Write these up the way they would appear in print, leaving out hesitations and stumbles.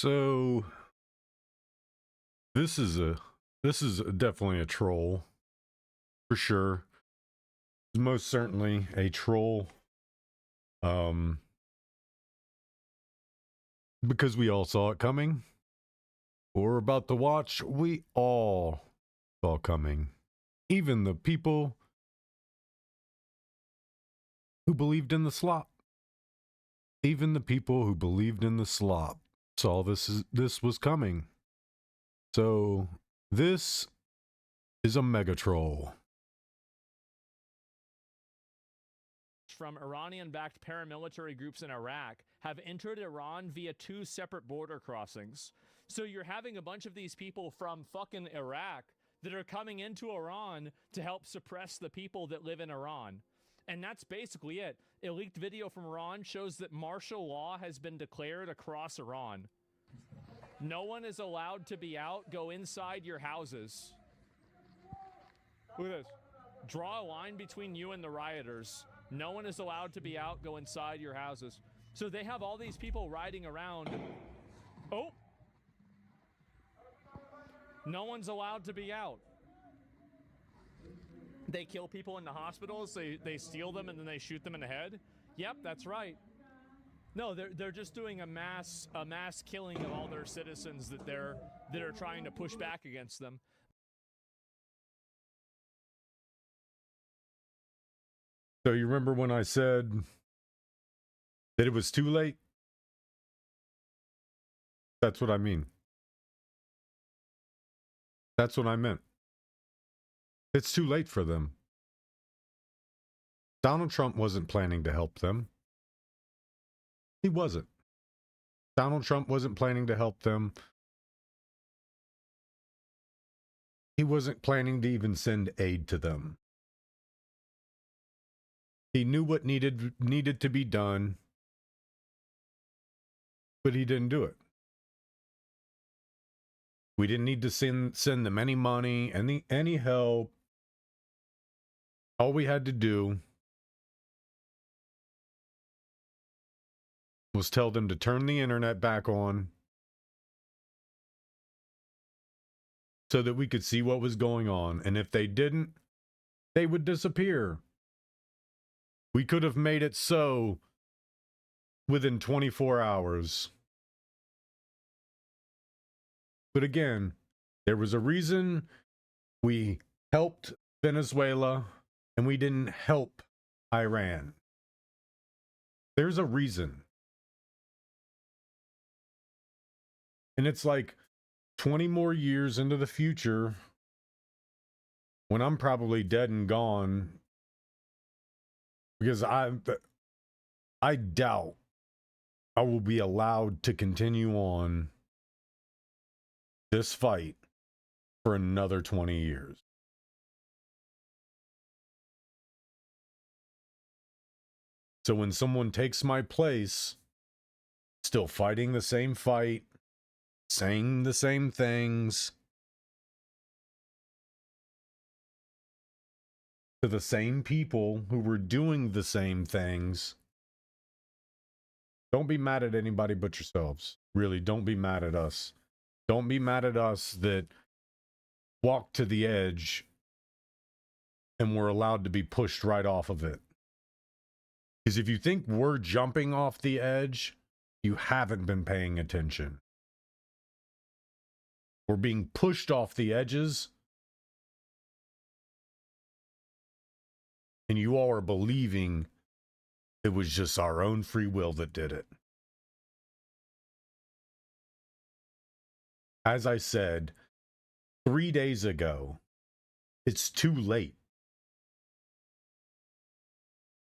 So this is definitely a troll for sure. Most certainly a troll. Because we all saw it coming. We're about to watch. We all saw it coming. Even the people who believed in the slop. Even the people who believed in the slop saw this was coming. So this is a mega troll. From Iranian-backed paramilitary groups in Iraq have entered Iran via 2 separate border crossings. So you're having a bunch of these people from fucking Iraq that are coming into Iran to help suppress the people that live in Iran. And that's basically it. A leaked video from Iran shows that martial law has been declared across Iran. No one is allowed to be out. Go inside your houses. Look at this. Draw a line between you and the rioters. No one is allowed to be out. Go inside your houses. So they have all these people riding around. Oh! No one's allowed to be out. They kill people in the hospitals. They steal them and then they shoot them in the head. Yep, that's right. No, they're just doing a mass killing of all their citizens that are trying to push back against them. So you remember when I said that it was too late? That's what I mean. That's what I meant. It's too late for them. Donald Trump wasn't planning to help them. He wasn't. Donald Trump wasn't planning to help them. He wasn't planning to even send aid to them. He knew what needed to be done, but he didn't do it. We didn't need to send them any money, any help. All we had to do was tell them to turn the internet back on so that we could see what was going on. And if they didn't, they would disappear. We could have made it so within 24 hours. But again, there was a reason we helped Venezuela and we didn't help Iran. There's a reason. And it's like 20 more years into the future, when I'm probably dead and gone, because I doubt I will be allowed to continue on this fight for another 20 years. So when someone takes my place, still fighting the same fight, saying the same things, to the same people who were doing the same things, don't be mad at anybody but yourselves. Really, don't be mad at us. Don't be mad at us that walked to the edge and were allowed to be pushed right off of it. Because if you think we're jumping off the edge, you haven't been paying attention. We're being pushed off the edges, and you all are believing it was just our own free will that did it. As I said 3 days ago, it's too late.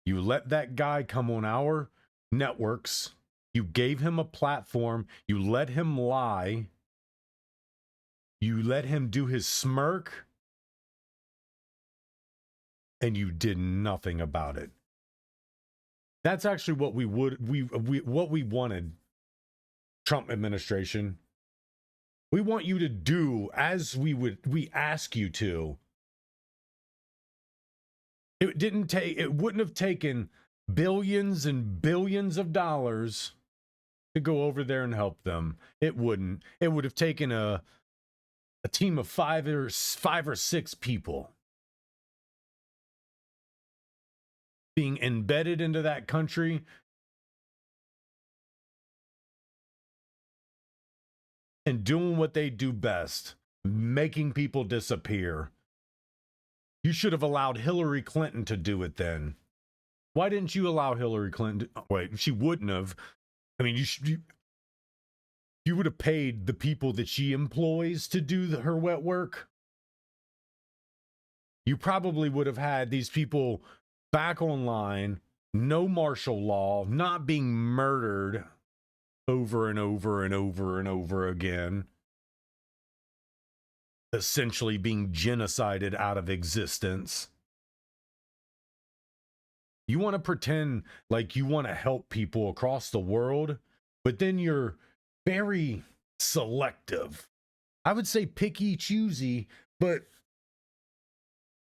You let that guy come on our networks. You gave him a platform. You let him lie. You let him do his smirk. And you did nothing about it. That's actually what what we wanted, Trump administration. We want you to do as we ask you to. It wouldn't have taken billions and billions of dollars to go over there and help them. It wouldn't. It would have taken a team of five or six people being embedded into that country and doing what they do best, making people disappear. You should have allowed Hillary Clinton to do it then. Why didn't you allow Hillary Clinton? Wait, she wouldn't have. I mean, you would have paid the people that she employs to do her wet work. You probably would have had these people back online, no martial law, not being murdered over and over and over and over again, essentially being genocided out of existence. You want to pretend like you want to help people across the world, but then you're very selective. I would say picky, choosy, but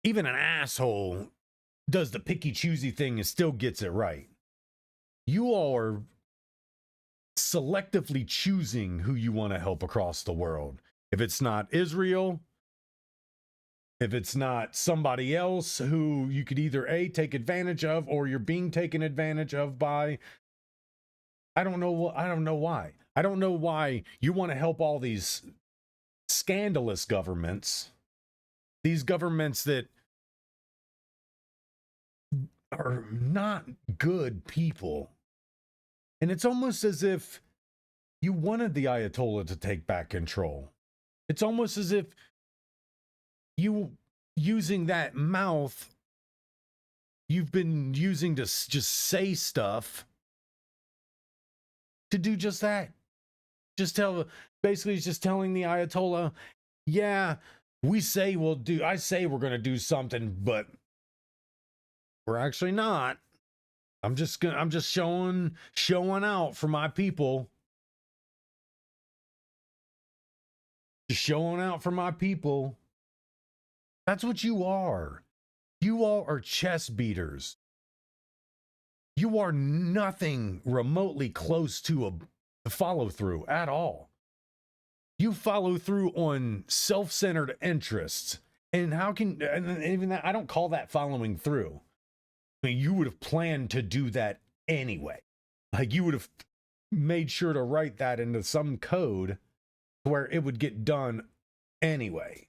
even an asshole does the picky, choosy thing and still gets it right. You all are selectively choosing who you want to help across the world. If it's not Israel, if it's not somebody else who you could either A, take advantage of, or you're being taken advantage of by, I don't know why. I don't know why you want to help all these scandalous governments, these governments that are not good people. And it's almost as if you wanted the Ayatollah to take back control. It's almost as if you using that mouth you've been using to just say stuff to do just that. Basically, it's just telling the Ayatollah, yeah, I say we're going to do something, but we're actually not. I'm just showing out for my people. Just showing out for my people. That's what you are. You all are chess beaters. You are nothing remotely close to a follow through at all. You follow through on self-centered interests. And even that, I don't call that following through. I mean, you would have planned to do that anyway. Like, you would have made sure to write that into some code where it would get done anyway.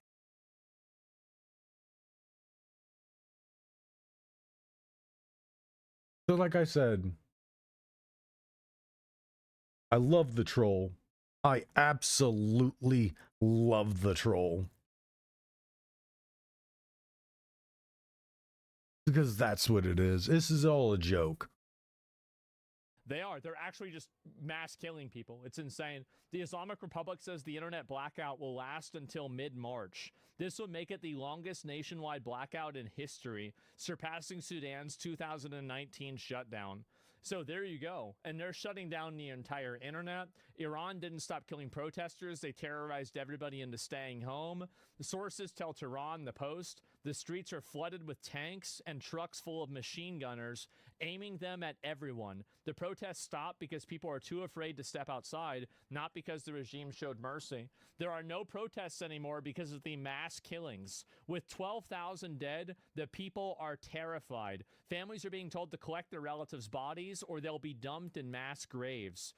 So like I said, I love the troll. I absolutely love the troll. Because that's what it is. This is all a joke. They are. They're actually just mass killing people. It's insane. The Islamic Republic says the internet blackout will last until mid-March. This will make it the longest nationwide blackout in history, surpassing Sudan's 2019 shutdown. So there you go. And they're shutting down the entire internet. Iran didn't stop killing protesters. They terrorized everybody into staying home. The sources tell Tehran, the Post, the streets are flooded with tanks and trucks full of machine gunners, aiming them at everyone. The protests stopped because people are too afraid to step outside, not because the regime showed mercy. There are no protests anymore because of the mass killings. With 12,000 dead, the people are terrified. Families are being told to collect their relatives' bodies or they'll be dumped in mass graves.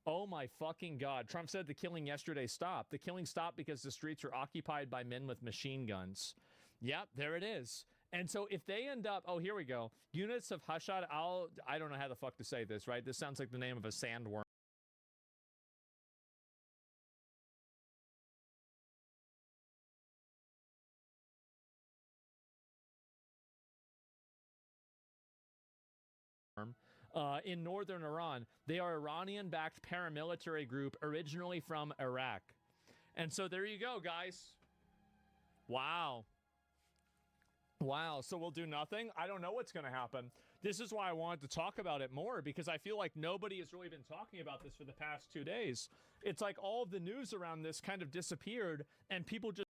Oh my fucking God. Trump said the killing yesterday stopped. The killing stopped because the streets are occupied by men with machine guns. Yep, there it is. And so if they end up, oh, here we go. Units of Hashad I don't know how the fuck to say this, right? This sounds like the name of a sandworm. In northern Iran. They are Iranian-backed paramilitary group originally from Iraq. And so there you go, guys. Wow. Wow, so we'll do nothing? I don't know what's going to happen. This is why I wanted to talk about it more, because I feel like nobody has really been talking about this for the past 2 days. It's like all of the news around this kind of disappeared, and people just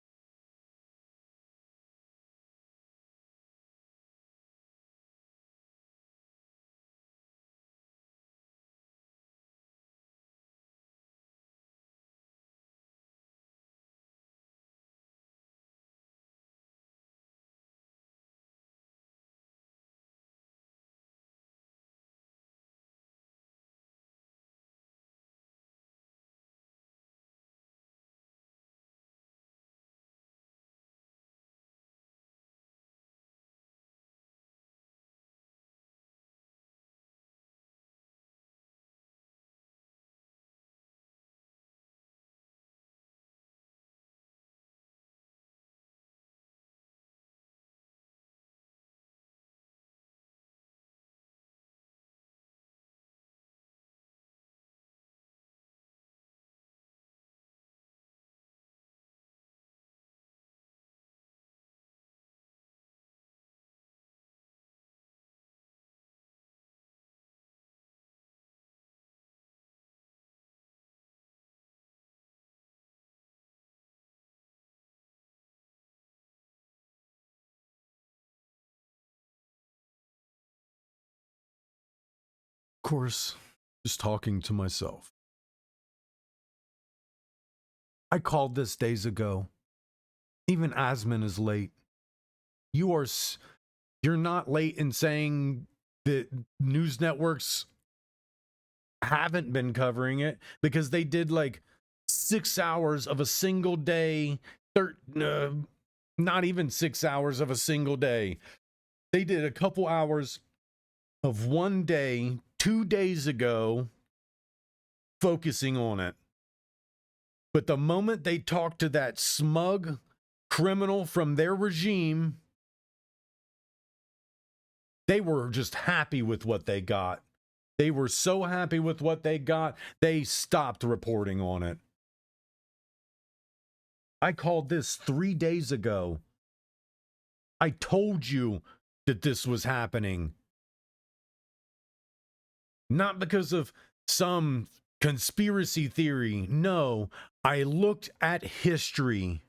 course, just talking to myself. I called this days ago. Even Asman is late. You're not late in saying that news networks haven't been covering it, because they did like 6 hours of a single day, not even 6 hours of a single day. They did a couple hours of one day, 2 days ago, focusing on it. But the moment they talked to that smug criminal from their regime, they were just happy with what they got. They were so happy with what they got, they stopped reporting on it. I called this 3 days ago. I told you that this was happening. Not because of some conspiracy theory. No, I looked at history.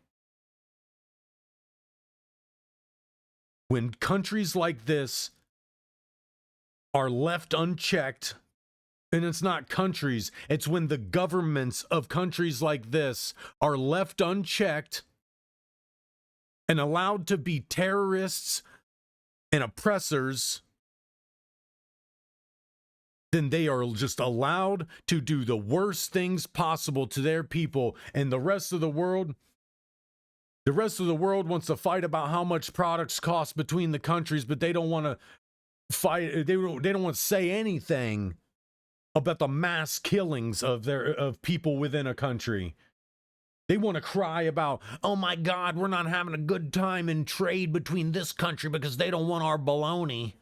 When countries like this are left unchecked, and it's not countries, it's when the governments of countries like this are left unchecked and allowed to be terrorists and oppressors, then they are just allowed to do the worst things possible to their people. And the rest of the world wants to fight about how much products cost between the countries, but they don't want to fight. They don't want to say anything about the mass killings of people within a country. They want to cry about, oh my God, we're not having a good time in trade between this country because they don't want our baloney.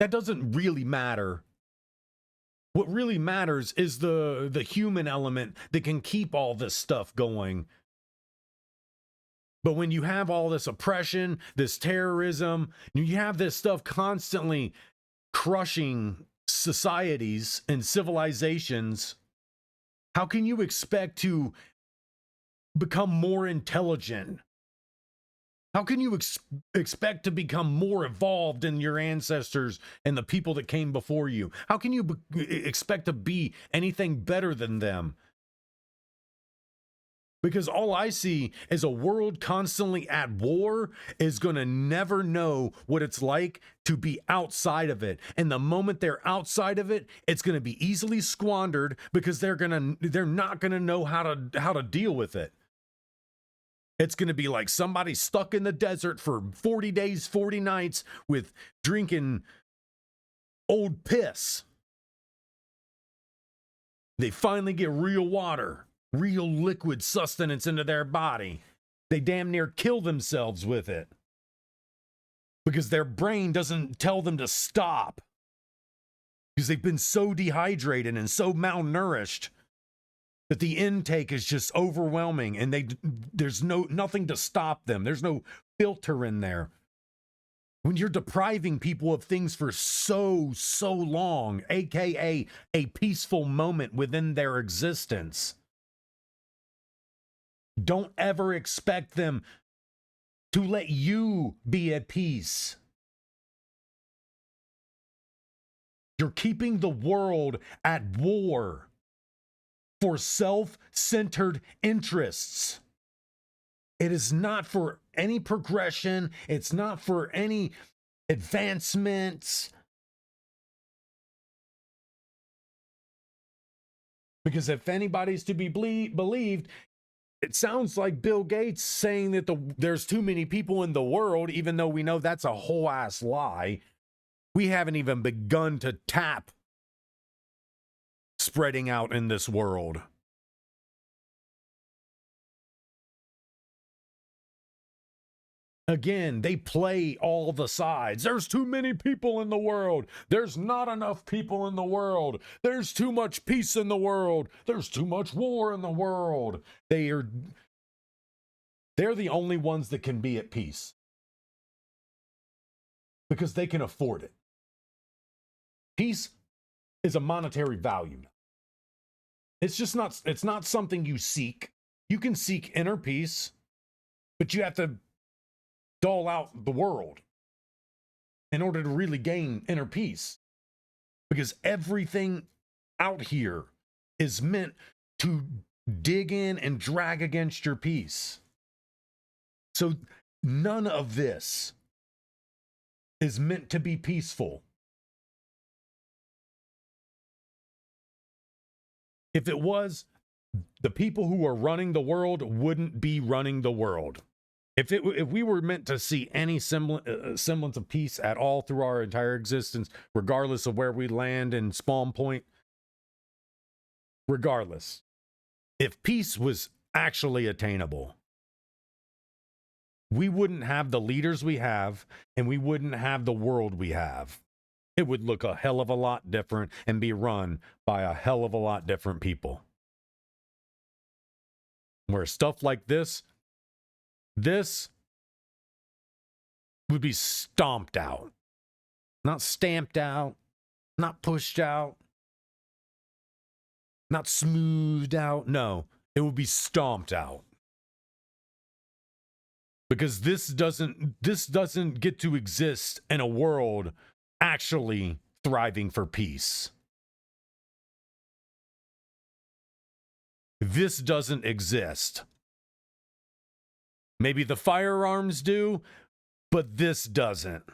That doesn't really matter. What really matters is the human element that can keep all this stuff going. But when you have all this oppression, this terrorism, you have this stuff constantly crushing societies and civilizations, how can you expect to become more intelligent? How can you expect to become more evolved than your ancestors and the people that came before you? How can you expect to be anything better than them? Because all I see is a world constantly at war is going to never know what it's like to be outside of it. And the moment they're outside of it, it's going to be easily squandered because they're not going to know how to deal with it. It's going to be like somebody stuck in the desert for 40 days, 40 nights with drinking old piss. They finally get real water, real liquid sustenance into their body. They damn near kill themselves with it because their brain doesn't tell them to stop because they've been so dehydrated and so malnourished that the intake is just overwhelming, and there's nothing to stop them. There's no filter in there. When you're depriving people of things for so long, aka a peaceful moment within their existence, don't ever expect them to let you be at peace. You're keeping the world at war for self-centered interests. It is not for any progression. It's not for any advancements. Because if anybody's to be believed, it sounds like Bill Gates saying that there's too many people in the world, even though we know that's a whole ass lie. We haven't even begun to tap spreading out in this world. Again, they play all the sides. There's too many people in the world. There's not enough people in the world. There's too much peace in the world. There's too much war in the world. They're the only ones that can be at peace because they can afford it. Peace is a monetary value. It's not something you seek. You can seek inner peace, but you have to dole out the world in order to really gain inner peace. because everything out here is meant to dig in and drag against your peace. So none of this is meant to be peaceful. If it was, the people who are running the world wouldn't be running the world. If we were meant to see any semblance of peace at all through our entire existence, regardless of where we land in spawn point, regardless, if peace was actually attainable, we wouldn't have the leaders we have, and we wouldn't have the world we have. It would look a hell of a lot different and be run by a hell of a lot different people. Where stuff like this would be stomped out. Not stamped out, not pushed out, not smoothed out. No, it would be stomped out. Because this doesn't get to exist in a world actually thriving for peace. This doesn't exist. Maybe the firearms do, but this doesn't.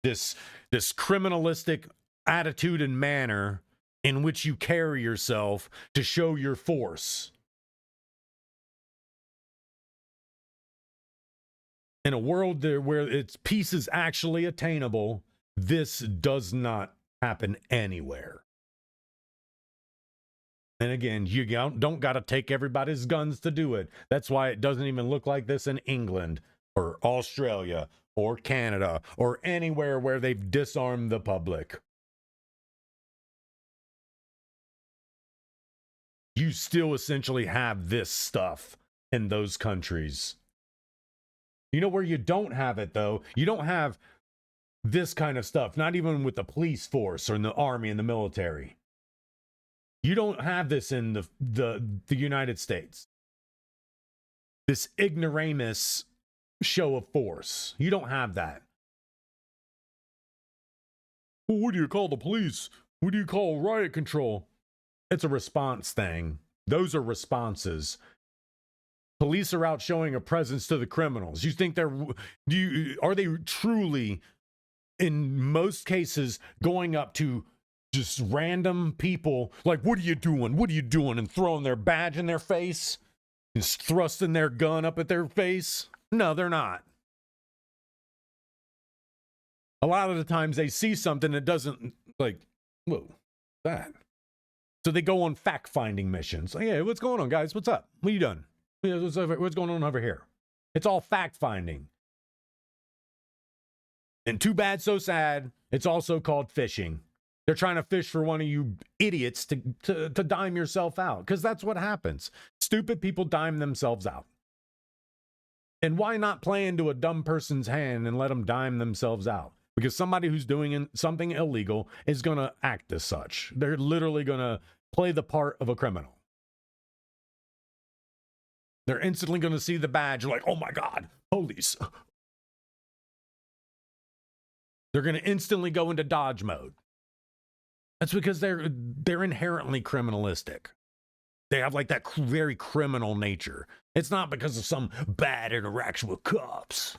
This criminalistic attitude and manner in which you carry yourself to show your force. In a world there where its peace is actually attainable, this does not happen anywhere. And again, you don't got to take everybody's guns to do it. That's why it doesn't even look like this in England or Australia or Canada or anywhere where they've disarmed the public. You still essentially have this stuff in those countries. You know where you don't have it, though? You don't have this kind of stuff, not even with the police force or in the army and the military. You don't have this in the United States. This ignoramus show of force. You don't have that. Well, what do you call the police? What do you call riot control? It's a response thing. Those are responses. Police are out showing a presence to the criminals. You think are they truly, in most cases, going up to just random people like, what are you doing? What are you doing? And throwing their badge in their face? Just thrusting their gun up at their face? No, they're not. A lot of the times they see something that doesn't, like, whoa, that. So they go on fact-finding missions. Like, hey, what's going on, guys? What's up? What are you doing? What's going on over here? It's all fact-finding. And too bad, so sad, it's also called fishing. They're trying to fish for one of you idiots to dime yourself out, because that's what happens. Stupid people dime themselves out. And why not play into a dumb person's hand and let them dime themselves out? Because somebody who's doing something illegal is going to act as such. They're literally going to play the part of a criminal. They're instantly going to see the badge, like, oh my God, police. They're going to instantly go into dodge mode. That's because they're inherently criminalistic. They have like that very criminal nature. It's not because of some bad interaction with cops.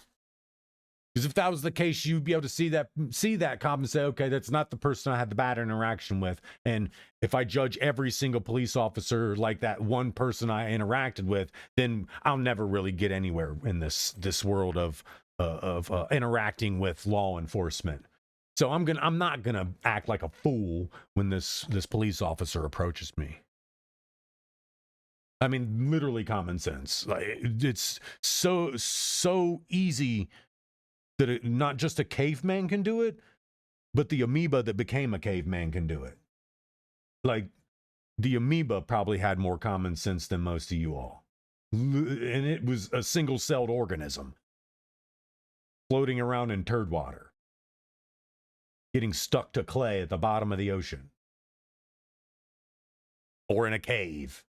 Because if that was the case, you'd be able to see that cop and say, okay, that's not the person I had the bad interaction with. And if I judge every single police officer like that one person I interacted with, then I'll never really get anywhere in this world of interacting with law enforcement. So I'm not gonna act like a fool when this police officer approaches me. I mean, literally common sense. Like, it's so easy that not just a caveman can do it, but the amoeba that became a caveman can do it. Like, the amoeba probably had more common sense than most of you all. And it was a single-celled organism floating around in turd water, getting stuck to clay at the bottom of the ocean or in a cave.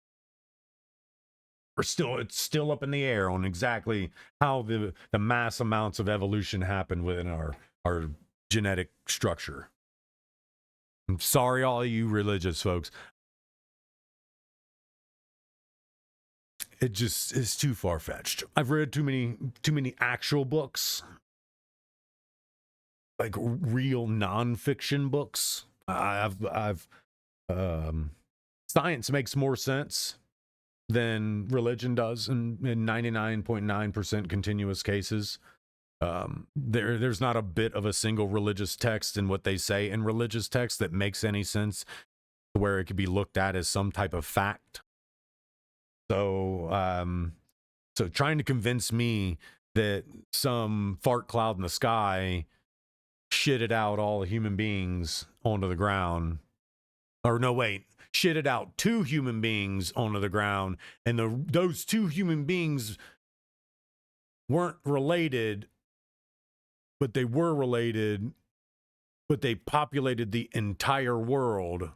Or it's still up in the air on exactly how the mass amounts of evolution happened within our our genetic structure. I'm sorry, all you religious folks. It just is too far-fetched. I've read too many actual books, like real nonfiction books. Science makes more sense than religion does in 99.9% continuous cases. There's not a bit of a single religious text in what they say in religious text that makes any sense where it could be looked at as some type of fact. So trying to convince me that some fart cloud in the sky shitted out all human beings onto the ground, or no, wait, shitted out 2 human beings onto the ground, and those 2 human beings weren't related, but they were related, but they populated the entire world.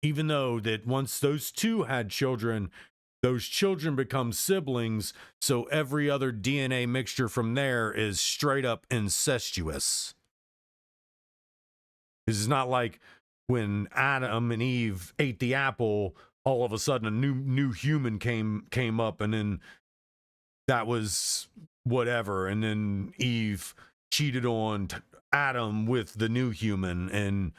Even though that once those 2 had children, those children become siblings, so every other DNA mixture from there is straight up incestuous. This is not like when Adam and Eve ate the apple, all of a sudden a new human came up, and then that was whatever, and then Eve cheated on Adam with the new human, and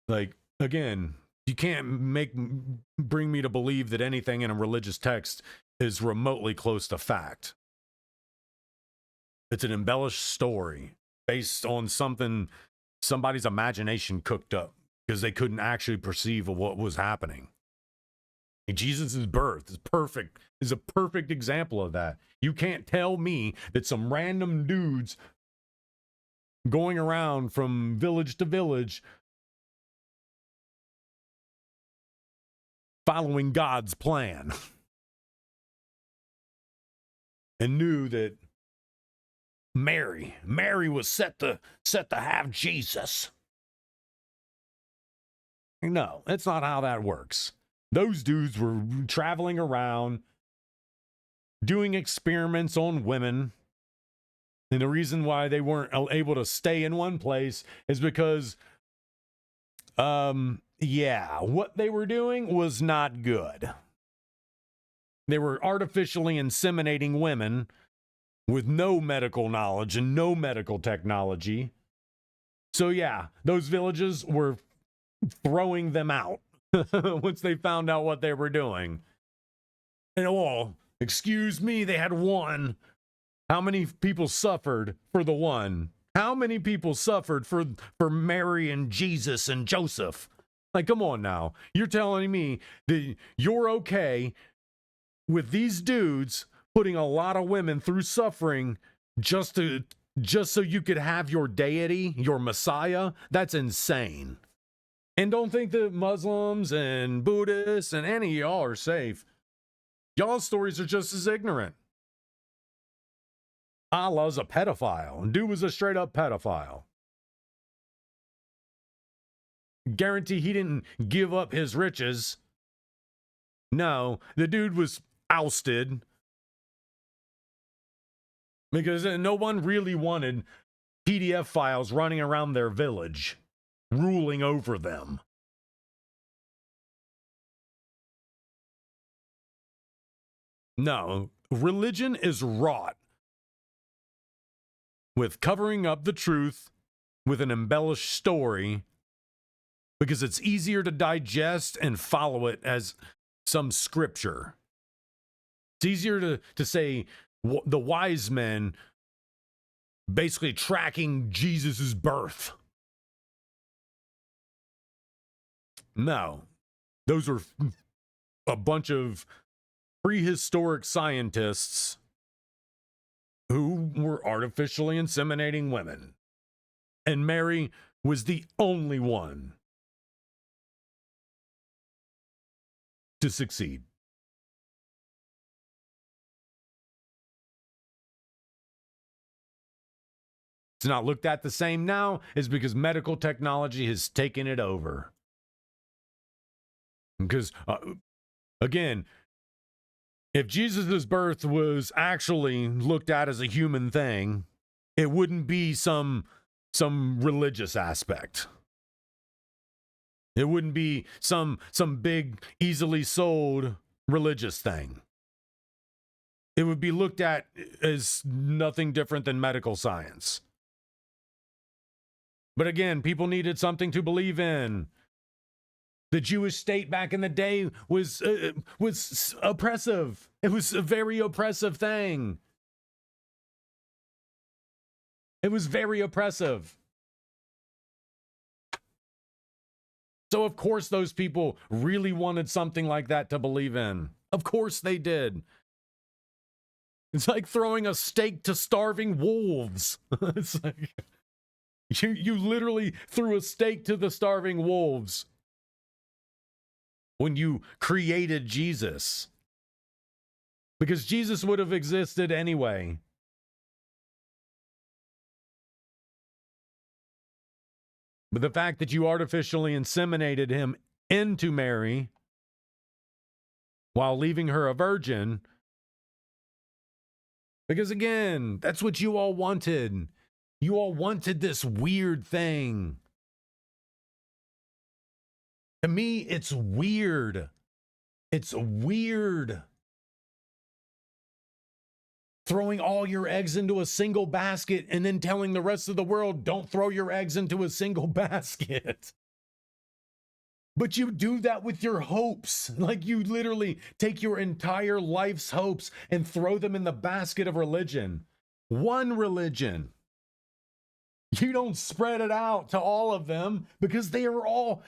like, again, you can't bring me to believe that anything in a religious text is remotely close to fact. It's an embellished story based on something somebody's imagination cooked up because they couldn't actually perceive of what was happening. Jesus' birth is a perfect example of that. You can't tell me that some random dudes going around from village to village following God's plan and knew that Mary was set to have Jesus. No, that's not how that works. Those dudes were traveling around doing experiments on women, and the reason why they weren't able to stay in one place is because what they were doing was not good. They were artificially inseminating women with no medical knowledge and no medical technology. So yeah, those villages were throwing them out once they found out what they were doing. And oh, excuse me, they had 1. How many people suffered for the 1? How many people suffered for Mary and Jesus and Joseph? Like, come on now. You're telling me that you're okay with these dudes putting a lot of women through suffering just so you could have your deity, your Messiah? That's insane. And don't think that Muslims and Buddhists and any of y'all are safe. Y'all's stories are just as ignorant. Allah's a pedophile, and dude was a straight up pedophile. Guarantee he didn't give up his riches. No, the dude was ousted because no one really wanted PDF files running around their village, ruling over them. No, religion is wrought with covering up the truth with an embellished story because it's easier to digest and follow it as some scripture. It's easier to say the wise men basically tracking Jesus's birth. No, those were a bunch of prehistoric scientists who were artificially inseminating women. And Mary was the only one to succeed. It's not looked at the same now is because medical technology has taken it over. Because, again, if Jesus' birth was actually looked at as a human thing, it wouldn't be some religious aspect. It wouldn't be some big, easily sold religious thing. It would be looked at as nothing different than medical science. But again, people needed something to believe in. The Jewish state back in the day was oppressive. It was a very oppressive thing. It was very oppressive. So of course those people really wanted something like that to believe in. Of course they did. It's like throwing a steak to starving wolves. It's like you literally threw a steak to the starving wolves when you created Jesus. Because Jesus would have existed anyway. But the fact that you artificially inseminated him into Mary while leaving her a virgin, because again, that's what you all wanted. You all wanted this weird thing. To me, it's weird. It's weird. Throwing all your eggs into a single basket and then telling the rest of the world, don't throw your eggs into a single basket. But you do that with your hopes. Like you literally take your entire life's hopes and throw them in the basket of religion. One religion. You don't spread it out to all of them because they all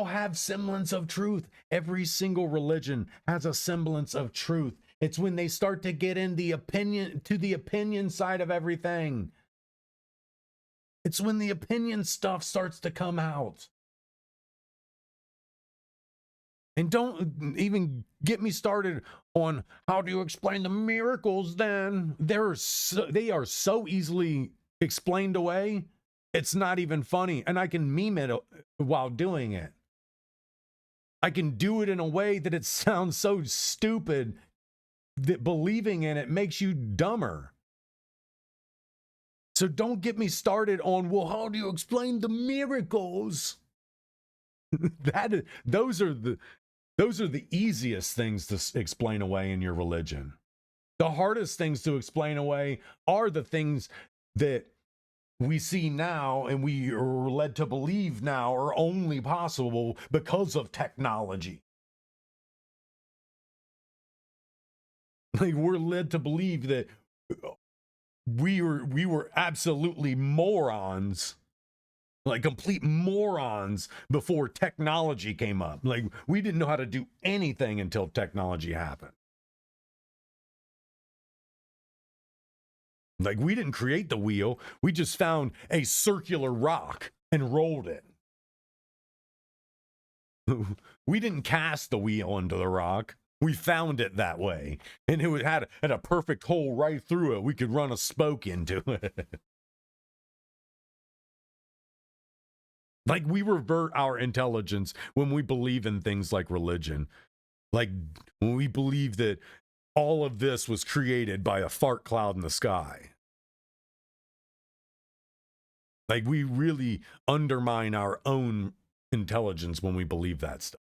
have semblance of truth. Every single religion has a semblance of truth. It's when they start to get in the opinion side of everything. It's when the opinion stuff starts to come out. And don't even get me started on how do you explain the miracles then. They are so easily explained away. It's not even funny. And I can meme it while doing it. I can do it in a way that it sounds so stupid that believing in it makes you dumber. So don't get me started on, well, how do you explain the miracles? Those are the easiest things to explain away in your religion. The hardest things to explain away are the things that we see now and we are led to believe now are only possible because of technology. Like we're led to believe that we were absolutely morons, like complete morons before technology came up. Like we didn't know how to do anything until technology happened. Like we didn't create the wheel. We just found a circular rock and rolled it. We didn't cast the wheel into the rock. We found it that way. And it had a perfect hole right through it. We could run a spoke into it. Like we revert our intelligence when we believe in things like religion. Like when we believe that all of this was created by a fart cloud in the sky. Like we really undermine our own intelligence when we believe that stuff.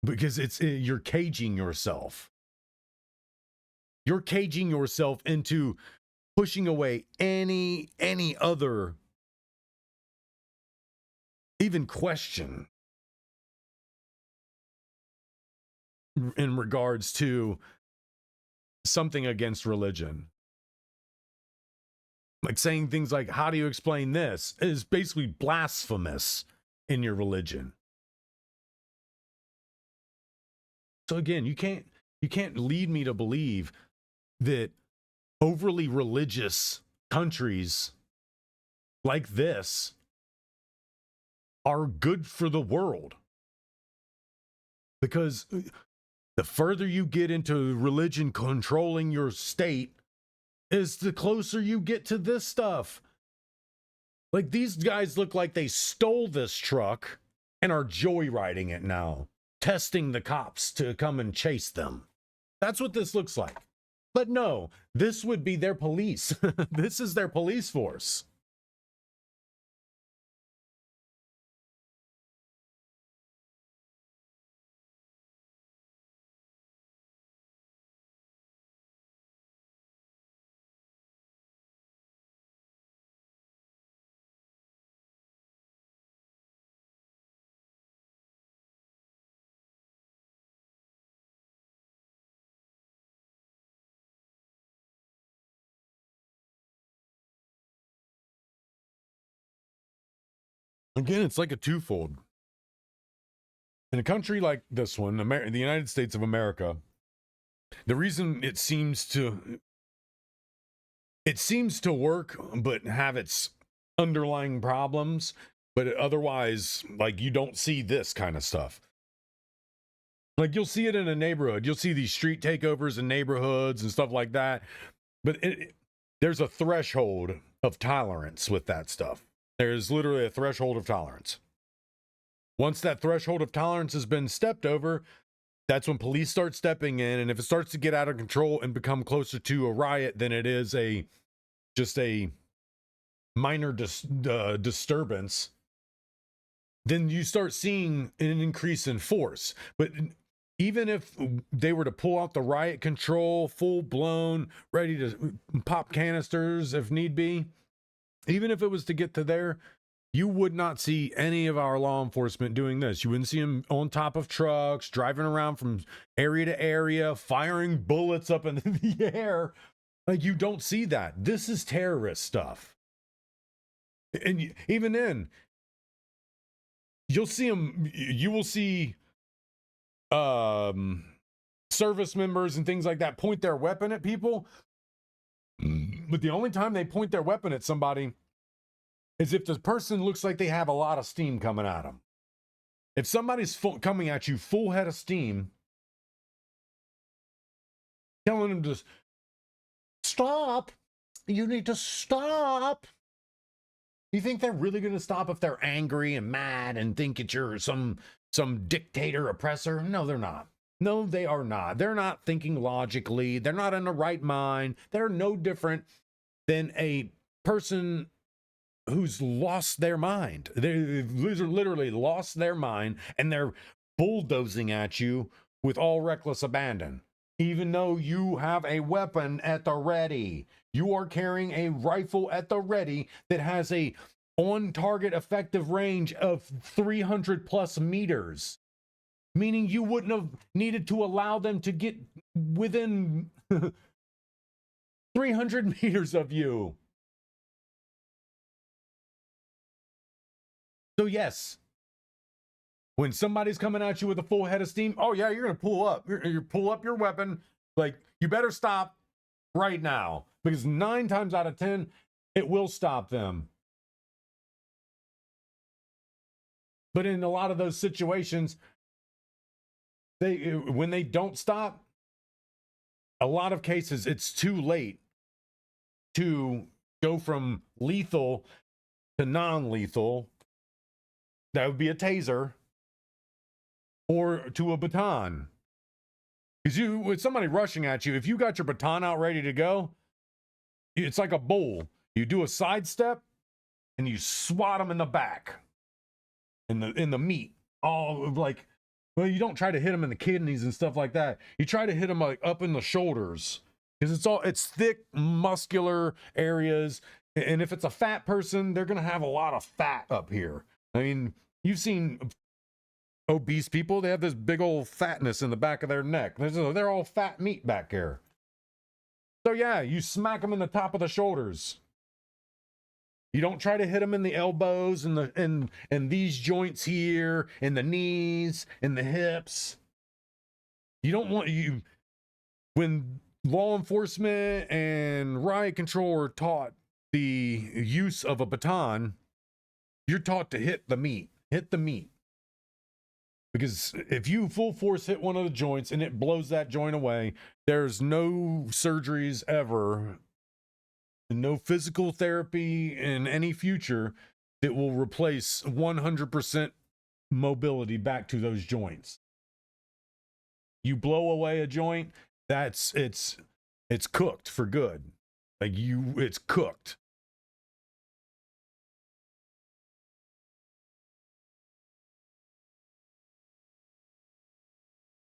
Because you're caging yourself. You're caging yourself into pushing away any other even question in regards to something against religion. Like saying things like, how do you explain this? Is basically blasphemous in your religion. So again, you can't lead me to believe that overly religious countries like this are good for the world. Because the further you get into religion controlling your state, is the closer you get to this stuff. Like these guys look like they stole this truck and are joyriding it now, testing the cops to come and chase them. That's what this looks like. But no, this would be their police. This is their police force. Again, it's like a twofold. In a country like this one, the United States of America, the reason it seems to work but have its underlying problems, but otherwise, like, you don't see this kind of stuff. Like, you'll see it in a neighborhood. You'll see these street takeovers in neighborhoods and stuff like that. But there's a threshold of tolerance with that stuff. There's literally a threshold of tolerance. Once that threshold of tolerance has been stepped over, that's when police start stepping in. And if it starts to get out of control and become closer to a riot than it is just a minor disturbance, then you start seeing an increase in force. But even if they were to pull out the riot control, full blown, ready to pop canisters if need be, even if it was to get to there, you would not see any of our law enforcement doing this. You wouldn't see them on top of trucks, driving around from area to area, firing bullets up in the air. Like, you don't see that. This is terrorist stuff. And even then, you will see service members and things like that point their weapon at people. But the only time they point their weapon at somebody is if the person looks like they have a lot of steam coming at them. If somebody's coming at you full head of steam, telling them to stop, you need to stop. You think they're really going to stop if they're angry and mad and think that you're some dictator oppressor? No, they're not. No, they are not. They're not thinking logically. They're not in the right mind. They're no different than a person who's lost their mind. They've literally lost their mind, and they're bulldozing at you with all reckless abandon. Even though you have a weapon at the ready, you are carrying a rifle at the ready that has a on-target effective range of 300 plus meters, meaning you wouldn't have needed to allow them to get within 300 meters of you. So yes, when somebody's coming at you with a full head of steam, oh yeah, you're going to pull up. You pull up your weapon. Like, you better stop right now, because 9 times out of 10, it will stop them. But in a lot of those situations, when they don't stop, a lot of cases, it's too late to go from lethal to non-lethal. That would be a taser, or to a baton. Because with somebody rushing at you, if you got your baton out ready to go, it's like a bull. You do a sidestep and you swat them in the back, in the meat. Oh, like, well, you don't try to hit them in the kidneys and stuff like that. You try to hit them like up in the shoulders, because it's thick, muscular areas. And if it's a fat person, they're gonna have a lot of fat up here. I mean, you've seen obese people, they have this big old fatness in the back of their neck. They're all fat meat back here. So yeah, you smack them in the top of the shoulders. You don't try to hit them in the elbows and these joints here, in the knees, in the hips. You don't want when law enforcement and riot control are taught the use of a baton, you're taught to hit the meat. Hit the meat. Because if you full force hit one of the joints and it blows that joint away, there's no surgeries ever, no physical therapy in any future that will replace 100% mobility back to those joints. You blow away a joint, it's It's cooked for good. Like it's cooked.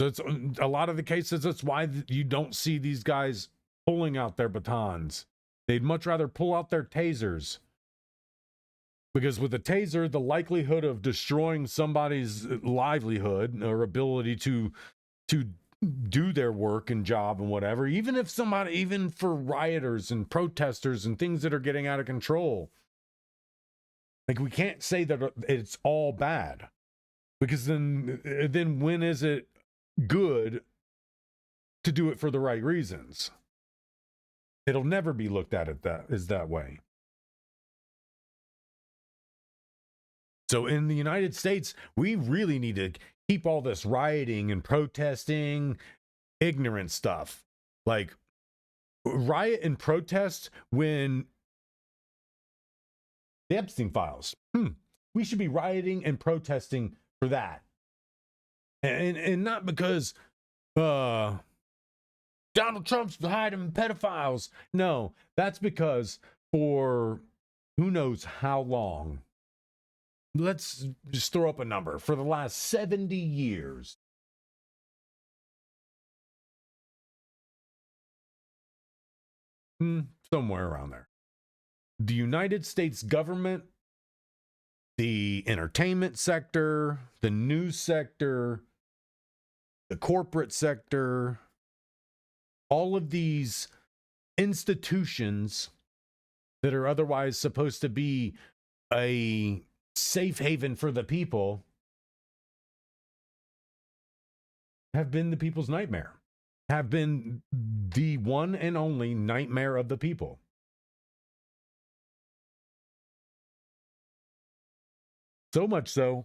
So it's a lot of the cases. That's why you don't see these guys pulling out their batons. They'd much rather pull out their tasers. Because with a taser, the likelihood of destroying somebody's livelihood or ability to do their work and job and whatever, even for rioters and protesters and things that are getting out of control, like, we can't say that it's all bad, because then when is it good to do it for the right reasons? It'll never be looked at that way. So in the United States, we really need to keep all this rioting and protesting, ignorant stuff. Like, riot and protest when the Epstein files. We should be rioting and protesting for that. And not because Donald Trump's hiding pedophiles. No, that's because for who knows how long, let's just throw up a number, for the last 70 years, somewhere around there, the United States government, the entertainment sector, the news sector, the corporate sector, all of these institutions that are otherwise supposed to be a safe haven for the people have been the people's nightmare, have been the one and only nightmare of the people. So much so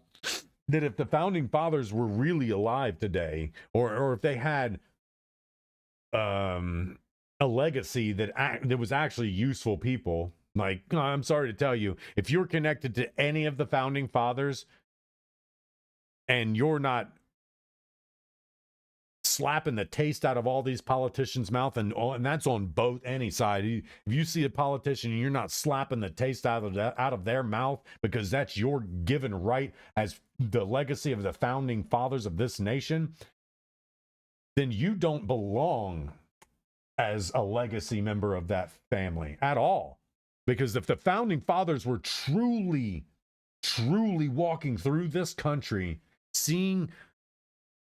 that if the founding fathers were really alive today, or if they had a legacy that was actually useful people, like, I'm sorry to tell you, if you're connected to any of the founding fathers and you're not slapping the taste out of all these politicians' mouth, and that's on both any side. If you see a politician and you're not slapping the taste out of their mouth, because that's your given right as the legacy of the founding fathers of this nation, then you don't belong as a legacy member of that family at all. Because if the founding fathers were truly walking through this country, seeing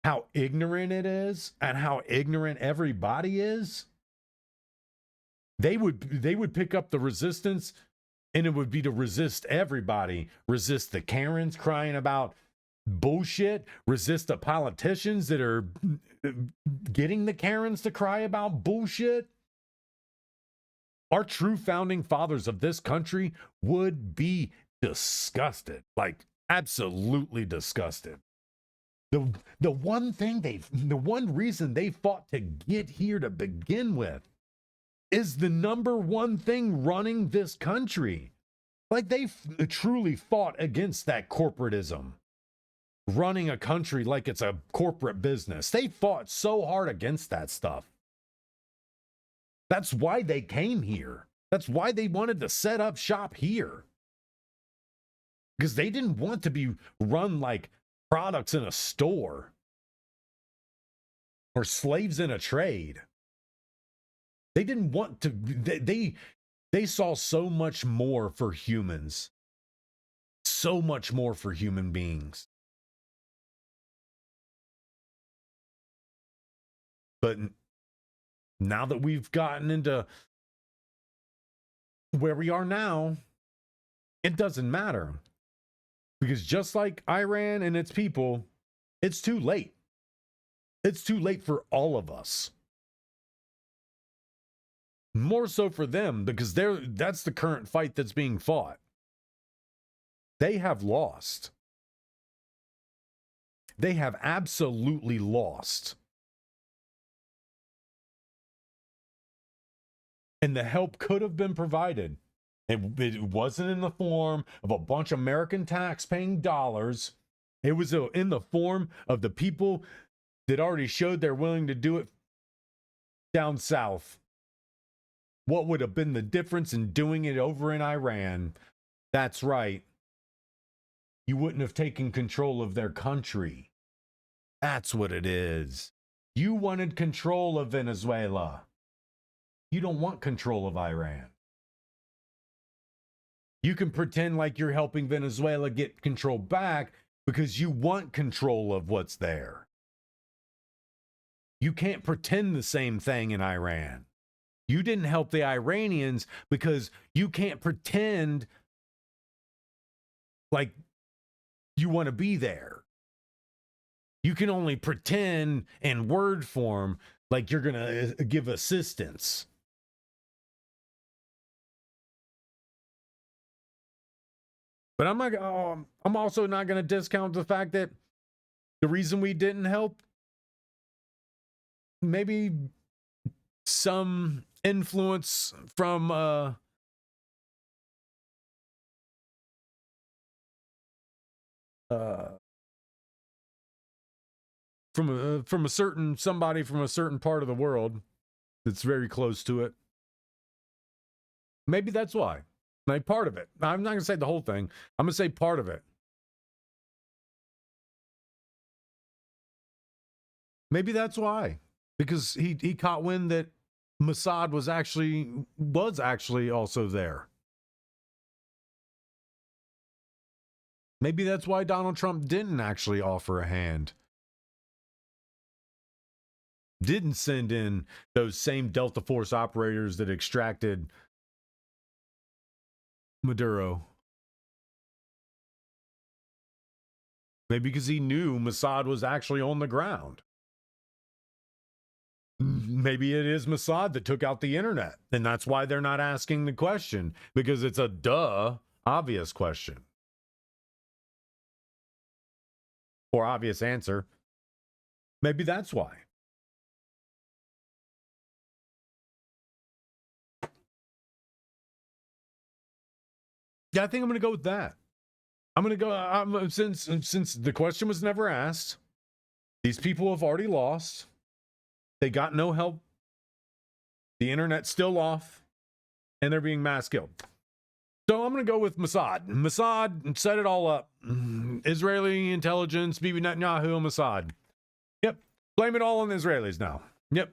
how ignorant it is and how ignorant everybody is, they would pick up the resistance, and it would be to resist everybody. Resist the Karens crying about bullshit, resist the politicians that are getting the Karens to cry about bullshit. Our true founding fathers of this country would be disgusted, like absolutely disgusted. The one reason they fought to get here to begin with is the number one thing running this country. Like, they truly fought against that corporatism, running a country like it's a corporate business. They fought so hard against that stuff. That's why they came here. That's why they wanted to set up shop here. Because they didn't want to be run like products in a store or slaves in a trade. They didn't want to. They saw so much more for humans, so much more for human beings. But now that we've gotten into where we are now, it doesn't matter. Because just like Iran and its people, it's too late. It's too late for all of us. More so for them, because that's the current fight that's being fought. They have lost. They have absolutely lost. And the help could have been provided. It wasn't in the form of a bunch of American tax-paying dollars. It was in the form of the people that already showed they're willing to do it down south What would have been the difference in doing it over in Iran? That's right. You wouldn't have taken control of their country. That's what it is. You wanted control of Venezuela. You don't want control of Iran. You can pretend like you're helping Venezuela get control back because you want control of what's there. You can't pretend the same thing in Iran. You didn't help the Iranians because you can't pretend like you want to be there. You can only pretend in word form like you're going to give assistance. But I'm also not going to discount the fact that the reason we didn't help, maybe some influence from somebody from a certain part of the world that's very close to it. Maybe that's why. Like part of it. I'm not going to say the whole thing. I'm going to say part of it. Maybe that's why. Because he caught wind that Mossad was actually also there. Maybe that's why Donald Trump didn't actually offer a hand. Didn't send in those same Delta Force operators that extracted Maduro. Maybe because he knew Mossad was actually on the ground. Maybe it is Mossad that took out the internet, and that's why they're not asking the question, because it's a obvious question. Or obvious answer. Maybe that's why. Yeah, I think I'm going to go with that. I'm going to go, since the question was never asked, these people have already lost. They got no help. The internet's still off, and they're being mass killed. So I'm going to go with Mossad. Mossad set it all up. Israeli intelligence, Bibi Netanyahu, Mossad. Yep. Blame it all on the Israelis now. Yep.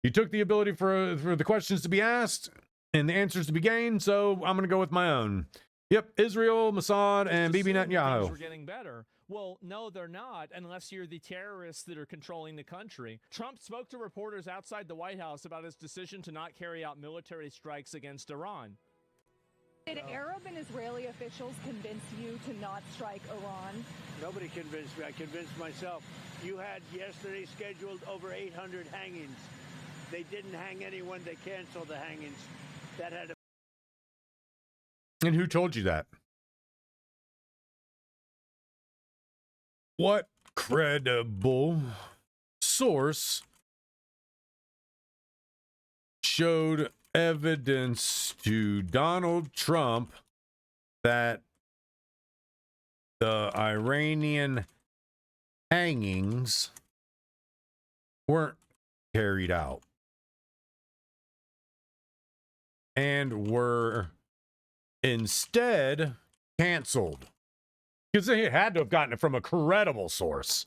You took the ability for the questions to be asked and the answers to be gained, so I'm going to go with my own. Yep, Israel, Mossad, and Bibi Netanyahu. We're getting better. Well, no, they're not, unless you're the terrorists that are controlling the country. Trump spoke to reporters outside the White House about his decision to not carry out military strikes against Iran. Did Arab and Israeli officials convince you to not strike Iran? Nobody convinced me. I convinced myself. You had yesterday scheduled over 800 hangings. They didn't hang anyone. They canceled the hangings. That had. And who told you that? What credible source showed evidence to Donald Trump that the Iranian hangings weren't carried out and were instead canceled? Because they had to have gotten it from a credible source.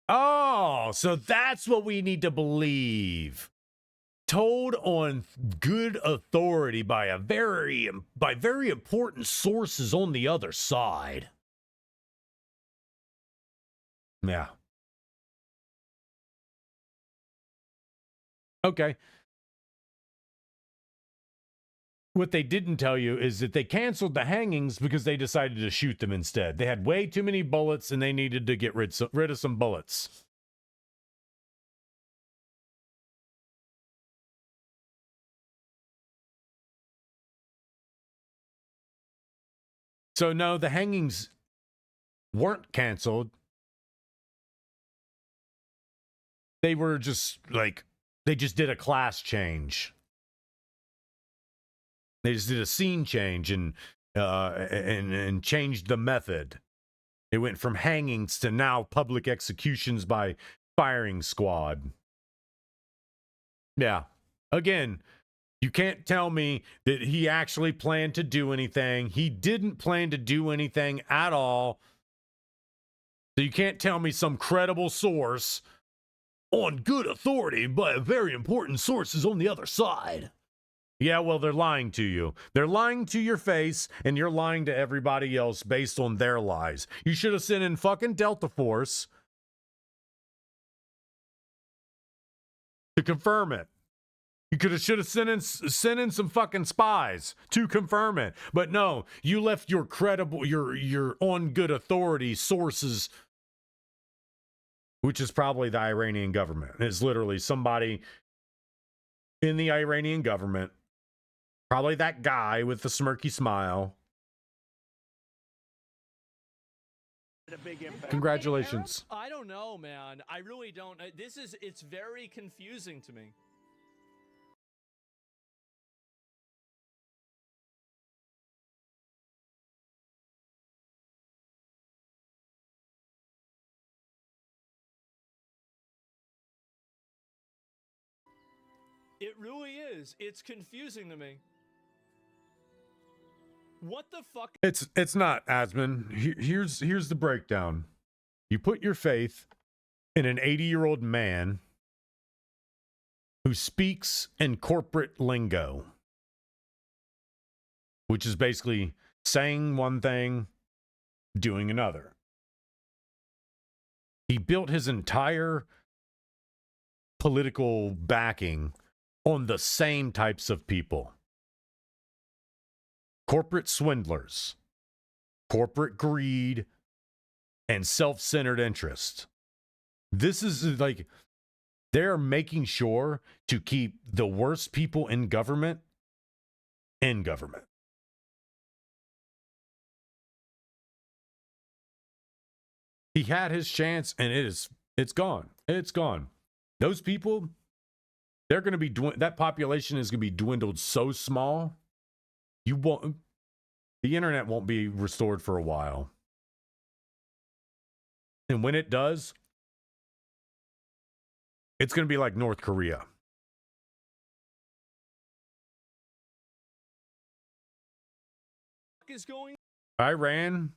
Oh, so that's what we need to believe. Told on good authority by very important sources on the other side. Yeah. Okay. What they didn't tell you is that they canceled the hangings because they decided to shoot them instead. They had way too many bullets and they needed to get rid of some bullets. So no, the hangings weren't canceled. They were just like, they just did a class change. They just did a scene change and changed the method. It went from hangings to now public executions by firing squad. Yeah. Again, you can't tell me that he actually planned to do anything. He didn't plan to do anything at all. So you can't tell me some credible source on good authority, but very important sources on the other side. Yeah, well, they're lying to you. They're lying to your face, and you're lying to everybody else based on their lies. You should have sent in fucking Delta Force to confirm it. You should have sent in some fucking spies to confirm it. But no, you left your credible, your on good authority sources, which is probably the Iranian government. It's literally somebody in the Iranian government, probably that guy with the smirky smile. A big impact. Congratulations. I don't know, man. I really don't. It's very confusing to me. It really is. It's confusing to me. What the fuck? It's not, Asman. Here's the breakdown. You put your faith in an 80-year-old man who speaks in corporate lingo, which is basically saying one thing, doing another. He built his entire political backing on the same types of people. Corporate swindlers, corporate greed, and self-centered interest. This is like, they're making sure to keep the worst people in government in government. He had his chance, and it's gone. It's gone. Those people, they're going to be, that population is going to be dwindled so small, the internet won't be restored for a while. And when it does, it's going to be like North Korea. Is going? Iran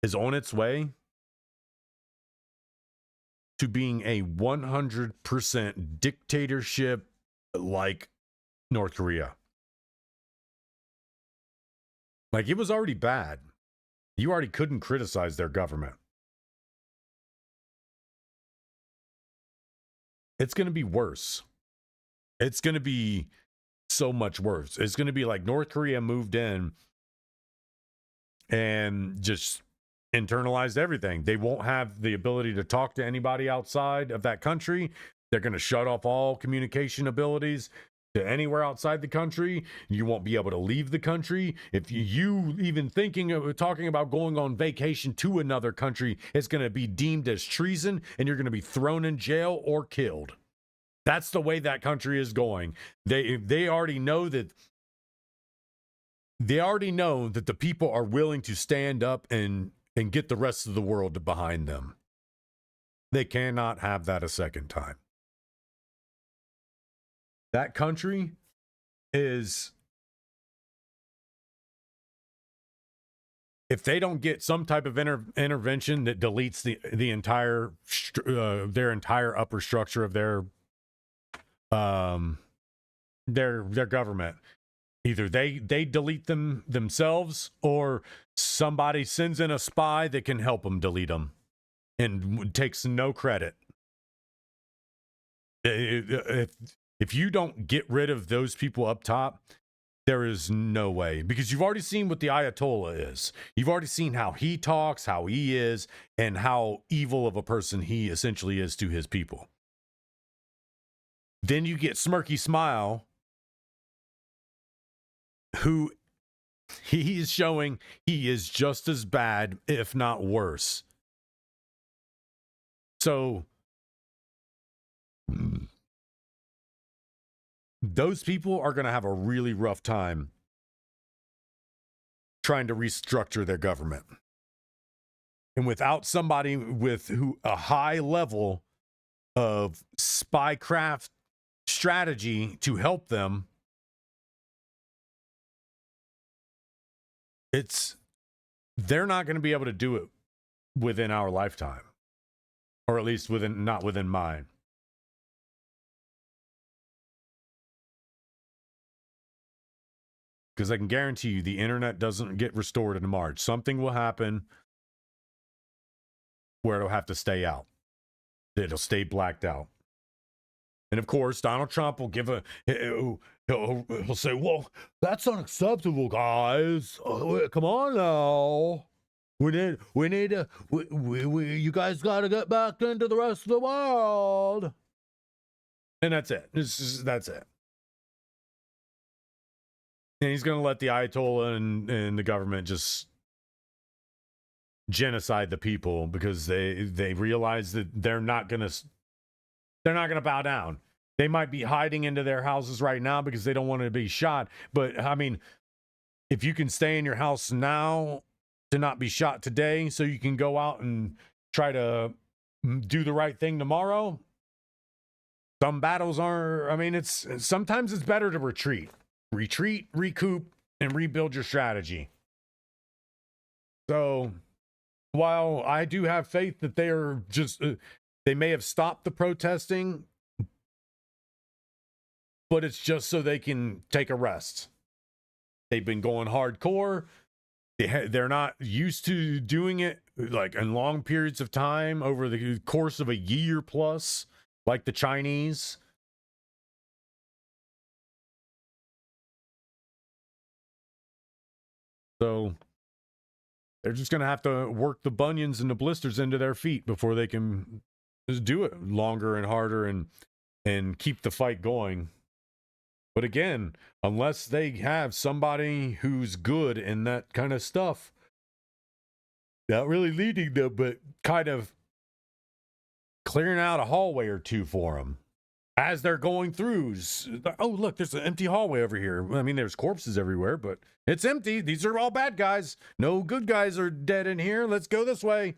is on its way to being a 100% dictatorship like North Korea. Like, it was already bad. You already couldn't criticize their government. It's going to be worse. It's going to be so much worse. It's going to be like North Korea moved in and just internalized everything. They won't have the ability to talk to anybody outside of that country. They're going to shut off all communication abilities to anywhere outside the country. You won't be able to leave the country. If you even talking about going on vacation to another country, it's going to be deemed as treason, and you're going to be thrown in jail or killed. That's the way that country is going. They already know that. They already know that the people are willing to stand up and get the rest of the world behind them. They cannot have that a second time. That country is, if they don't get some type of intervention that deletes the entire their entire upper structure of their government, either they delete them themselves, or somebody sends in a spy that can help them delete them and takes no credit. If you don't get rid of those people up top, there is no way. Because you've already seen what the Ayatollah is. You've already seen how he talks, how he is, and how evil of a person he essentially is to his people. Then you get Smirky Smile, who he is showing he is just as bad, if not worse. So those people are going to have a really rough time trying to restructure their government. And without somebody with a high level of spycraft strategy to help them, they're not going to be able to do it within our lifetime, or at least not within mine. Because I can guarantee you the internet doesn't get restored in March. Something will happen where it'll have to stay out. It'll stay blacked out. And of course, Donald Trump will give he'll say, well, that's unacceptable, guys. Come on now. We need to, you guys got to get back into the rest of the world. And that's it. That's it. And he's going to let the Ayatollah and the government just genocide the people because they realize that they're not going to bow down. They might be hiding into their houses right now because they don't want to be shot. But I mean, if you can stay in your house now to not be shot today so you can go out and try to do the right thing tomorrow, some battles are, I mean, sometimes it's better to retreat, recoup, and rebuild your strategy. So while I do have faith that they are just, they may have stopped the protesting, but it's just so they can take a rest. They've been going hardcore. They're not used to doing it like in long periods of time over the course of a year plus, like the Chinese. So they're just going to have to work the bunions and the blisters into their feet before they can just do it longer and harder and keep the fight going. But again, unless they have somebody who's good in that kind of stuff, not really leading them, but kind of clearing out a hallway or two for them as they're going through. Oh, look, there's an empty hallway over here. I mean, there's corpses everywhere, but it's empty. These are all bad guys. No good guys are dead in here. Let's go this way.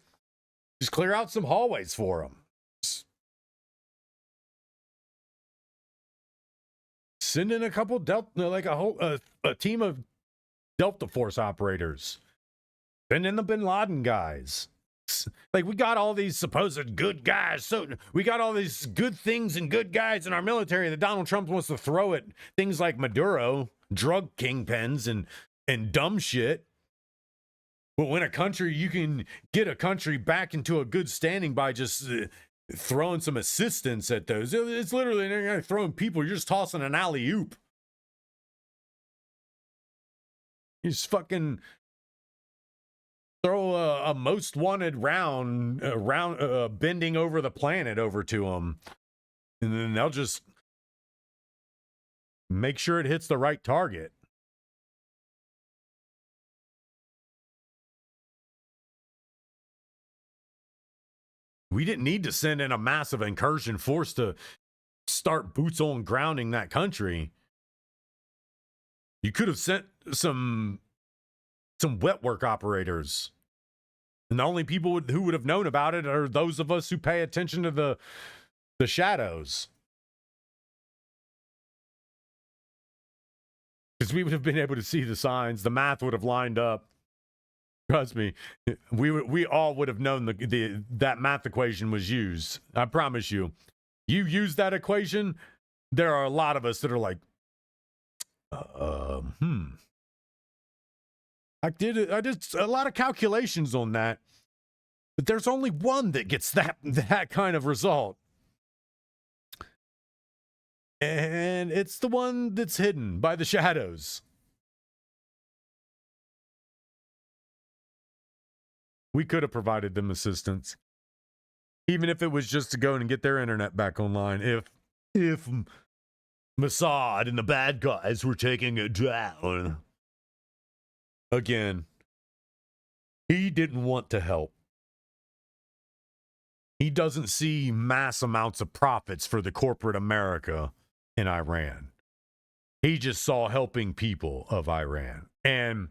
Just clear out some hallways for them. Send in a couple like a team of Delta Force operators. Send in the Bin Laden guys. Like, we got all these supposed good guys. So we got all these good things and good guys in our military that Donald Trump wants to throw at things like Maduro, drug kingpins, and dumb shit. But when you can get a country back into a good standing by just throwing some assistance at those. It's literally, they're not throwing people. You're just tossing an alley-oop. You just fucking throw a most wanted round bending over the planet over to them. And then they'll just make sure it hits the right target. We didn't need to send in a massive incursion force to start boots on grounding that country. You could have sent some wet work operators. And the only people who would have known about it are those of us who pay attention to the shadows. Because we would have been able to see the signs. The math would have lined up. Trust me, we all would have known that math equation was used. I promise you. You use that equation, there are a lot of us that are like, I did a lot of calculations on that, but there's only one that gets that kind of result. And it's the one that's hidden by the shadows. We could have provided them assistance, even if it was just to go and get their internet back online. If Mossad and the bad guys were taking it down. Again, he didn't want to help. He doesn't see mass amounts of profits for the corporate America in Iran. He just saw helping people of Iran. And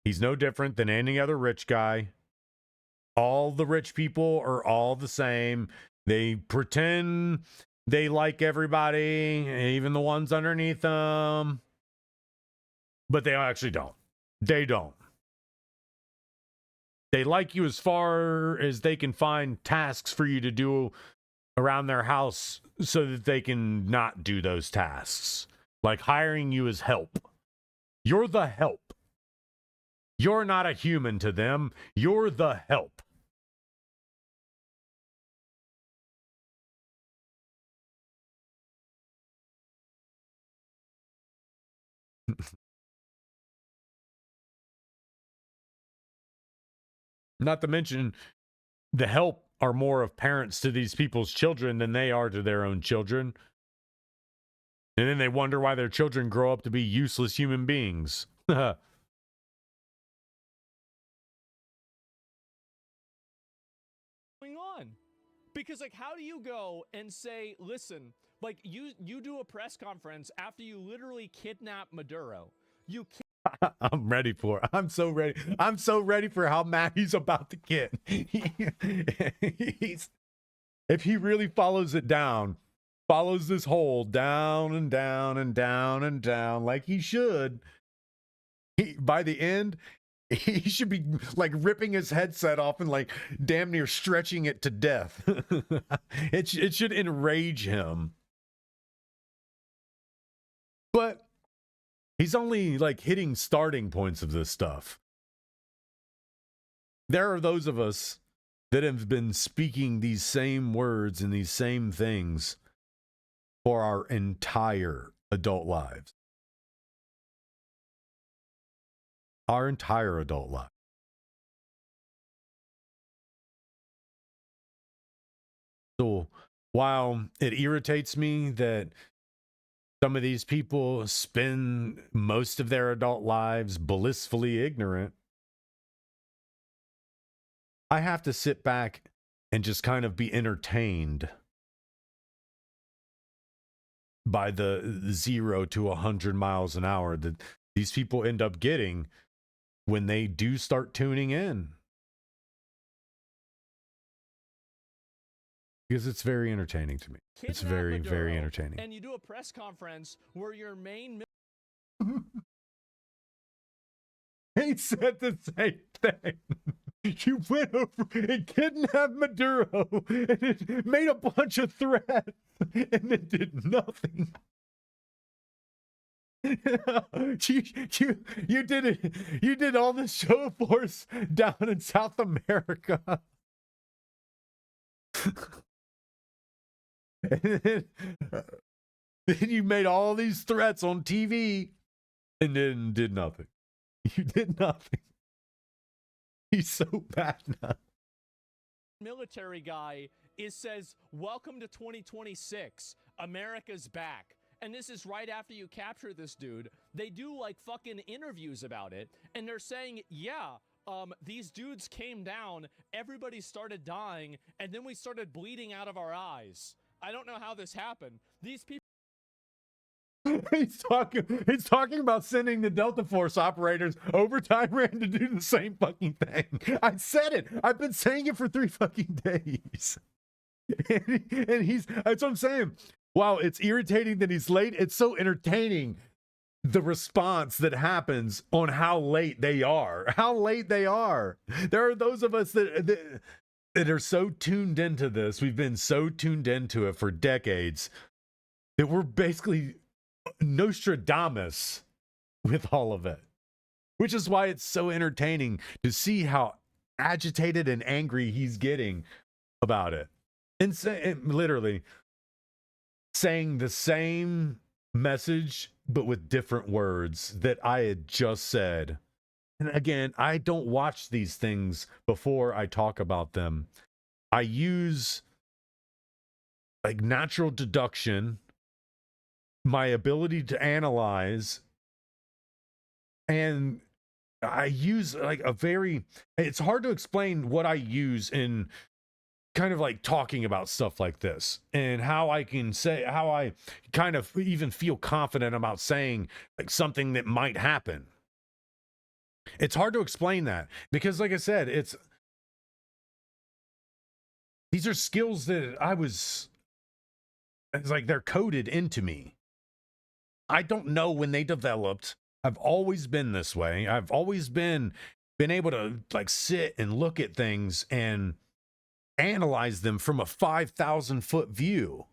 he's no different than any other rich guy. All the rich people are all the same. They pretend they like everybody, even the ones underneath them, but they actually don't. They don't. They like you as far as they can find tasks for you to do around their house so that they can not do those tasks. Like hiring you as help. You're the help. You're not a human to them. You're the help. Not to mention, the help are more of parents to these people's children than they are to their own children. And then they wonder why their children grow up to be useless human beings. Going on? Because like, how do you go and say, listen, like you do a press conference after you literally kidnap Maduro. You I'm ready for it. I'm so ready. I'm so ready for how mad he's about to get. If he really follows it down, follows this hole down and down and down and down like he should, by the end, he should be like ripping his headset off and like damn near stretching it to death. It should enrage him. But he's only like hitting starting points of this stuff. There are those of us that have been speaking these same words and these same things for our entire adult lives. Our entire adult life. So while it irritates me that some of these people spend most of their adult lives blissfully ignorant, I have to sit back and just kind of be entertained by the 0 to 100 miles an hour that these people end up getting when they do start tuning in. Because it's very entertaining to me. It's very, very entertaining. And you do a press conference where your main He said the same thing. You went over and kidnapped Maduro and it made a bunch of threats and it did nothing. You did it. You did all the show of force down in South America. And then you made all these threats on TV and then did nothing. You did nothing. He's so bad now. Military guy says, welcome to 2026. America's back. And this is right after you capture this dude. They do like fucking interviews about it. And they're saying, yeah, these dudes came down, everybody started dying, and then we started bleeding out of our eyes. I don't know how this happened. These people. He's talking about sending the Delta Force operators over Thailand to do the same fucking thing. I said it. I've been saying it for 3 fucking days. And that's what I'm saying. Wow, it's irritating that he's late. It's so entertaining, the response that happens on how late they are. How late they are. There are those of us that are so tuned into this. We've been so tuned into it for decades that we're basically Nostradamus with all of it. Which is why it's so entertaining to see how agitated and angry he's getting about it. And literally saying the same message, but with different words that I had just said. And again, I don't watch these things before I talk about them. I use like natural deduction, my ability to analyze, and I use like it's hard to explain what I use in kind of like talking about stuff like this and how I kind of even feel confident about saying like something that might happen. It's hard to explain that because, like I said, it's These are skills that it's like they're coded into me. I don't know when they developed. I've always been this way. I've always been able to like sit and look at things and analyze them from a 5,000-foot view.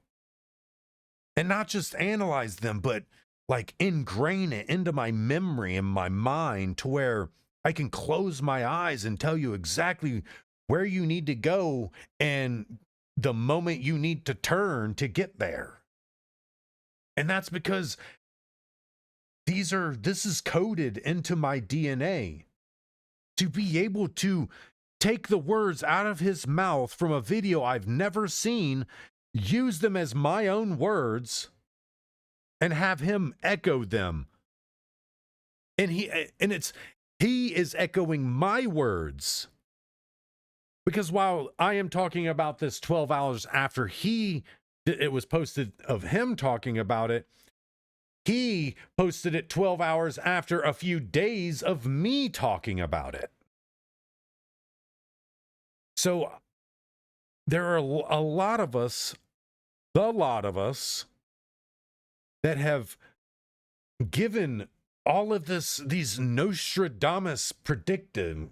And not just analyze them, but like ingrain it into my memory and my mind to where I can close my eyes and tell you exactly where you need to go and the moment you need to turn to get there. And that's because this is coded into my DNA to be able to take the words out of his mouth from a video I've never seen, use them as my own words, and have him echo them. And he is echoing my words. Because while I am talking about this 12 hours after it was posted of him talking about it, he posted it 12 hours after a few days of me talking about it. So there are a lot of us that have given all of these Nostradamus predictions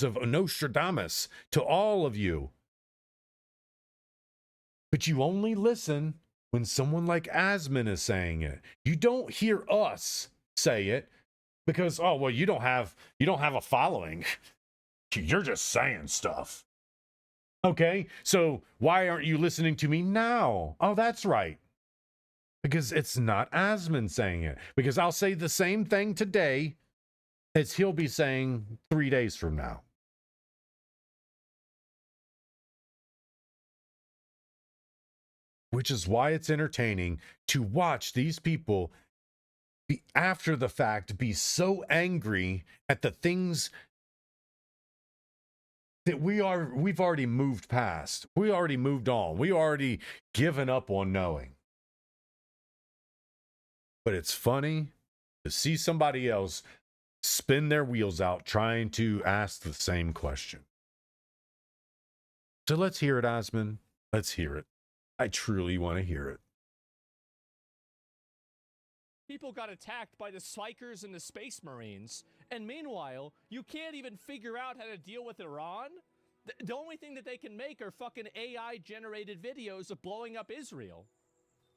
of Nostradamus to all of you. But you only listen when someone like Asman is saying it. You don't hear us say it because, oh, well, you don't have a following. You're just saying stuff. Okay, so why aren't you listening to me now? Oh, that's right. Because it's not Asman saying it. Because I'll say the same thing today as he'll be saying 3 days from now. Which is why it's entertaining to watch these people after the fact be so angry at the things that we've already moved past. We already moved on. We already given up on knowing. But it's funny to see somebody else spin their wheels out trying to ask the same question. So let's hear it, Asman. Let's hear it. I truly want to hear it. People got attacked by the Psychers and the Space Marines, and meanwhile, you can't even figure out how to deal with Iran? The only thing that they can make are fucking AI-generated videos of blowing up Israel.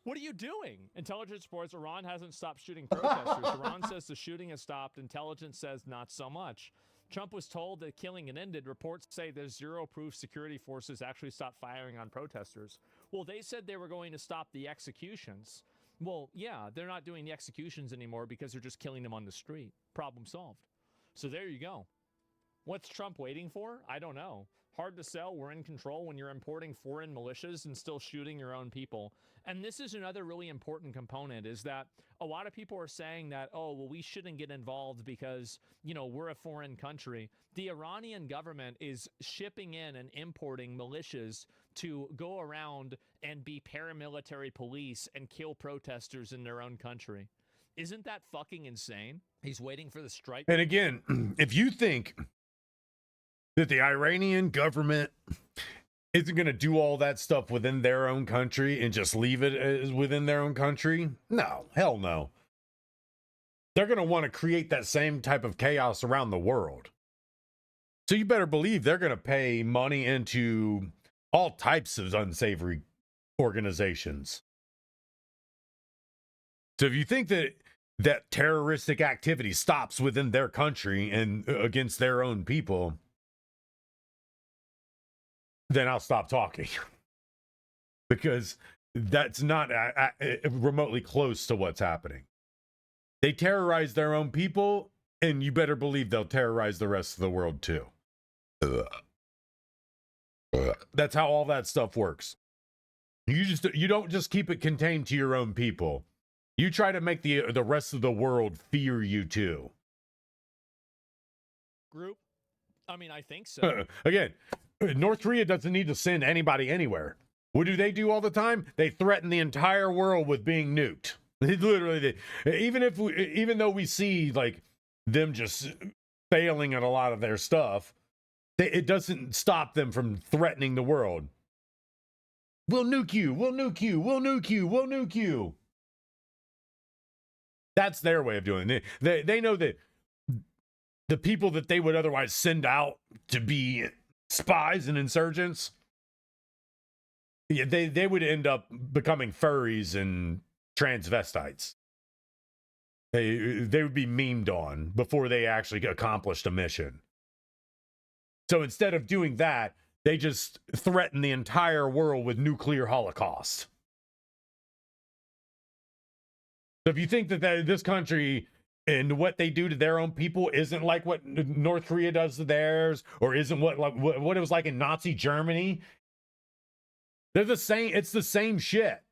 What are you doing? Intelligence reports Iran hasn't stopped shooting protesters. Iran says the shooting has stopped. Intelligence says not so much. Trump was told that killing had ended. Reports say there's zero proof security forces actually stopped firing on protesters. Well, they said they were going to stop the executions. Well, yeah, they're not doing the executions anymore because they're just killing them on the street. Problem solved. So there you go. What's Trump waiting for? I don't know. Hard to sell. We're in control when you're importing foreign militias and still shooting your own people. And this is another really important component, is that a lot of people are saying that, oh, well, we shouldn't get involved because, you know, we're a foreign country. The Iranian government is shipping in and importing militias to go around and be paramilitary police and kill protesters in their own country. Isn't that fucking insane? He's waiting for the strike. And again, if you think that the Iranian government isn't going to do all that stuff within their own country and just leave it as within their own country, no, hell no. They're going to want to create that same type of chaos around the world. So you better believe they're going to pay money into all types of unsavory organizations. So if you think that terroristic activity stops within their country and against their own people, then I'll stop talking. Because that's not remotely close to what's happening. They terrorize their own people, and you better believe they'll terrorize the rest of the world too. That's how all that stuff works. You don't just keep it contained to your own people. You try to make the rest of the world fear you too. Group? I mean, I think so. Again, North Korea doesn't need to send anybody anywhere. What do they do all the time? They threaten the entire world with being nuked. Literally, even though we see like them just failing at a lot of their stuff, It doesn't stop them from threatening the world. We'll nuke you. We'll nuke you. We'll nuke you. We'll nuke you. That's their way of doing it. They know that the people that they would otherwise send out to be spies and insurgents, yeah, they would end up becoming furries and transvestites. They would be memed on before they actually accomplished a mission. So instead of doing that, they just threaten the entire world with nuclear holocaust. So if you think that this country and what they do to their own people isn't like what North Korea does to theirs, or isn't what it was like in Nazi Germany, they're the same. It's the same shit.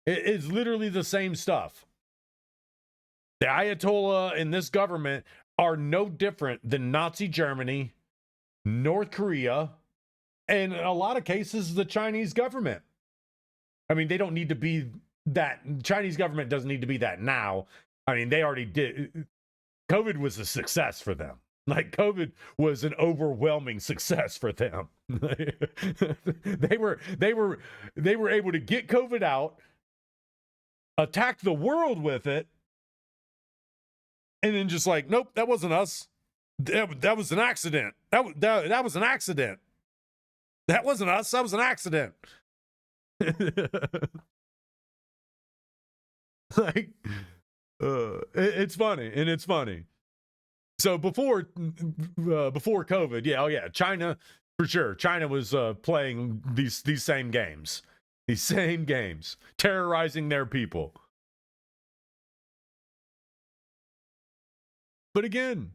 It's literally the same stuff. The Ayatollah in this government are no different than Nazi Germany, North Korea, and in a lot of cases, the Chinese government. I mean, they don't need to be that. Chinese government doesn't need to be that now. I mean, they already did. COVID was a success for them. Like, COVID was an overwhelming success for them. they were able to get COVID out, attack the world with it, and then just like, nope, that wasn't us. That was an accident. That was an accident. That wasn't us. That was an accident. Like, it's funny, and it's funny. So before COVID, yeah, China for sure. China was playing these same games, terrorizing their people. But again,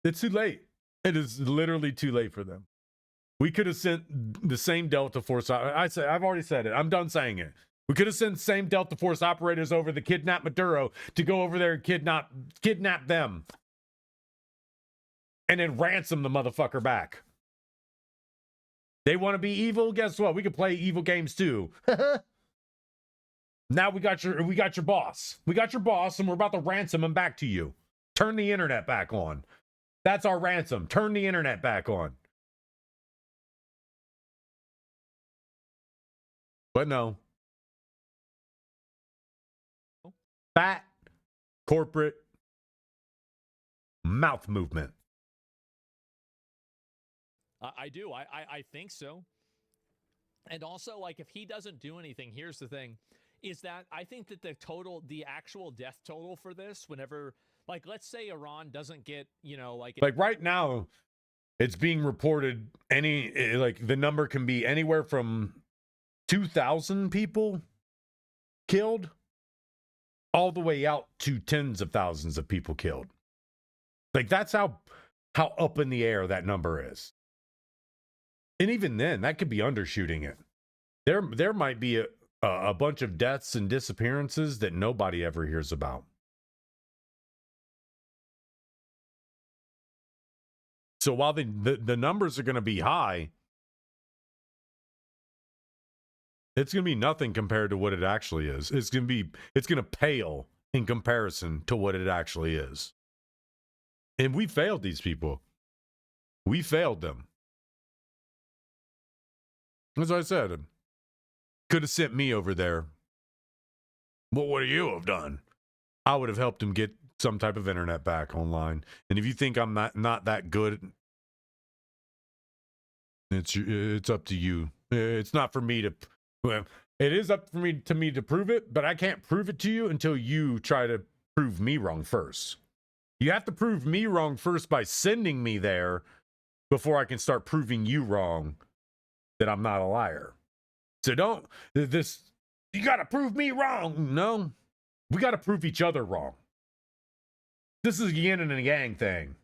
it's too late. It is literally too late for them. We could have sent the same Delta Force. I've already said it. I'm done saying it. We could have sent the same Delta Force operators over to kidnap Maduro to go over there and kidnap them. And then ransom the motherfucker back. They want to be evil? Guess what? We can play evil games too. Now we got your boss. We got your boss, and we're about to ransom him back to you. Turn the internet back on. That's our ransom. Turn the internet back on. But no. Fat corporate mouth movement. I do. I think so. And also, like, if he doesn't do anything, here's the thing, is that I think that the actual death total for this, whenever, like, let's say Iran doesn't get, like right now, it's being reported the number can be anywhere from 2,000 people killed all the way out to tens of thousands of people killed. Like, that's how up in the air that number is. And even then, that could be undershooting it. There might be a bunch of deaths and disappearances that nobody ever hears about. So while the numbers are going to be high, it's going to be nothing compared to what it actually is. It's going to pale in comparison to what it actually is. And we failed these people. We failed them. As I said, could have sent me over there. What would you have done? I would have helped him get some type of internet back online. And if you think I'm not that good, it's up to you. It's not for me to. Well, it is up for me to prove it, but I can't prove it to you until you try to prove me wrong first. You have to prove me wrong first by sending me there before I can start proving you wrong that I'm not a liar. So you got to prove me wrong. No, we got to prove each other wrong. This is a yin and a yang thing.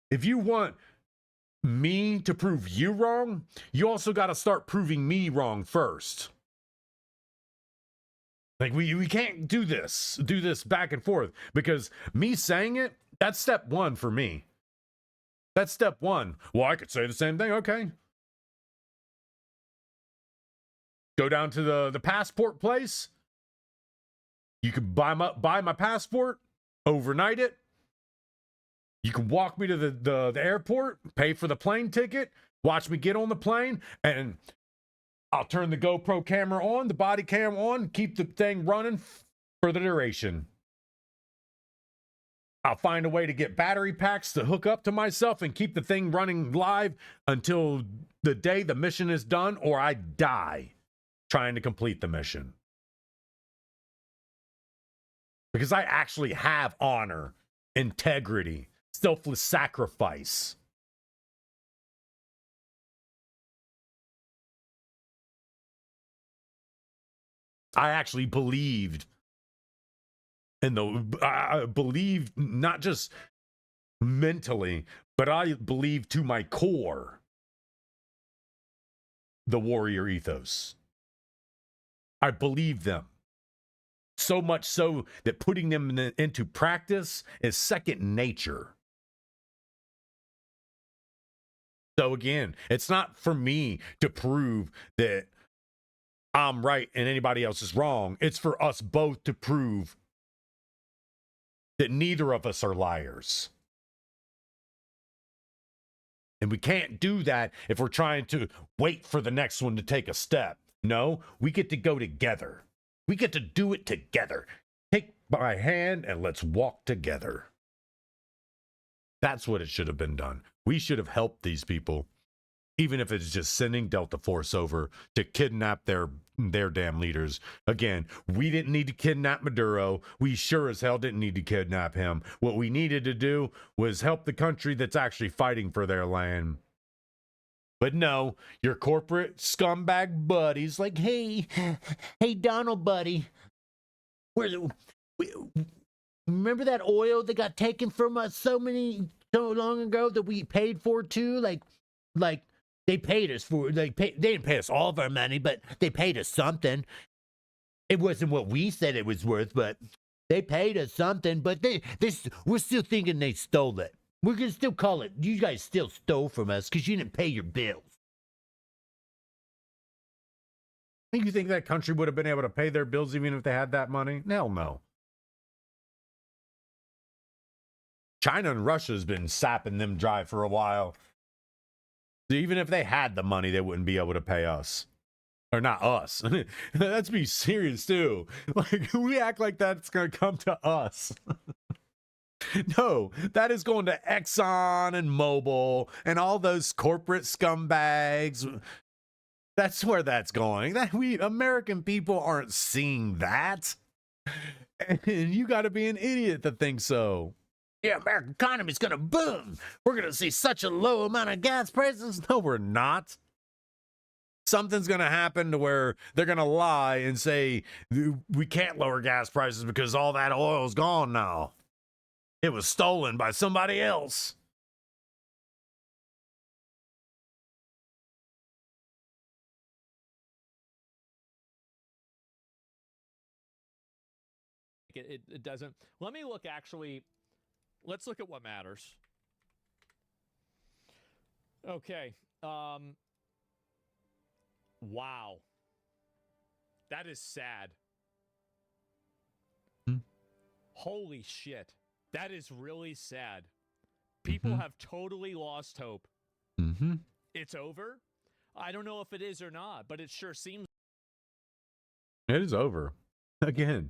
If you want me to prove you wrong, you also got to start proving me wrong first. Like, we can't do this back and forth, because me saying it, that's step one for me. That's step one. Well, I could say the same thing. Okay. Go down to the passport place. You could buy my passport, overnight it, You can walk me to the airport, pay for the plane ticket, watch me get on the plane, and I'll turn the GoPro camera on, the body cam on, keep the thing running for the duration. I'll find a way to get battery packs to hook up to myself and keep the thing running live until the day the mission is done, or I die trying to complete the mission. Because I actually have honor, integrity, selfless sacrifice. I actually believed I believed not just mentally, but I believed to my core the warrior ethos. I believe them. So much so that putting them into practice is second nature. So again, it's not for me to prove that I'm right and anybody else is wrong. It's for us both to prove that neither of us are liars. And we can't do that if we're trying to wait for the next one to take a step. No, we get to go together. We get to do it together. Take my hand and let's walk together. That's what it should have been done. We should have helped these people, even if it's just sending Delta Force over to kidnap their damn leaders. Again, we didn't need to kidnap Maduro. We sure as hell didn't need to kidnap him. What we needed to do was help the country that's actually fighting for their land. But no, your corporate scumbag buddies like, hey, Donald buddy, remember that oil that got taken from us so long ago that we paid for too? Like they paid us for, they didn't pay us all of our money, but they paid us something. It wasn't what we said it was worth, but they paid us something. But we're still thinking they stole it. We're gonna still call it, you guys still stole from us because you didn't pay your bills. You think that country would have been able to pay their bills even if they had that money? Hell no. China and Russia's been sapping them dry for a while. Even if they had the money, they wouldn't be able to pay us. Or not us. Let's be serious too. Like, we act like that's going to come to us. No, that is going to Exxon and Mobil and all those corporate scumbags. That's where that's going. That we American people aren't seeing that. And you got to be an idiot to think so. Yeah, American economy's going to boom. We're going to see such a low amount of gas prices. No, we're not. Something's going to happen to where they're going to lie and say we can't lower gas prices because all that oil's gone now. It was stolen by somebody else. It doesn't. Let me look actually. Let's look at what matters. Okay. Wow. That is sad. Holy shit. That is really sad. People have totally lost hope. It's over? I don't know if it is or not, but it sure seems. It is over. Again,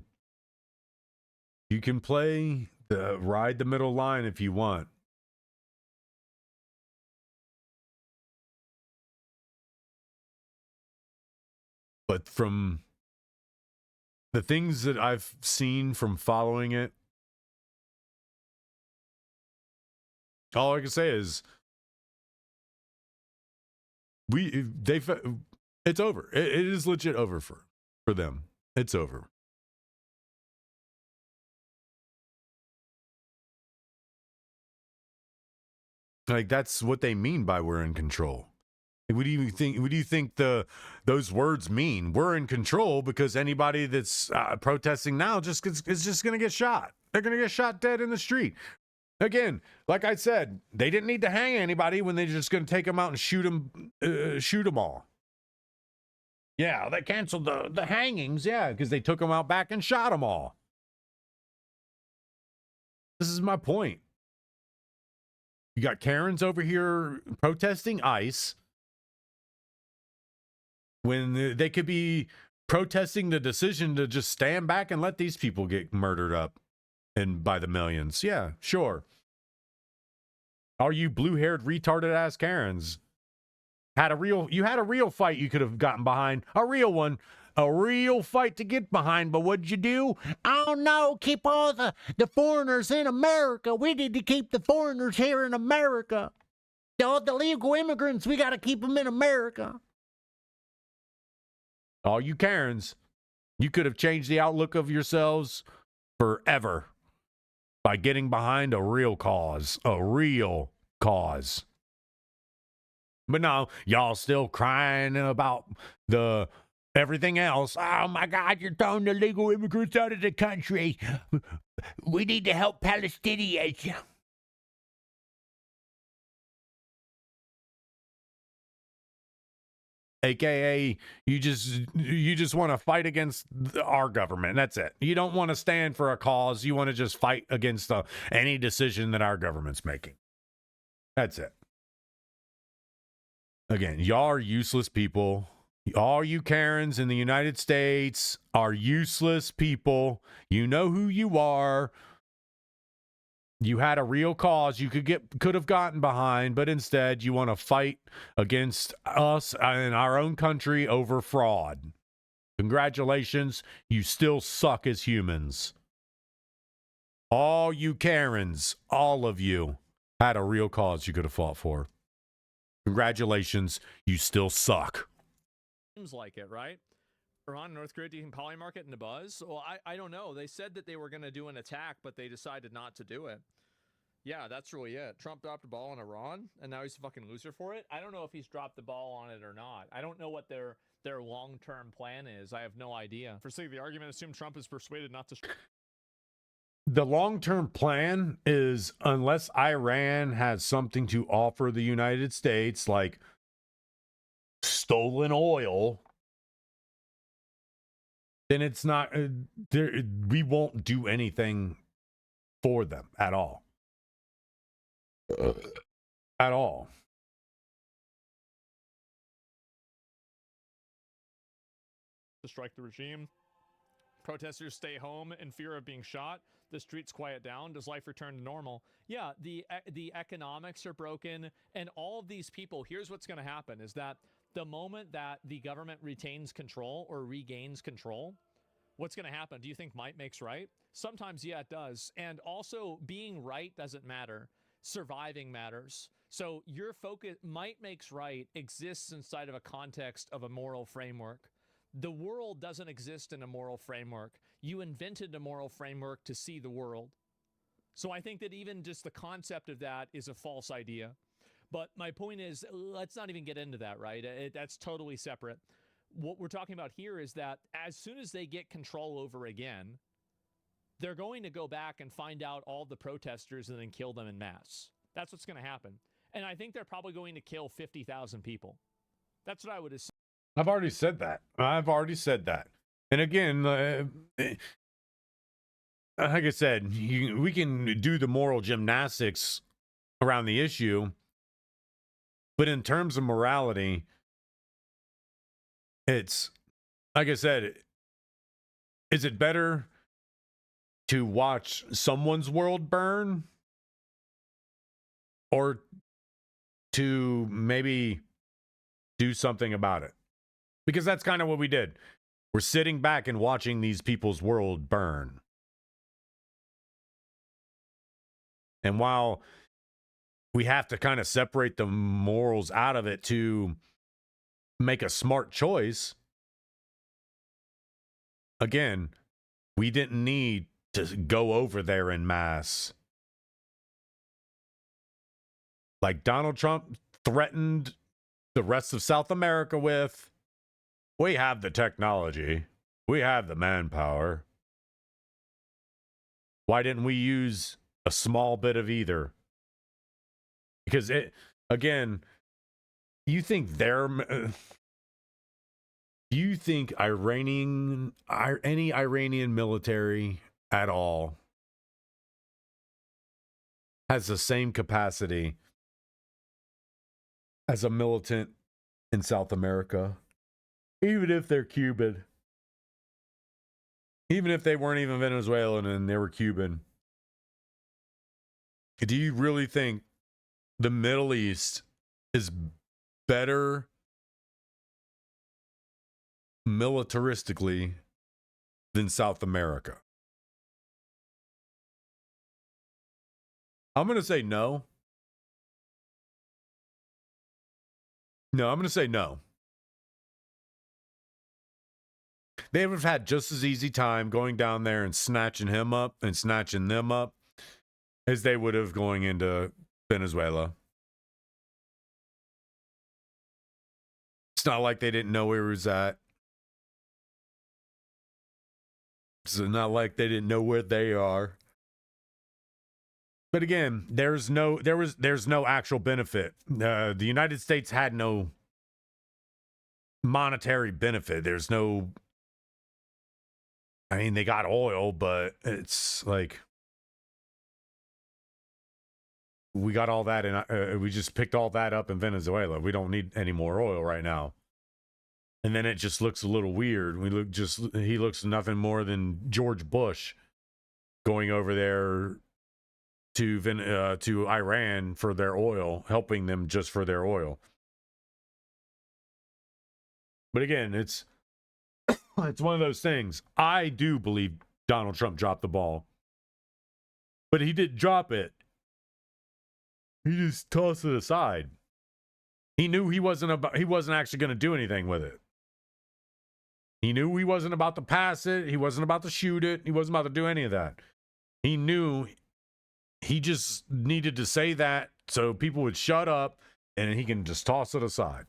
you can play the ride the middle line if you want. But from the things that I've seen from following it, all I can say is it's over. It is legit over for them. It's over. Like, that's what they mean by we're in control. What do you think those words mean? We're in control because anybody that's protesting now is just going to get shot. They're going to get shot dead in the street. Again, like I said, they didn't need to hang anybody when they're just going to take them out and shoot them all. Yeah, they canceled the hangings, yeah, because they took them out back and shot them all. This is my point. You got Karens over here protesting ICE when they could be protesting the decision to just stand back and let these people get murdered up and by the millions. Yeah, sure. Are you blue-haired retarded ass Karens? You had a real fight you could have gotten behind, a real one, a real fight to get behind, but what'd you do? Oh no, keep all the foreigners in America. We need to keep the foreigners here in America. All the legal immigrants, we got to keep them in America. All you Karens, you could have changed the outlook of yourselves forever by getting behind a real cause, a real cause. But no, y'all still crying about the everything else. Oh my God, you're throwing the legal immigrants out of the country. We need to help Palestinians. AKA, you just want to fight against our government. That's it. You don't want to stand for a cause. You want to just fight against any decision that our government's making. That's it. Again, y'all are useless people. All you Karens in the United States are useless people. You know who you are. You had a real cause you could have gotten behind, but instead you want to fight against us in our own country over fraud. Congratulations, you still suck as humans. All you Karens, all of you, had a real cause you could have fought for. Congratulations, you still suck. Seems like it, right? Iran and North Korea taking poly market in a buzz? Well, I don't know. They said that they were going to do an attack, but they decided not to do it. Yeah, that's really it. Trump dropped the ball on Iran, and now he's a fucking loser for it. I don't know if he's dropped the ball on it or not. I don't know what their long-term plan is. I have no idea. For sake of the argument, assume Trump is persuaded not to... The long-term plan is, unless Iran has something to offer the United States, like stolen oil, then it's not, we won't do anything for them at all. At all. To strike the regime. Protesters stay home in fear of being shot. The streets quiet down. Does life return to normal? Yeah, the economics are broken, and all of these people, here's what's going to happen, is that the moment that the government retains control or regains control, what's going to happen? Do you think might makes right? Sometimes, yeah, it does. And also, being right doesn't matter. Surviving matters. So your focus, might makes right, exists inside of a context of a moral framework. The world doesn't exist in a moral framework. You invented a moral framework to see the world. So I think that even just the concept of that is a false idea. But my point is, let's not even get into that, right? That's totally separate. What we're talking about here is that as soon as they get control over again, they're going to go back and find out all the protesters and then kill them en masse. That's what's going to happen. And I think they're probably going to kill 50,000 people. That's what I would assume. I've already said that. And again, like I said, we can do the moral gymnastics around the issue, but in terms of morality, it's, like I said, is it better to watch someone's world burn or to maybe do something about it? Because that's kind of what we did. We're sitting back and watching these people's world burn. And while we have to kind of separate the morals out of it to make a smart choice, again, we didn't need to go over there en masse. Like Donald Trump threatened the rest of South America with, we have the technology. We have the manpower. Why didn't we use a small bit of either? Because again, you think any Iranian military at all has the same capacity as a militant in South America, even if they're Cuban. Even if they weren't even Venezuelan and they were Cuban. Do you really think the Middle East is better militaristically than South America? I'm going to say no. No, I'm going to say no. They would have had just as easy time going down there and snatching him up and snatching them up as they would have going into Venezuela. It's not like they didn't know where he was at. It's not like they didn't know where they are. But again, there's no actual benefit. The United States had no monetary benefit. There's no. I mean, they got oil, but it's like we got all that, and we just picked all that up in Venezuela. We don't need any more oil right now. And then it just looks a little weird. He looks nothing more than George Bush going over there to Iran for their oil, helping them just for their oil. But again, it's one of those things. I do believe Donald Trump dropped the ball, but he didn't drop it. He just tossed it aside. He knew he wasn't actually going to do anything with it. He knew he wasn't about to pass it. He wasn't about to shoot it. He wasn't about to do any of that. He knew he just needed to say that so people would shut up and he can just toss it aside.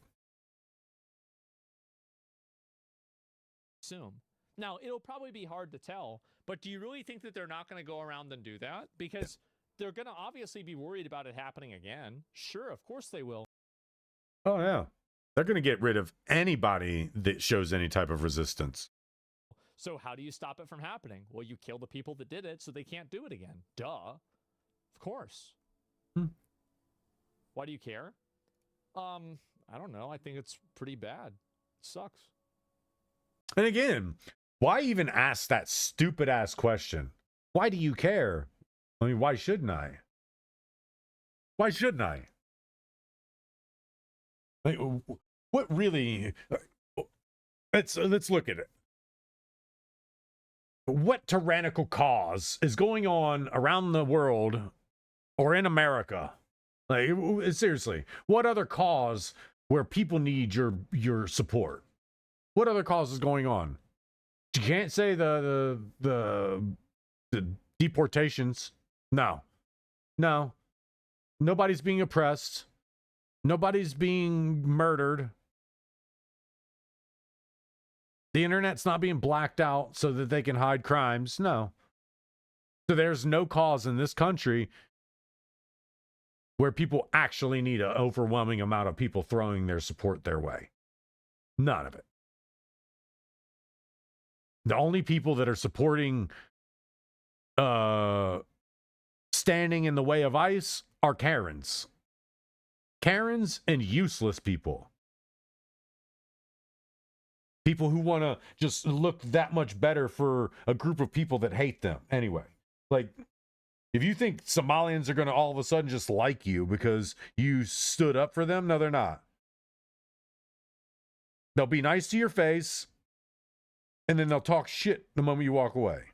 Assume. Now, it'll probably be hard to tell, but do you really think that they're not going to go around and do that? Because they're going to obviously be worried about it happening again. Sure, of course they will. Oh, yeah. They're going to get rid of anybody that shows any type of resistance. So how do you stop it from happening? Well, you kill the people that did it so they can't do it again. Duh. Of course. Why do you care? I don't know. I think it's pretty bad. It sucks. And again, why even ask that stupid ass question? Why do you care? I mean, why shouldn't I? Why shouldn't I? Like, what really? Let's look at it. What tyrannical cause is going on around the world or in America? Like, seriously, what other cause where people need your support? What other cause is going on? You can't say the deportations. No. Nobody's being oppressed. Nobody's being murdered. The internet's not being blacked out so that they can hide crimes. No. So there's no cause in this country where people actually need an overwhelming amount of people throwing their support their way. None of it. The only people that are supporting standing in the way of ICE are Karens. Karens and useless people. People who want to just look that much better for a group of people that hate them anyway. Like, if you think Somalians are going to all of a sudden just like you because you stood up for them, no, they're not. They'll be nice to your face, and then they'll talk shit the moment you walk away.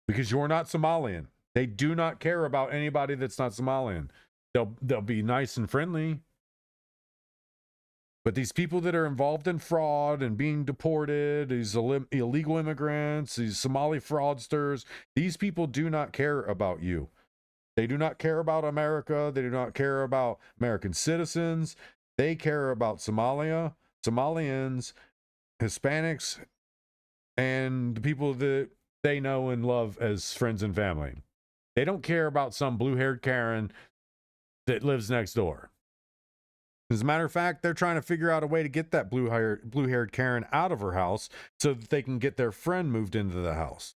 Because you're not Somalian. They do not care about anybody that's not Somalian. They'll be nice and friendly. But these people that are involved in fraud and being deported, these illegal immigrants, these Somali fraudsters, these people do not care about you. They do not care about America. They do not care about American citizens. They care about Somalia, Somalians, Hispanics, and the people that they know and love as friends and family. They don't care about some blue-haired Karen that lives next door. As a matter of fact, they're trying to figure out a way to get that blue-haired Karen out of her house so that they can get their friend moved into the house.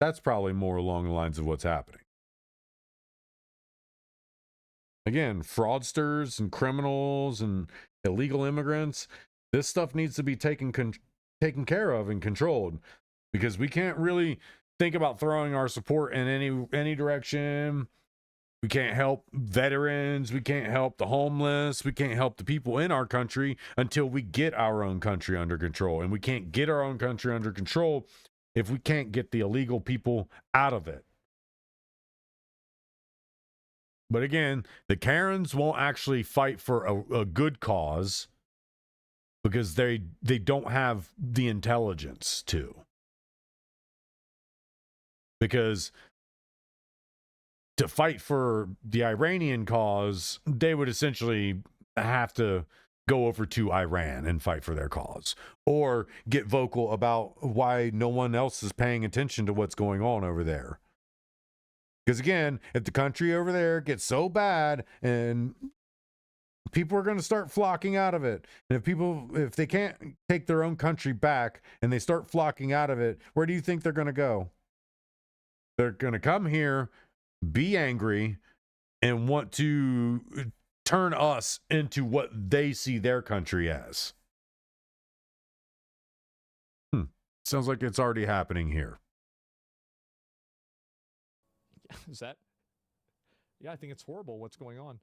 That's probably more along the lines of what's happening. Again, fraudsters and criminals and illegal immigrants, this stuff needs to be taken care of and controlled, because we can't really think about throwing our support in any direction. We can't help veterans. We can't help the homeless. We can't help the people in our country until we get our own country under control. And we can't get our own country under control if we can't get the illegal people out of it. But again, the Karens won't actually fight for a good cause because they don't have the intelligence to. Because to fight for the Iranian cause, they would essentially have to go over to Iran and fight for their cause, or get vocal about why no one else is paying attention to what's going on over there. Because again, if the country over there gets so bad and people are going to start flocking out of it, and if they can't take their own country back and they start flocking out of it, where do you think they're going to go? They're going to come here, be angry, and want to turn us into what they see their country as. Sounds like it's already happening here. Is that? Yeah, I think it's horrible what's going on.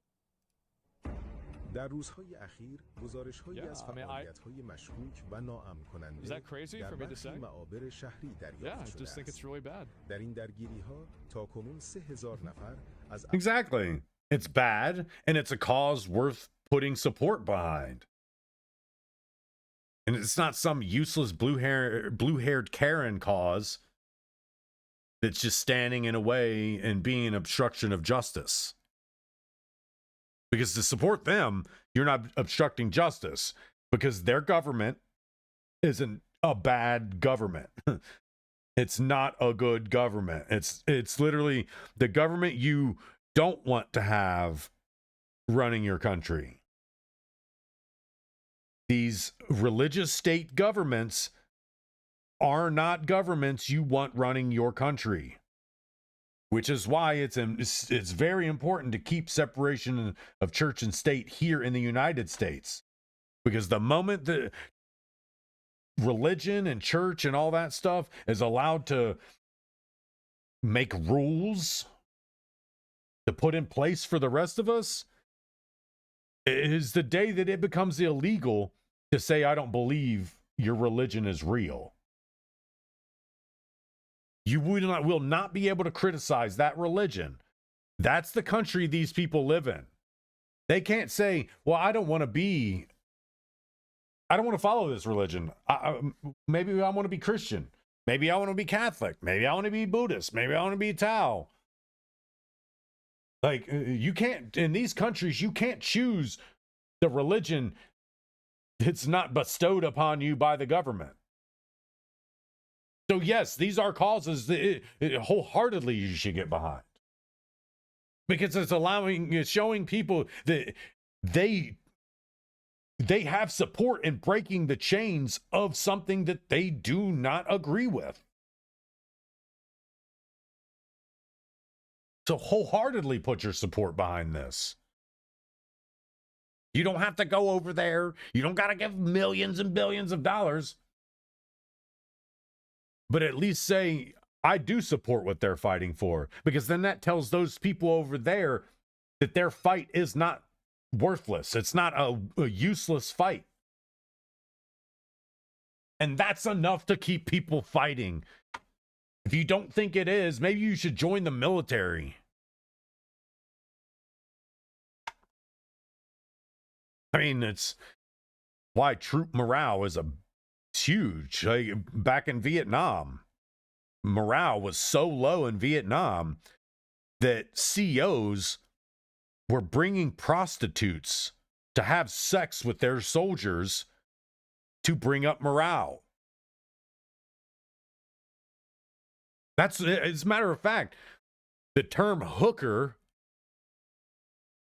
در روزهای اخیر گزارش‌هایی از فعالیت‌های مشکوک و ناامن کننده در برخی معابر شهری دریافت شده است. در این درگیری‌ها تاکنون 3000 نفر از Exactly. It's bad, and it's a cause worth putting support behind. And it's not some useless blue-haired Karen cause that's just standing in a way and being an obstruction of justice. Because to support them, you're not obstructing justice, because their government isn't a bad government. It's not a good government. It's literally the government you don't want to have running your country. These religious state governments are not governments you want running your country. Which is why it's very important to keep separation of church and state here in the United States. Because the moment that religion and church and all that stuff is allowed to make rules to put in place for the rest of us, is the day that it becomes illegal to say, I don't believe your religion is real. You will not be able to criticize that religion. That's the country these people live in. They can't say, well, I don't want to follow this religion. Maybe I want to be Christian. Maybe I want to be Catholic. Maybe I want to be Buddhist. Maybe I want to be Tao. Like, you can't, in these countries, you can't choose the religion that's not bestowed upon you by the government. So yes, these are causes that wholeheartedly you should get behind, because it's showing people that they have support in breaking the chains of something that they do not agree with. So wholeheartedly put your support behind this. You don't have to go over there. You don't got to give millions and billions of dollars. But at least say, I do support what they're fighting for. Because then that tells those people over there that their fight is not worthless. It's not a useless fight. And that's enough to keep people fighting. If you don't think it is, maybe you should join the military. I mean, it's why troop morale is huge. Like, back in Vietnam, morale was so low in Vietnam that COs were bringing prostitutes to have sex with their soldiers to bring up morale. As a matter of fact, the term hooker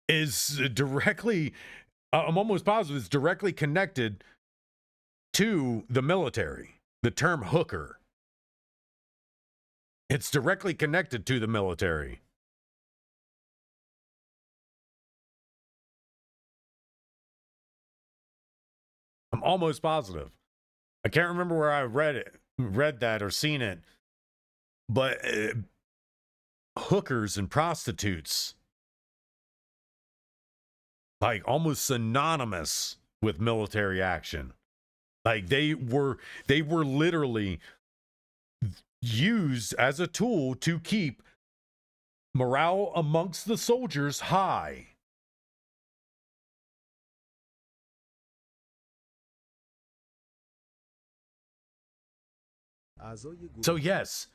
is directly, I'm almost positive it's directly connected to the military. The term hooker. It's directly connected to the military. I'm almost positive. I can't remember where I read that or seen it, but hookers and prostitutes, like almost synonymous with military action. Like they were literally used as a tool to keep morale amongst the soldiers high. So yes,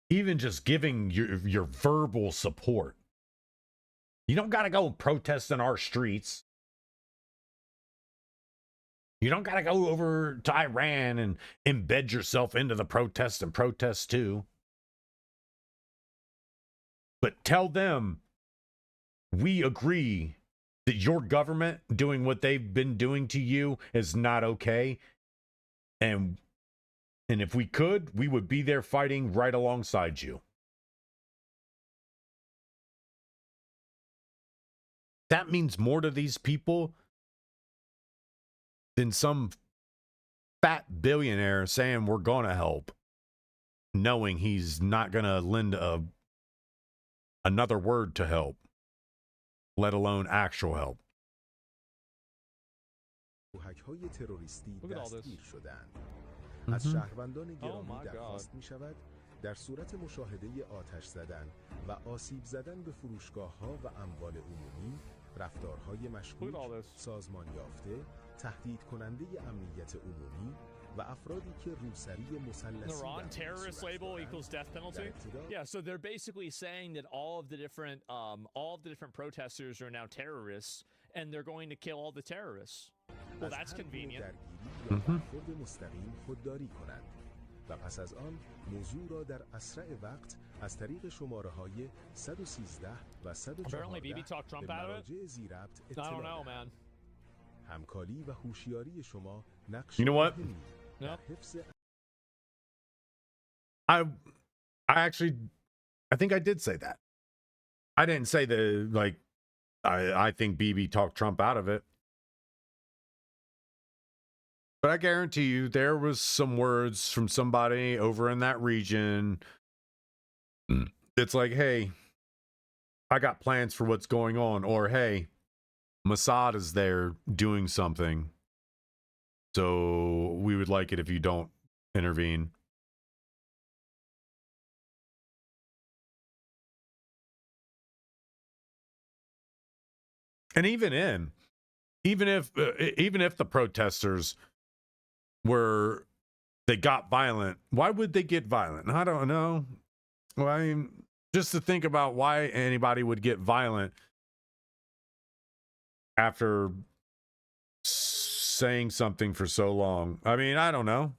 even just giving your verbal support. You don't got to go protest in our streets. You don't got to go over to Iran and embed yourself into the protests and protest too. But tell them we agree that your government doing what they've been doing to you is not okay. And if we could, we would be there fighting right alongside you. That means more to these people than some fat billionaire saying we're going to help, knowing he's not going to lend another word to help, let alone actual help. Look at all this. از شهروندان گرامی درخواست می شود در صورت مشاهده آتش زدن و آسیب زدن به فروشگاه‌ها و اموال عمومی، رفتارهای مشکوک، سازمان یافته، تهدید کننده امنیت عمومی و افرادی که روسری مسلسی Iran terrorist label equals death penalty. Yeah, so they're basically saying that all of the different protesters are now terrorists and they're going to kill all the terrorists. Well, that's convenient. مستقیم خودداری کنند و پس از آن موضوع را در اسرع وقت از طریق شماره‌های 113 و 114 به مراجع ذی‌ربط اطلاع دهند. همکاری و هوشیاری شما نقش مهمی در حفظ I think I did say that. I didn't say that, like, I think BB talked Trump out of it. But I guarantee you there was some words from somebody over in that region. It's like, hey, I got plans for what's going on. Or, hey, Mossad is there doing something. So we would like it if you don't intervene. And even if the protesters they got violent, why would they get violent? I don't know. Well, I mean, just to think about why anybody would get violent after saying something for so long. I mean, I don't know.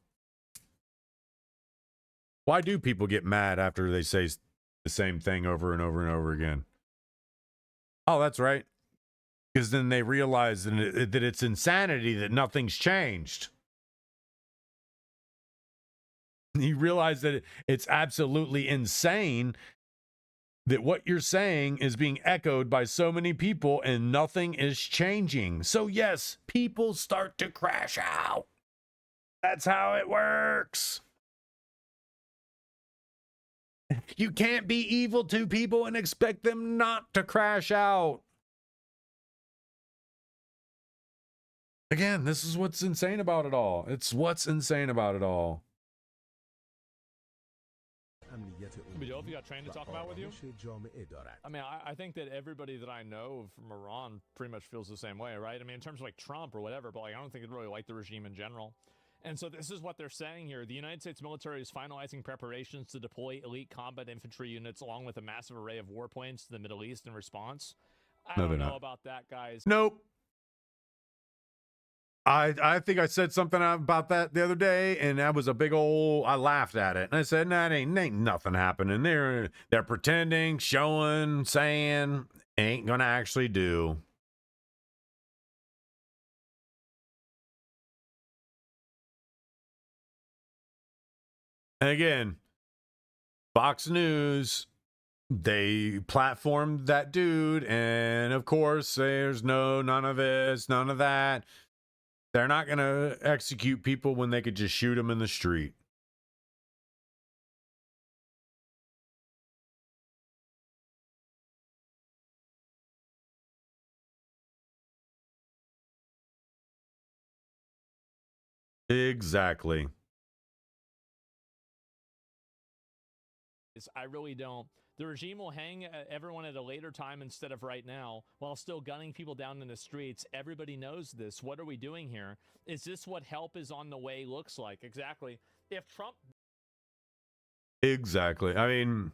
Why do people get mad after they say the same thing over and over and over again? Oh, that's right. Because then they realize that it's insanity, that nothing's changed. You realize that it's absolutely insane that what you're saying is being echoed by so many people and nothing is changing. So yes, people start to crash out. That's how it works. You can't be evil to people and expect them not to crash out. Again, this is what's insane about it all. It's what's insane about it all. If you got trained to talk about with you? I mean, I think that everybody that I know from Iran pretty much feels the same way, right? I mean, in terms of like Trump or whatever, but like I don't think they really like the regime in general. And so this is what they're saying here. The United States military is finalizing preparations to deploy elite combat infantry units along with a massive array of warplanes to the Middle East in response. I don't know about that, guys. Nope. I think I said something about that the other day, and that was a big old, I laughed at it. And I said, nah, ain't nothing happening. They're pretending, showing, saying, ain't gonna actually do. And again, Fox News, they platformed that dude, and of course, there's none of this, none of that. They're not going to execute people when they could just shoot them in the street. Exactly. I really don't. The regime will hang everyone at a later time instead of right now, while still gunning people down in the streets. Everybody knows this. What are we doing here? Is this what help is on the way looks like? Exactly. If Trump... Exactly. I mean,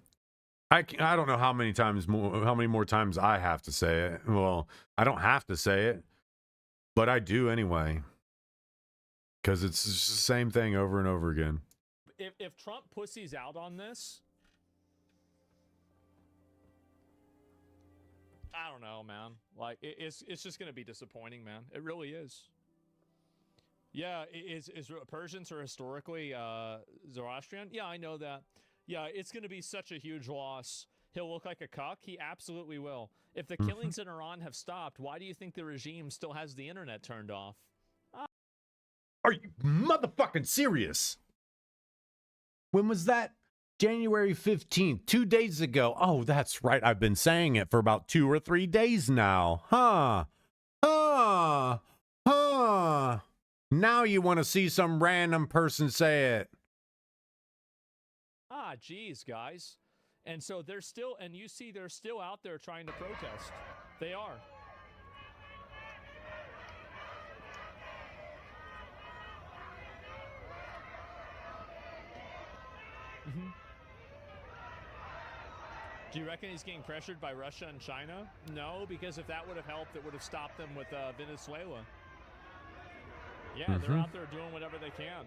I don't know how many more times I have to say it. Well, I don't have to say it, but I do anyway. Because it's the same thing over and over again. If Trump pussies out on this... I don't know, man. Like, it's just going to be disappointing, man. It really is. Yeah, is Persians are historically Zoroastrian? Yeah, I know that. Yeah, it's going to be such a huge loss. He'll look like a cuck. He absolutely will. If the killings in Iran have stopped, why do you think the regime still has the internet turned off? Are you motherfucking serious? When was that? January 15th, 2 days ago. Oh, that's right. I've been saying it for about 2 or 3 days now. Now you want to see some random person say it. Ah, geez, guys. And so they're still, and you see they're still out there trying to protest. They are. Do you reckon he's getting pressured by Russia and China? No, because if that would have helped, it would have stopped them with Venezuela. Yeah, they're out there doing whatever they can.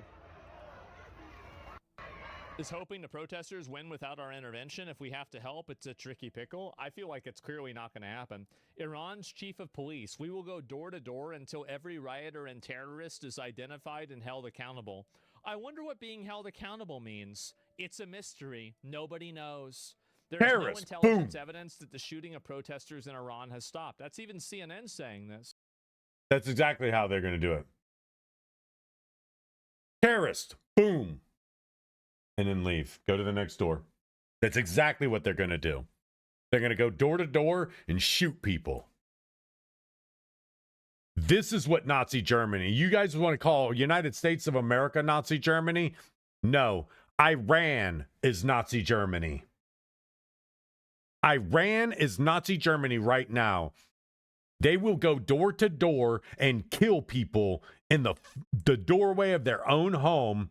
Is hoping the protesters win without our intervention. If we have to help, it's a tricky pickle. I feel like it's clearly not going to happen. Iran's chief of police. We will go door to door until every rioter and terrorist is identified and held accountable. I wonder what being held accountable means. It's a mystery. Nobody knows. There's no intelligence evidence that the shooting of protesters in Iran has stopped. That's even CNN saying this. That's exactly how they're going to do it. Terrorist. Boom. And then leave. Go to the next door. That's exactly what they're going to do. They're going to go door to door and shoot people. This is what Nazi Germany. You guys want to call United States of America Nazi Germany? No. Iran is Nazi Germany. Iran is Nazi Germany right now. They will go door to door and kill people in the doorway of their own home.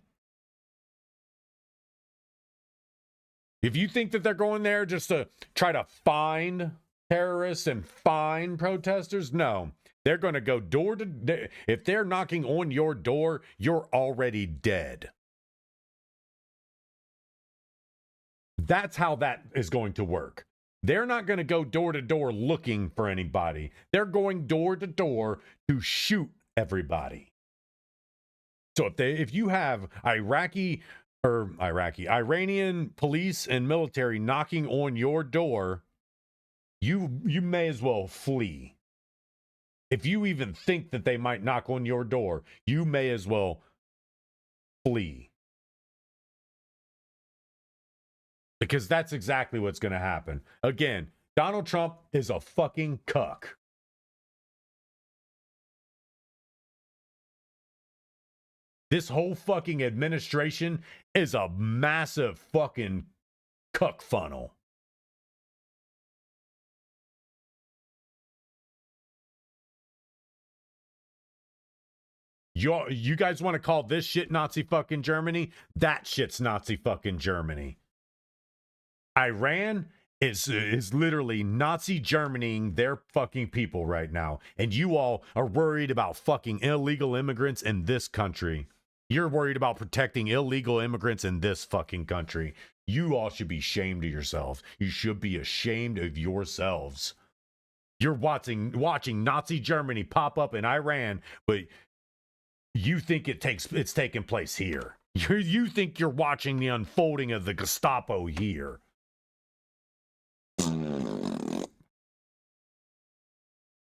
If you think that they're going there just to try to find terrorists and find protesters, no. They're going to go door to door. If they're knocking on your door, you're already dead. That's how that is going to work. They're not going to go door to door looking for anybody. They're going door to door to shoot everybody. So if you have Iranian police and military knocking on your door, you may as well flee. If you even think that they might knock on your door, you may as well flee. Because that's exactly what's going to happen. Again, Donald Trump is a fucking cuck. This whole fucking administration is a massive fucking cuck funnel. You guys want to call this shit Nazi fucking Germany? That shit's Nazi fucking Germany. Iran is literally Nazi Germanying their fucking people right now. And you all are worried about fucking illegal immigrants in this country. You're worried about protecting illegal immigrants in this fucking country. You all should be ashamed of yourselves. You should be ashamed of yourselves. You're watching Nazi Germany pop up in Iran, but you think it's taking place here. You think you're watching the unfolding of the Gestapo here.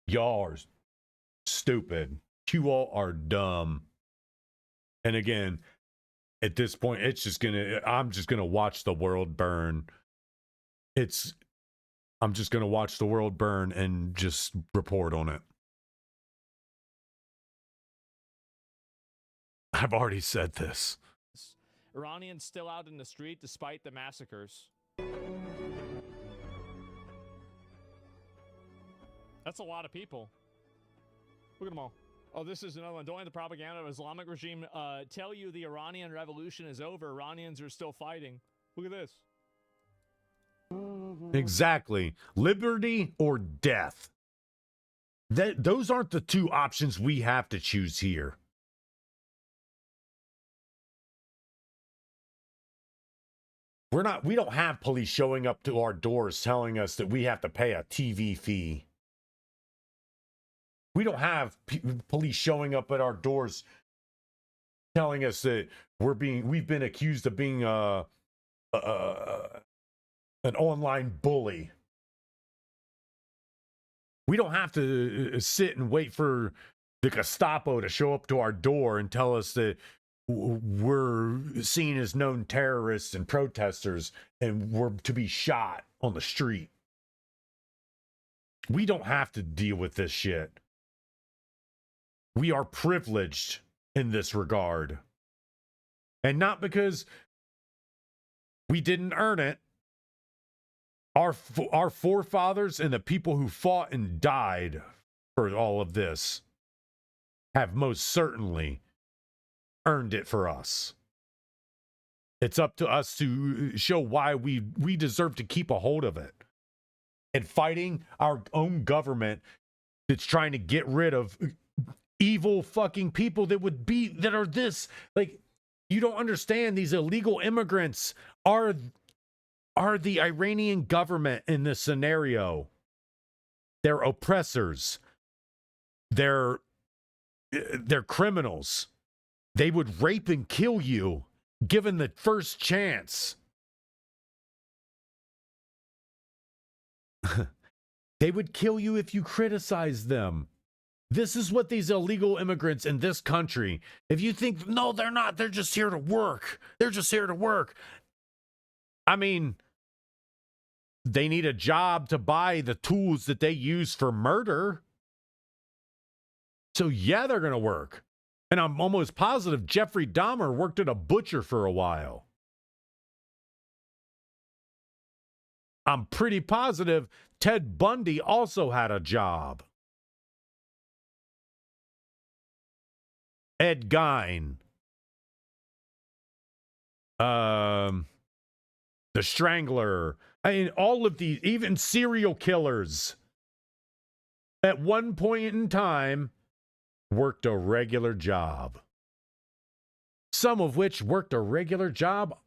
Y'all are stupid. You all are dumb. And again, at this point, I'm just gonna watch the world burn. I'm just gonna watch the world burn and just report on it. I've already said this. Iranians still out in the street despite the massacres. That's a lot of people. Look at them all. Oh, this is another one. Don't let the propaganda of Islamic regime tell you the Iranian revolution is over. Iranians are still fighting. Look at this. Exactly. Liberty or death. Those aren't the two options we have to choose here. We don't have police showing up to our doors telling us that we have to pay a TV fee. We don't have police showing up at our doors telling us that we've been accused of being an online bully. We don't have to sit and wait for the Gestapo to show up to our door and tell us that we're seen as known terrorists and protesters and we're to be shot on the street. We don't have to deal with this shit. We are privileged in this regard. And not because we didn't earn it. Our forefathers and the people who fought and died for all of this have most certainly earned it for us. It's up to us to show why we deserve to keep a hold of it. And fighting our own government that's trying to get rid of evil fucking people that are this, like, you don't understand. These illegal immigrants are the Iranian government in this scenario. They're oppressors. They're criminals. They would rape and kill you given the first chance. They would kill you if you criticize them. This is what these illegal immigrants in this country, if you think, no, they're not, they're just here to work. They're just here to work. I mean, they need a job to buy the tools that they use for murder. So yeah, they're going to work. And I'm almost positive Jeffrey Dahmer worked at a butcher for a while. I'm pretty positive Ted Bundy also had a job. Ed Gein. The Strangler. I mean, all of these, even serial killers, at one point in time, worked a regular job. Some of which worked a regular job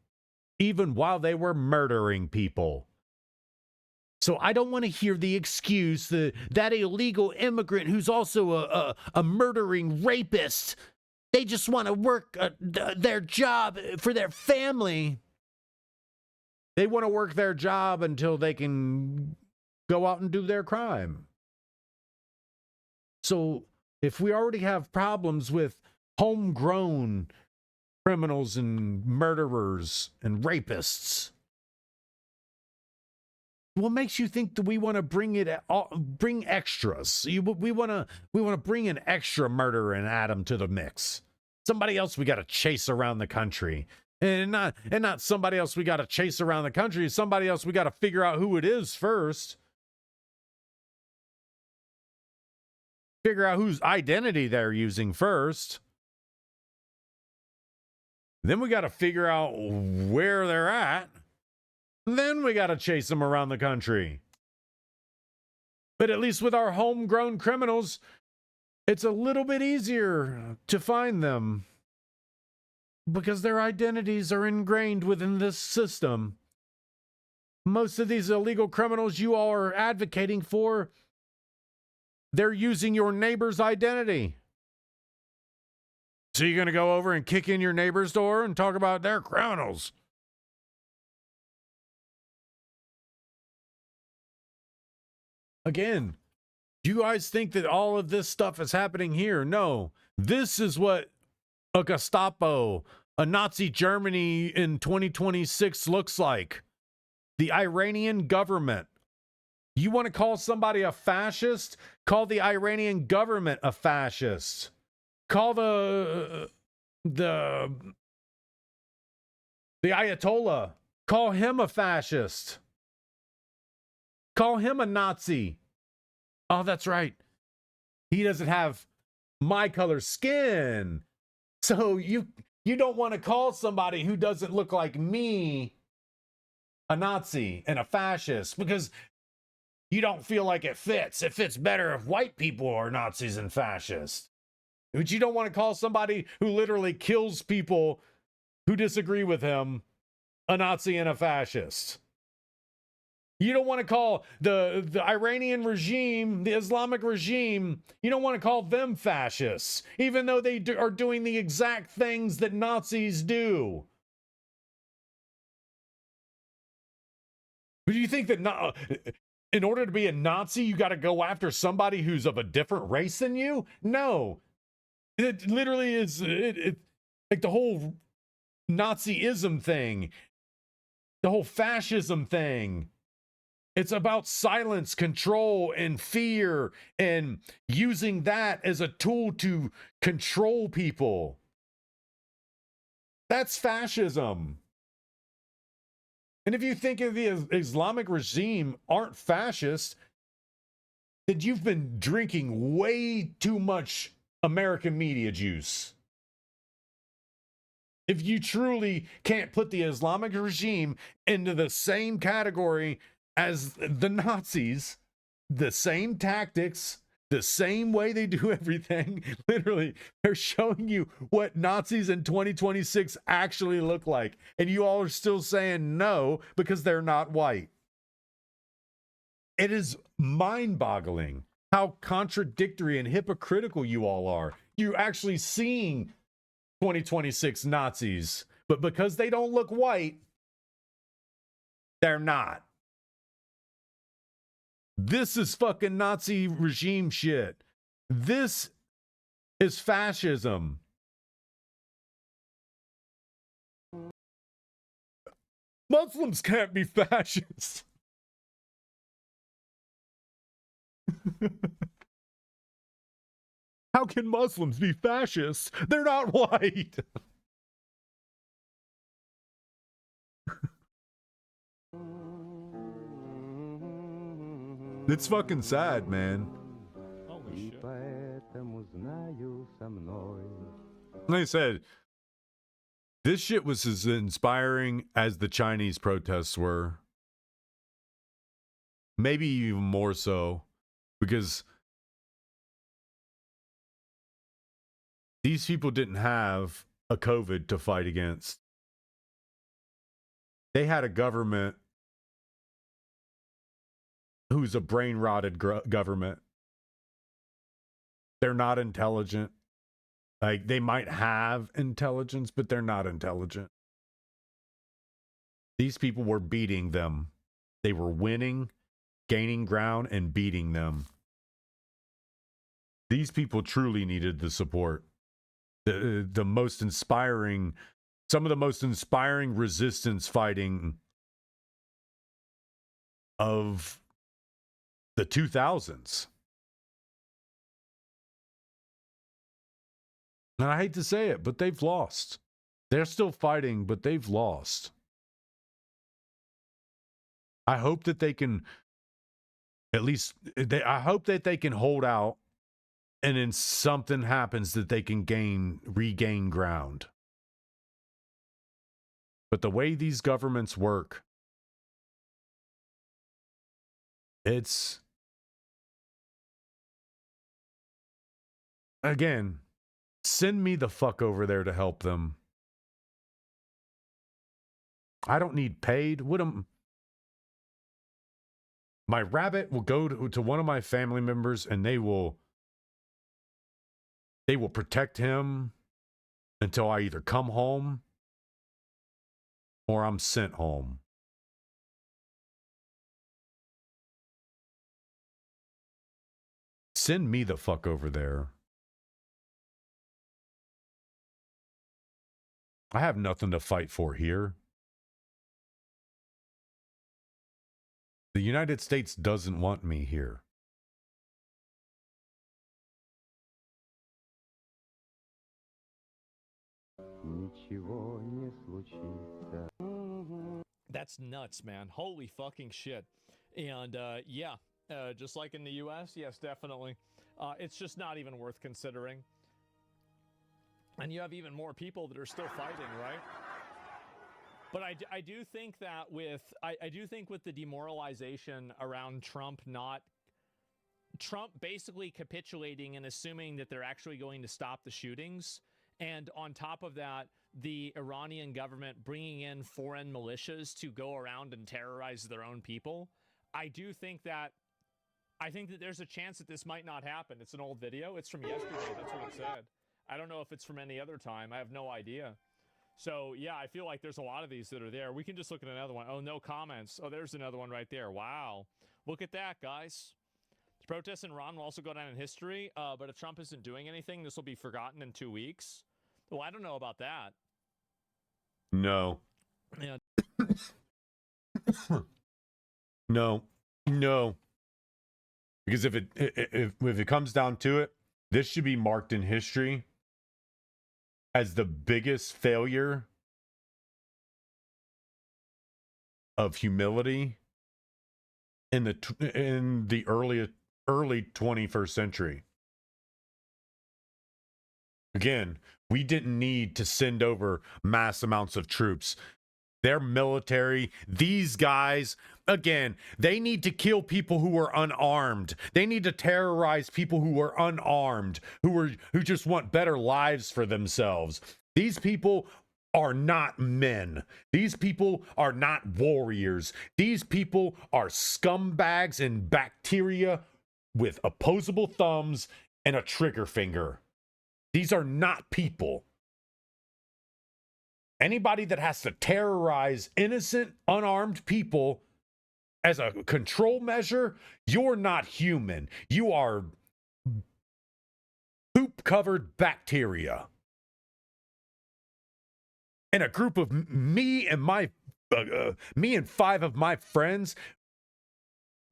even while they were murdering people. So I don't want to hear the excuse that illegal immigrant who's also a murdering rapist, they just want to work their job for their family. They want to work their job until they can go out and do their crime. So if we already have problems with homegrown criminals and murderers and rapists, what makes you think that we want to bring extras? We want to bring an extra murderer and add them to the mix. Somebody else we got to chase around the country, and not somebody else we got to chase around the country. Somebody else we got to figure out who it is first. Figure out whose identity they're using first. Then we got to figure out where they're at. Then we got to chase them around the country. But at least with our homegrown criminals, it's a little bit easier to find them because their identities are ingrained within this system. Most of these illegal criminals you all are advocating for, they're using your neighbor's identity. So you're going to go over and kick in your neighbor's door and talk about their criminals? Again, do you guys think that all of this stuff is happening here? No. This is what a Gestapo, a Nazi Germany in 2026 looks like. The Iranian government. You want to call somebody a fascist? Call the Iranian government a fascist. Call the Ayatollah. Call him a fascist. Call him a Nazi. Oh, that's right. He doesn't have my color skin. So you don't want to call somebody who doesn't look like me a Nazi and a fascist because you don't feel like it fits. It fits better if white people are Nazis and fascists. But you don't want to call somebody who literally kills people who disagree with him a Nazi and a fascist. You don't want to call the Iranian regime, the Islamic regime, you don't want to call them fascists, even though they are doing the exact things that Nazis do. But do you think that in order to be a Nazi, you got to go after somebody who's of a different race than you? No. It literally is like the whole Nazism thing, the whole fascism thing. It's about silence, control, and fear, and using that as a tool to control people. That's fascism. And if you think of the Islamic regime aren't fascist, then you've been drinking way too much American media juice. If you truly can't put the Islamic regime into the same category as the Nazis, the same tactics, the same way they do everything, literally, they're showing you what Nazis in 2026 actually look like. And you all are still saying no because they're not white. It is mind-boggling how contradictory and hypocritical you all are. You're actually seeing 2026 Nazis, but because they don't look white, they're not. This is fucking Nazi regime shit. This is fascism. Muslims can't be fascists. How can Muslims be fascists? They're not white. It's fucking sad, man. Holy shit. Like I said, this shit was as inspiring as the Chinese protests were. Maybe even more so, because these people didn't have a COVID to fight against. They had a government who's a brain-rotted government. They're not intelligent. Like, they might have intelligence, but they're not intelligent. These people were beating them. They were winning, gaining ground, and beating them. These people truly needed the support. The most inspiring, some of the most inspiring resistance fighting of the 2000s. And I hate to say it, but they've lost. They're still fighting, but they've lost. I hope that they can, at least, I hope that they can hold out, and then something happens that they can regain ground. But the way these governments work, it's, again, send me the fuck over there to help them. I don't need paid. My rabbit will go to one of my family members, and they will protect him. until I either come home or I'm sent home. Send me the fuck over there. I have nothing to fight for here. The United States doesn't want me here. That's nuts, man. Holy fucking shit. And yeah, just like in the US, yes, definitely. It's just not even worth considering. And you have even more people that are still fighting, right? But I do think that I do think with the demoralization around Trump basically capitulating and assuming that they're actually going to stop the shootings, and on top of that, the Iranian government bringing in foreign militias to go around and terrorize their own people, I think that there's a chance that this might not happen. It's an old video. It's from yesterday. That's what it said. I don't know if it's from any other time. I have no idea. So, yeah, I feel like there's a lot of these that are there. We can just look at another one. Oh, no comments. Oh, there's another one right there. Wow. Look at that, guys. The protests in Iran will also go down in history, but if Trump isn't doing anything, this will be forgotten in 2 weeks. Well, I don't know about that. No. Yeah. No. Because if it comes down to it, this should be marked in history as the biggest failure of humility in the early 21st century. Again, we didn't need to send over mass amounts of troops. Their military, these guys, again, they need to kill people who are unarmed. They need to terrorize people who are unarmed, who just want better lives for themselves. These people are not men. These people are not warriors. These people are scumbags and bacteria with opposable thumbs and a trigger finger. These are not people. Anybody that has to terrorize innocent, unarmed people as a control measure, you're not human. You are poop-covered bacteria. And a group of me and 5 of my friends,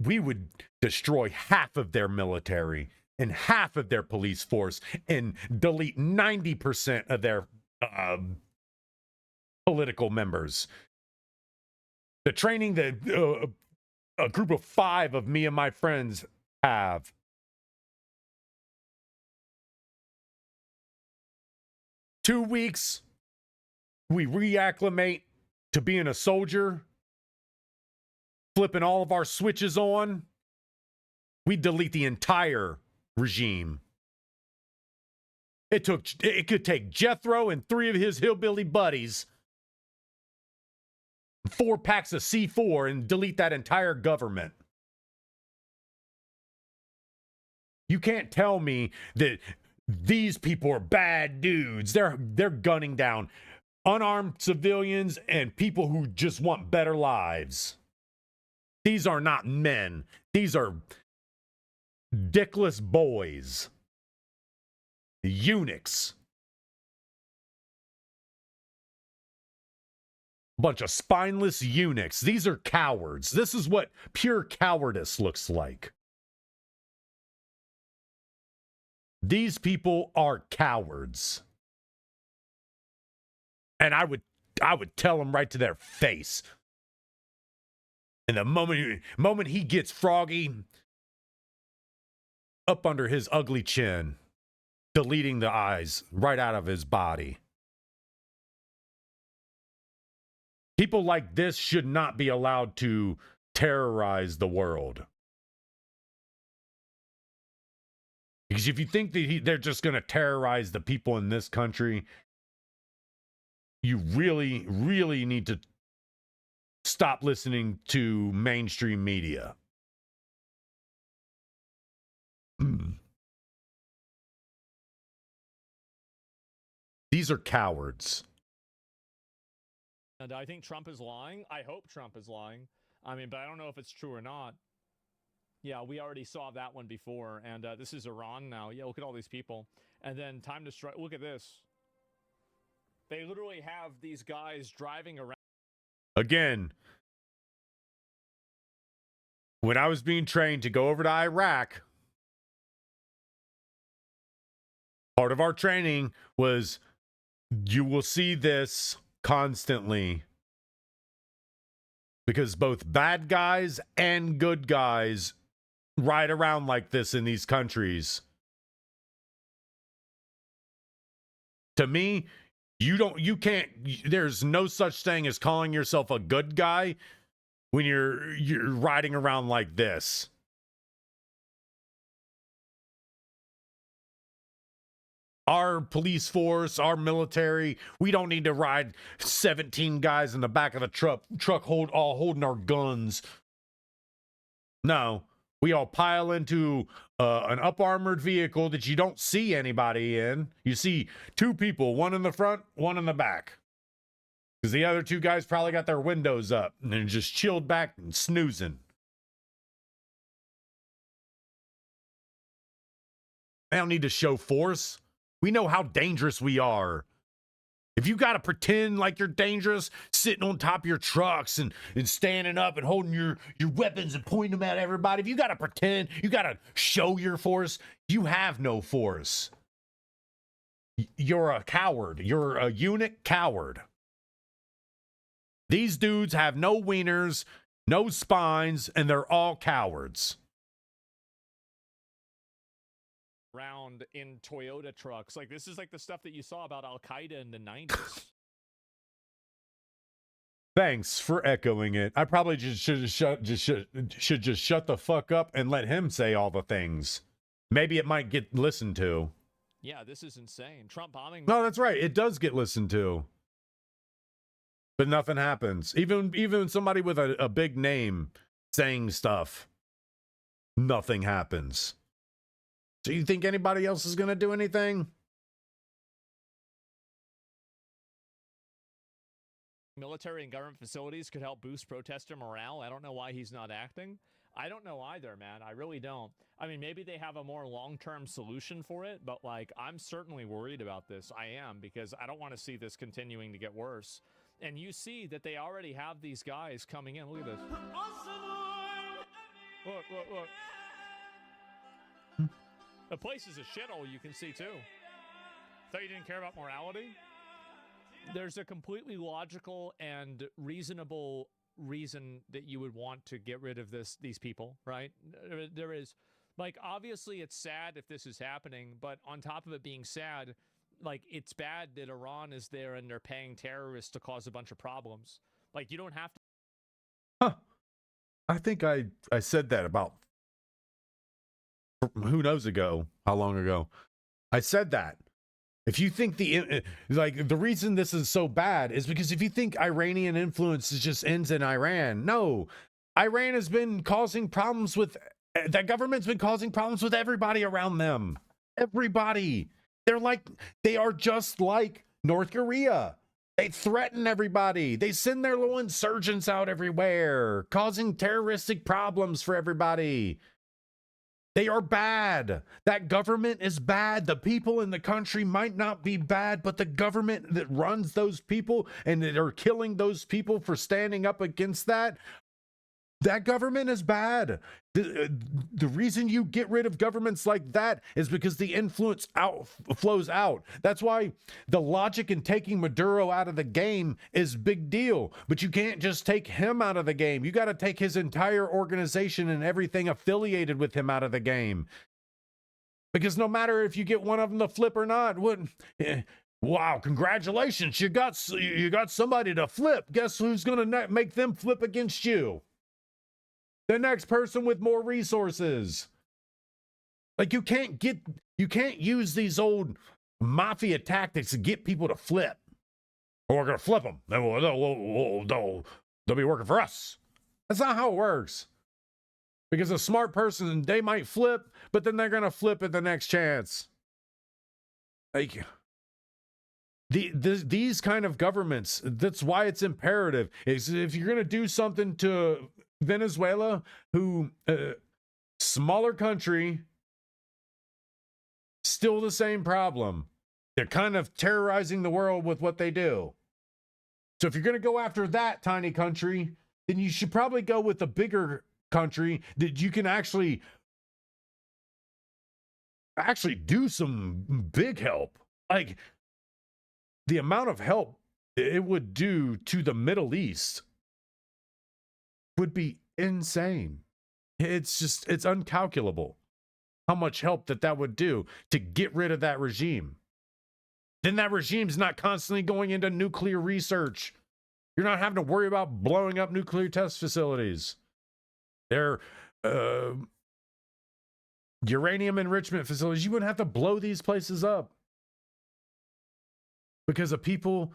we would destroy half of their military and half of their police force and delete 90% of their political members. The training that a group of 5 of me and my friends have. Two weeks, we reacclimate to being a soldier, flipping all of our switches on. We delete the entire regime. It could take Jethro and 3 of his hillbilly buddies, 4 packs of C4, and delete that entire government. You can't tell me that these people are bad dudes. They're gunning down unarmed civilians and people who just want better lives. These are not men. These are dickless boys. Eunuchs. Bunch of spineless eunuchs. These are cowards. This is what pure cowardice looks like. These people are cowards. And I would tell them right to their face. And the moment he gets froggy up under his ugly chin, deleting the eyes right out of his body. People like this should not be allowed to terrorize the world. Because if you think that they're just going to terrorize the people in this country, you really, really need to stop listening to mainstream media. These are cowards. And I think Trump is lying. I hope Trump is lying. I mean, but I don't know if it's true or not. Yeah, we already saw that one before. And this is Iran now. Yeah, look at all these people. And then time to strike. Look at this. They literally have these guys driving around. Again, when I was being trained to go over to Iraq, part of our training was you will see this constantly because both bad guys and good guys ride around like this in these countries. To me, you can't, there's no such thing as calling yourself a good guy when you're riding around like this. Our police force, our military, we don't need to ride 17 guys in the back of the truck all holding our guns. No, we all pile into an up-armored vehicle that you don't see anybody in. You see two people, one in the front, one in the back. Because the other two guys probably got their windows up and they're just chilled back and snoozing. They don't need to show force. We know how dangerous we are. If you got to pretend like you're dangerous, sitting on top of your trucks and standing up and holding your weapons and pointing them at everybody, if you got to pretend, you got to show your force, you have no force. You're a coward. You're a unit coward. These dudes have no wieners, no spines, and they're all cowards. Around in Toyota trucks. Like, this is like the stuff that you saw about Al-Qaeda in the 90s. Thanks for echoing it. I probably should just shut the fuck up and let him say all the things. Maybe it might get listened to. Yeah, this is insane. Trump bombing. No, that's right. It does get listened to. But nothing happens. Even somebody with a big name saying stuff, nothing happens. So you think anybody else is going to do anything? Military and government facilities could help boost protester morale. I don't know why he's not acting. I don't know either, man. I really don't. I mean, maybe they have a more long-term solution for it, but like, I'm certainly worried about this. I am, because I don't want to see this continuing to get worse. And you see that they already have these guys coming in. Look at this. Look. The place is a shithole, you can see, too. Thought you didn't care about morality? There's a completely logical and reasonable reason that you would want to get rid of these people, right? There is, like, obviously it's sad if this is happening, but on top of it being sad, like, it's bad that Iran is there and they're paying terrorists to cause a bunch of problems. Like, you don't have to. Huh. I think I said that about who knows ago, how long ago. I said that. If you think the reason this is so bad is because if you think Iranian influence just ends in Iran, no. Iran has been causing problems with, that government's been causing problems with everybody around them. Everybody. They are just like North Korea. They threaten everybody. They send their little insurgents out everywhere, causing terroristic problems for everybody. They are bad. That government is bad. The people in the country might not be bad, but the government that runs those people and that are killing those people for standing up against that government is bad. The reason you get rid of governments like that is because the influence flows out. That's why the logic in taking Maduro out of the game is big deal. But you can't just take him out of the game. You got to take his entire organization and everything affiliated with him out of the game. Because no matter if you get one of them to flip or not, wow, congratulations, you got somebody to flip. Guess who's going to make them flip against you? The next person with more resources. Like, you can't use these old mafia tactics to get people to flip. Or we're going to flip them. They'll be working for us. That's not how it works. Because a smart person, they might flip, but then they're going to flip at the next chance. Like, These kind of governments, that's why it's imperative, is if you're going to do something to Venezuela, who smaller country, still the same problem. They're kind of terrorizing the world with what they do. So if you're going to go after that tiny country, then you should probably go with a bigger country that you can actually do some big help. Like, the amount of help it would do to the Middle East would be insane. It's uncalculable how much help that would do to get rid of that regime. Then that regime's not constantly going into nuclear research. You're not having to worry about blowing up nuclear test facilities. They're uranium enrichment facilities. You wouldn't have to blow these places up. Because the people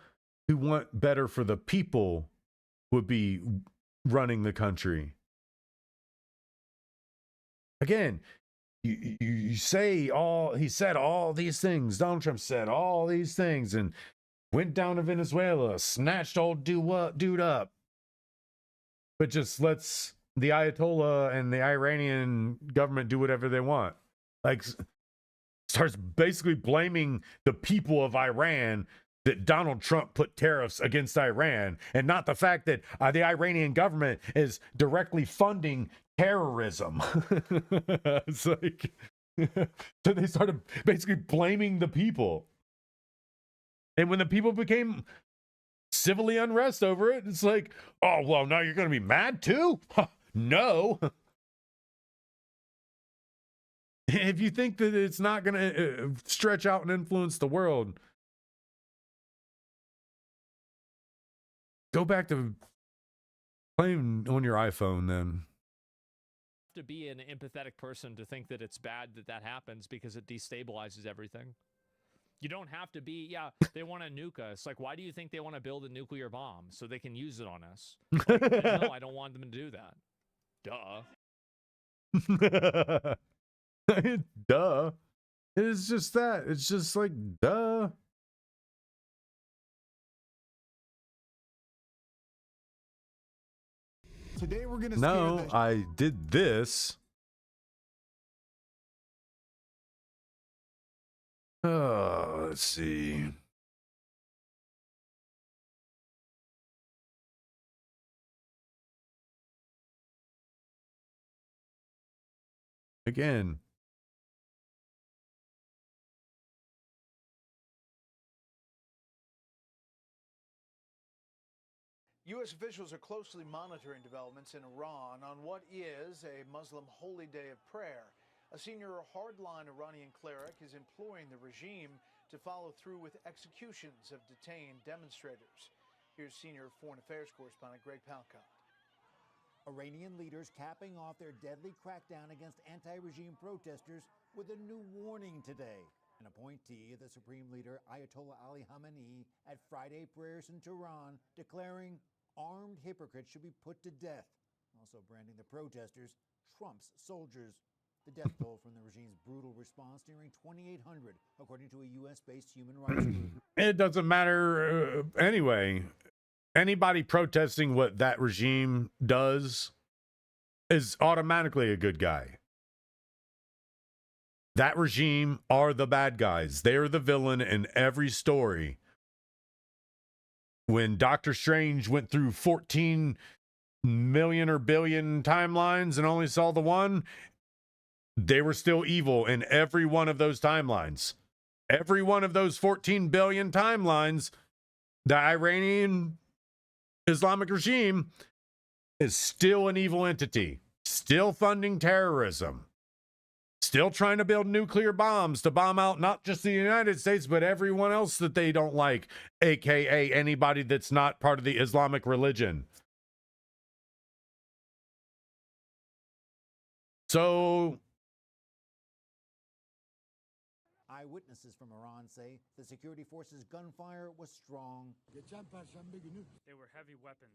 who want better for the people would be running the country. Again, you say he said all these things. Donald Trump said all these things and went down to Venezuela, snatched old dude up. But just lets the Ayatollah and the Iranian government do whatever they want. Like, starts basically blaming the people of Iran that Donald Trump put tariffs against Iran, and not the fact that the Iranian government is directly funding terrorism. It's like, so they started basically blaming the people. And when the people became civilly unrest over it, it's like, oh, well, now you're going to be mad too? No. If you think that it's not going to stretch out and influence the world, go back to playing on your iPhone then. To be an empathetic person to think that it's bad that happens because it destabilizes everything. You don't have to be, they want to nuke us. Like, why do you think they want to build a nuclear bomb? So they can use it on us. Like, no, I don't want them to do that. Duh. Duh. It's just that. It's just like, duh. Today we're going to No, I did this. Let's see. Again. U.S. officials are closely monitoring developments in Iran on what is a Muslim holy day of prayer. A senior hardline Iranian cleric is imploring the regime to follow through with executions of detained demonstrators. Here's senior foreign affairs correspondent Greg Palcott. Iranian leaders capping off their deadly crackdown against anti-regime protesters with a new warning today. An appointee of the Supreme Leader Ayatollah Ali Khamenei at Friday prayers in Tehran declaring armed hypocrites should be put to death, also branding the protesters Trump's soldiers. The death toll from the regime's brutal response nearing 2,800, according to a U.S.-based human rights group. It doesn't matter anyway. Anybody protesting what that regime does is automatically a good guy. That regime are the bad guys. They're the villain in every story. When Doctor Strange went through 14 million or billion timelines and only saw the one, they were still evil in every one of those timelines. Every one of those 14 billion timelines, the Iranian Islamic regime is still an evil entity, still funding terrorism, still trying to build nuclear bombs to bomb out not just the United States, but everyone else that they don't like, aka anybody that's not part of the Islamic religion. So, eyewitnesses from Iran say the security forces' gunfire was strong. They were heavy weapons,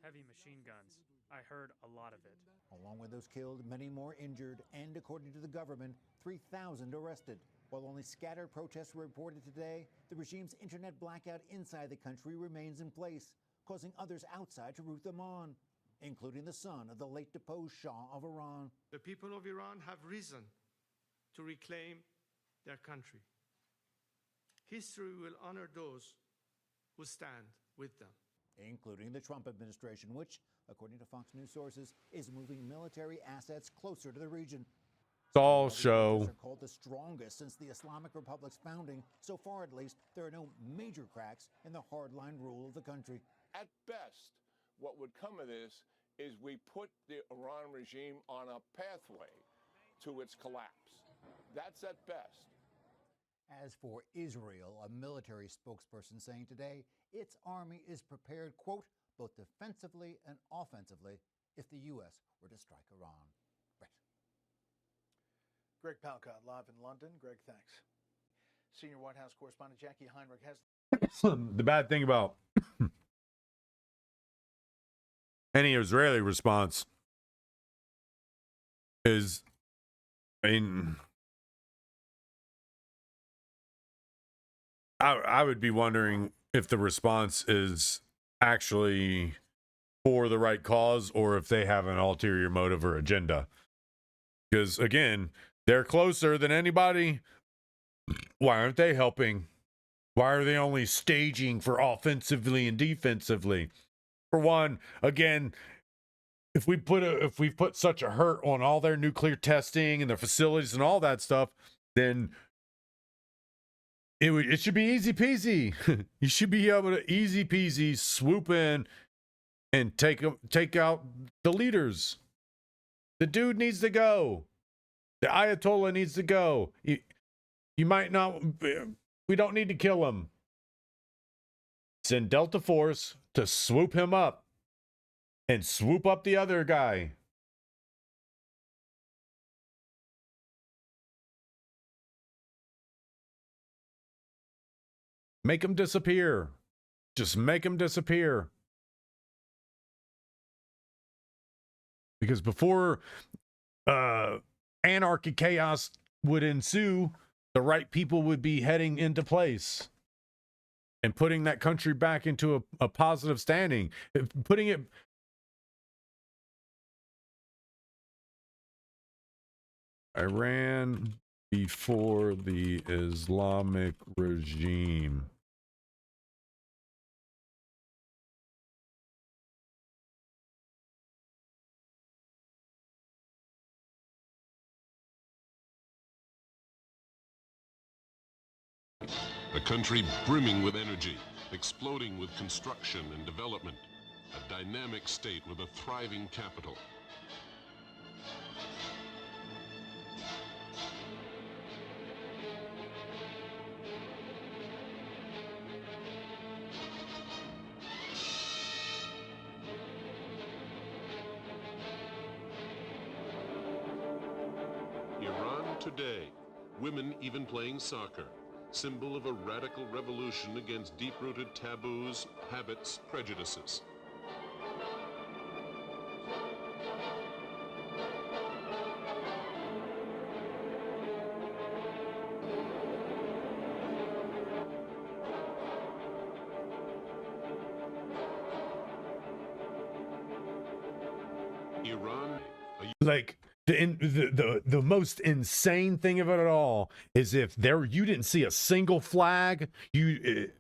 heavy machine guns. I heard a lot of it. Along with those killed, many more injured, and according to the government, 3,000 arrested. While only scattered protests were reported today, the regime's internet blackout inside the country remains in place, causing others outside to root them on, including the son of the late deposed Shah of Iran. The people of Iran have reason to reclaim their country. History will honor those who stand with them, including the Trump administration, which, according to Fox News sources, is moving military assets closer to the region. It's all show. Are called the strongest since the Islamic Republic's founding. So far, at least, there are no major cracks in the hardline rule of the country. At best, what would come of this is we put the Iran regime on a pathway to its collapse. That's at best. As for Israel, a military spokesperson saying today its army is prepared, quote, both defensively and offensively if the U.S. were to strike Iran. Brett. Greg Palcott, live in London. Greg, thanks. Senior White House correspondent Jackie Heinrich has... The bad thing about any Israeli response is, I would be wondering if the response is actually for the right cause or if they have an ulterior motive or agenda. Because, again, they're closer than anybody. Why aren't they helping? Why are they only staging for offensively and defensively? For one, again, if we put such a hurt on all their nuclear testing and their facilities and all that stuff, then it should be easy peasy. You should be able to easy peasy swoop in and take out the leaders. The dude needs to go. The Ayatollah needs to go. You might not. We don't need to kill him. Send Delta Force to swoop him up and swoop up the other guy. Make him disappear. Just make him disappear. Because before anarchy chaos would ensue, the right people would be heading into place and putting that country back into a positive standing. Putting it... Iran before the Islamic regime. A country brimming with energy, exploding with construction and development, a dynamic state with a thriving capital. Iran today, women even playing soccer. Symbol of a radical revolution against deep-rooted taboos, habits, prejudices. Iran, like the most insane thing of it all is if you didn't see a single flag, if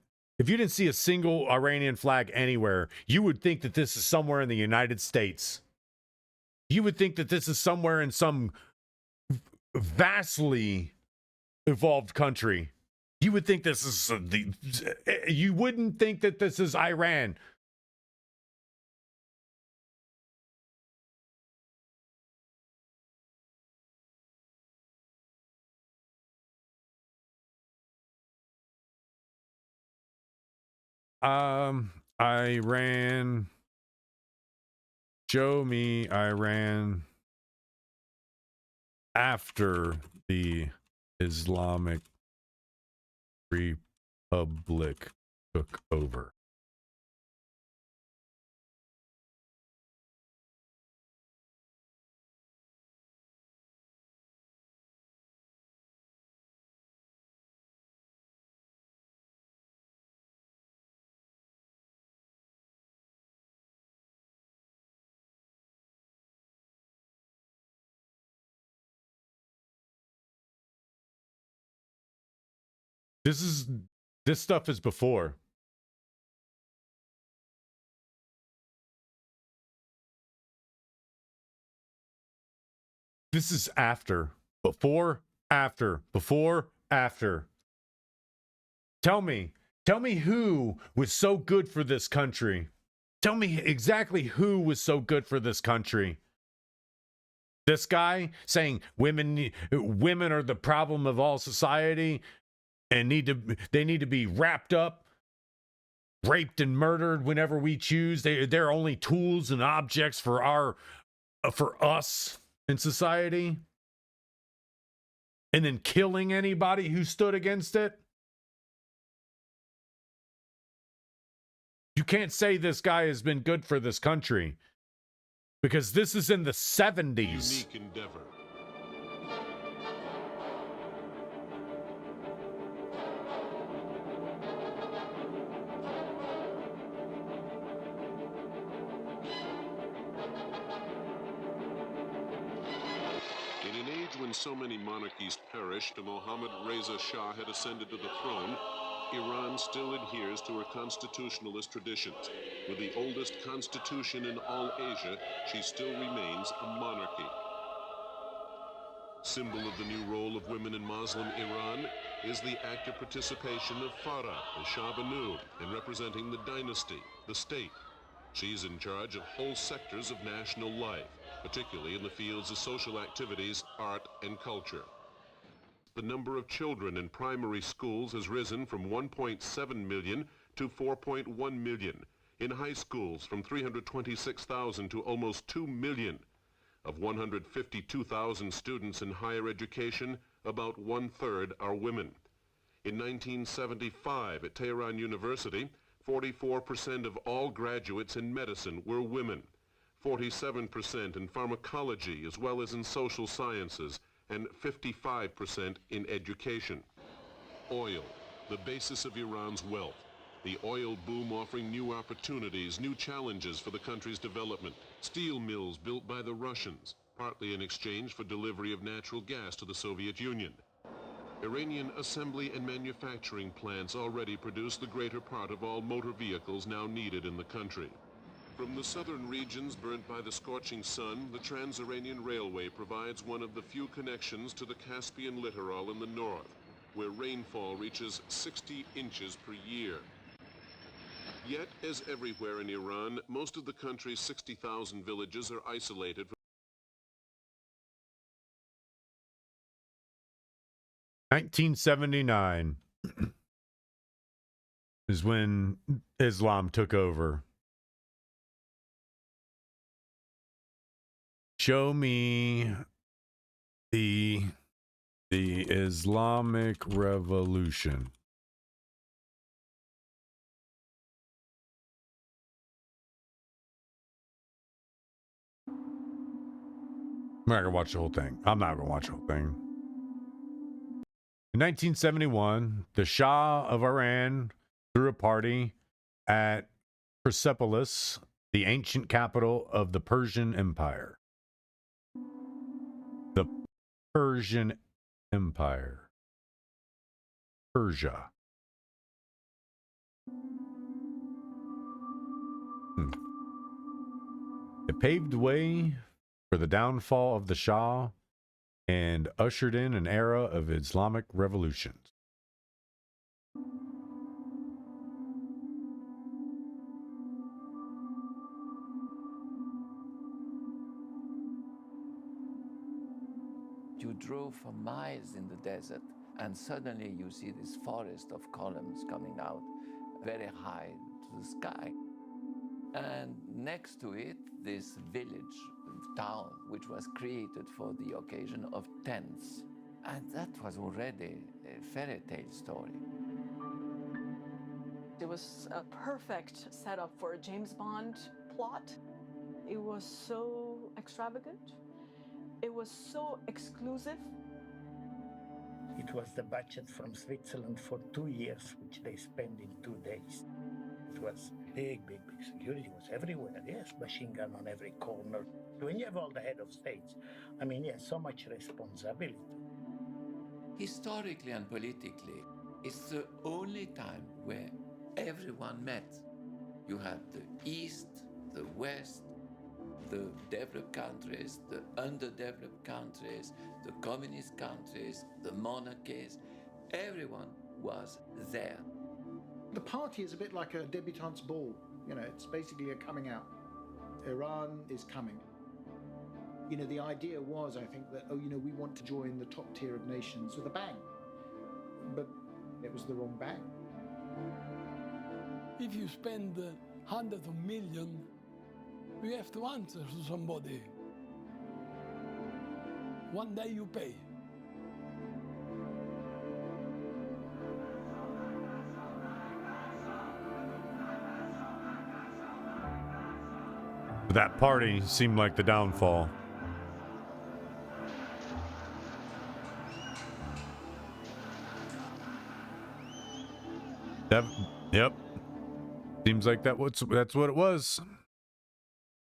you didn't see a single Iranian flag anywhere, you would think that this is somewhere in the United States. You would think that this is somewhere in some vastly evolved country. You would think this is you wouldn't think that this is Iran. Iran. Show me Iran after the Islamic Republic took over. This stuff is before. This is after. Before, after. Before, after. Tell me who was so good for this country. Tell me exactly who was so good for this country. This guy saying women are the problem of all society and they need to be wrapped up, raped and murdered whenever we choose. They're only tools and objects for us in society. And then killing anybody who stood against it. You can't say this guy has been good for this country because this is in the 70s. Unique endeavor. In an age when so many monarchies perished and Mohammad Reza Shah had ascended to the throne, Iran still adheres to her constitutionalist traditions. With the oldest constitution in all Asia, she still remains a monarchy. Symbol of the new role of women in Muslim Iran is the active participation of Farah, the Shah Banu, in representing the dynasty, the state. She's in charge of whole sectors of national life, particularly in the fields of social activities, art, and culture. The number of children in primary schools has risen from 1.7 million to 4.1 million. In high schools, from 326,000 to almost 2 million. Of 152,000 students in higher education, about 1/3 are women. In 1975, at Tehran University, 44% of all graduates in medicine were women, 47% in pharmacology as well as in social sciences, and 55% in education. Oil, the basis of Iran's wealth. The oil boom offering new opportunities, new challenges for the country's development. Steel mills built by the Russians, partly in exchange for delivery of natural gas to the Soviet Union. Iranian assembly and manufacturing plants already produce the greater part of all motor vehicles now needed in the country. From the southern regions burnt by the scorching sun, the Trans-Iranian Railway provides one of the few connections to the Caspian littoral in the north, where rainfall reaches 60 inches per year. Yet, as everywhere in Iran, most of the country's 60,000 villages are isolated from 1979 is when Islam took over. Show me the Islamic Revolution. I'm not gonna watch the whole thing. I'm not gonna watch the whole thing. In 1971, the Shah of Iran threw a party at Persepolis, the ancient capital of the Persian Empire. The Persian Empire. Persia. It paved the way for the downfall of the Shah and ushered in an era of Islamic revolutions. You drove for miles in the desert, and suddenly you see this forest of columns coming out very high to the sky. And next to it, this village, town, which was created for the occasion of tents. And that was already a fairy tale story. It was a perfect setup for a James Bond plot. It was so extravagant. It was so exclusive. It was the budget from Switzerland for 2 years, which they spent in 2 days. It was big security was everywhere. Yes, machine gun on every corner. When you have all the head of states, so much responsibility. Historically and politically, It's the only time where everyone met. You had the East, the West, the developed countries, the underdeveloped countries, the communist countries, the monarchies. Everyone was there. The party is a bit like a debutante's ball. You know, it's basically a coming out. Iran is coming. You know, the idea was, I think, that, we want to join the top tier of nations with a bang. But it was the wrong bang. If you spend hundreds of millions, you have to answer to somebody. One day you pay. That party seemed like the downfall. Yep. Seems like that's what it was.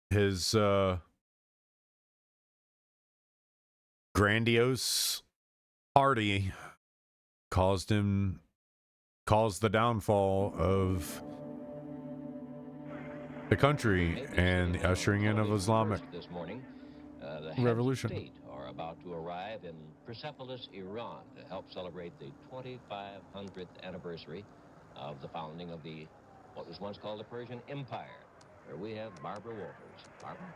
His grandiose party caused the downfall of the country and the ushering in of Islamic this morning, the revolution. Heads of State are about to arrive in Persepolis, Iran, to help celebrate the 2500th anniversary of the founding of what was once called the Persian Empire, where we have Barbara Walters. Barbara?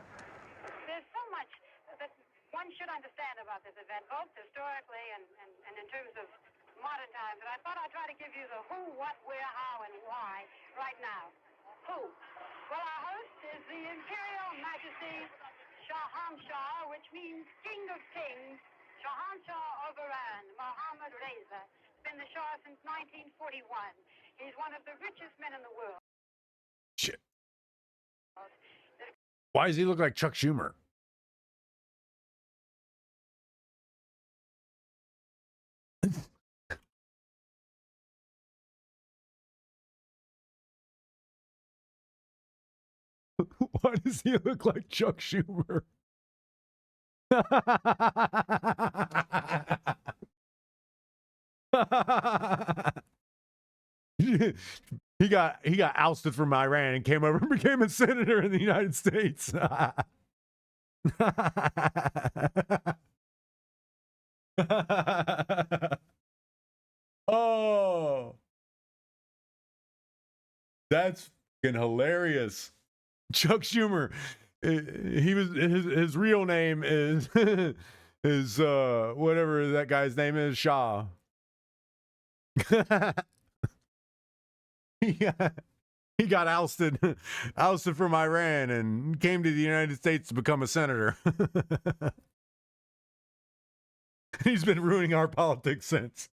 There's so much that one should understand about this event, both historically and in terms of modern times, and I thought I'd try to give you the who, what, where, how, and why right now. Who? Well, our host is the Imperial Majesty Shahanshah, which means King of Kings, Shahanshah of Iran, Mohammad Reza. He's been the Shah since 1941. He's one of the richest men in the world. Shit. Why does he look like Chuck Schumer? Why does he look like Chuck Schumer? He got ousted from Iran and came over and became a senator in the United States. Oh, that's fucking hilarious. Chuck Schumer, his real name is is whatever that guy's name is, Shah. He got ousted from Iran and came to the United States to become a senator. He's been ruining our politics since.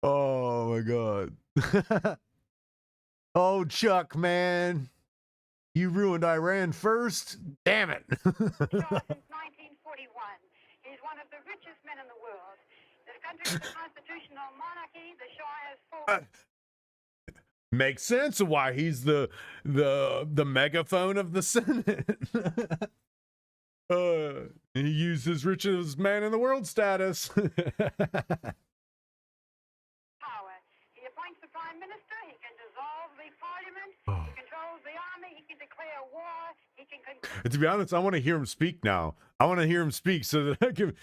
Oh my God. Oh, Chuck, man. You ruined Iran first? Damn it. Since 1941. He's one of the richest men in the world. This country is a constitutional monarchy. The Shah has full... Makes sense of why he's the megaphone of the Senate. He used his richest man in the world status. Power. He appoints the prime minister. He can dissolve the parliament. He controls the army. He can declare war. He can... To be honest, I want to hear him speak now. I want to hear him speak so that I can,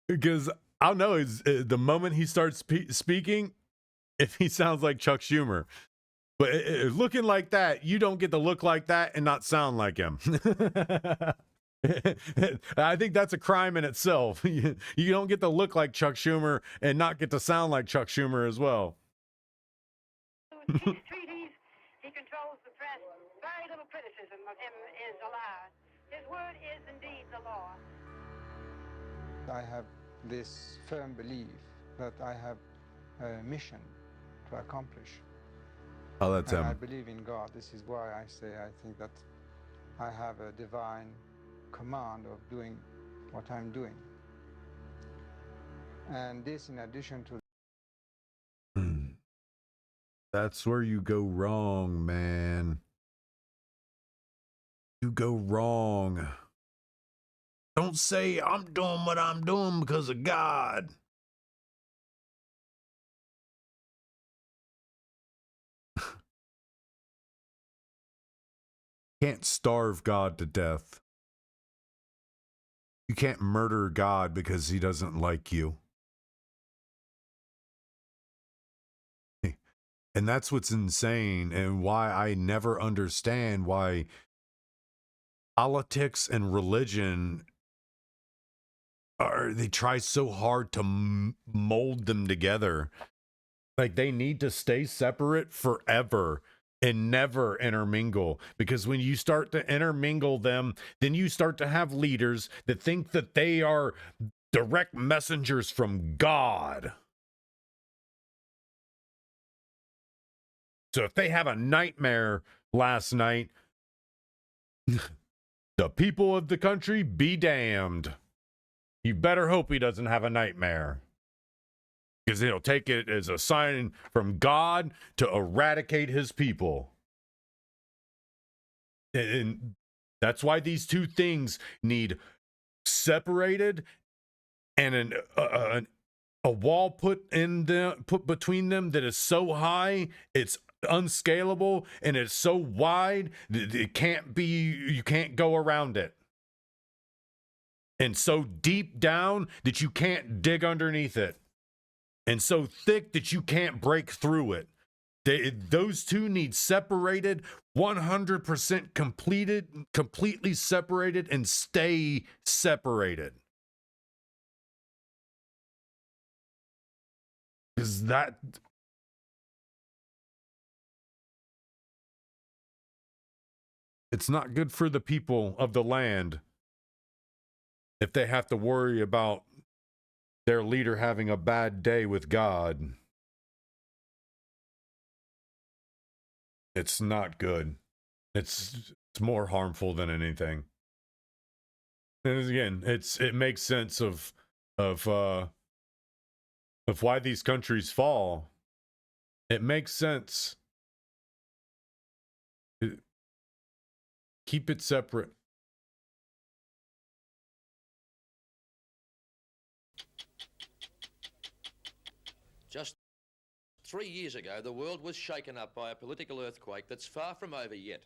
because I'll know is the moment he starts speaking, if he sounds like Chuck Schumer. But looking like that, you don't get to look like that and not sound like him. I think that's a crime in itself. You don't get to look like Chuck Schumer and not get to sound like Chuck Schumer as well. Peace treaties. He controls the press. Very little criticism of him is allowed. His word is indeed the law. I have this firm belief that I have a mission to accomplish. Oh, that's him. I believe in God. This is why I say I think that I have a divine command of doing what I'm doing. And this in addition to... That's where you go wrong, man. you go wrong? Don't say I'm doing what I'm doing because of God. Can't starve God to death. You can't murder God because he doesn't like you. And that's what's insane and why I never understand why politics and religion they try so hard to mold them together. Like they need to stay separate forever and never intermingle, because when you start to intermingle them, then you start to have leaders that think that they are direct messengers from God. So if they have a nightmare last night, the people of the country be damned. You better hope he doesn't have a nightmare, because he'll take it as a sign from God to eradicate his people. And that's why these two things need separated, and a wall put between them that is so high it's unscalable, and it's so wide that you can't go around it, and so deep down that you can't dig underneath it, and so thick that you can't break through it. Those two need separated, 100% completely separated, and stay separated. Is that... It's not good for the people of the land if they have to worry about their leader having a bad day with God. It's not good. It's more harmful than anything. And again, it makes sense of why these countries fall. It makes sense. Keep it separate. Just 3 years ago, the world was shaken up by a political earthquake that's far from over yet.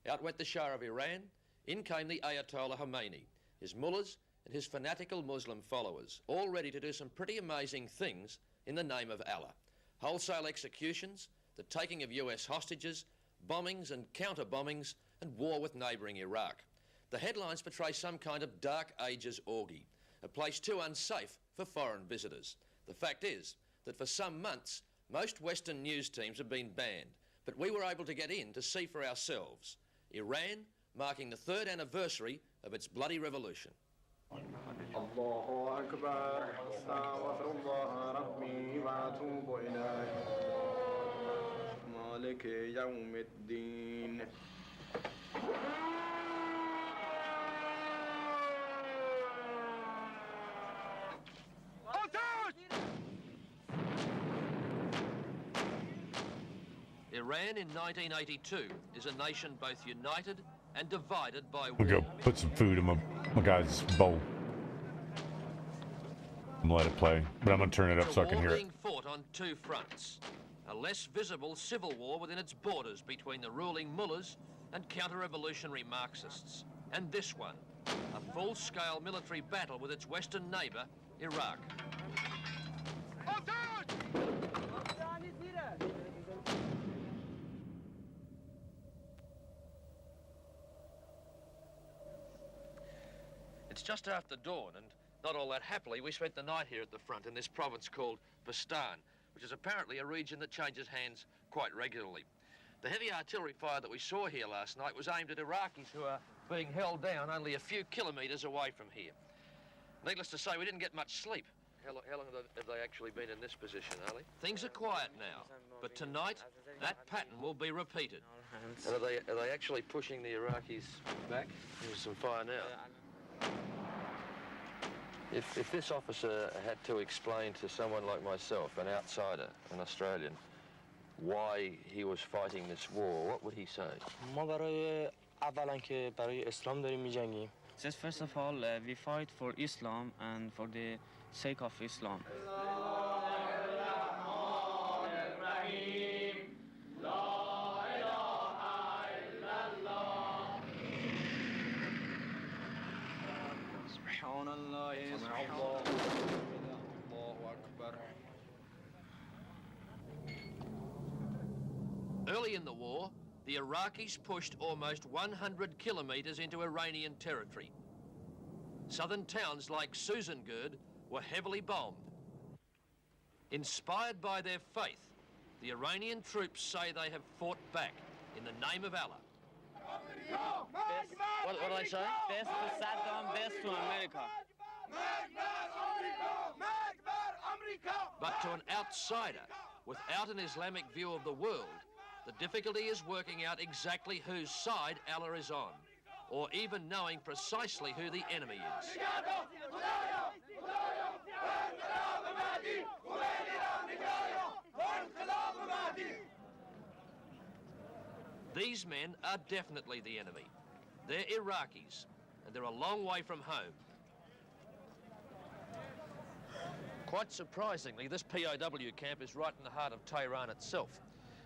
Out went the Shah of Iran, in came the Ayatollah Khomeini, his mullahs and his fanatical Muslim followers, all ready to do some pretty amazing things in the name of Allah. Wholesale executions, the taking of US hostages, bombings and counter-bombings, and war with neighbouring Iraq. The headlines portray some kind of Dark Ages orgy, a place too unsafe for foreign visitors. The fact is that for some months, most Western news teams have been banned, but we were able to get in to see for ourselves. Iran marking the 3rd anniversary of its bloody revolution. Allahu Akbar, astaghfirullah rabbi wa atubu ilayh. Maliki yawmiddin. Iran in 1982 is a nation both united and divided by war. We'll go put some food in my guy's bowl. I'm gonna let it play, but I'm gonna turn it up so I can hear it. Being fought on two fronts. A less visible civil war within its borders between the ruling mullahs and counter-revolutionary Marxists. And this one, a full-scale military battle with its western neighbour, Iraq. It's just after dawn, and not all that happily, we spent the night here at the front in this province called Bastan, which is apparently a region that changes hands quite regularly. The heavy artillery fire that we saw here last night was aimed at Iraqis who are being held down only a few kilometres away from here. Needless to say, we didn't get much sleep. How long have they actually been in this position, Ali? Things are quiet now, but tonight, that pattern will be repeated. And are they actually pushing the Iraqis back? There's some fire now. If this officer had to explain to someone like myself, an outsider, an Australian, why he was fighting this war, what would he say? اولا که برای اسلام داریم می‌جنگیم. Just first of all, we fight for Islam and for the sake of Islam. Early in the war, the Iraqis pushed almost 100 kilometres into Iranian territory. Southern towns like Suzangurd were heavily bombed. Inspired by their faith, the Iranian troops say they have fought back in the name of Allah. What do I say? Best to Saddam, best to America. But to an outsider, without an Islamic view of the world, the difficulty is working out exactly whose side Allah is on, or even knowing precisely who the enemy is. These men are definitely the enemy. They're Iraqis, and they're a long way from home. Quite surprisingly, this POW camp is right in the heart of Tehran itself.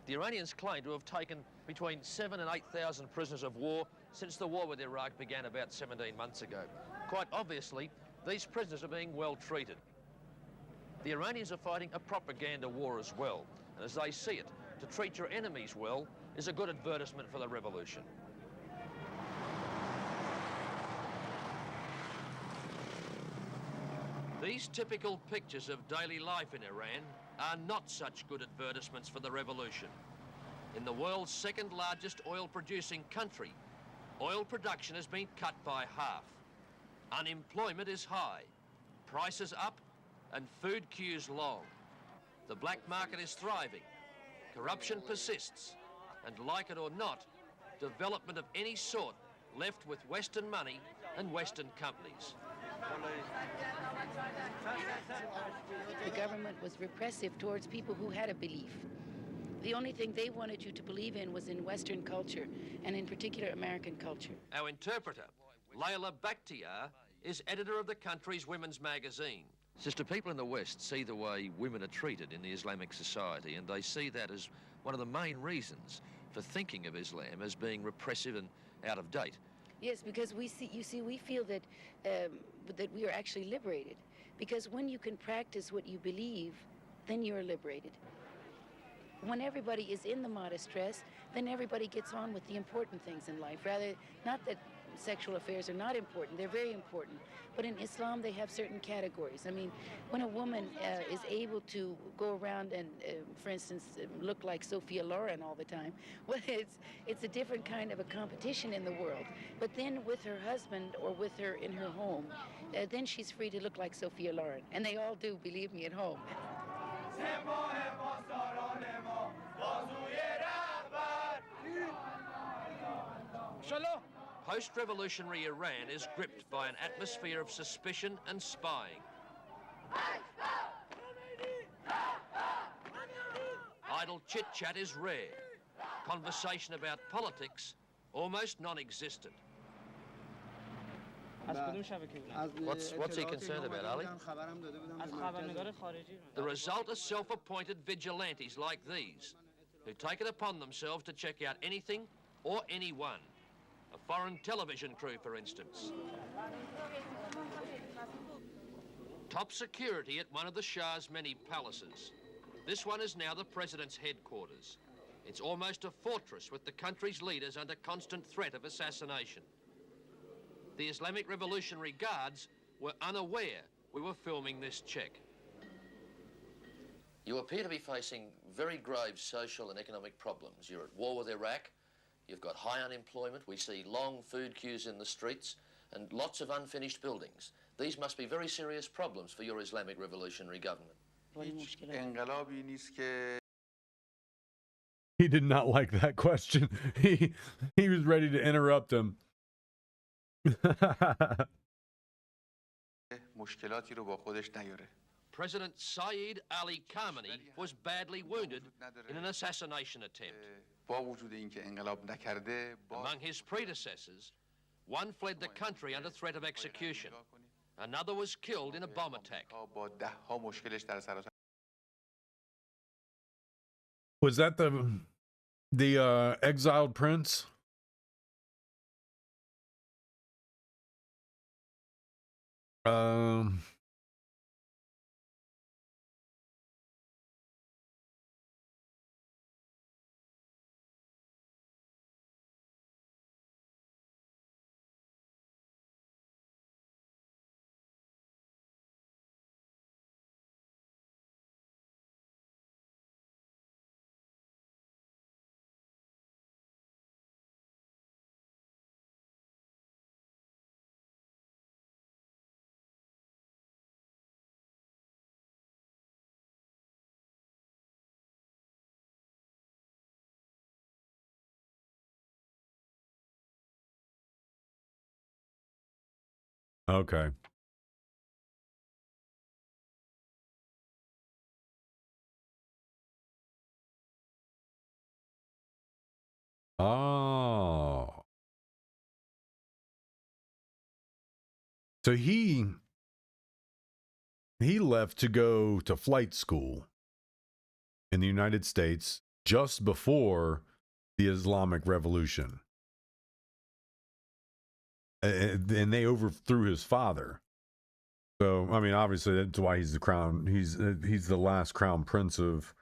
The Iranians claim to have taken between 7,000 and 8,000 prisoners of war since the war with Iraq began about 17 months ago. Quite obviously, these prisoners are being well treated. The Iranians are fighting a propaganda war as well, and as they see it, to treat your enemies well is a good advertisement for the revolution. These typical pictures of daily life in Iran are not such good advertisements for the revolution. In the world's second largest oil-producing country, oil production has been cut by half. Unemployment is high, prices up, and food queues long. The black market is thriving, corruption persists, and like it or not, development of any sort left with Western money and Western companies. The government was repressive towards people who had a belief. The only thing they wanted you to believe in was in Western culture, and in particular American culture. Our interpreter, Layla Bakhtiar, is editor of the country's women's magazine. Sister, people in the West see the way women are treated in the Islamic society, and they see that as one of the main reasons for thinking of Islam as being repressive and out of date. Yes, because we feel that that we are actually liberated. Because when you can practice what you believe, then you're liberated. When everybody is in the modest dress, then everybody gets on with the important things in life. Rather, not that sexual affairs are not important, they're very important. But in Islam, they have certain categories. I mean, when a woman is able to go around and, for instance, look like Sophia Loren all the time, well, it's a different kind of a competition in the world. But then with her husband or with her in her home, then she's free to look like Sophia Loren. And they all do, believe me, at home. Post-revolutionary Iran is gripped by an atmosphere of suspicion and spying. Idle chit-chat is rare. Conversation about politics almost non-existent. What's he concerned about, Ali? The result is self-appointed vigilantes like these, who take it upon themselves to check out anything or anyone. A foreign television crew, for instance. Top security at one of the Shah's many palaces. This one is now the president's headquarters. It's almost a fortress with the country's leaders under constant threat of assassination. The Islamic Revolutionary Guards were unaware we were filming this check. You appear to be facing very grave social and economic problems. You're at war with Iraq. You've got high unemployment. We see long food queues in the streets and lots of unfinished buildings. These must be very serious problems for your Islamic Revolutionary government. He did not like that question. He was ready to interrupt him. President Saeed Ali Khamenei was badly wounded in an assassination attempt. Among his predecessors, one fled the country under threat of execution. Another was killed in a bomb attack. Was that the exiled prince? Okay. Oh. So he left to go to flight school in the United States just before the Islamic Revolution. And they overthrew his father. So, I mean, obviously that's why he's the crown. He's the last crown prince of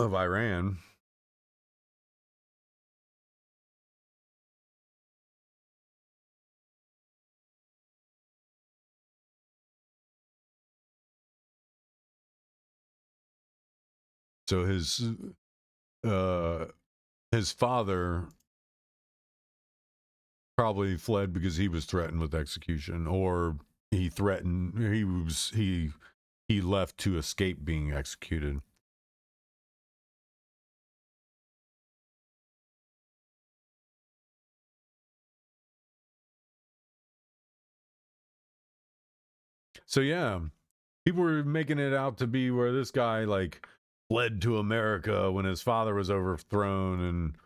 Iran. So his father probably fled because he was threatened with execution, or he left to escape being executed. So yeah, people were making it out to be where this guy like fled to America when his father was overthrown,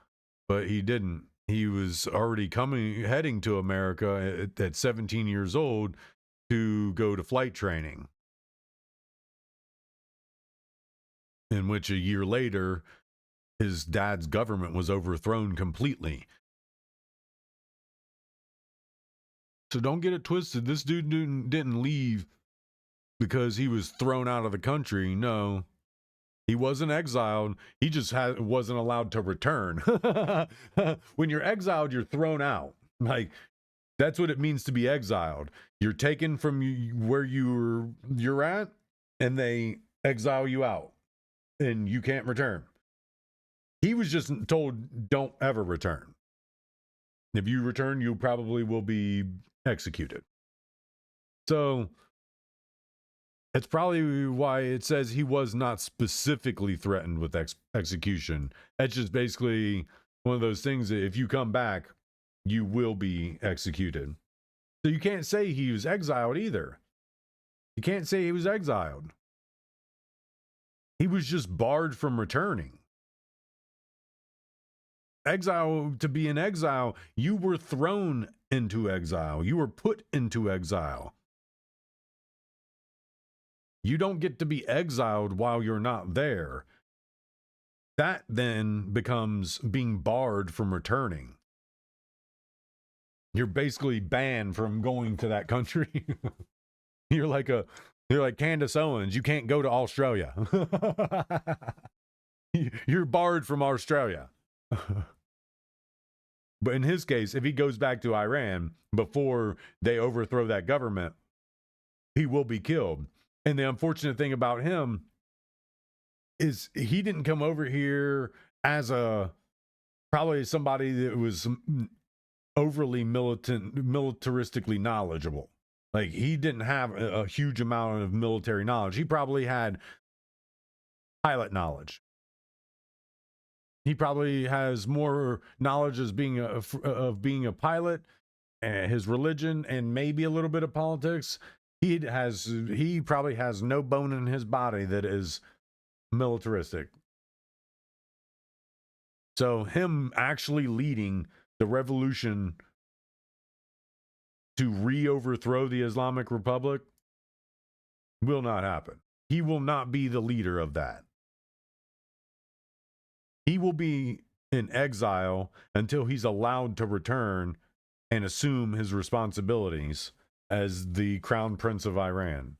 but he didn't. He was already heading to America at 17 years old to go to flight training, in which a year later, his dad's government was overthrown completely. So don't get it twisted. This dude didn't leave because he was thrown out of the country. No. He wasn't exiled. He just wasn't allowed to return. When you're exiled, you're thrown out. Like, that's what it means to be exiled. You're taken from where you're at, and they exile you out, and you can't return. He was just told, don't ever return. If you return, you probably will be executed. So it's probably why it says he was not specifically threatened with execution. It's just basically one of those things that if you come back, you will be executed. So you can't say he was exiled either. You can't say he was exiled. He was just barred from returning. Exile, to be in exile, you were thrown into exile. You were put into exile. You don't get to be exiled while you're not there. That then becomes being barred from returning. You're basically banned from going to that country. You're like Candace Owens. You can't go to Australia. You're barred from Australia. But in his case, if he goes back to Iran before they overthrow that government, he will be killed. And the unfortunate thing about him is he didn't come over here as probably somebody that was overly militaristically knowledgeable. Like, he didn't have a huge amount of military knowledge. He probably had pilot knowledge. He probably has more knowledge as being a pilot, his religion, and maybe a little bit of politics. He probably has no bone in his body that is militaristic. So him actually leading the revolution to re-overthrow the Islamic Republic will not happen. He will not be the leader of that. He will be in exile until he's allowed to return and assume his responsibilities as the Crown Prince of Iran.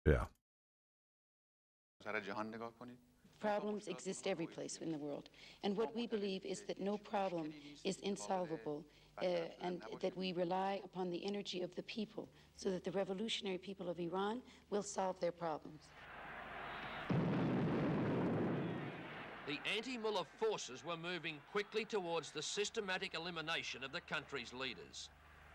Yeah. Problems exist every place in the world. And what we believe is that no problem is insolvable, and that we rely upon the energy of the people so that the revolutionary people of Iran will solve their problems. The anti-Mullah forces were moving quickly towards the systematic elimination of the country's leaders,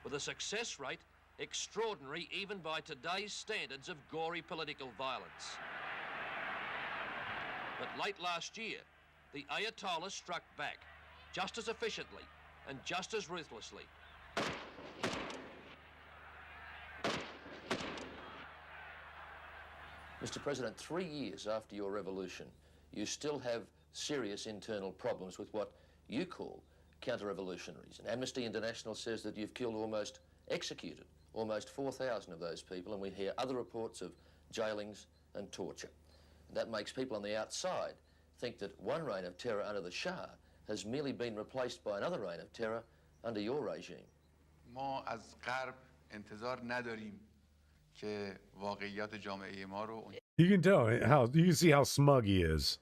with a success rate extraordinary even by today's standards of gory political violence. But late last year, the Ayatollah struck back, just as efficiently and just as ruthlessly. Mr. President, 3 years after your revolution, you still have serious internal problems with what you call counter-revolutionaries. And Amnesty International says that you've killed executed almost 4,000 of those people, and we hear other reports of jailings and torture. That makes people on the outside think that one reign of terror under the Shah has merely been replaced by another reign of terror under your regime. ما از غرب انتظار نداریم که واقعیات جامعه ما رو. You can tell how, you can see how smug he is.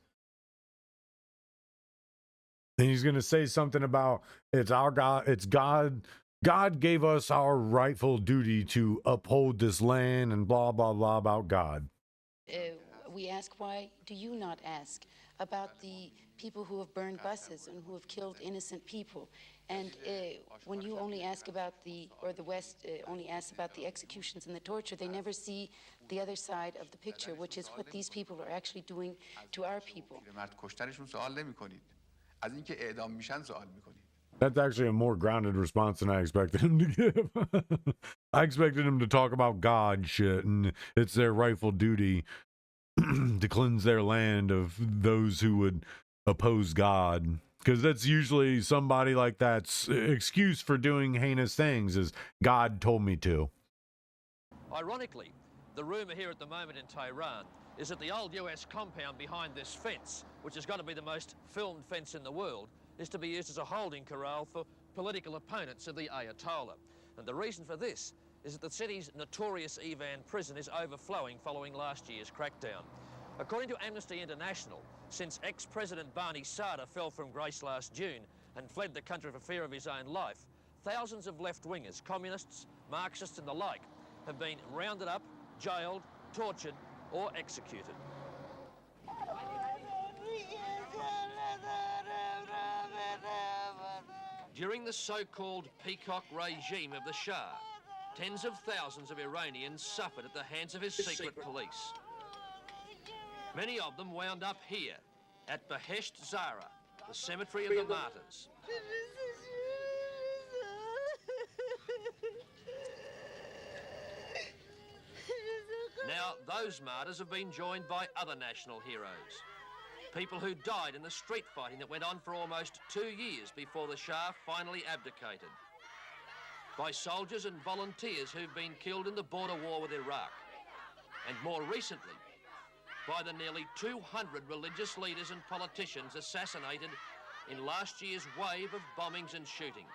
And he's going to say something about it's our God, it's God. God gave us our rightful duty to uphold this land and blah, blah, blah about God. We ask, why do you not ask about the people who have burned buses and who have killed innocent people? And when you only ask about the West only asks about the executions and the torture, they never see the other side of the picture, which is what these people are actually doing to our people. That's actually a more grounded response than I expected him to give. I expected him to talk about God shit, and it's their rightful duty to cleanse their land of those who would oppose God. Because that's usually somebody like that's excuse for doing heinous things is God told me to. Ironically, the rumor here at the moment in Tehran is that the old US compound behind this fence, which has got to be the most filmed fence in the world, is to be used as a holding corral for political opponents of the Ayatollah. And the reason for this is that the city's notorious Ivan prison is overflowing following last year's crackdown. According to Amnesty International, since ex-President Barney Sada fell from grace last June and fled the country for fear of his own life, thousands of left-wingers, communists, Marxists and the like have been rounded up, jailed, tortured or executed. During the so-called peacock regime of the Shah, tens of thousands of Iranians suffered at the hands of his secret police. Many of them wound up here, at Behesht Zara, the cemetery of the martyrs. Now, those martyrs have been joined by other national heroes. People who died in the street fighting that went on for almost 2 years before the Shah finally abdicated. By soldiers and volunteers who've been killed in the border war with Iraq. And more recently, by the nearly 200 religious leaders and politicians assassinated in last year's wave of bombings and shootings.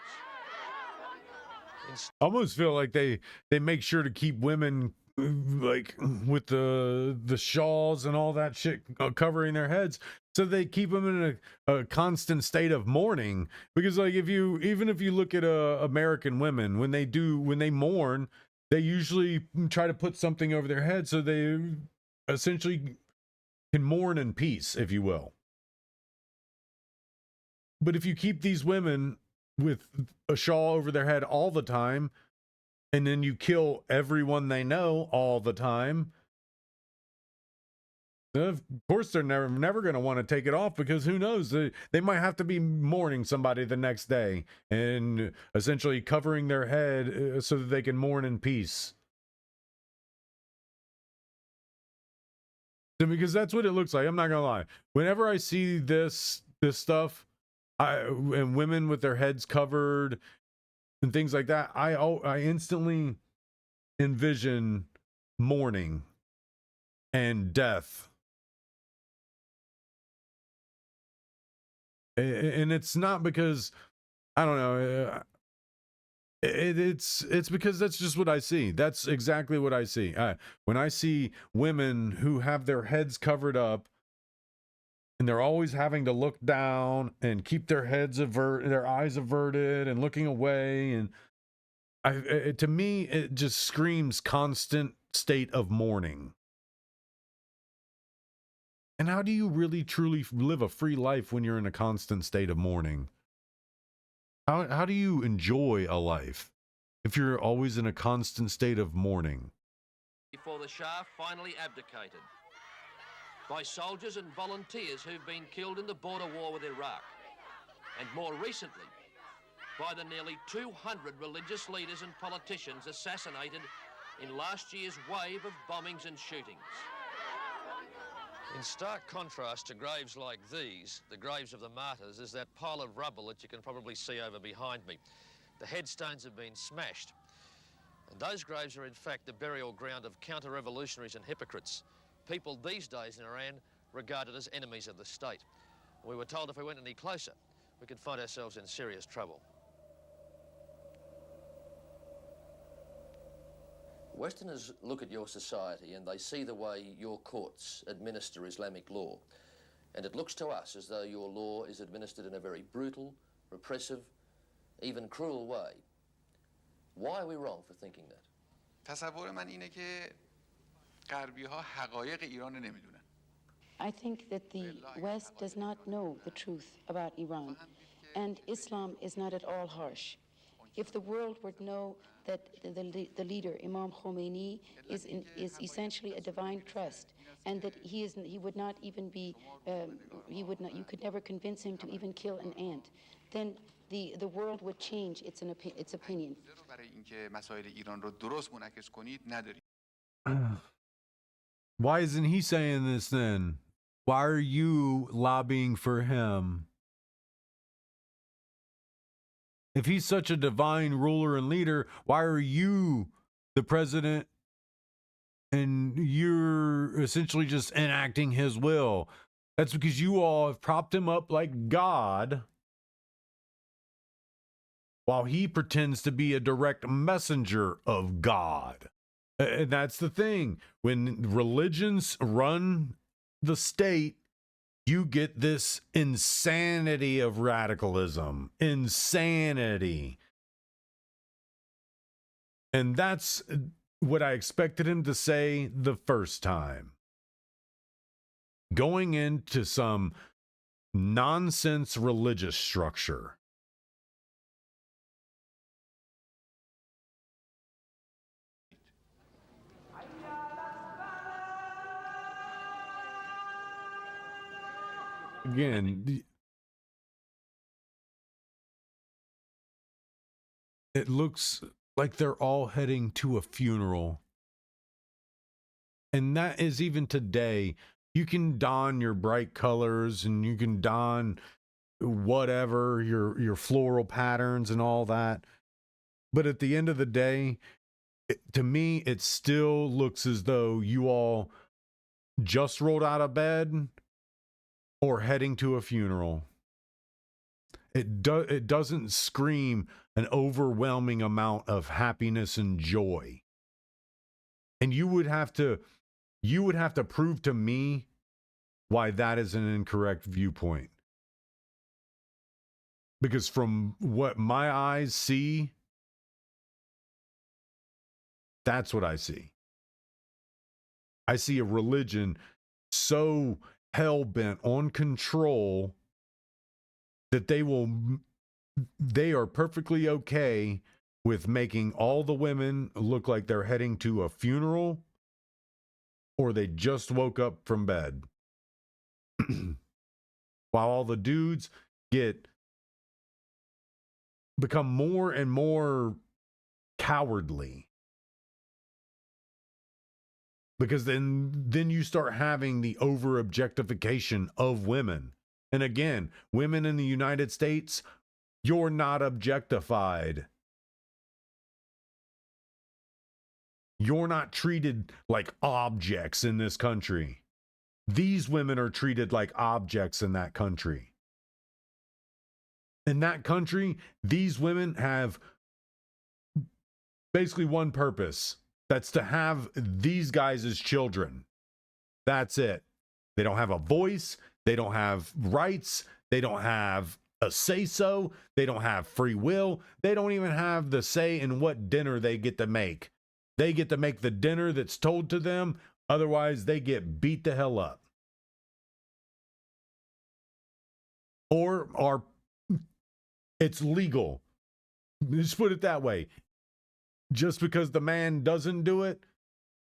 I almost feel like they make sure to keep women like with the shawls and all that shit covering their heads, so they keep them in a constant state of mourning. Because like if you look at American women, when they mourn, they usually try to put something over their head so they essentially can mourn in peace, if you will. But if you keep these women with a shawl over their head all the time, and then you kill everyone they know all the time, Of course, they're never going to want to take it off, because who knows? They might have to be mourning somebody the next day and essentially covering their head so that they can mourn in peace. Because that's what it looks like. I'm not going to lie. Whenever I see this stuff, and women with their heads covered and things like that, I instantly envision mourning and death. And it's not because, I don't know, it's because that's just what I see. That's exactly what I see. When I see women who have their heads covered up and they're always having to look down and keep their heads their eyes averted and looking away, and to me it just screams constant state of mourning. And how do you really truly live a free life when you're in a constant state of mourning? How do you enjoy a life if you're always in a constant state of mourning? Before the Shah finally abdicated, by soldiers and volunteers who've been killed in the border war with Iraq, and more recently, by the nearly 200 religious leaders and politicians assassinated in last year's wave of bombings and shootings. In stark contrast to graves like these, the graves of the martyrs, is that pile of rubble that you can probably see over behind me. The headstones have been smashed. And those graves are in fact the burial ground of counter-revolutionaries and hypocrites, people these days in Iran regarded as enemies of the state. We were told if we went any closer, we could find ourselves in serious trouble. Westerners look at your society and they see the way your courts administer Islamic law. And it looks to us as though your law is administered in a very brutal, repressive, even cruel way. Why are we wrong for thinking that? تصور من اینه که غربی‌ها حقایق ایران رو نمیدونن. I think that the West does not know the truth about Iran, and Islam is not at all harsh. If the world were to know that the leader, Imam Khomeini, is essentially a divine trust, and that he would not even be, you could never convince him to even kill an ant, then the world would change its opinion. برای اینکه مسائل ایران رو درست منعکس کنید نداری. Why isn't he saying this then? Why are you lobbying for him? If he's such a divine ruler and leader, why are you the president and you're essentially just enacting his will? That's because you all have propped him up like God, while he pretends to be a direct messenger of God. And that's the thing. When religions run the state, you get this insanity of radicalism. Insanity. And that's what I expected him to say the first time. Going into some nonsense religious structure. Again, it looks like they're all heading to a funeral. And that is even today. You can don your bright colors and you can don whatever, your floral patterns and all that. But at the end of the day, to me, it still looks as though you all just rolled out of bed or heading to a funeral. It doesn't scream an overwhelming amount of happiness and joy. And you would have to prove to me why that is an incorrect viewpoint. Because from what my eyes see, that's what I see. I see a religion so hell-bent on control that they are perfectly okay with making all the women look like they're heading to a funeral or they just woke up from bed. While all the dudes become more and more cowardly. Because then you start having the over objectification of women. And again, women in the United States, you're not objectified. You're not treated like objects in this country. These women are treated like objects in that country. In that country, these women have basically one purpose. That's to have these guys as children. That's it. They don't have a voice. They don't have rights. They don't have a say-so. They don't have free will. They don't even have the say in what dinner they get to make. They get to make the dinner that's told to them. Otherwise, they get beat the hell up. Or it's legal. Just put it that way. Just because the man doesn't do it,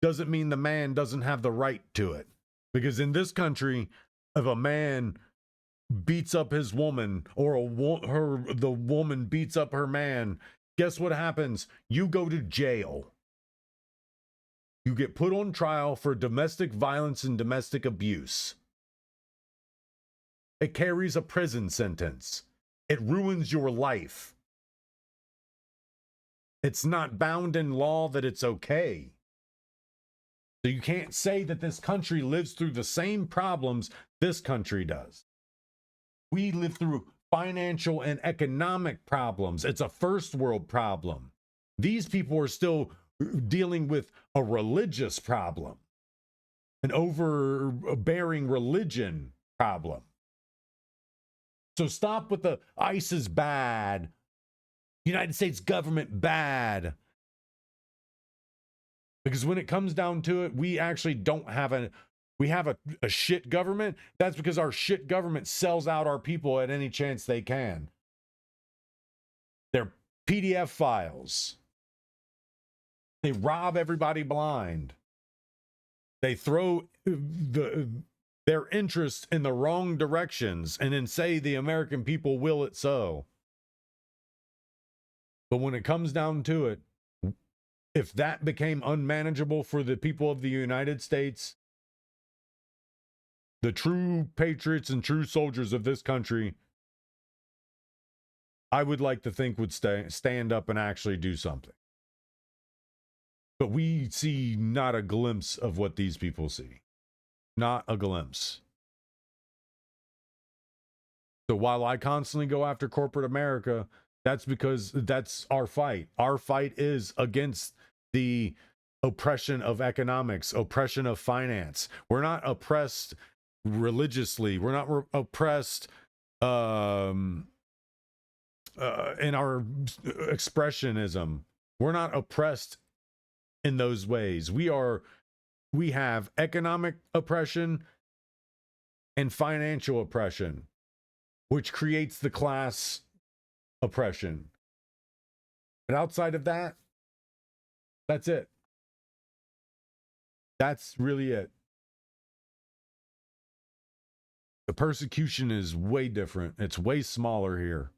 doesn't mean the man doesn't have the right to it. Because in this country, if a man beats up his woman, or the woman beats up her man, guess what happens? You go to jail. You get put on trial for domestic violence and domestic abuse. It carries a prison sentence. It ruins your life. It's not bound in law that it's okay. So you can't say that this country lives through the same problems this country does. We live through financial and economic problems. It's a first world problem. These people are still dealing with a religious problem, an overbearing religion problem. So stop with the ICE is bad, United States government bad. Because when it comes down to it, we actually don't have we have a shit government. That's because our shit government sells out our people at any chance they can. They're PDF files. They rob everybody blind. They throw their interests in the wrong directions and then say the American people will it so. But when it comes down to it, if that became unmanageable for the people of the United States, the true patriots and true soldiers of this country, I would like to think would stand up and actually do something. But we see not a glimpse of what these people see. Not a glimpse. So while I constantly go after corporate America, that's because that's our fight. Our fight is against the oppression of economics, oppression of finance. We're not oppressed religiously. We're not oppressed in our expressionism. We're not oppressed in those ways. We have economic oppression and financial oppression, which creates the class oppression. And outside of that, that's it. That's really it. The persecution is way different. It's way smaller here.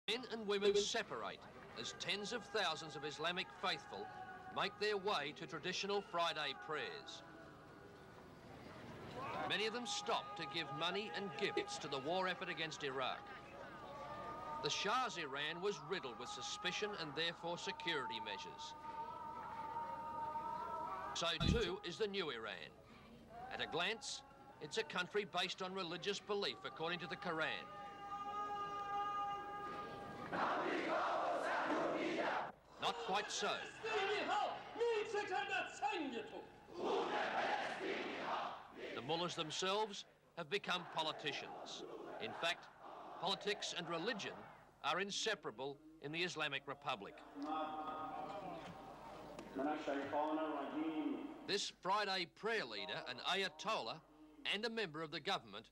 Men and women separate as tens of thousands of Islamic faithful make their way to traditional Friday prayers. Many of them stop to give money and gifts to the war effort against Iraq. The Shah's Iran was riddled with suspicion and therefore security measures. So too is the new Iran. At a glance, it's a country based on religious belief according to the Quran. Not quite so. The mullahs themselves have become politicians. In fact, politics and religion are inseparable in the Islamic Republic. This Friday prayer leader, an Ayatollah and a member of the government,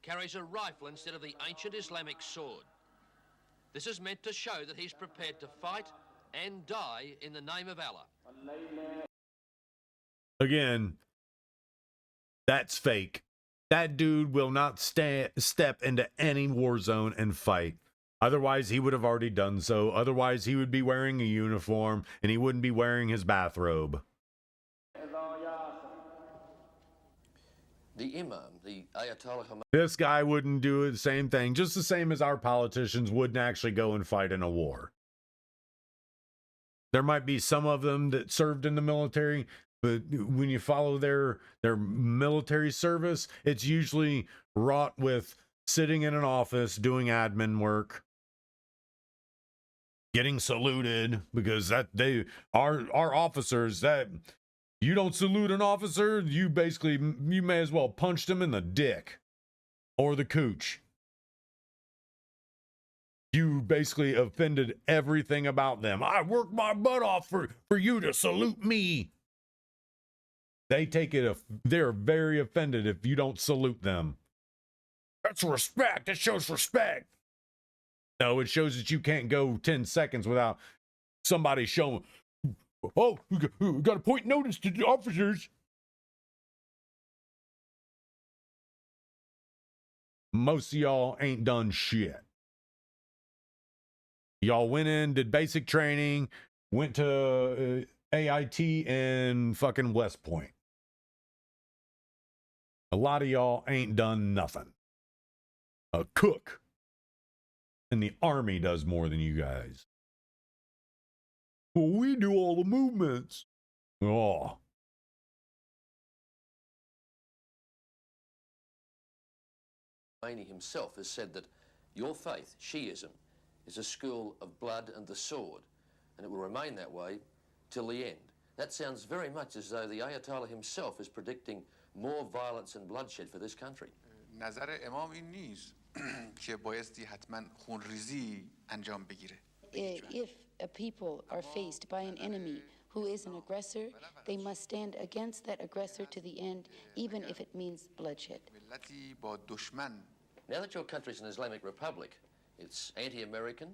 carries a rifle instead of the ancient Islamic sword. This is meant to show that he's prepared to fight and die in the name of Allah. Again, that's fake. That dude will not step into any war zone and fight. Otherwise, he would have already done so. Otherwise, he would be wearing a uniform and he wouldn't be wearing his bathrobe. The Imam, the Ayatollah Khomeini. This guy wouldn't do the same thing, just the same as our politicians wouldn't actually go and fight in a war. There might be some of them that served in the military, but when you follow their military service, it's usually wrought with sitting in an office, doing admin work, getting saluted, because that our officers, that you don't salute an officer, you may as well punch them in the dick or the cooch. You basically offended everything about them. I worked my butt off for you to salute me. They take it, they're very offended if you don't salute them. That's respect. It shows respect. No, it shows that you can't go 10 seconds without somebody showing, oh, we got to point notice to the officers. Most of y'all ain't done shit. Y'all went in, did basic training, went to AIT and fucking West Point. A lot of y'all ain't done nothing. A cook in the army does more than you guys. Well, we do all the movements. Oh. Khomeini himself has said that your faith, Shiism, is a school of blood and the sword, and it will remain that way till the end. That sounds very much as though the Ayatollah himself is predicting more violence and bloodshed for this country. نظر امام این نیست که بایستی حتما خونریزی انجام بگیره. If a people are faced by an enemy who is an aggressor, they must stand against that aggressor to the end, even if it means bloodshed. ملتی با دشمن. Now that your country is an Islamic republic, it's anti-American,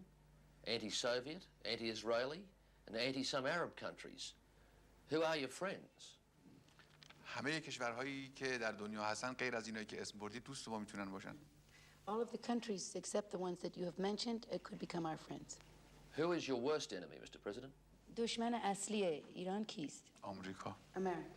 anti-Soviet, anti-Israeli, and anti-some Arab countries. Who are your friends? همه کشورهایی که در دنیا هستن غیر از اینایی که اسم بردید دوست ما میتونن باشن. All of the countries except the ones that you have mentioned could become our friends. Who is your worst enemy, Mr. President? دشمن اصلی ایران کیست؟ آمریکا. America.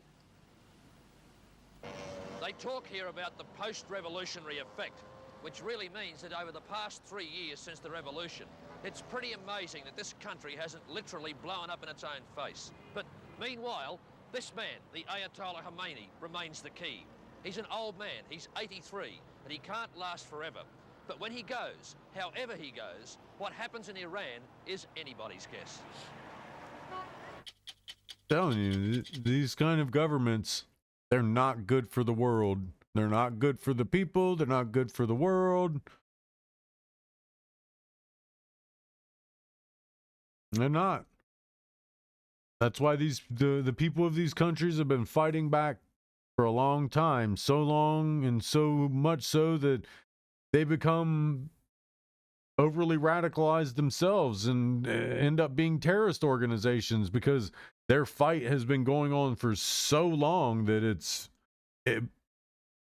They talk here about the post-revolutionary effect, which really means that over the past 3 years since the revolution, it's pretty amazing that this country hasn't literally blown up in its own face. But meanwhile, this man, the Ayatollah Khomeini, remains the key. He's an old man, he's 83, and he can't last forever. But when he goes, however he goes, what happens in Iran is anybody's guess. Telling you, these kind of governments, they're not good for the world. They're not good for the people. They're not good for the world. They're not. That's why the people of these countries have been fighting back for a long time. So long and so much so that they become overly radicalized themselves and end up being terrorist organizations because their fight has been going on for so long that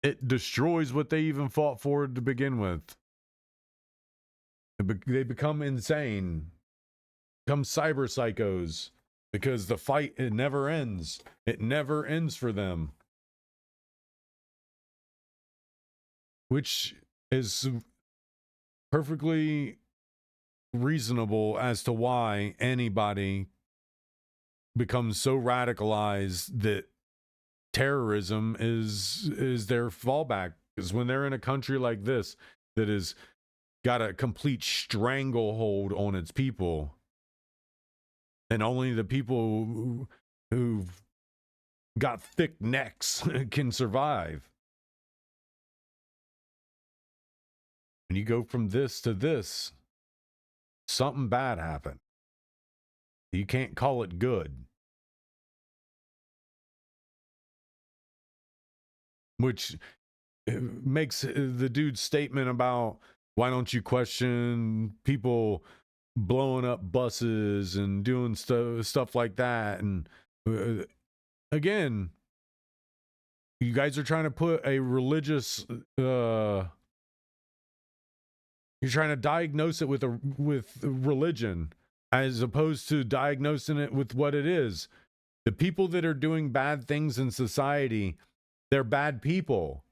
it destroys what they even fought for to begin with. They become insane, become cyber psychos, because the fight, it never ends. It never ends for them. Which is perfectly reasonable as to why anybody becomes so radicalized that terrorism is their fallback. Because when they're in a country like this that has got a complete stranglehold on its people, and only the people who've got thick necks can survive. When you go from this to this, something bad happened. You can't call it good. Which makes the dude's statement about why don't you question people blowing up buses and doing stuff like that. And again, You guys are trying to put a religious you're trying to diagnose it with religion as opposed to diagnosing it with what it is. The people that are doing bad things in society, they're bad people.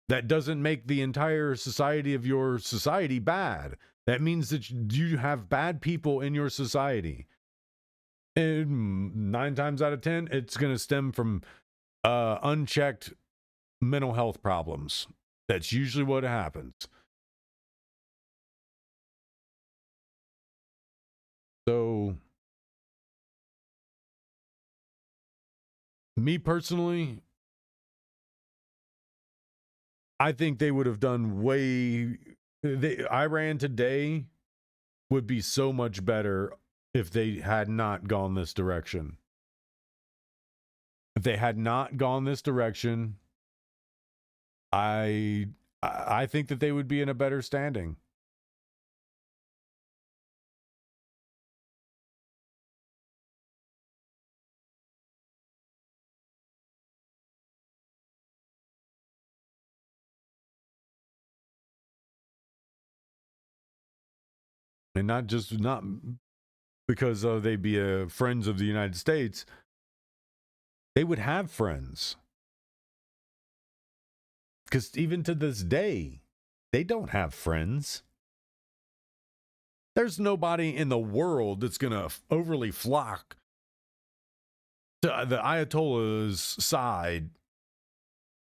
That doesn't make the entire society of your society bad. That means that you have bad people in your society. And 9 times out of 10, it's going to stem from unchecked mental health problems. That's usually what happens. So, me personally, I think they would have done Iran today would be so much better if they had not gone this direction. If they had not gone this direction, I think that they would be in a better standing. And not because they'd be friends of the United States. They would have friends. Because even to this day, they don't have friends. There's nobody in the world that's going to overly flock to the Ayatollah's side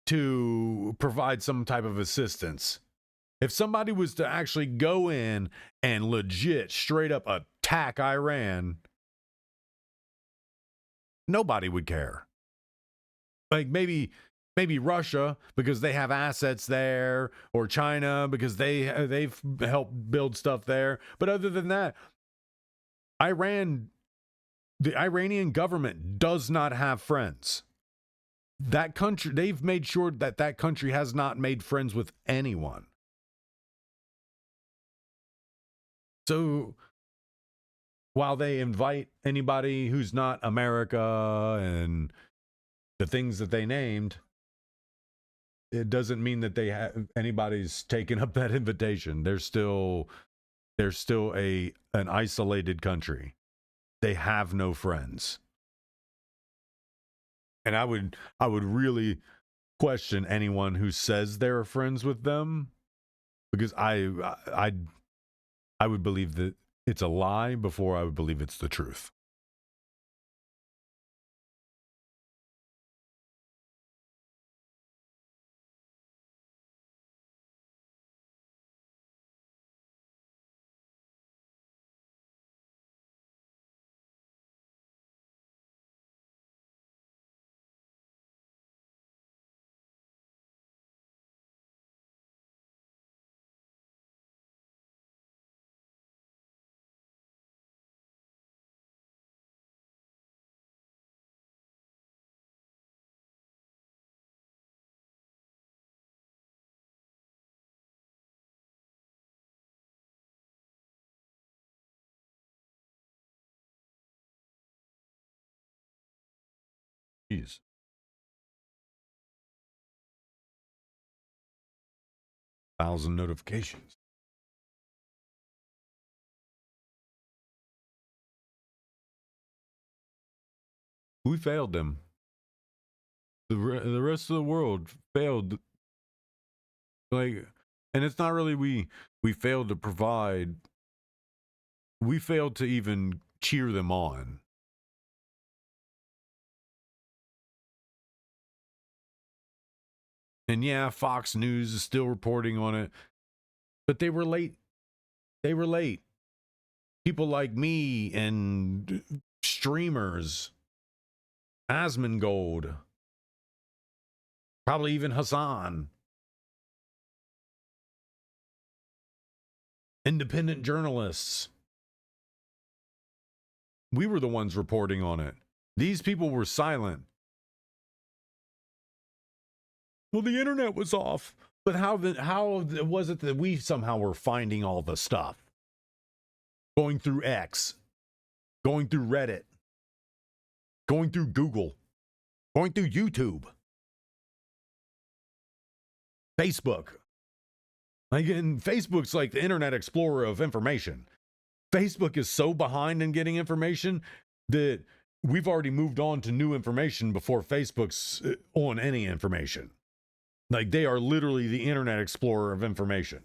to provide some type of assistance. If somebody was to actually go in and legit, straight up attack Iran, nobody would care. Like maybe Russia because they have assets there, or China because they've helped build stuff there. But other than that, the Iranian government does not have friends. That country, they've made sure that country has not made friends with anyone. So while they invite anybody who's not America and the things that they named, it doesn't mean that anybody's taken up that invitation. They're still an isolated country. They have no friends. And I would really question anyone who says they're friends with them, because I would believe that it's a lie before I would believe it's the truth. Jeez. Thousand notifications. We failed them. The rest of the world failed. And it's not really we failed to provide. We failed to even cheer them on. And yeah, Fox News is still reporting on it, but they were late. People like me and streamers, Asmongold, probably even Hassan, independent journalists. We were the ones reporting on it. These people were silent. Well, the internet was off. But how was it that we somehow were finding all the stuff? Going through X, going through Reddit, going through Google, going through YouTube, Facebook. Like, and Facebook's like the Internet Explorer of information. Facebook is so behind in getting information that we've already moved on to new information before Facebook's on any information. Like, they are literally the Internet Explorer of information.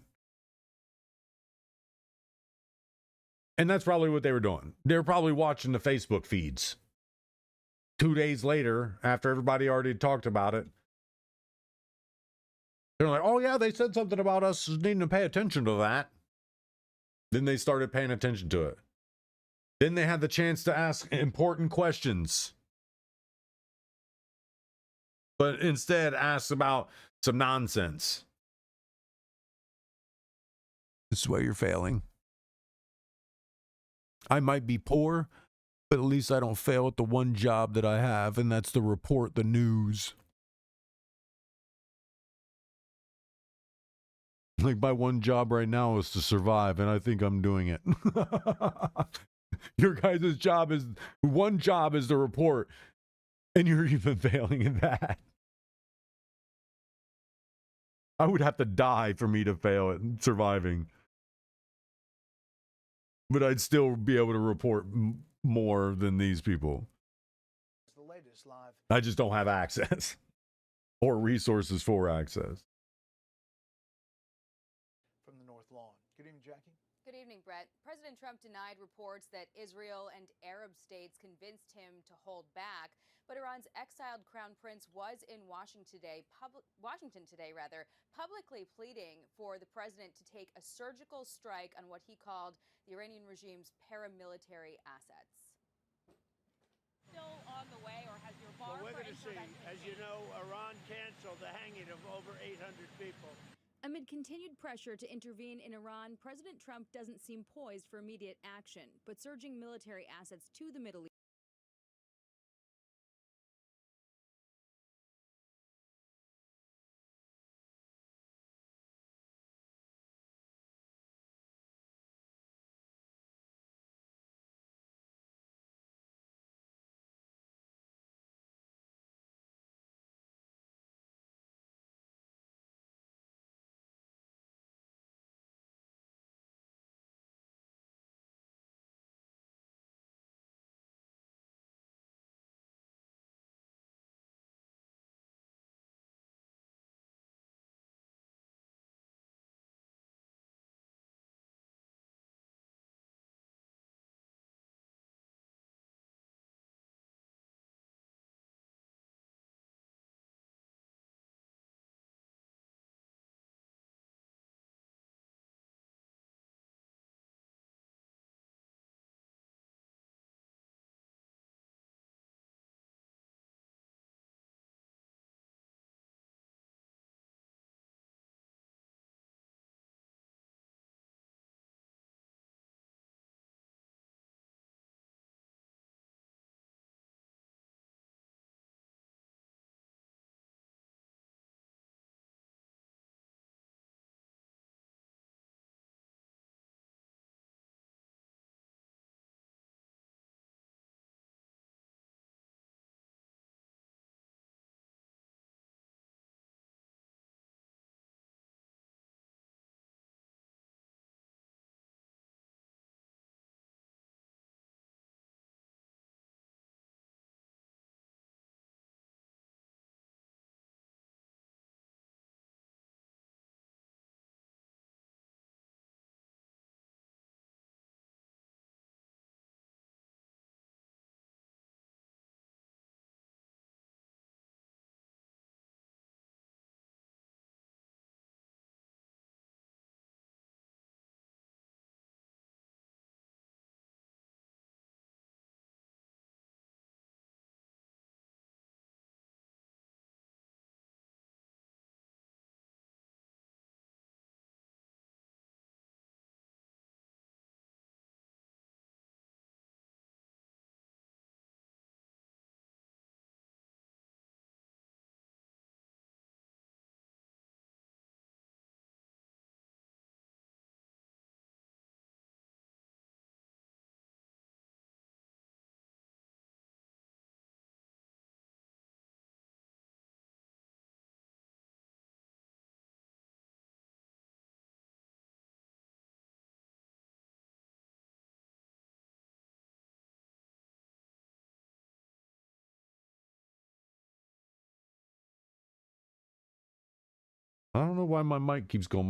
And that's probably what they were doing. They were probably watching the Facebook feeds. 2 days later, after everybody already talked about it, they're like, oh yeah, they said something about us needing to pay attention to that. Then they started paying attention to it. Then they had the chance to ask important questions. But instead asked about some nonsense. This is why you're failing. I might be poor, but at least I don't fail at the one job that I have, and that's to report the news. Like, my one job right now is to survive, and I think I'm doing it. Your guys' job is, one job is to report, and you're even failing in that. I would have to die for me to fail at surviving. But I'd still be able to report more than these people. The latest live. I just don't have access or resources for access. From the North Lawn. Good evening, Jackie. Good evening, Brett. President Trump denied reports that Israel and Arab states convinced him to hold back, but Iran's exiled crown prince was in Washington today, publicly pleading for the president to take a surgical strike on what he called the Iranian regime's paramilitary assets. Still on the way, or has your bar Well, we're for going to see. As you know, Iran canceled the hanging of over 800 people. Amid continued pressure to intervene in Iran, President Trump doesn't seem poised for immediate action, but surging military assets to the Middle East I don't know why my mic keeps going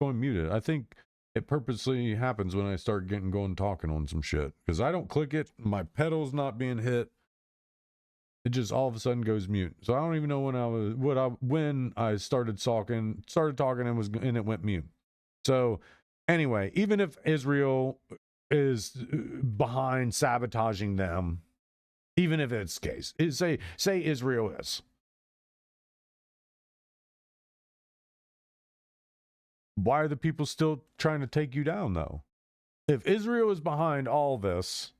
muted. I think it purposely happens when I start going talking on some shit. Because I don't click it, my pedal's not being hit. It just all of a sudden goes mute. So I don't even know when I started talking and it went mute. So anyway, even if Israel is behind sabotaging them, even if it's the case, say Israel is. Why are the people still trying to take you down, though? If Israel is behind all this,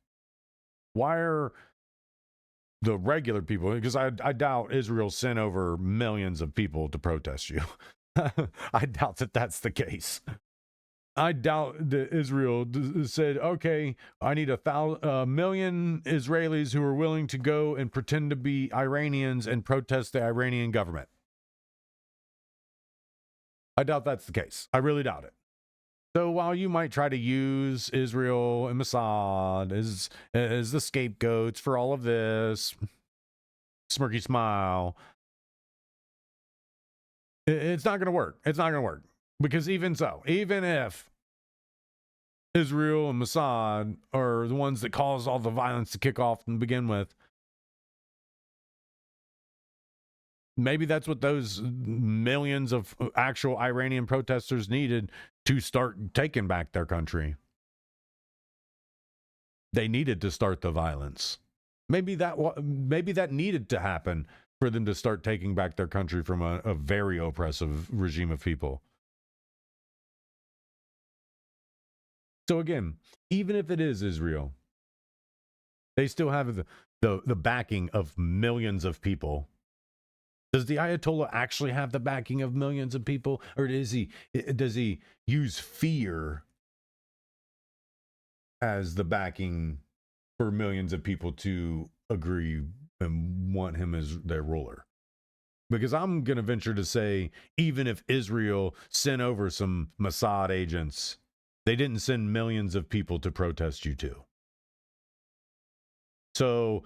why are the regular people? Because I doubt Israel sent over millions of people to protest you. I doubt that that's the case. I doubt that Israel said, okay, I need a million Israelis who are willing to go and pretend to be Iranians and protest the Iranian government. I doubt that's the case. I really doubt it. So while you might try to use Israel and Mossad as the scapegoats for all of this, smirky smile, it's not going to work. It's not going to work. Because even if Israel and Mossad are the ones that caused all the violence to kick off and begin with, maybe that's what those millions of actual Iranian protesters needed to start taking back their country. They needed to start the violence. Maybe that needed to happen for them to start taking back their country from a very oppressive regime of people. So again, even if it is Israel, they still have the backing of millions of people. Does the Ayatollah actually have the backing of millions of people, or does he use fear as the backing for millions of people to agree and want him as their ruler? Because I'm going to venture to say, even if Israel sent over some Mossad agents, they didn't send millions of people to protest you too. So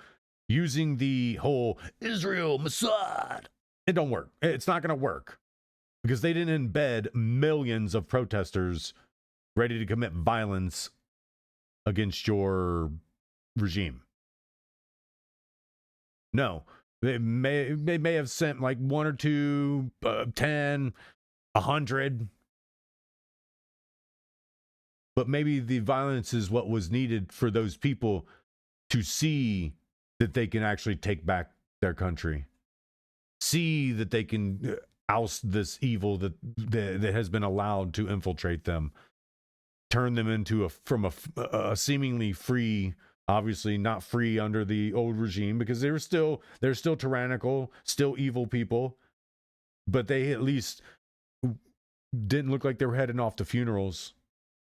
using the whole Israel Mossad, it don't work. It's not going to work because they didn't embed millions of protesters ready to commit violence against your regime. No, they may have sent like 1 or 2, 10, 100. But maybe the violence is what was needed for those people to see that they can actually take back their country. See that they can oust this evil that has been allowed to infiltrate them. Turn them into from a seemingly free, obviously not free under the old regime, because they're still tyrannical, still evil people. But they at least didn't look like they were heading off to funerals.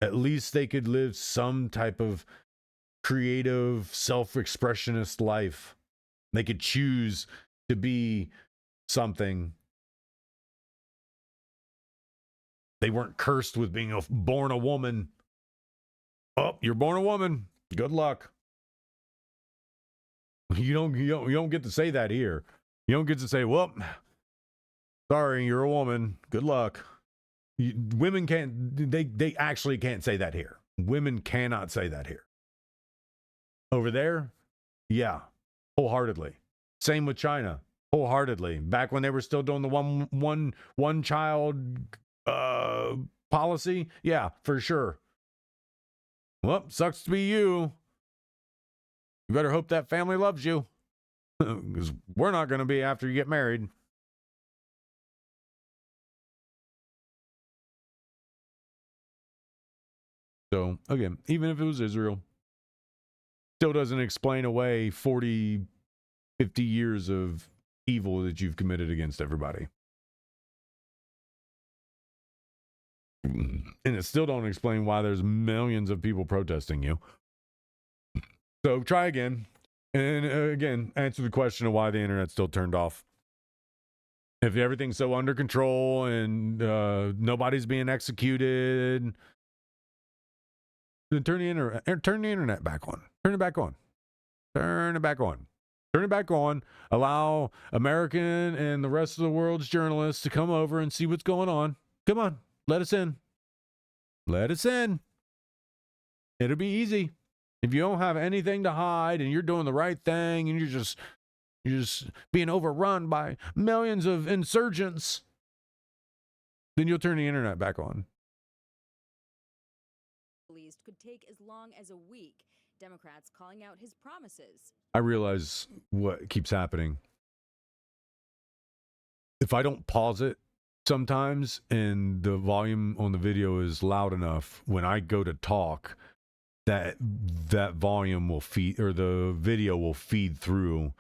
At least they could live some type of creative, self-expressionist life. They could choose to be something. They weren't cursed with being born a woman. Oh, you're born a woman. Good luck. You don't get to say that here. You don't get to say, well, sorry, you're a woman. Good luck. Women can't, they actually can't say that here. Women cannot say that here. Over there, yeah, wholeheartedly. Same with China, wholeheartedly. Back when they were still doing the one child policy, yeah, for sure. Well, sucks to be you. You better hope that family loves you, because we're not going to be after you get married. So, again, even if it was Israel, still doesn't explain away 40, 50 years of evil that you've committed against everybody. And it still don't explain why there's millions of people protesting you. So try again. And again, answer the question of why the internet's still turned off. If everything's so under control and nobody's being executed, then turn the internet back on. Turn it back on. Turn it back on. Turn it back on. Allow American and the rest of the world's journalists to come over and see what's going on. Come on, let us in. Let us in. It'll be easy. If you don't have anything to hide and you're doing the right thing and you're just being overrun by millions of insurgents, then you'll turn the internet back on. Could take as long as a week. Democrats calling out his promises. I realize what keeps happening. If I don't pause it sometimes and the volume on the video is loud enough, when I go to talk, that volume will feed, or the video will feed through.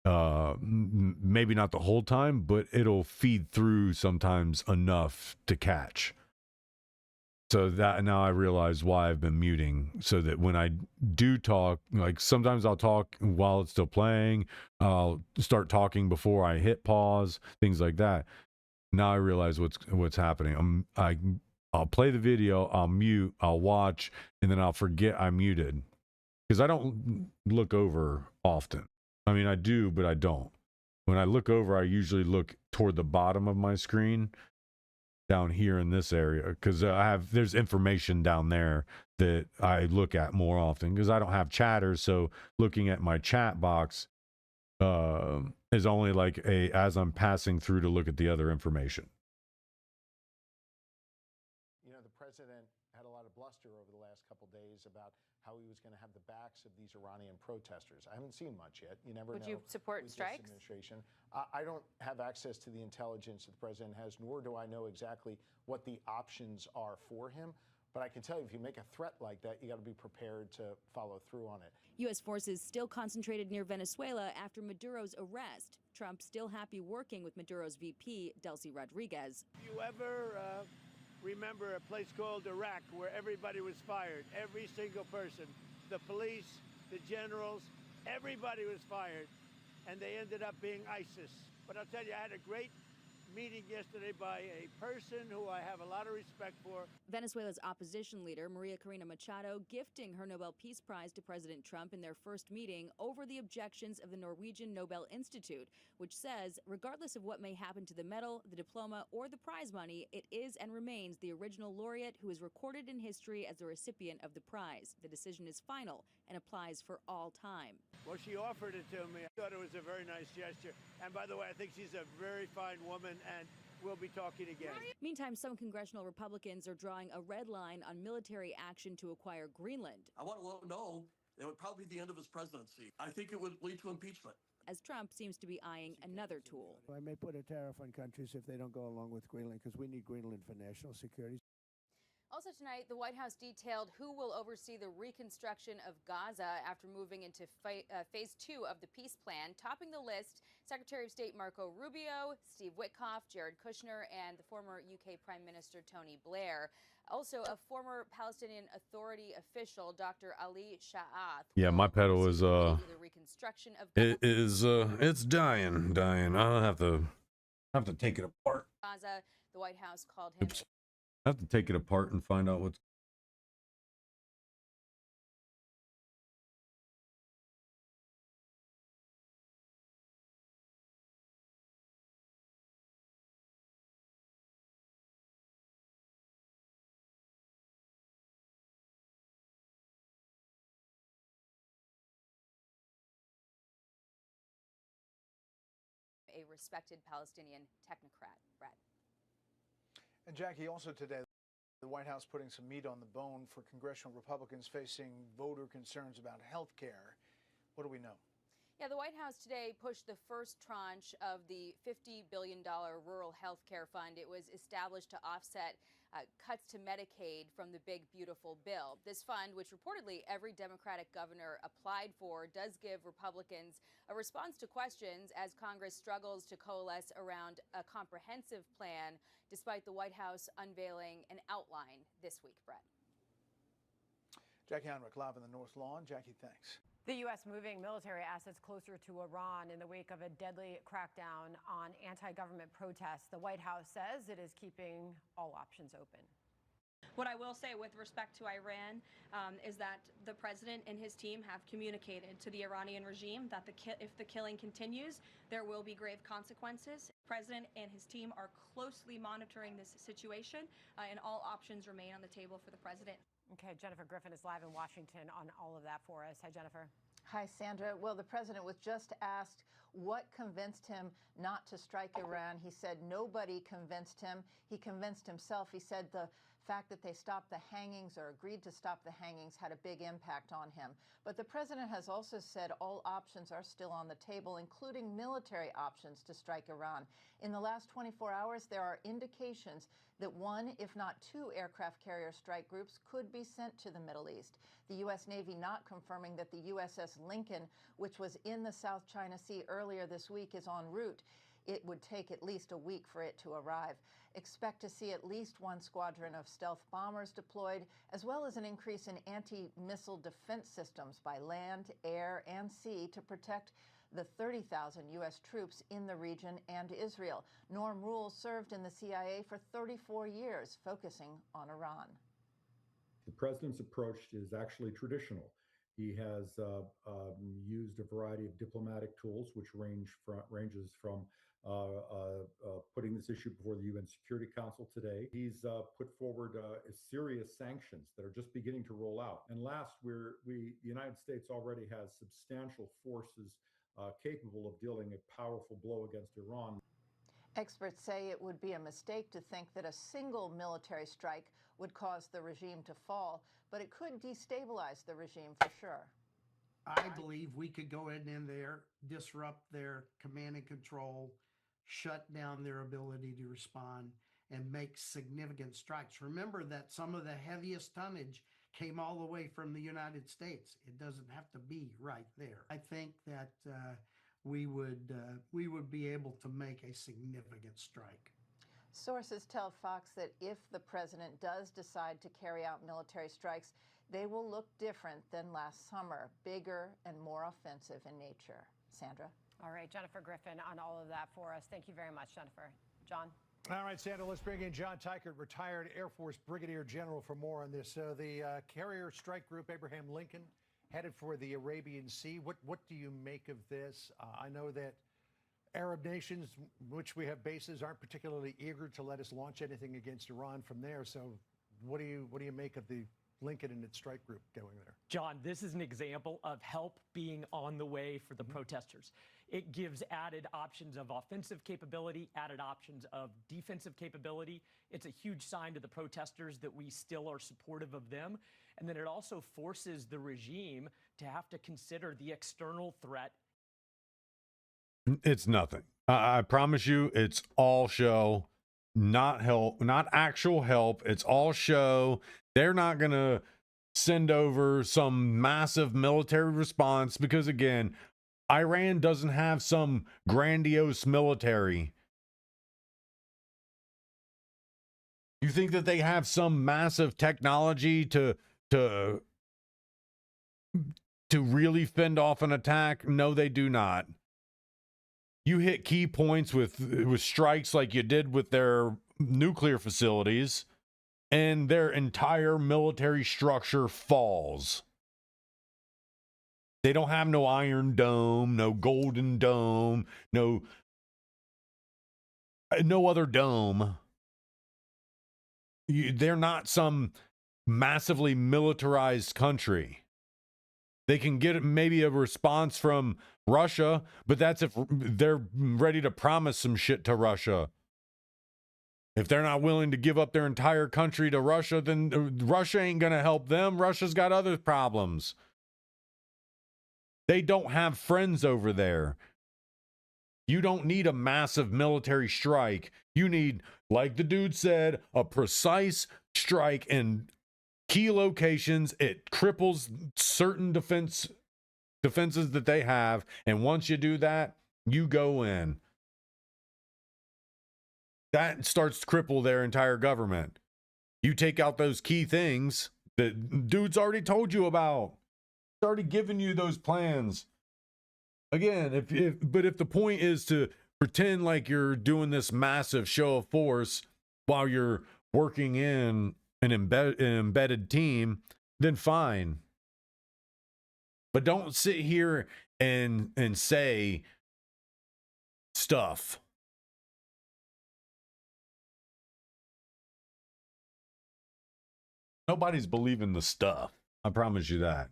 Maybe not the whole time, but it'll feed through sometimes enough to catch. So that now I realize why I've been muting, so that when I do talk, like sometimes I'll talk while it's still playing, I'll start talking before I hit pause, things like that. Now I realize what's happening. I'll play the video, I'll mute, I'll watch, and then I'll forget I muted, because I don't look over often. I mean, I do, but I don't. When I look over, I usually look toward the bottom of my screen, down here in this area, because there's information down there that I look at more often, because I don't have chatters. So looking at my chat box is only like as I'm passing through to look at the other information. You know, the president had a lot of bluster over the last couple days about how he was going to have the backs of these Iranian protesters. I haven't seen much yet. You never know. Would you support with strikes? This administration. I don't have access to the intelligence that the president has, nor do I know exactly what the options are for him. But I can tell you, if you make a threat like that, you got to be prepared to follow through on it. U.S. forces still concentrated near Venezuela after Maduro's arrest. Trump still happy working with Maduro's VP, Delcy Rodriguez. Do you ever remember a place called Iraq where everybody was fired? Every single person, the police, the generals, everybody was fired, and they ended up being ISIS. But I'll tell you, I had a great meeting yesterday by a person who I have a lot of respect for. Venezuela's opposition leader, Maria Corina Machado, gifting her Nobel Peace Prize to President Trump in their first meeting over the objections of the Norwegian Nobel Institute, which says, regardless of what may happen to the medal, the diploma, or the prize money, it is and remains the original laureate who is recorded in history as the recipient of the prize. The decision is final and applies for all time. Well, she offered it to me. I thought it was a very nice gesture. And by the way, I think she's a very fine woman, and we'll be talking again. Meantime, some congressional Republicans are drawing a red line on military action to acquire Greenland. I want to let him know it would probably be the end of his presidency. I think it would lead to impeachment. As Trump seems to be eyeing another tool. I may put a tariff on countries if they don't go along with Greenland, because we need Greenland for national security. Also tonight, the White House detailed who will oversee the reconstruction of Gaza after moving into phase 2 of the peace plan. Topping the list, Secretary of State Marco Rubio, Steve Witkoff, Jared Kushner, and the former UK Prime Minister Tony Blair. Also, a former Palestinian Authority official, Dr. Ali Sha'ath. Yeah, my pedal is the reconstruction of it's dying. I'll have to take it apart. Gaza. The White House called him. Oops. I have to take it apart and find out what's. A respected Palestinian technocrat, Brad. And Jackie, also today, the White House putting some meat on the bone for congressional Republicans facing voter concerns about health care. What do we know? Yeah, the White House today pushed the first tranche of the $50 billion rural health care fund. It was established to offset cuts to Medicaid from the big, beautiful bill. This fund, which reportedly every Democratic governor applied for, does give Republicans a response to questions as Congress struggles to coalesce around a comprehensive plan, despite the White House unveiling an outline this week, Brett. Jackie Heinrich, live in the North Lawn. Jackie, thanks. The U.S. moving military assets closer to Iran in the wake of a deadly crackdown on anti-government protests. The White House says it is keeping all options open. What I will say with respect to Iran is that the president and his team have communicated to the Iranian regime that if the killing continues, there will be grave consequences. The president and his team are closely monitoring this situation, and all options remain on the table for the president. Okay, Jennifer Griffin is live in Washington on all of that for us. Hi, Jennifer. Hi, Sandra. Well, the president was just asked what convinced him not to strike Iran. He said nobody convinced him. He convinced himself. He said the fact that they stopped the hangings or agreed to stop the hangings had a big impact on him. But the president has also said all options are still on the table, including military options to strike Iran. In the last 24 hours, there are indications that one, if not two, aircraft carrier strike groups could be sent to the Middle East. The U.S. Navy not confirming that the USS Lincoln, which was in the South China Sea earlier this week, is en route. It would take at least a week for it to arrive. Expect to see at least one squadron of stealth bombers deployed, as well as an increase in anti-missile defense systems by land, air, and sea to protect the 30,000 U.S. troops in the region and Israel. Norm Rule served in the CIA for 34 years, focusing on Iran. The president's approach is actually traditional. He has used a variety of diplomatic tools, which ranges from putting this issue before the UN Security Council today. He's put forward serious sanctions that are just beginning to roll out. And last, the United States already has substantial forces capable of dealing a powerful blow against Iran. Experts say it would be a mistake to think that a single military strike would cause the regime to fall, but it could destabilize the regime for sure. I believe we could go in there, disrupt their command and control, shut down their ability to respond, and make significant strikes. Remember that some of the heaviest tonnage came all the way from the United States. It doesn't have to be right there. I think that we would be able to make a significant strike. Sources tell Fox that if the president does decide to carry out military strikes, they will look different than last summer, bigger and more offensive in nature. Sandra? All right, Jennifer Griffin on all of that for us. Thank you very much, Jennifer. John? All right, Sandra, let's bring in John Teichert, retired Air Force Brigadier General, for more on this. The carrier strike group Abraham Lincoln headed for the Arabian Sea. What do you make of this? I know that Arab nations, which we have bases, aren't particularly eager to let us launch anything against Iran from there. So what do you make of the Lincoln and its strike group going there? John, this is an example of help being on the way for the protesters. It gives added options of offensive capability, added options of defensive capability. It's a huge sign to the protesters that we still are supportive of them. And then it also forces the regime to have to consider the external threat. It's nothing. I promise you, it's all show, not help, not actual help. It's all show. They're not going to send over some massive military response because, again, Iran doesn't have some grandiose military. You think that they have some massive technology to really fend off an attack? No, they do not. You hit key points with strikes like you did with their nuclear facilities, and their entire military structure falls. They don't have no Iron Dome, no Golden Dome, no other dome. They're not some massively militarized country. They can get maybe a response from Russia, but that's if they're ready to promise some shit to Russia. If they're not willing to give up their entire country to Russia, then Russia ain't going to help them. Russia's got other problems. They don't have friends over there. You don't need a massive military strike. You need, like the dude said, a precise strike in key locations. It cripples certain defenses that they have. And once you do that, you go in. That starts to cripple their entire government. You take out those key things that dude's already told you about. He's already given you those plans. Again, if the point is to pretend like you're doing this massive show of force while you're working in an embedded team, then fine. But don't sit here and say stuff. Nobody's believing the stuff. I promise you that.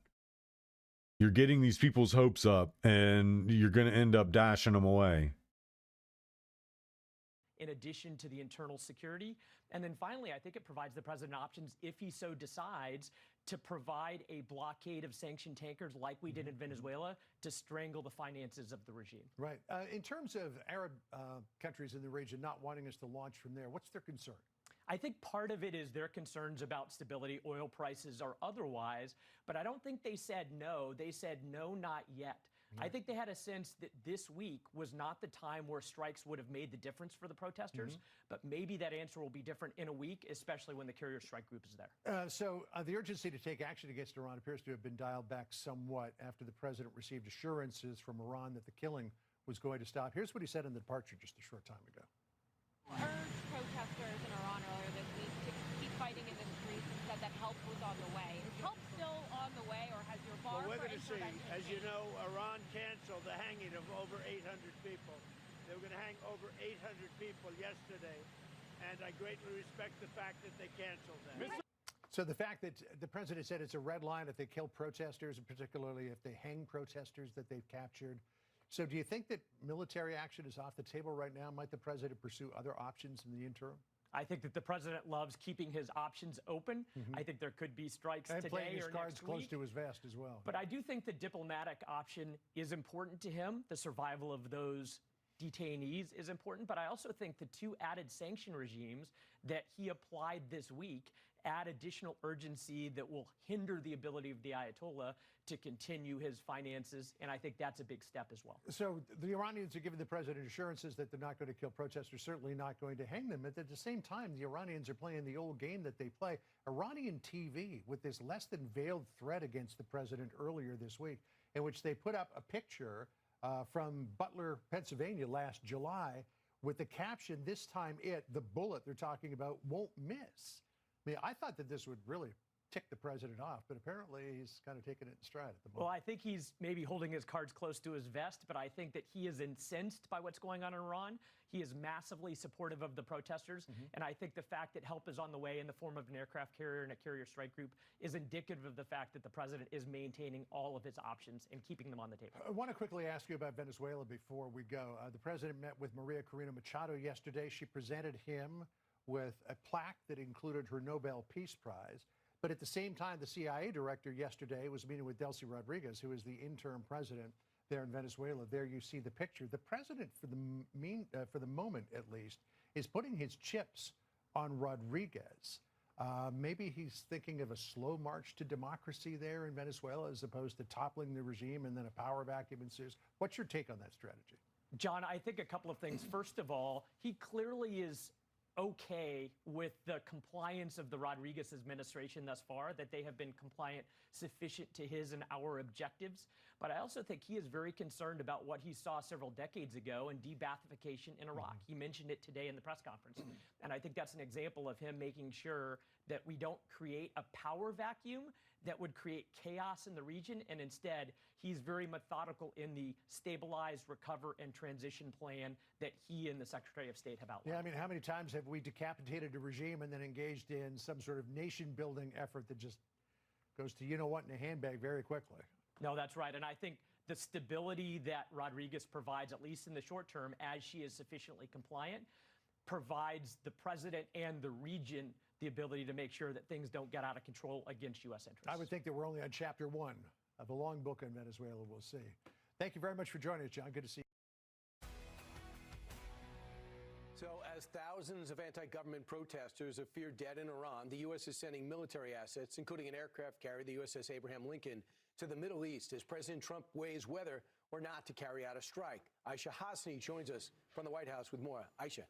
You're getting these people's hopes up, and you're going to end up dashing them away. In addition to the internal security. And then finally, I think it provides the president options, if he so decides, to provide a blockade of sanctioned tankers like we did in Venezuela to strangle the finances of the regime. Right. In terms of Arab countries in the region not wanting us to launch from there, what's their concern? I think part of it is their concerns about stability, oil prices or otherwise, but I don't think they said no. They said no, not yet. I think they had a sense that this week was not the time where strikes would have made the difference for the protesters, but maybe that answer will be different in a week, especially when the carrier strike group is there. So the urgency to take action against Iran appears to have been dialed back somewhat after the president received assurances from Iran that the killing was going to stop. Here's what he said in the departure just a short time ago. Urged protesters in Iran earlier this week to keep fighting in the streets and said that help was on the way. Is help still on the way, or has your bar Well, we're for going to see. intervention As you changed? know, Iran canceled the hanging of over 800 people. They were going to hang over 800 people yesterday, and I greatly respect the fact that they canceled that. So the fact that the president said it's a red line if they kill protesters, and particularly if they hang protesters that they've captured. So do you think that military action is off the table right now? Might the president pursue other options in the interim? I think that the president loves keeping his options open. I think there could be strikes And today playing his or cards next close week. to his vest as well. But I do think the diplomatic option is important to him. The survival of those detainees is important. But I also think the two added sanction regimes that he applied this week add additional urgency that will hinder the ability of the Ayatollah to continue his finances. And I think that's a big step as well. So the Iranians are giving the president assurances that they're not going to kill protesters, certainly not going to hang them. But at the same time, the Iranians are playing the old game that they play. Iranian TV with this less than veiled threat against the president earlier this week, in which they put up a picture from Butler, Pennsylvania last July with the caption, "This time the bullet they're talking about won't miss." I mean, I thought that this would really tick the president off, but apparently he's kind of taking it in stride at the moment. Well, I think he's maybe holding his cards close to his vest, but I think that he is incensed by what's going on in Iran. He is massively supportive of the protesters, and I think the fact that help is on the way in the form of an aircraft carrier and a carrier strike group is indicative of the fact that the president is maintaining all of his options and keeping them on the table. I want to quickly ask you about Venezuela before we go. The president met with Maria Corina Machado yesterday. She presented him with a plaque that included her Nobel Peace Prize. But at the same time, the CIA director yesterday was meeting with Delcy Rodriguez, who is the interim president there in Venezuela. There you see the picture. The president, for the moment at least, is putting his chips on Rodriguez. Maybe he's thinking of a slow march to democracy there in Venezuela as opposed to toppling the regime and then a power vacuum ensues. What's your take on that strategy? John, I think a couple of things. First of all, he clearly is okay with the compliance of the Rodriguez administration thus far, that they have been compliant sufficient to his and our objectives. But I also think he is very concerned about what he saw several decades ago in de-Baathification in Iraq. He mentioned it today in the press conference. And I think that's an example of him making sure that we don't create a power vacuum that would create chaos in the region. And instead, he's very methodical in the stabilize, recover, and transition plan that he and the Secretary of State have outlined. Yeah, I mean, how many times have we decapitated a regime and then engaged in some sort of nation-building effort that just goes to you-know-what in a handbag very quickly? No, that's right. And I think the stability that Rodriguez provides, at least in the short term, as she is sufficiently compliant, provides the president and the region the ability to make sure that things don't get out of control against U.S. interests. I would think that we're only on chapter 1 of a long book on Venezuela. We'll see. Thank you very much for joining us, John. Good to see you. So as thousands of anti-government protesters have feared dead in Iran, the U.S. is sending military assets, including an aircraft carrier, the USS Abraham Lincoln, to the Middle East as President Trump weighs whether or not to carry out a strike. Aisha Hasni joins us from the White House with more. Aisha.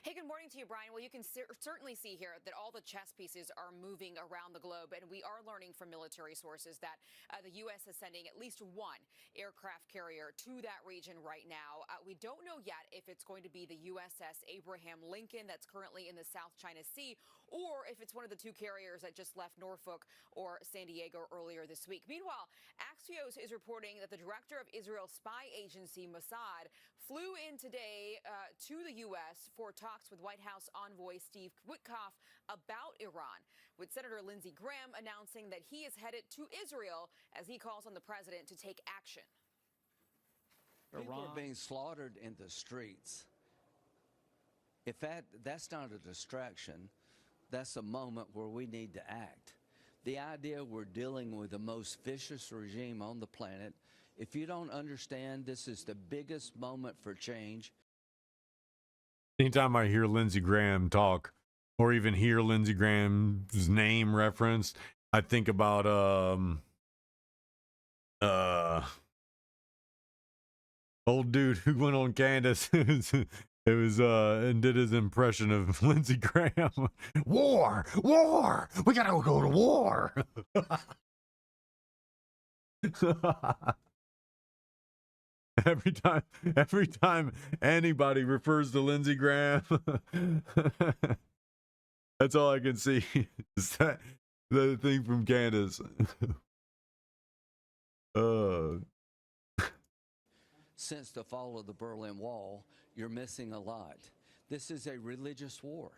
Hey, good morning to you, Brian. Well, you can certainly see here that all the chess pieces are moving around the globe, and we are learning from military sources that the U.S. is sending at least one aircraft carrier to that region right now. We don't know yet if it's going to be the USS Abraham Lincoln that's currently in the South China Sea, or if it's one of the two carriers that just left Norfolk or San Diego earlier this week. Meanwhile, Axios is reporting that the director of Israel's spy agency, Mossad, flew in today to the U.S. for talks with White House envoy Steve Witkoff about Iran, with Senator Lindsey Graham announcing that he is headed to Israel as he calls on the president to take action. People are being slaughtered in the streets. If that's not a distraction, that's a moment where we need to act. The idea we're dealing with the most vicious regime on the planet, if you don't understand this is the biggest moment for change. Anytime I hear Lindsey Graham talk or even hear Lindsey Graham's name referenced, I think about old dude who went on Candace. It was and did his impression of Lindsey Graham. War, we gotta go to war. Every time anybody refers to Lindsey Graham, that's all I can see. Is that the thing from Candace? Since the fall of the Berlin Wall, you're missing a lot. This is a religious war.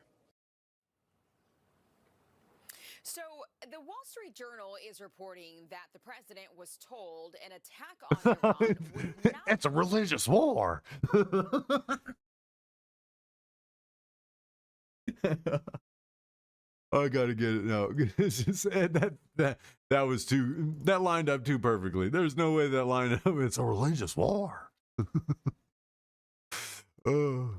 So the Wall Street Journal is reporting that the president was told an attack on Iran would not... It's a religious war. I gotta get it now. That was too. That lined up too perfectly. There's no way that lined up. It's a religious war. Oh.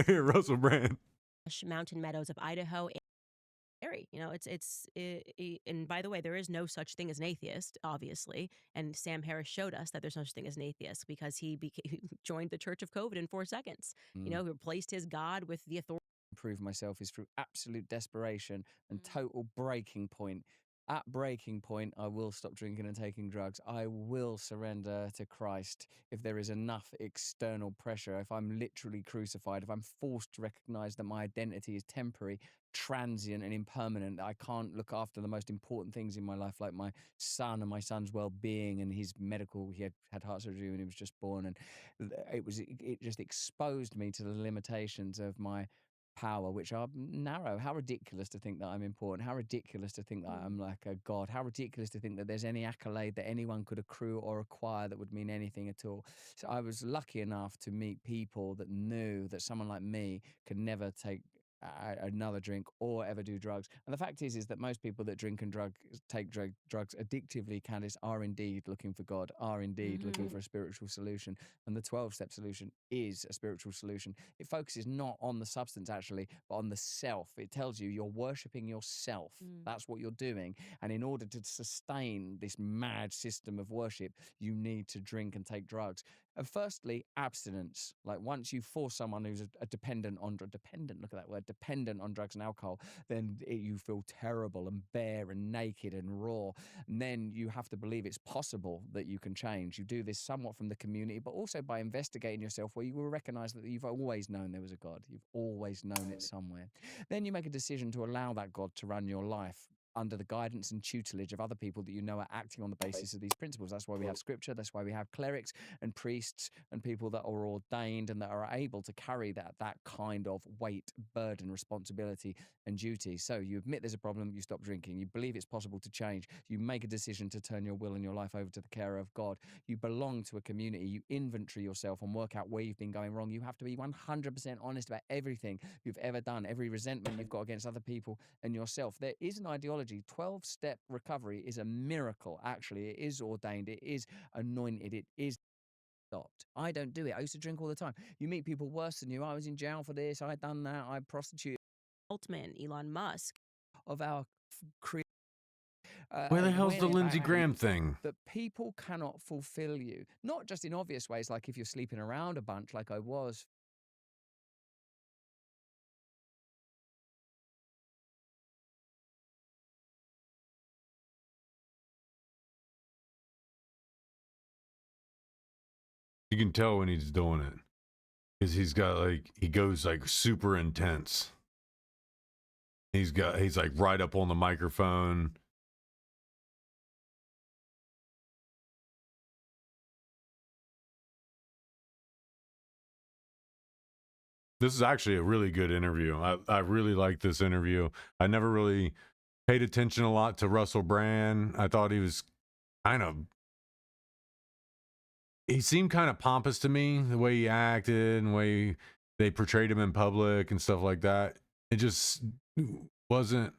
Russell Brand. Mountain meadows of Idaho. You know, and by the way, there is no such thing as an atheist, obviously. And Sam Harris showed us that there's no such thing as an atheist because he joined the Church of COVID in 4 seconds. You know, he replaced his God with the authority. Improve myself is through absolute desperation and total breaking point. At breaking point, I will stop drinking and taking drugs. I will surrender to Christ if there is enough external pressure, if I'm literally crucified, if I'm forced to recognize that my identity is temporary, transient and impermanent, that I can't look after the most important things in my life, like my son and my son's well-being and his medical. He had heart surgery when he was just born, and it just exposed me to the limitations of my power, which are narrow. How ridiculous to think that I'm important. How ridiculous to think that I'm like a god. How ridiculous to think that there's any accolade that anyone could accrue or acquire that would mean anything at all. So I was lucky enough to meet people that knew that someone like me could never take another drink or ever do drugs. And the fact is that most people that drink and take drugs addictively, Candice, are indeed looking for God, are indeed looking for a spiritual solution. And the 12-step solution is a spiritual solution. It focuses not on the substance actually, but on the self. It tells you you're worshipping yourself. That's what you're doing. And in order to sustain this mad system of worship, you need to drink and take drugs. And firstly, abstinence. Like once you force someone who's a dependent on look at that word, dependent on drugs and alcohol, then you feel terrible and bare and naked and raw. And then you have to believe it's possible that you can change. You do this somewhat from the community, but also by investigating yourself, where you will recognize that you've always known there was a God. You've always known it somewhere. Then you make a decision to allow that God to run your life under the guidance and tutelage of other people that you know are acting on the basis of these principles. That's why we have scripture. That's why we have clerics and priests and people that are ordained and that are able to carry that kind of weight, burden, responsibility and duty. So you admit there's a problem, you stop drinking. You believe it's possible to change. You make a decision to turn your will and your life over to the care of God. You belong to a community. You inventory yourself and work out where you've been going wrong. You have to be 100% honest about everything you've ever done, every resentment you've got against other people and yourself. There is an ideology. 12-step recovery is a miracle. Actually, it is ordained. It is anointed. It is stopped. I don't do it. I used to drink all the time. You meet people worse than you. I was in jail for this. I done that. I prostituted. Altman, Elon Musk. Of our Where the hell's the when it Lindsey Graham happens, thing? that people cannot fulfill you, not just in obvious ways, like if you're sleeping around a bunch, like I was. You can tell when he's doing it because he's got like, he goes like super intense. He's like right up on the microphone. This is actually a really good interview. I really like this interview. I never really paid attention a lot to Russell Brand. I thought he was he seemed kind of pompous to me, the way he acted and the way they portrayed him in public and stuff like that. It just wasn't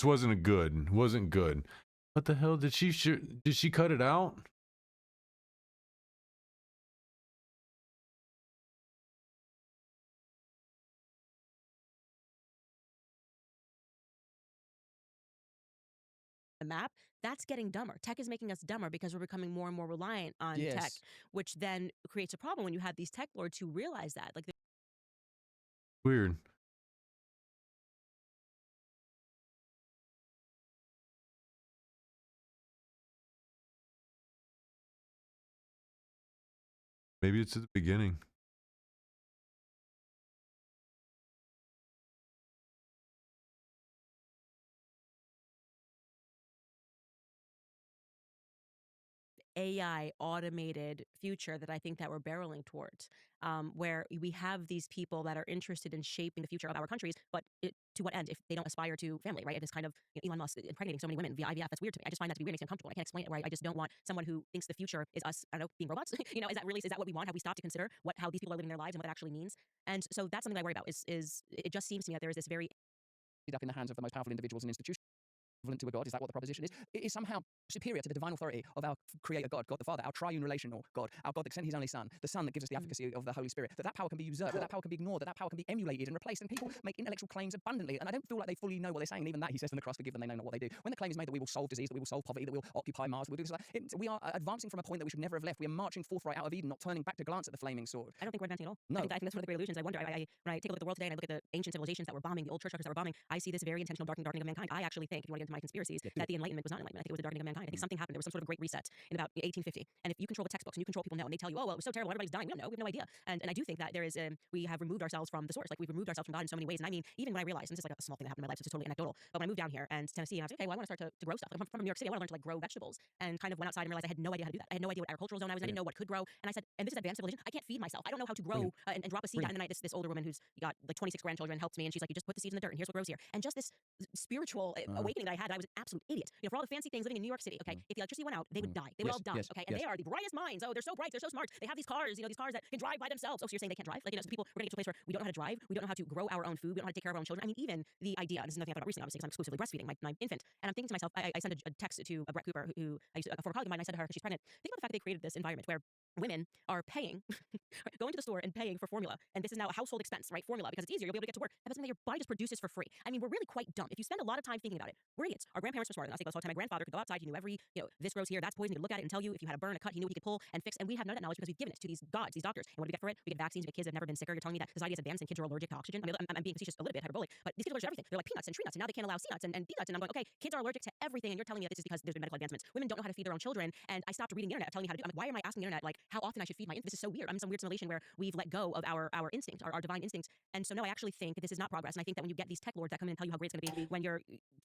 wasn't good. What the hell did she cut it out? The map, that's getting dumber. Tech is making us dumber because we're becoming more and more reliant on tech, Yes. which then creates a problem when you have these tech lords who realize that. Like, Weird. Maybe it's at the beginning. AI automated future that I think that we're barreling towards, where we have these people that are interested in shaping the future of our countries, but to what end if they don't aspire to family, right? It is kind of, Elon Musk impregnating so many women via IVF. That's weird to me. I just find that to be weird, makes me uncomfortable. I can't explain it, right? I just don't want someone who thinks the future is us, I don't know, being robots. Is that what we want? Have we stopped to consider how these people are living their lives and what that actually means? And so that's something that I worry about is it just seems to me that there is this very up in the hands of the most powerful individuals and institutions. To a God, is that what the proposition is? It is somehow superior to the divine authority of our creator God, God the Father, our triune relational God, our God that sent his only Son, the Son that gives us the efficacy of the Holy Spirit, that power can be usurped, that power can be ignored, that power can be emulated and replaced, and people make intellectual claims abundantly, and I don't feel like they fully know what they're saying, and even that, he says on the cross, forgive them, they know not what they do. When the claim is made that we will solve disease, that we will solve poverty, that we'll occupy Mars, that we'll do this, we are advancing from a point that we should never have left. We are marching forthright out of Eden, not turning back to glance at the flaming sword. I don't think we're advancing at all. No. I think that's one of the great illusions. I wonder, when I take a look at the world today and I look at the ancient civilizations that were bombing, the old church structures that were bombing, I see this very intentional darkening of mankind. I actually think, if you want to get into my conspiracies, that the Enlightenment was not enlightenment. I think it was the darkening of mankind. I think something happened. There was some sort of great reset in about 1850. And if you control the textbooks and you control people now and they tell you, oh, well, it was so terrible, everybody's dying, we don't know, we have no idea. And I do think that there is, we have removed ourselves from the source. Like, we've removed ourselves from God in so many ways. And I mean, even when I realized, and this is like a small thing that happened in my life, so it's totally anecdotal, but when I moved down here and Tennessee, and I was like, okay, well, I want to start to grow stuff. Like, I'm from New York City, I want to learn to like grow vegetables, and kind of went outside and realized I had no idea how to do that. I had no idea what agricultural zone I was in. I didn't know what could grow. And I said, and this is advanced civilization, I can't feed myself. I don't know how to grow and drop a seed. And then this older woman who's got like 26 grandchildren helped me, and she's like, you just put the seeds in the dirt and here's what grows here. And just this spiritual awakening that I had, that I was an absolute idiot. For all the fancy things living in New York City, okay, if the electricity went out, they would die. They would all die, okay? And they are the brightest minds. Oh, they're so bright, they're so smart. They have these cars, these cars that can drive by themselves. Oh, so you're saying they can't drive? Like, so people, we're gonna get to a place where we don't know how to drive, we don't know how to grow our own food, we don't know how to take care of our own children. I mean, even the idea, and this is nothing I've thought about recently, obviously, because I'm exclusively breastfeeding my infant, and I'm thinking to myself, I sent a text to Brett Cooper, who I used to, a former colleague of mine, I said to her, she's pregnant, think about the fact that they created this environment where women are paying, going to the store and paying for formula, and this is now a household expense, right? Formula, because it's easier, you'll be able to get to work. That's something that your body just produces for free. I mean, we're really quite dumb. If you spend a lot of time thinking about it, we're idiots. Our grandparents were smarter than us. They go all the time. My grandfather could go outside, he knew every, this grows here, that's poison, he could look at it and tell you if you had a burn, a cut, he knew what he could pull and fix, and we have none of that knowledge because we've given it to these gods, these doctors. And what do we get for it? We get vaccines, we get kids that have never been sicker. You're telling me that society is advanced and kids are allergic to oxygen? I mean, I'm being facetious a little bit, hyperbolic, but these kids are allergic to everything. They're like peanuts and tree nuts, and now they can't allow sea nuts and peanuts, and I'm going, okay, kids are allergic to everything, and you're telling me that this is because there's been medical advancements. Women don't know how to feed their own children, and I stopped reading the internet telling me how to do it. I'm like, why am I asking the internet, like, how often I should feed my infant? This is so weird. I'm in some weird simulation where we've let go of our instincts, our divine instincts. And so no, I actually think this is not progress. And I think that when you get these tech lords that come in and tell you how great it's going to be when your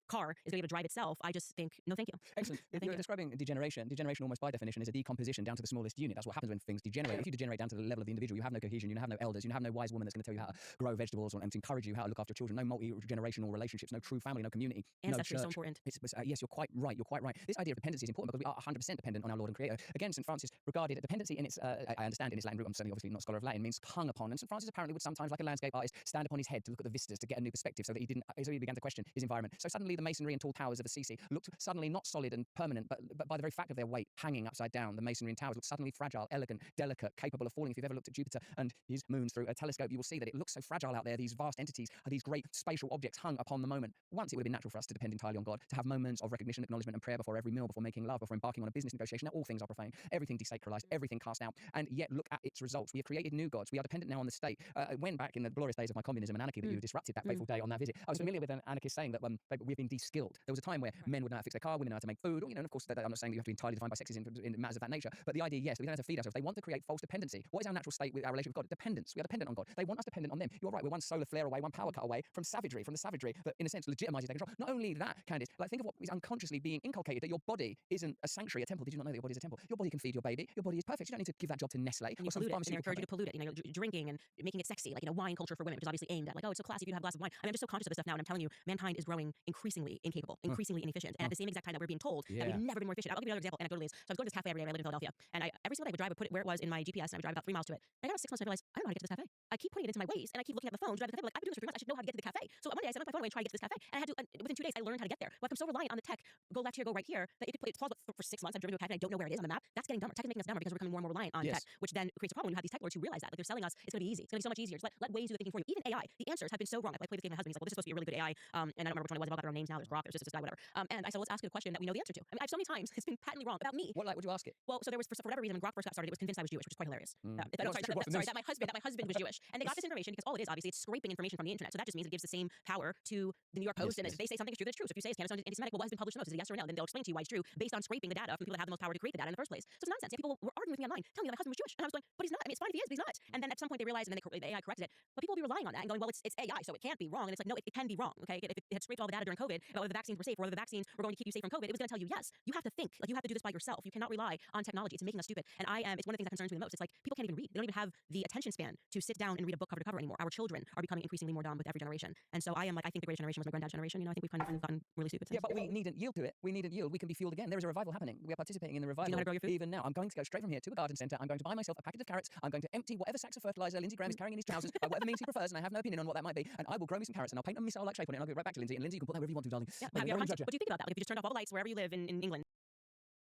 car is going to be able to drive itself, I just think, no, thank you. Excellent. You're describing degeneration. Degeneration, almost by definition, is a decomposition down to the smallest unit. That's what happens when things degenerate. If you degenerate down to the level of the individual, you have no cohesion, you have no elders, you have no wise woman that's going to tell you how to grow vegetables and to encourage you how to look after children. No multi-generational relationships, no true family, no community, ancestry no is church. so important. Yes, you're quite right. You're quite right. This idea of dependency is important because we are 100% dependent on our Lord and Creator. Again, St. Francis regarded dependency in its, I understand in its Latin root, I'm certainly obviously not a scholar of Latin, means hung upon. And St. Francis apparently would sometimes, like a landscape artist, stand upon his head to look at the vistas, to get a new perspective, so that he began to question his environment. So suddenly the masonry and tall towers of Assisi looked suddenly not solid and permanent, but by the very fact of their weight, hanging upside down, the masonry and towers looked suddenly fragile, elegant, delicate, capable of falling. If you've ever looked at Jupiter and his moons through a telescope, you will see that it looks so fragile out there. These vast entities are these great spatial objects hung upon the moment. Once it would have been natural for us to depend entirely on God, to have moments of recognition, acknowledgement, and prayer before every meal, before making love, before embarking on a business negotiation. Now all things are profane, everything desacralized, everything cast out, and yet look at its results. We have created new gods. We are dependent now on the state. When back in the glorious days of my communism and anarchy that you disrupted that fateful day on that visit, I was familiar with an anarchist saying that we've been de-skilled. There was a time where men would know how to fix their car, women know how to make food, or, and of course I'm not saying that you have to be entirely defined by sexism in matters of that nature, but the idea, yes, that we don't have to feed ourselves. They want to create false dependency. What is our natural state with our relation with God? Dependence. We are dependent on God. They want us dependent on them. You're right, we're one solar flare away, one power cut away from the savagery that in a sense legitimizes their control. Not only that, Candice, like think of what is unconsciously being inculcated, that your body isn't a sanctuary, a temple. Did you not know that your body is a temple? Your body can feed your baby. Your body is perfect. You don't need to give that job to Nestle And you or some pollute it, and pharmaceutical you're encouraged to company. pollute it. You know, drinking and making it sexy, like, wine culture for women, which is obviously aimed at, like, oh, it's so classy if you have a glass of wine. I mean, I'm just so conscious of this stuff now, and I'm telling you, mankind is growing increasingly incapable, increasingly inefficient, and at the same exact time that we're being told that we've never been more efficient. I'll give you another example, anecdotally. So I was going to this cafe every day. I live in Philadelphia, and every single day I would drive, I put it where it was in my GPS, and I would drive about 3 miles to it. And I got 6 months, and I realized I don't know how to get to this cafe. I keep putting it into my Waze, and I keep looking at the phone to drive to the cafe. I'm like, I've been doing this for 3 months. I should know how to get to the cafe. So one day I set up my phone away and try to get to this cafe, and I had to. Within 2 days, I learned how to get there. Like, I'm so reliant on the tech. Go left here, go right here. That if it's plausible for 6 months, I've driven to a cafe and I don't know where it is on the map. That's getting dumber. Tech is making us dumber because we're becoming more and more reliant on tech, which then creates a problem when you have these tech lords who realize that. Like, they're selling us, it's going to be easy. It's going to be so much easier. Just let Waze do the thinking for you. Even AI, the answers have been so wrong. I played this game with my husband. He's like, well, this is supposed to be a really good AI. And I don't remember which one it was. They've all got their own names now. There's Grok, there's this guy, whatever. And I said, let's ask it a question that we know the answer to. I mean, I've so many times it's been patently wrong about me. What would you ask it? Well, so there was, for whatever reason, when Grok first got started, it was convinced I was Jewish, which is quite hilarious. That my husband was Jewish, and they got this information because all it is, obviously, it's scraping information from the internet. So that just means it gives the same power to the New York Post, and if they say something is true, that's true. So if you say it's anti-Semitic, well, what has been published in those? Is it yes or no? Then they'll explain to you why it's true based on scraping the data from people that have the most power to create the data in the first place. So it's nonsense. Yeah, people were arguing with me online, telling me that my husband was Jewish, and I was going, but he's not. I mean, it's fine if he is, but he's not. And then at some point they realized, and then the AI corrected it. But people will be relying on that and going, well, it's AI, so it can't be wrong. And it's like, no, it can be wrong. Okay, if it had scraped all the data during COVID about whether the vaccines were safe or whether the vaccines were going to keep you safe from COVID, it was going to tell you yes. You have to think. Like, you have to do this by yourself. You cannot rely on technology. It's making us stupid. And it's one of the things that concerns me the most. It's like people can't even read. They don't even have the attention span to sit down and read a book cover to cover anymore. Our children are becoming increasingly more dumb with every generation. And so I think the greatest generation was my granddad's generation. You know, I think we've kind of gotten really stupid. Yeah, but we needn't yield to it. We needn't yield. We can be fueled again. There is a revival happening. We are participating in the revival. Do you know how to grow your food? Even now. I'm going to go straight from here to a garden centre. I'm going to buy myself a packet of carrots. I'm going to empty whatever sacks of fertilizer Lindsey Graham is carrying in his trousers, by whatever means he prefers, and I have no opinion on what that might be. And I will grow me some carrots, and I'll paint a missile-like shape on it, and I'll give it right back to Lindsey. And Lindsey, you can put that wherever you want to, darling. Yeah, what do you think about that? Like, if you just turned off all the lights wherever you live in England.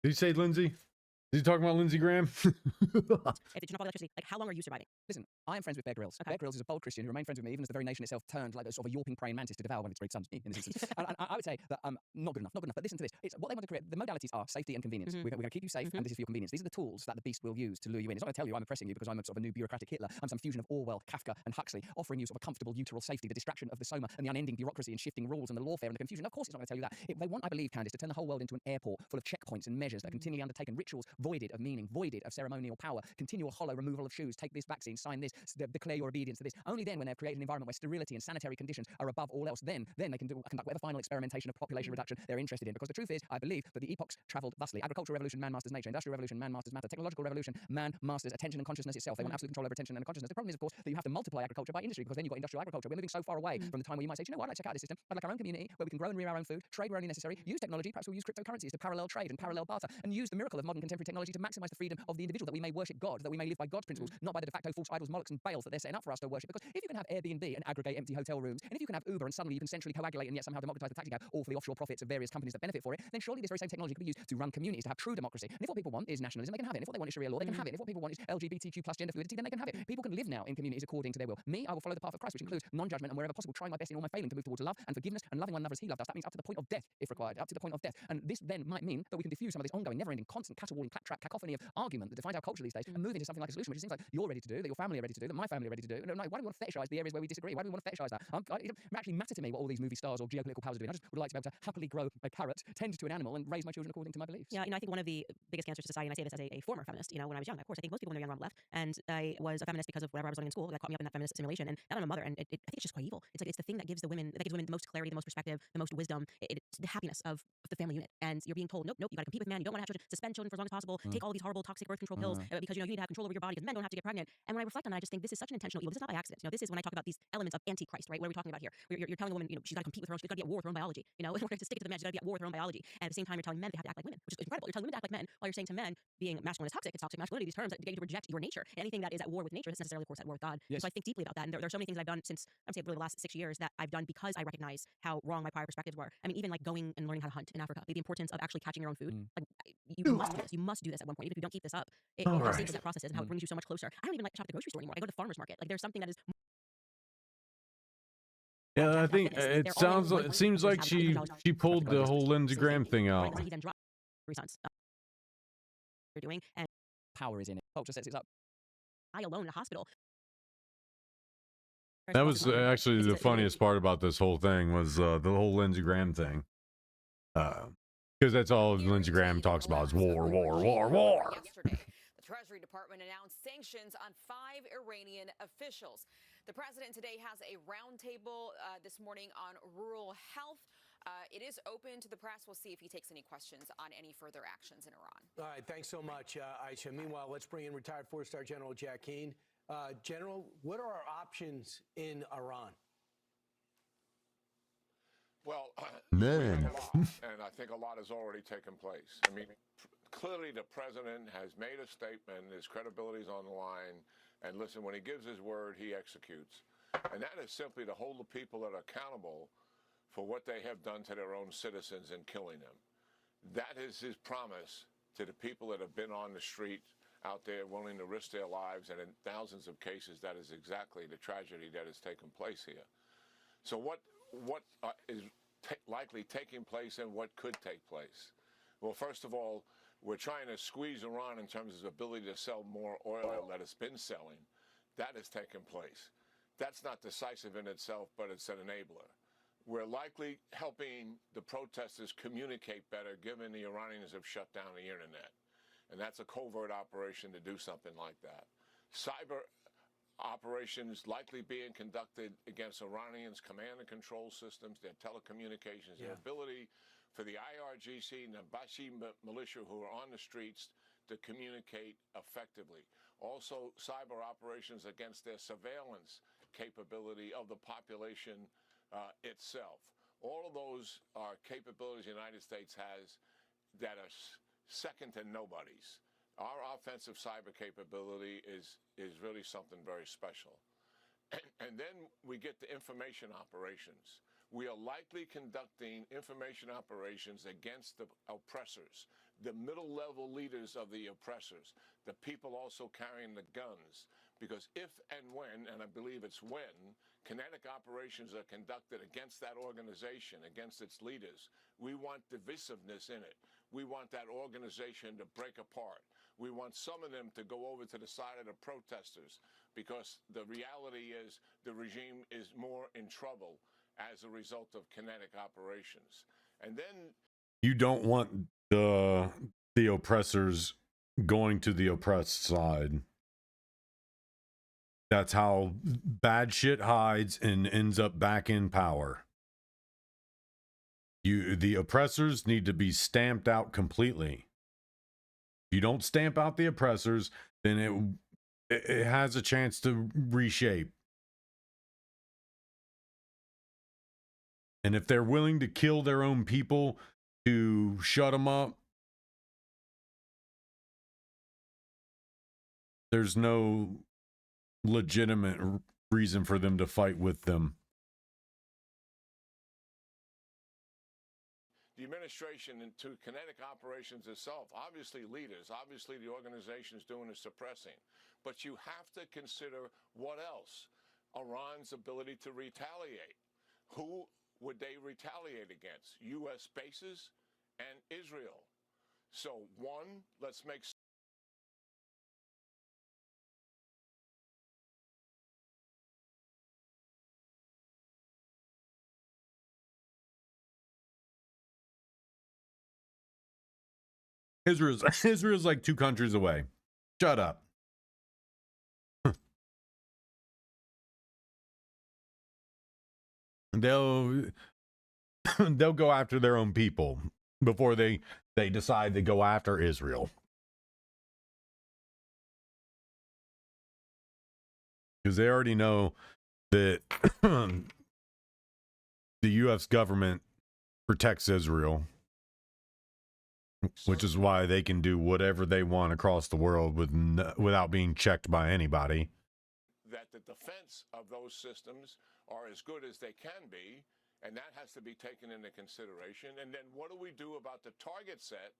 Did you say Lindsey? Is he talking about Lindsey Graham? If you turn off all the electricity, like, how long are you surviving? Listen, I am friends with Bear Grylls. Okay. Bear Grylls is a bold Christian who remained friends with me even as the very nation itself turned like a sort of a yawping praying mantis to devour one of its great sons, me, in this instance. and I would say that not good enough. But listen to this. It's what they want to create. The modalities are safety and convenience. We're going to keep you safe, and this is for your convenience. These are the tools that the beast will use to lure you in. It's not going to tell you I'm oppressing you because I'm a sort of a new bureaucratic Hitler. I'm some fusion of Orwell, Kafka, and Huxley, offering you sort of a comfortable uteral safety, the distraction of the soma, and the unending bureaucracy and shifting rules and the lawfare and the confusion. Of course, it's not going to tell you that. They want, I believe, Candice, to turn the whole world into an airport full of checkpoints and measures that are continually undertaken, rituals voided of meaning, voided of ceremonial power, continual hollow removal of shoes, take this vaccine, sign this, declare your obedience to this. Only then, when they've created an environment where sterility and sanitary conditions are above all else, then they can conduct whatever final experimentation of population reduction they're interested in. Because the truth is, I believe that the epochs travelled thusly. Agricultural revolution, man masters nature. Industrial revolution, man masters matter. Technological revolution, man masters attention and consciousness itself. They want absolute control over attention and consciousness. The problem is, of course, that you have to multiply agriculture by industry, because then you've got industrial agriculture. We're moving so far away from the time where you might say, you know what, I'd like to check out this system. I'd like our own community where we can grow and rear our own food, trade where only necessary, use technology, perhaps we'll use cryptocurrencies to parallel trade and parallel barter, and use the miracle of modern contemporary technology to maximize the freedom of the individual, that we may worship God, that we may live by God's principles, not by the de facto false idols, Molochs, and Baals that they're setting up for us to worship. Because if you can have Airbnb and aggregate empty hotel rooms, and if you can have Uber and suddenly you can centrally coagulate and yet somehow democratize the taxi cab, all for the offshore profits of various companies that benefit for it, then surely this very same technology could be used to run communities, to have true democracy. And if what people want is nationalism, they can have it. And if what they want is Sharia law, they can have it. And if what people want is LGBTQ plus gender fluidity, then they can have it. People can live now in communities according to their will. Me, I will follow the path of Christ, which includes non-judgment and wherever possible, trying my best in all my failing to move towards love and forgiveness and loving one another as he loved us. That means up to the point of death, if required, up to the point of death. And this then might mean that we can diffuse some of this ongoing, never-ending, constant, caterwauling, clap-trap, cacophony of argument that defines our culture these days, and move into something like a solution, which it seems like you're ready to do, that your family are ready to do, that my family are ready to do. No, why do we want to fetishize the areas where we disagree? Why do we want to fetishize that? It doesn't actually matter to me what all these movie stars or geopolitical powers are doing. I just would like to be able to happily grow a carrot, tend to an animal, and raise my children according to my beliefs. Yeah, I think one of the biggest cancers to society, and I say this as a former feminist, when I was young, of course, I think most people when they're young are on the left, and I was a feminist because of whatever I was learning in school that caught me up in that feminist simulation, and now I'm a mother, and I think it's just quite evil. It's like, it's the thing that gives women the most clarity, the most perspective, the most wisdom, it's the happiness of the family unit, and you're being told, nope, you got to compete with men, you don't want to have children, suspend children for as long as possible, people take all these horrible toxic birth control pills because you need to have control over your body because men don't have to get pregnant. And when I reflect on that, I just think this is such an intentional evil. This is not by accident. This is when I talk about these elements of antichrist, right? What are we talking about here? You're telling a woman, she's got to compete with her own. She's got to be at war with her own biology. In order to stick it to the man, she's got to be at war with her own biology. And at the same time, you're telling men they have to act like women, which is incredible. You're telling women to act like men while you're saying to men being masculine is toxic. It's toxic masculinity. These terms that get you to reject your nature. And anything that is at war with nature is necessarily, of course, at war with God. Yes. So I think deeply about that. And there are so many things I've done since I'm saying really the last 6 years that I've done because I recognize how wrong my prior perspectives were. I mean, even like going and learning how to hunt in Africa, the importance of actually catching your own food. Like you must do this. You must do this at one point. Even if you don't keep this up, how safe that process is and how it brings you so much closer. I don't even like to shop at the grocery store anymore. I go to the farmer's market. Like there's something that is. Yeah, I think it seems like she pulled the whole Lindsey Graham thing out. He then dropped they're doing and power is in it. Culture sets it up. I alone in a hospital. That was actually the funniest part about this whole thing was the whole Lindsey Graham thing. Because that's all Lindsey Graham talks about is war, war, war, war. Yesterday, the Treasury Department announced sanctions on 5 Iranian officials. The president today has a roundtable this morning on rural health. It is open to the press. We'll see if he takes any questions on any further actions in Iran. All right, thanks so much, Aisha. Meanwhile, let's bring in retired 4-star General Jack Keane. General, what are our options in Iran? Well, man, and I think a lot has already taken place. I mean, clearly the president has made a statement, his credibility is on the line, and listen, when he gives his word, he executes. And that is simply to hold the people that are accountable for what they have done to their own citizens in killing them. That is his promise to the people that have been on the street out there willing to risk their lives, and in thousands of cases, that is exactly the tragedy that has taken place here. So what is likely taking place and what could take place? Well, first of all, we're trying to squeeze Iran in terms of its ability to sell more oil that it's been selling. That has taken place. That's not decisive in itself, but it's an enabler. We're likely helping the protesters communicate better, given the Iranians have shut down the internet. And that's a covert operation to do something like that. Cyber operations likely being conducted against Iranians' command and control systems, their telecommunications, their ability for the IRGC and the Bashi militia who are on the streets to communicate effectively. Also, cyber operations against their surveillance capability of the population itself. All of those are capabilities the United States has that are second to nobody's. Our offensive cyber capability is really something very special. And then we get to information operations. We are likely conducting information operations against the oppressors, the middle-level leaders of the oppressors, the people also carrying the guns. Because if and when, and I believe it's when, kinetic operations are conducted against that organization, against its leaders, we want divisiveness in it. We want that organization to break apart. We want some of them to go over to the side of the protesters, because the reality is the regime is more in trouble as a result of kinetic operations. And then you don't want the oppressors going to the oppressed side. That's how bad shit hides and ends up back in power. The oppressors need to be stamped out completely. If you don't stamp out the oppressors, then it has a chance to reshape. And if they're willing to kill their own people to shut them up, there's no legitimate reason for them to fight with them. the administration into kinetic operations itself, obviously leaders, obviously the organizations doing the suppressing, but you have to consider what else? Iran's ability to retaliate. Who would they retaliate against? U.S. bases and Israel. So one, let's make Israel's like 2 countries away. Shut up. They'll go after their own people before they decide to go after Israel. because they already know that the U.S. government protects Israel, which is why they can do whatever they want across the world without being checked by anybody. That the defense of those systems are as good as they can be, and that has to be taken into consideration. And then what do we do about the target set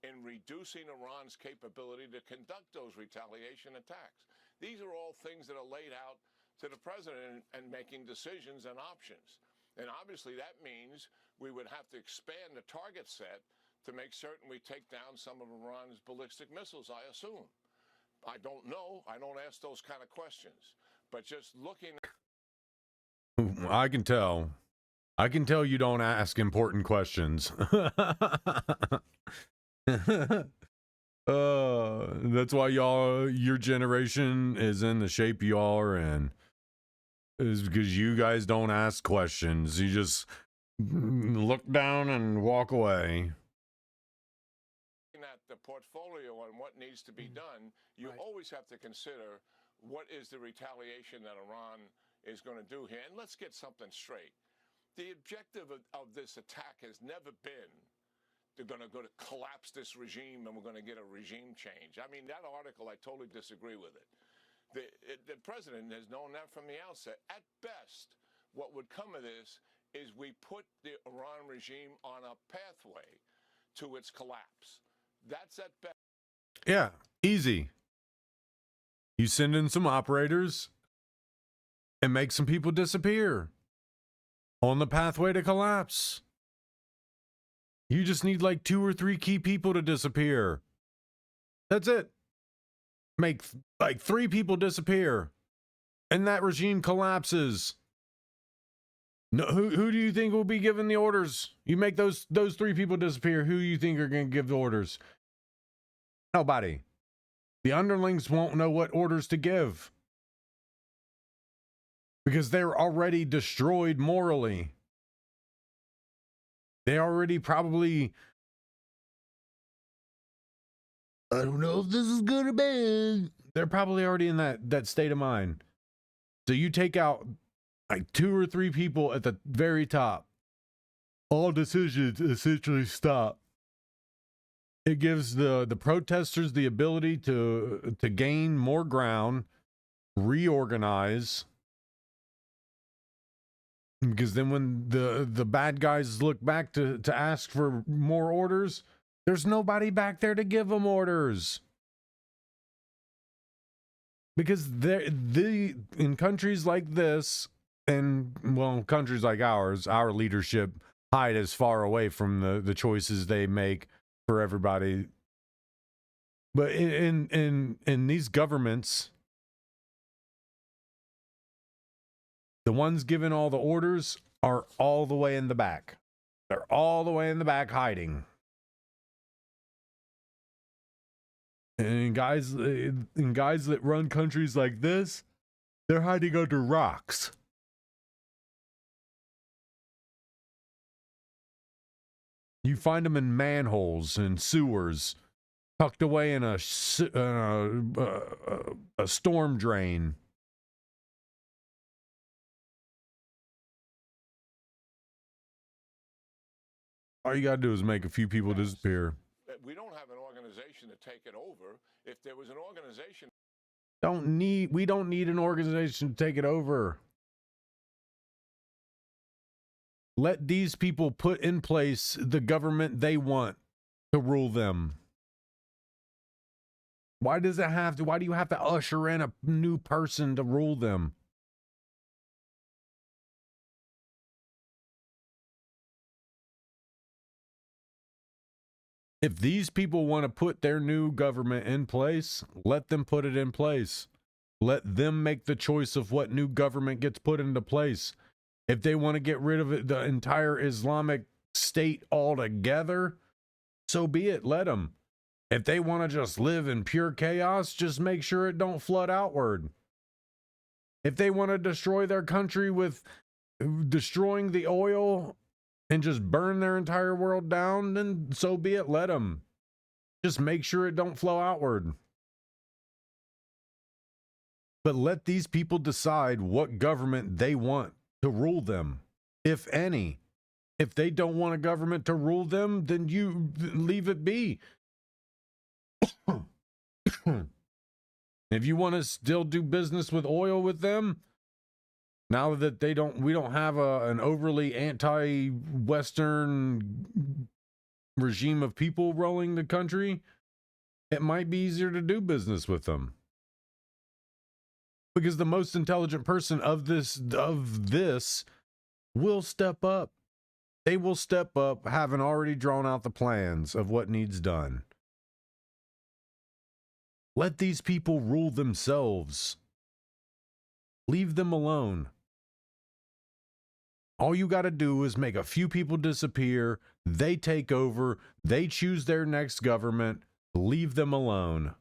in reducing Iran's capability to conduct those retaliation attacks? These are all things that are laid out to the president and making decisions and options. And obviously that means we would have to expand the target set to make certain we take down some of Iran's ballistic missiles, I assume. I don't know. I don't ask those kind of questions. But just looking... I can tell. I can tell you don't ask important questions. That's why your generation is in the shape you are in. Is because you guys don't ask questions. You just look down and walk away. At the portfolio and what needs to be done, you always have to consider what is the retaliation that Iran is going to do here. And let's get something straight. The objective of this attack has never been they're going to collapse this regime and we're going to get a regime change. I mean, that article, I totally disagree with it. The president has known that from the outset. At best, what would come of this is we put the Iran regime on a pathway to its collapse. That's at best. Yeah, easy. You send in some operators and make some people disappear on the pathway to collapse. You just need like 2 or 3 key people to disappear. That's it. Make like 3 people disappear and that regime collapses. No, who do you think will be giving the orders? You make those 3 people disappear. Who you think are going to give the orders? Nobody. The underlings won't know what orders to give because they're already destroyed morally. They already probably, I don't know if this is good or bad. They're probably already in that state of mind. So you take out like 2 or 3 people at the very top. All decisions essentially stop. It gives the protesters the ability to gain more ground, reorganize. Because then when the bad guys look back to ask for more orders, there's nobody back there to give them orders. Because in countries like this, and well, countries like ours, our leadership hide as far away from the choices they make for everybody. But in these governments, the ones giving all the orders are all the way in the back. They're all the way in the back hiding. And guys that run countries like this, they're hiding under rocks. You find them in manholes and sewers, tucked away in a storm drain. All you gotta do is make a few people disappear. We don't have an organization to take it over. If there was an organization, we don't need an organization to take it over. Let these people put in place the government they want to rule them. Why do you have to usher in a new person to rule them? If these people want to put their new government in place, let them put it in place. Let them make the choice of what new government gets put into place. If they want to get rid of the entire Islamic state altogether, so be it. Let them. If they want to just live in pure chaos, just make sure it don't flood outward. If they want to destroy their country with destroying the oil and just burn their entire world down, then so be it. Let them. Just make sure it don't flow outward. But let these people decide what government they want to rule them, if any. If they don't want a government to rule them, then you leave it be. If you want to still do business with oil with them, now that we don't have an overly anti-Western regime of people rolling the country, it might be easier to do business with them. Because the most intelligent person of this will step up. They will step up, having already drawn out the plans of what needs done. Let these people rule themselves. Leave them alone. All you got to do is make a few people disappear. They take over. They choose their next government. Leave them alone.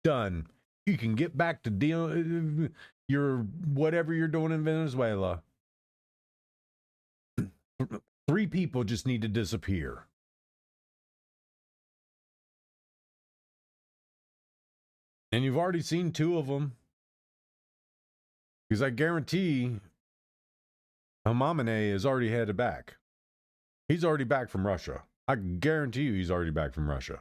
Done. You can get back to your whatever you're doing in Venezuela. 3 people just need to disappear. And you've already seen 2 of them. Because I guarantee Hamamane is already headed back. He's already back from Russia. I guarantee you he's already back from Russia.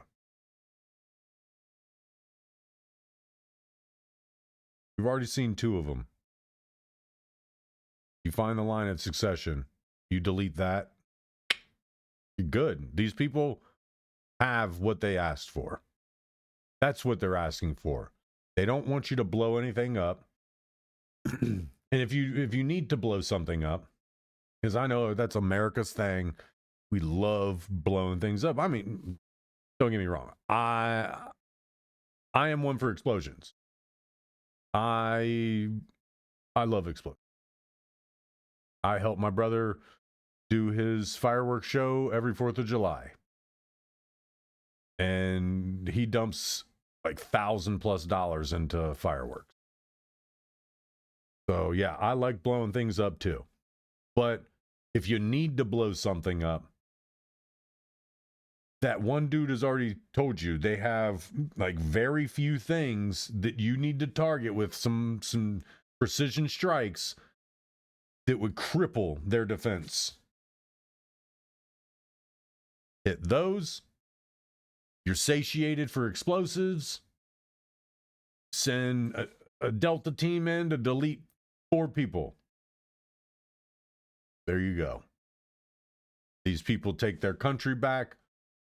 You've already seen 2 of them. You find the line of succession. You delete that. You're good. These people have what they asked for. That's what they're asking for. They don't want you to blow anything up. And if you need to blow something up, because I know that's America's thing. We love blowing things up. I mean, don't get me wrong. I am one for explosions. I love explosions. I help my brother do his fireworks show every 4th of July. And he dumps like $1,000+ into fireworks. So yeah, I like blowing things up too. But if you need to blow something up, that one dude has already told you they have like very few things that you need to target with some precision strikes that would cripple their defense. Hit those. You're satiated for explosives. Send a Delta team in to delete 4 people. There you go. These people take their country back.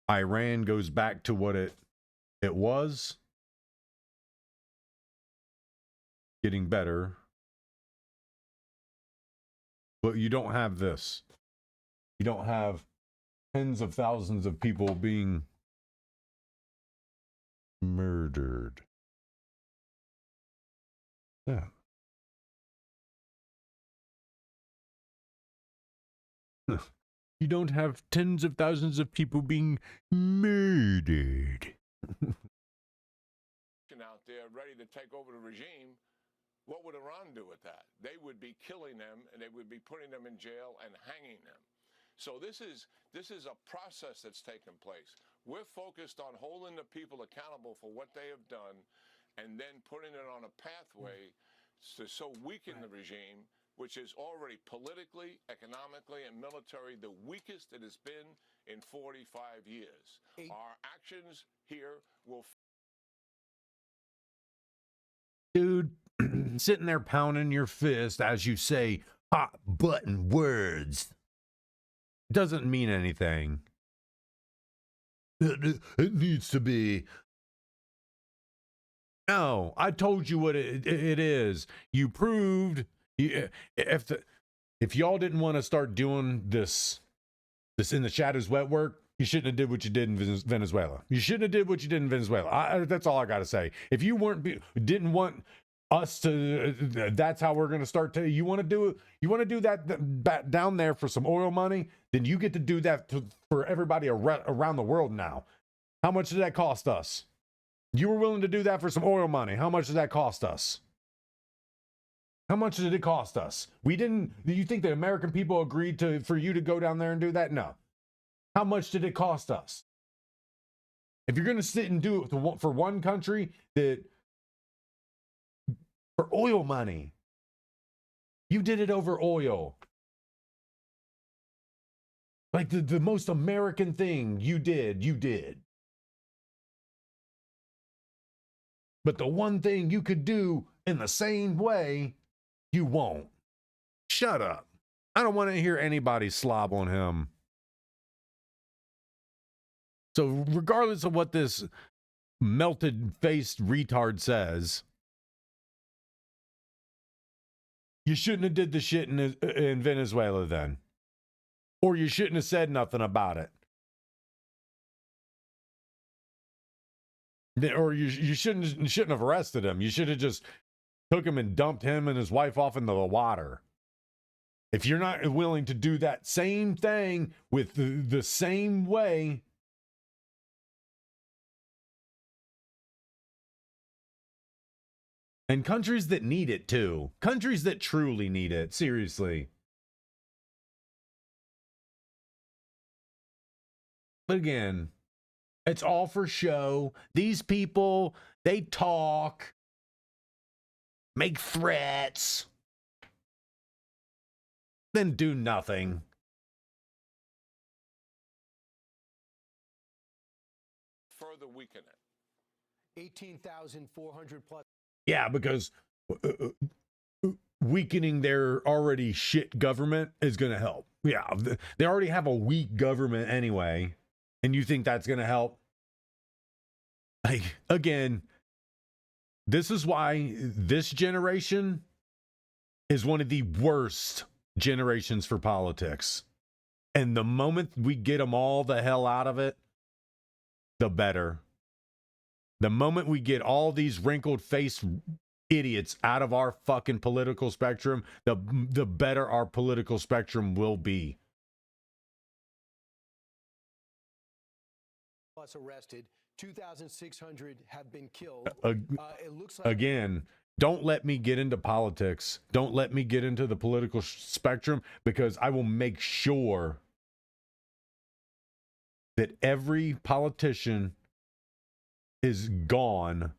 Iran goes back to what it was. Getting better. But you don't have this. You don't have tens of thousands of people being murdered. Yeah. You don't have tens of thousands of people being murdered. Out there ready to take over the regime, what would Iran do with that? They would be killing them, and they would be putting them in jail and hanging them. So this is a process that's taken place. We're focused on holding the people accountable for what they have done, and then putting it on a pathway to so weaken the regime, which is already politically, economically, and military the weakest it has been in 45 years. Our actions here will... Dude, sitting there pounding your fist as you say hot button words doesn't mean anything. It needs to be. No, I told you what it is. You proved. If y'all didn't want to start doing this in the shadows wet work, you shouldn't have did what you did in Venezuela. You shouldn't have did what you did in Venezuela. That's all I got to say. If you didn't want us to, that's how we're going to start to, you want to do it. You want to do that down there for some oil money, then you get to do that for everybody around the world now. How much did that cost us? You were willing to do that for some oil money. How much did that cost us? How much did it cost us? We didn't, do you think the American people agreed for you to go down there and do that? No. How much did it cost us? If you're going to sit and do it for one country that, for oil money, you did it over oil. Like the most American thing you did. But the one thing you could do in the same way, you won't. Shut up. I don't want to hear anybody slob on him. So regardless of what this melted-faced retard says, you shouldn't have did the shit in Venezuela then. Or you shouldn't have said nothing about it. Or you shouldn't have arrested him. You should have just took him and dumped him and his wife off into the water. If you're not willing to do that same thing with the same way, and countries that need it too, countries that truly need it, seriously. But again, it's all for show. These people, they talk, make threats, then do nothing. Further weaken it. 18,400 plus. Yeah, because weakening their already shit government is going to help. Yeah, they already have a weak government anyway. And you think that's going to help? Like, again, this is why this generation is one of the worst generations for politics. And the moment we get them all the hell out of it, the better. The moment we get all these wrinkled faced idiots out of our fucking political spectrum, the better our political spectrum will be. Plus arrested, 2,600 have been killed. It looks like again, don't let me get into politics. Don't let me get into the political spectrum, because I will make sure that every politician is gone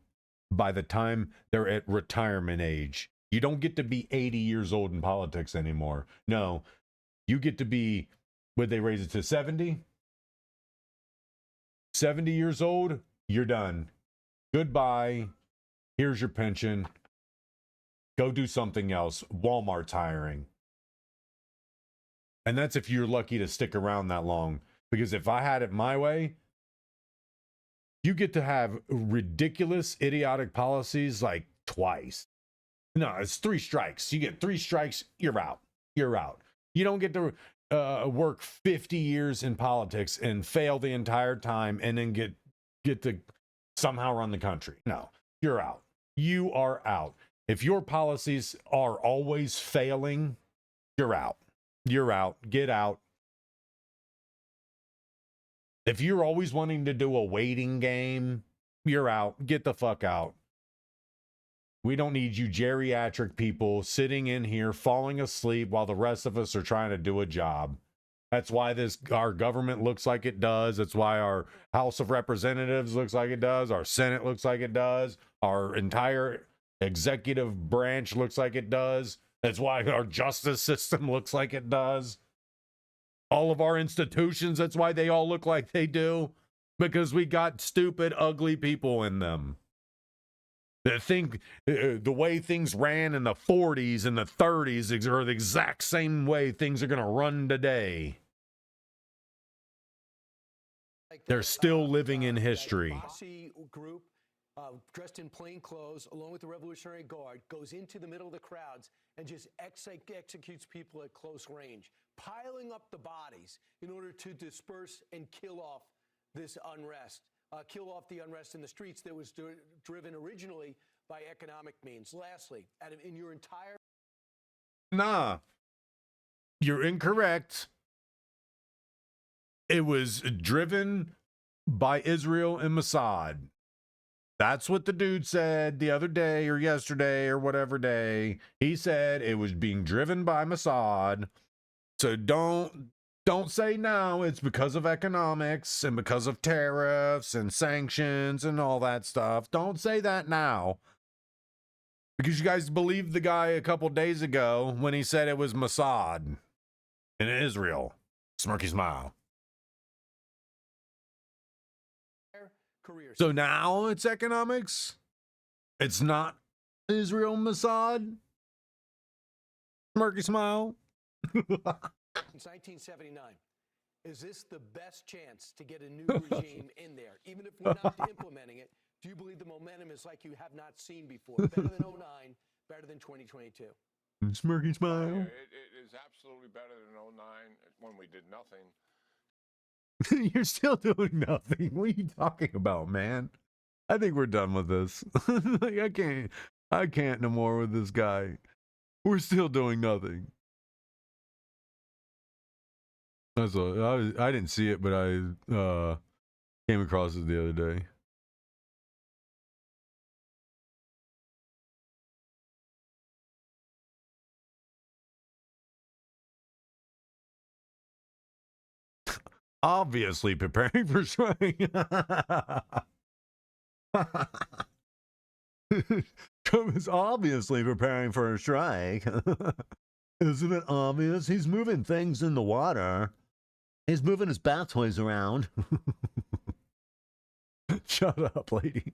by the time they're at retirement age. You don't get to be 80 years old in politics anymore. No, you get to be, would they raise it to 70? 70 years old, you're done. Goodbye. Here's your pension. Go do something else. Walmart's hiring. And that's if you're lucky to stick around that long. Because if I had it my way, you get to have ridiculous, idiotic policies like twice. No, it's 3 strikes. You get 3 strikes, you're out. You're out. You don't get to work 50 years in politics and fail the entire time and then get to somehow run the country. No, you're out. You are out. If your policies are always failing, you're out. You're out. Get out. If you're always wanting to do a waiting game, you're out. Get the fuck out. We don't need you geriatric people sitting in here falling asleep while the rest of us are trying to do a job. That's why our government looks like it does. That's why our House of Representatives looks like it does. Our Senate looks like it does. Our entire executive branch looks like it does. That's why our justice system looks like it does. All of our institutions, that's why they all look like they do. Because we got stupid, ugly people in them. The way things ran in the 40s and the 30s are the exact same way things are going to run today. They're still living in history. Group dressed in plain clothes, along with the Revolutionary Guard, goes into the middle of the crowds and just executes people at close range, piling up the bodies in order to disperse and kill off this unrest. Kill off the unrest in the streets that was driven originally by economic means. Lastly, in your entire... Nah, you're incorrect. It was driven by Israel and Mossad. That's what the dude said the other day or yesterday or whatever day. He said it was being driven by Mossad. So don't Don't say now it's because of economics and because of tariffs and sanctions and all that stuff. Don't say that now. Because you guys believed the guy a couple days ago when he said it was Mossad in Israel. Smirky smile. So now it's economics? It's not Israel Mossad? Smirky smile. Since 1979. Is this the best chance to get a new regime in there? Even if we're not implementing it, do you believe the momentum is like you have not seen before? Better than 09, better than 2022? Smirky smile. It is absolutely better than 09 when we did nothing. You're still doing nothing. What are you talking about, man? I think we're done with this. Like, I can't no more with this guy. We're still doing nothing. That's all. I didn't see it, but I came across it the other day. Obviously preparing for strike. Trump is obviously preparing for a strike. Isn't it obvious? He's moving things in the water. He's moving his bath toys around. Shut up, lady.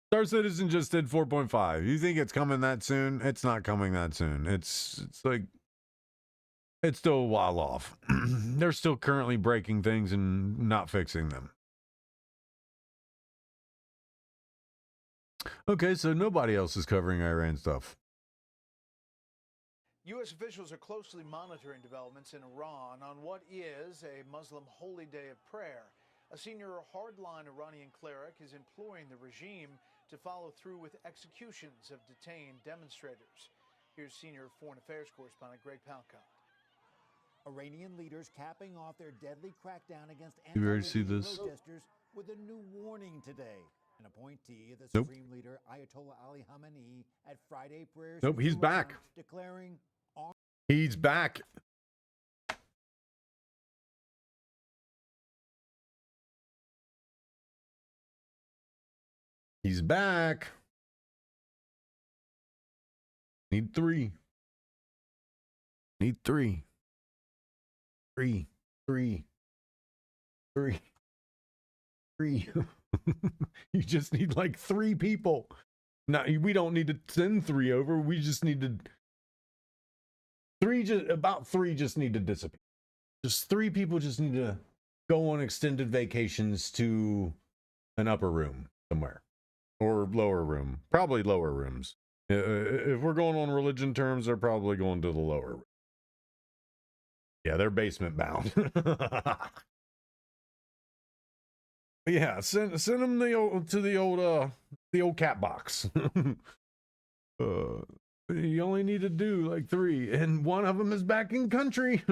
Star Citizen just did 4.5. You think it's coming that soon? It's not coming that soon. It's like it's still a while off. They're still currently breaking things and not fixing them. Okay, so nobody else is covering Iran stuff. U.S. officials are closely monitoring developments in Iran on what is a Muslim holy day of prayer. A senior hardline Iranian cleric is imploring the regime to follow through with executions of detained demonstrators. Here's senior foreign affairs correspondent Greg Palcott. Iranian leaders capping off their deadly crackdown against You ready to see this? protesters with a new warning today. An appointee of the Nope. Supreme Leader Ayatollah Ali Khamenei at Friday prayers. Nope, in he's Tehran, back. declaring He's back. He's back. Need 3. Need 3. 3. 3. 3. 3. You just need like 3 people. Now we don't need to send 3 over. We just need to about 3 just need to disappear. Just 3 people just need to go on extended vacations to an upper room somewhere or lower room. Probably lower rooms. If we're going on religion terms, they're probably going to the lower room. Yeah, they're basement bound. Yeah, send them to the old cat box. You only need to do like 3, and one of them is back in country.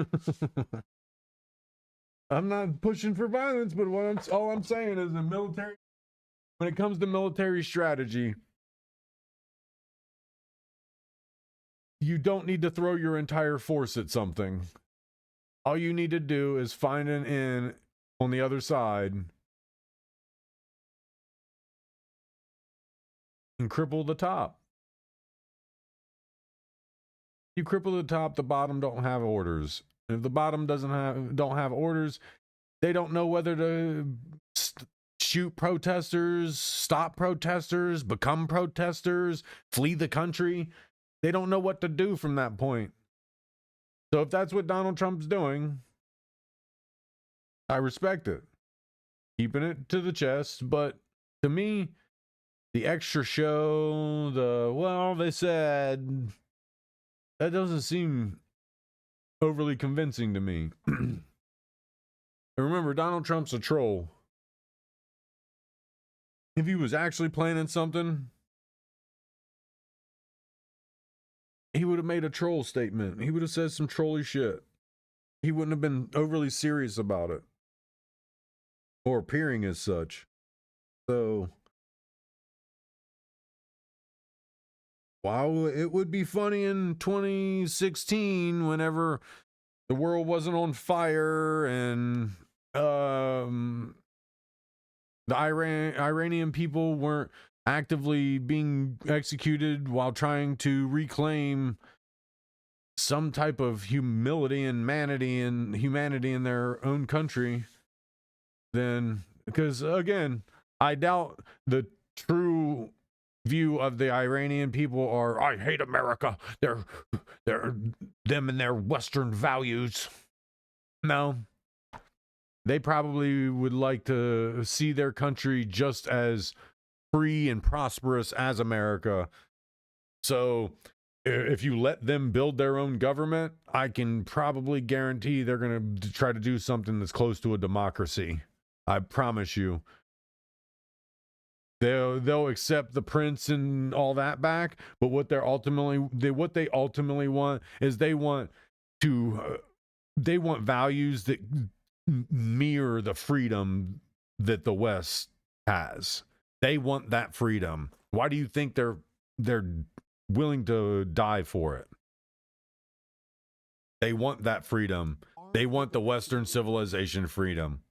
I'm not pushing for violence, but all I'm saying is when it comes to military strategy, you don't need to throw your entire force at something. All you need to do is find an in on the other side and cripple the top. You cripple the top, the bottom don't have orders. If the bottom don't have orders, they don't know whether to shoot protesters, stop protesters, become protesters, flee the country. They don't know what to do from that point. So if that's what Donald Trump's doing, I respect it. Keeping it to the chest, but to me, the extra show, they said, that doesn't seem overly convincing to me. And remember, Donald Trump's a troll. If he was actually planning something, he would have made a troll statement. He would have said some trolly shit. He wouldn't have been overly serious about it. or appearing as such. So while it would be funny in 2016 whenever the world wasn't on fire and the Iranian people weren't actively being executed while trying to reclaim some type of humanity in their own country, then, because again, I doubt the true view of the Iranian people are, I hate America. They're them and their Western values. No. They probably would like to see their country just as free and prosperous as America. So if you let them build their own government, I can probably guarantee they're going to try to do something that's close to a democracy. I promise you. They'll accept the prince and all that back, but what they ultimately want is they want values that mirror the freedom that the West has. They want that freedom. Why do you think they're willing to die for it? They want that freedom. They want the Western civilization freedom.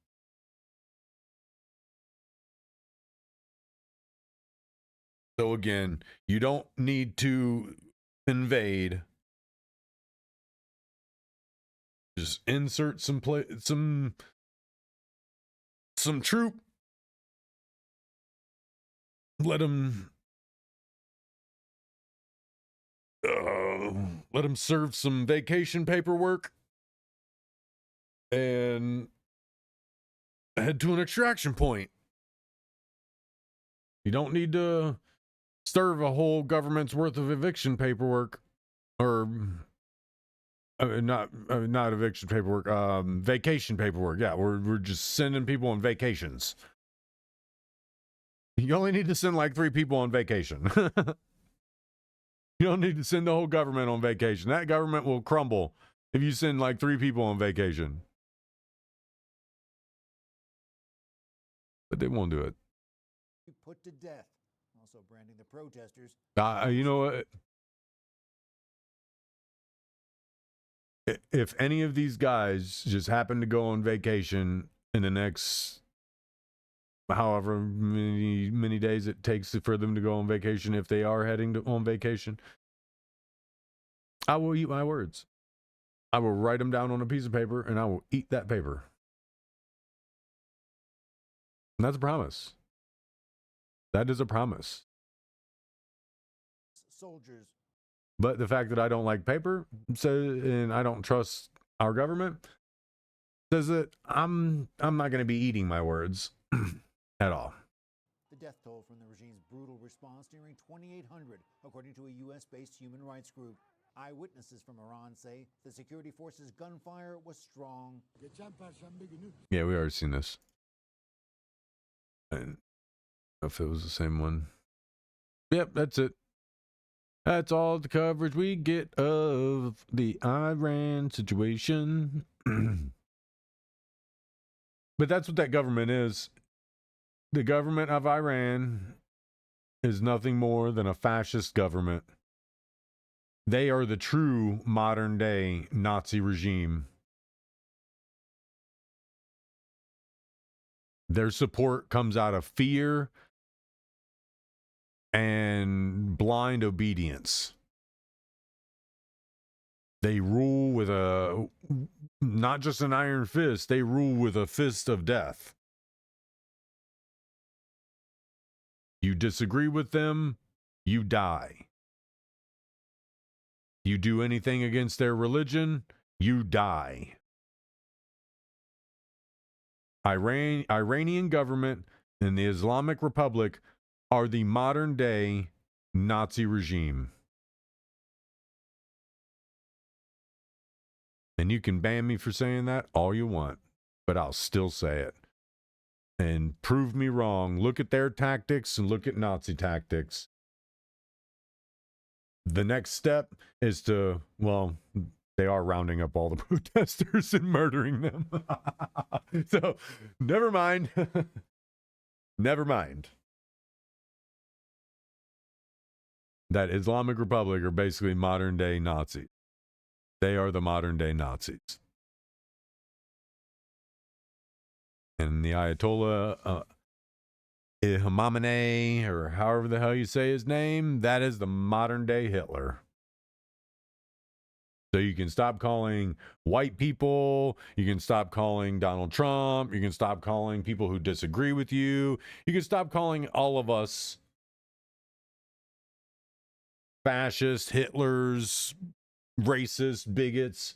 So again, you don't need to invade. Just insert some troop. Let them serve some vacation paperwork and head to an extraction point. You don't need to serve a whole government's worth of eviction paperwork, or not eviction paperwork, vacation paperwork. Yeah, we're just sending people on vacations. You only need to send like 3 people on vacation. You don't need to send the whole government on vacation. That government will crumble if you send like 3 people on vacation. But they won't do it. Put to death. Also branding the protesters. You know what? If any of these guys just happen to go on vacation in the next however many days it takes for them to go on vacation, if they are heading on vacation, I will eat my words. I will write them down on a piece of paper and I will eat that paper. And that's a promise. That is a promise. Soldiers. But the fact that I don't like paper and I don't trust our government says that I'm not going to be eating my words at all. The death toll from the regime's brutal response nearing 2,800, according to a U.S.-based human rights group. Eyewitnesses from Iran say the security forces' gunfire was strong. Yeah, we already seen this. I don't know if it was the same one. Yep, that's it. That's all the coverage we get of the Iran situation. But that's what that government is. The government of Iran is nothing more than a fascist government. They are the true modern day Nazi regime. Their support comes out of fear and blind obedience. They rule with not just an iron fist, they rule with a fist of death. You disagree with them, you die. You do anything against their religion, you die. Iranian government and the Islamic Republic are the modern day Nazi regime. And you can ban me for saying that all you want, but I'll still say it. And prove me wrong. Look at their tactics and look at Nazi tactics. The next step is to, well, they are rounding up all the protesters and murdering them. So, never mind. Never mind. That Islamic Republic are basically modern day Nazis. They are the modern day Nazis. And the Ayatollah Khamenei, or however the hell you say his name, that is the modern day Hitler. So you can stop calling white people, you can stop calling Donald Trump, you can stop calling people who disagree with you, you can stop calling all of us fascists, Hitlers, racist, bigots.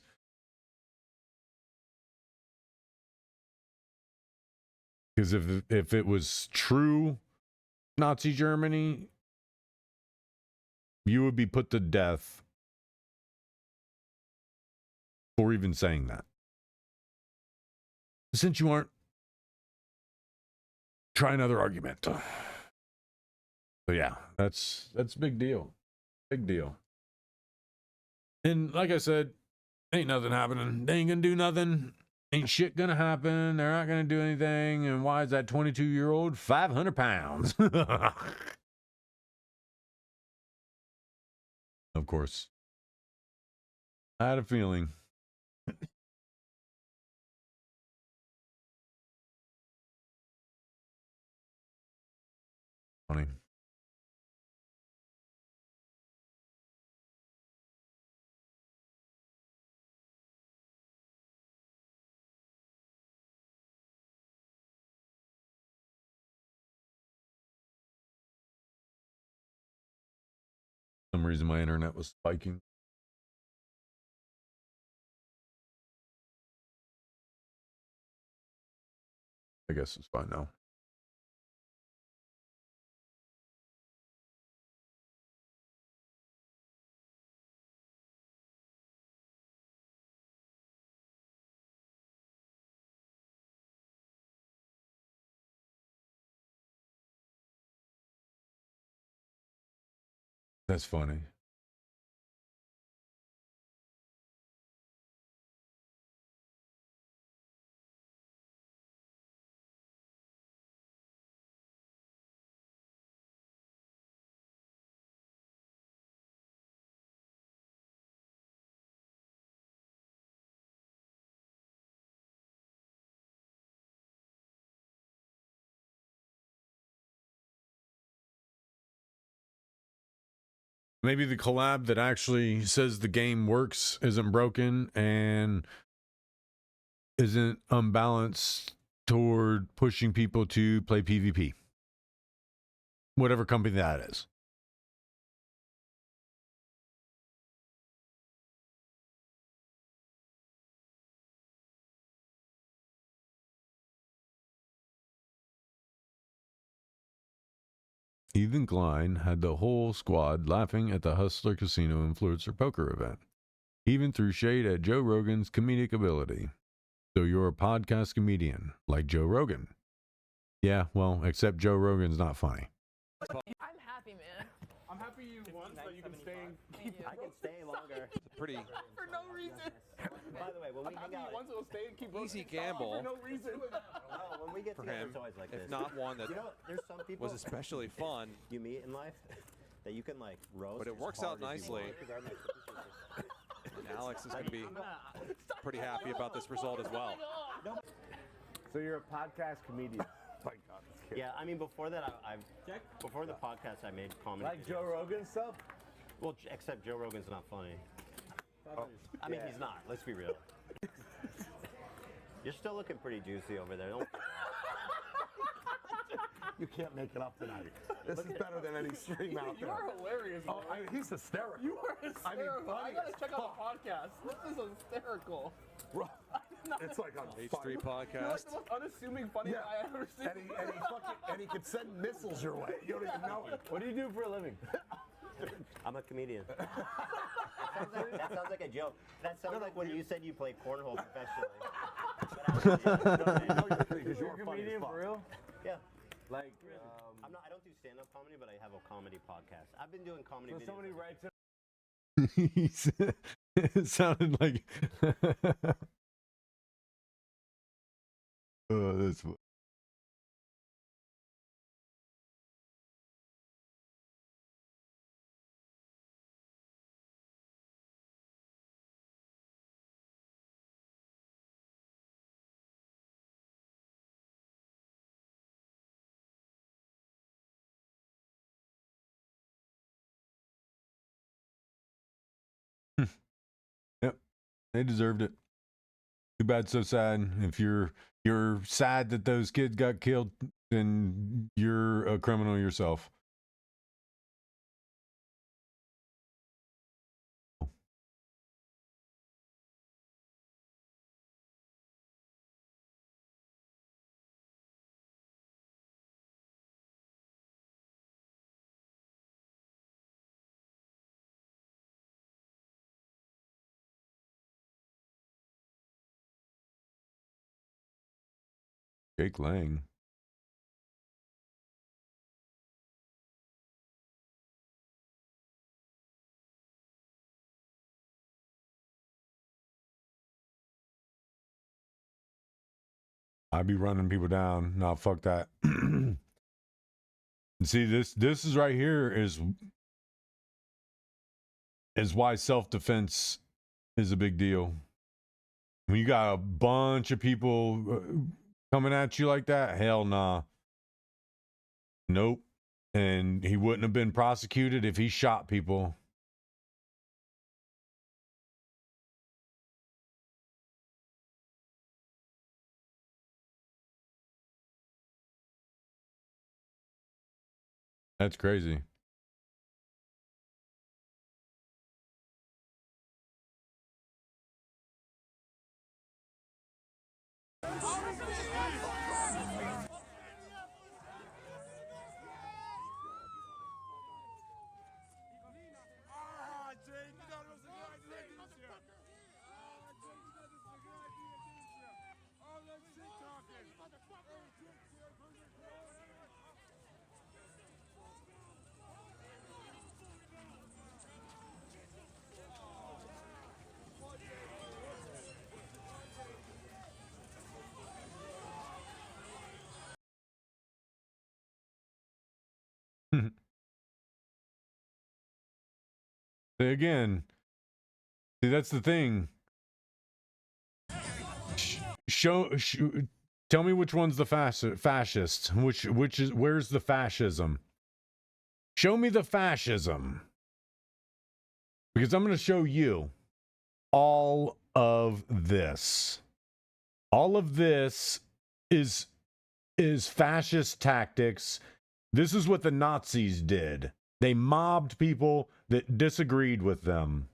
Because if it was true Nazi Germany, you would be put to death for even saying that. Since you aren't, try another argument. So yeah, that's a big deal. Big deal. And like I said, ain't nothing happening. They ain't gonna do nothing. Ain't shit gonna happen. They're not gonna do anything. And why is that 22-year-old 500 pounds? Of course. I had a feeling. Funny. For some reason my internet was spiking. I guess it's fine now. That's funny. Maybe the collab that actually says the game works isn't broken and isn't unbalanced toward pushing people to play PvP. Whatever company that is. Ethan Klein had the whole squad laughing at the Hustler Casino Influencer Poker event. He even threw shade at Joe Rogan's comedic ability. So you're a podcast comedian, like Joe Rogan. Yeah, well, except Joe Rogan's not funny. I'm happy, man. I'm happy you won, so you can stay. I can stay longer. It's a pretty For no reason. By the way, when we hang out, once it'll stay and keep easy gamble for no reason. No, when we get for together, him, it's always like if this. not one that there's some people was especially fun. You meet in life that you can like roast. But it as works hard out as you nicely. want. And Alex is going to be pretty happy about this result as well. So you're a podcast comedian. My God, yeah, I mean, before that, before the podcast, I made comedy. Like Joe Rogan stuff? Well, except Joe Rogan's not funny. Oh, I mean, he's not. Let's be real. You're still looking pretty juicy over there. Don't... You can't make it up tonight. This is better than any stream out there. You are hilarious. Oh, he's hysterical. You are hysterical. I gotta check out the podcast. This is hysterical. It's like on H3 podcast. You're like the most unassuming funny guy I've ever seen. And he can send missiles your way. You don't even know it. What do you do for a living? I'm a comedian. That sounds like a joke. That sounds like when you said you played cornhole professionally. You're a comedian for real? Yeah. Like, I don't do stand-up comedy, but I have a comedy podcast. I've been doing comedy videos. Somebody writes It sounded like. Oh, that's. Yep, they deserved it. Too bad, so sad. If you're sad that those kids got killed, then you're a criminal yourself. Jake Lang. I'd be running people down. No, fuck that. See, this is right here is why self-defense is a big deal. When you got a bunch of people coming at you like that, hell nah. Nope. And he wouldn't have been prosecuted if he shot people. That's crazy. Again, see, that's the thing. Tell me which one's the fascist. Which is, where's the fascism? Show me the fascism. Because I'm going to show you all of this. All of this is fascist tactics. This is what the Nazis did. They mobbed people that disagreed with them.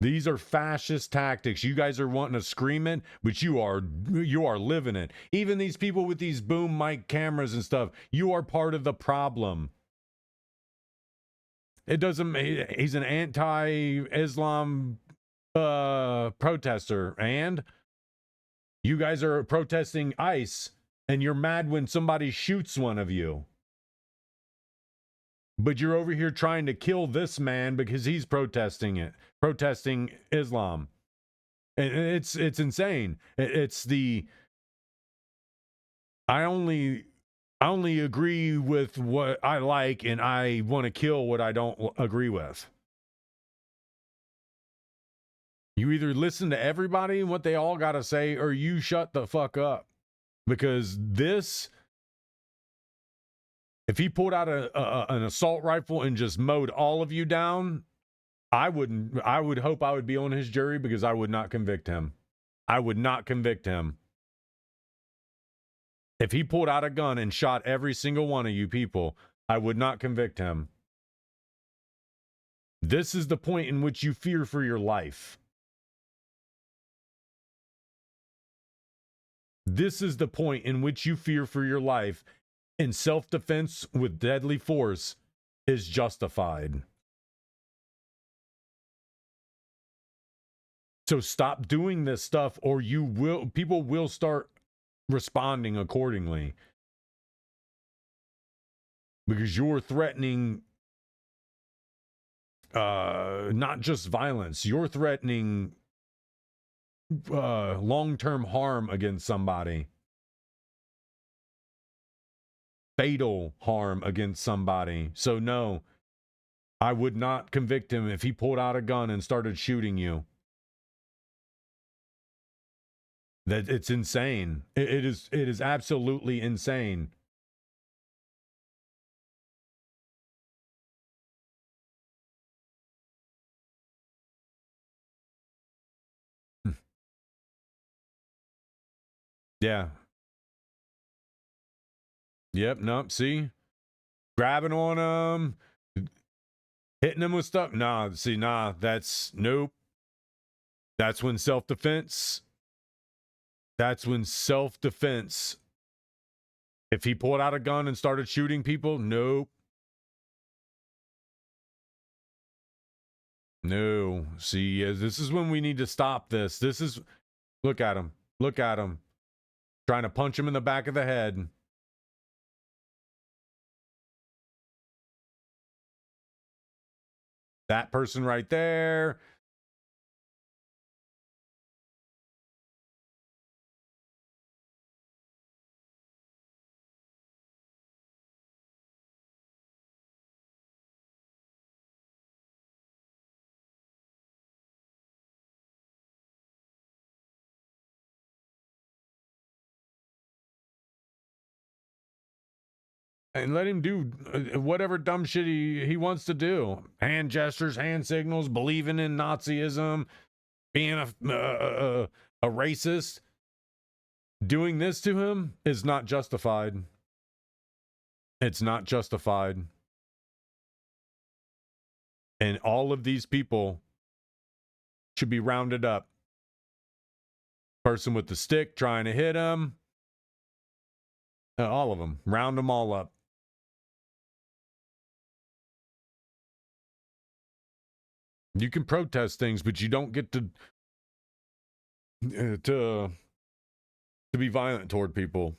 These are fascist tactics. You guys are wanting to scream it, but you are living it. Even these people with these boom mic cameras and stuff, you are part of the problem. It doesn't. He's an anti-Islam protester, and you guys are protesting ICE, and you're mad when somebody shoots one of you. But you're over here trying to kill this man because he's protesting Islam. And it's insane. It's the I only agree with what I like, and I want to kill what I don't agree with. You either listen to everybody and what they all got to say, or you shut the fuck up. Because this, if he pulled out an assault rifle and just mowed all of you down, I would hope I would be on his jury, because I would not convict him. I would not convict him. If he pulled out a gun and shot every single one of you people, I would not convict him. This is the point in which you fear for your life. This is the point in which you fear for your life, and self-defense with deadly force is justified. So stop doing this stuff, or people will start responding accordingly. Because you're threatening not just violence. You're threatening long-term harm against somebody. Fatal harm against somebody. So no, I would not convict him if he pulled out a gun and started shooting you. That it's insane. It is absolutely insane. Yeah. Yep. Nope. See, grabbing on them, hitting them with stuff. Nah. See, nah. That's nope. That's when self-defense. That's when self-defense. If he pulled out a gun and started shooting people, nope. No. See, this is when we need to stop this. This is, look at him. Look at him. Trying to punch him in the back of the head. That person right there. And let him do whatever dumb shit he wants to do. Hand gestures, hand signals, believing in Nazism, being a racist. Doing this to him is not justified. It's not justified. And all of these people should be rounded up. Person with the stick trying to hit him. All of them. Round them all up. You can protest things, but you don't get to be violent toward people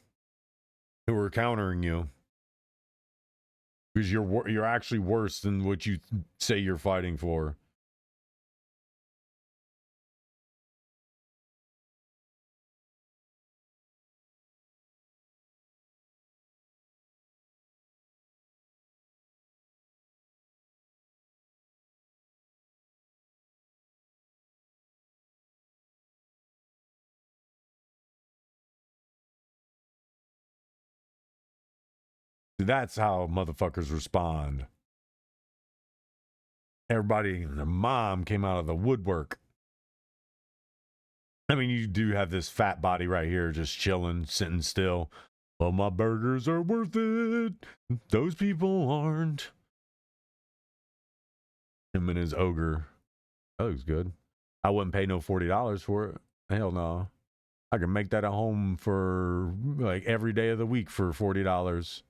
who are countering you, because you're actually worse than what you say you're fighting for. That's how motherfuckers respond. Everybody and their mom came out of the woodwork. I mean, you do have this fat body right here just chilling, sitting still. Well, my burgers are worth it. Those people aren't. Him and his ogre. That looks good. I wouldn't pay no $40 for it. Hell no. I can make that at home for like every day of the week for $40.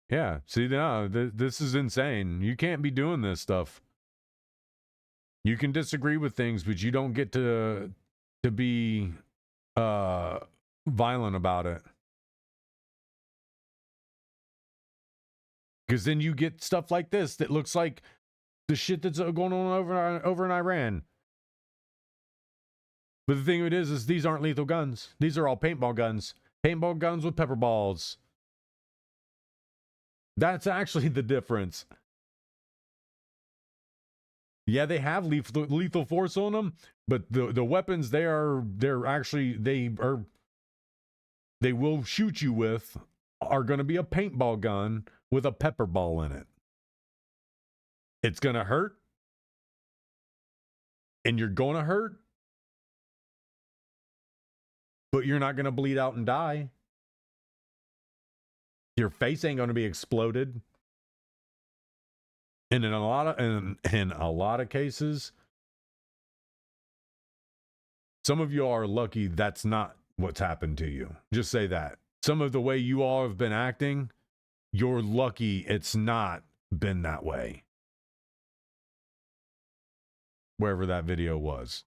Yeah, see, no, this is insane. You can't be doing this stuff. You can disagree with things, but you don't get to be violent about it. Because then you get stuff like this that looks like the shit that's going on over in Iran. But the thing of it is these aren't lethal guns. These are all paintball guns. Paintball guns with pepper balls. That's actually the difference. Yeah, they have lethal force on them, but the weapons they will shoot you with are going to be a paintball gun with a pepper ball in it. It's going to hurt, and you're going to hurt, but you're not going to bleed out and die. Your face ain't going to be exploded. And in a lot of cases, some of you are lucky that's not what's happened to you. Just say that. Some of the way you all have been acting, you're lucky it's not been that way. Wherever that video was.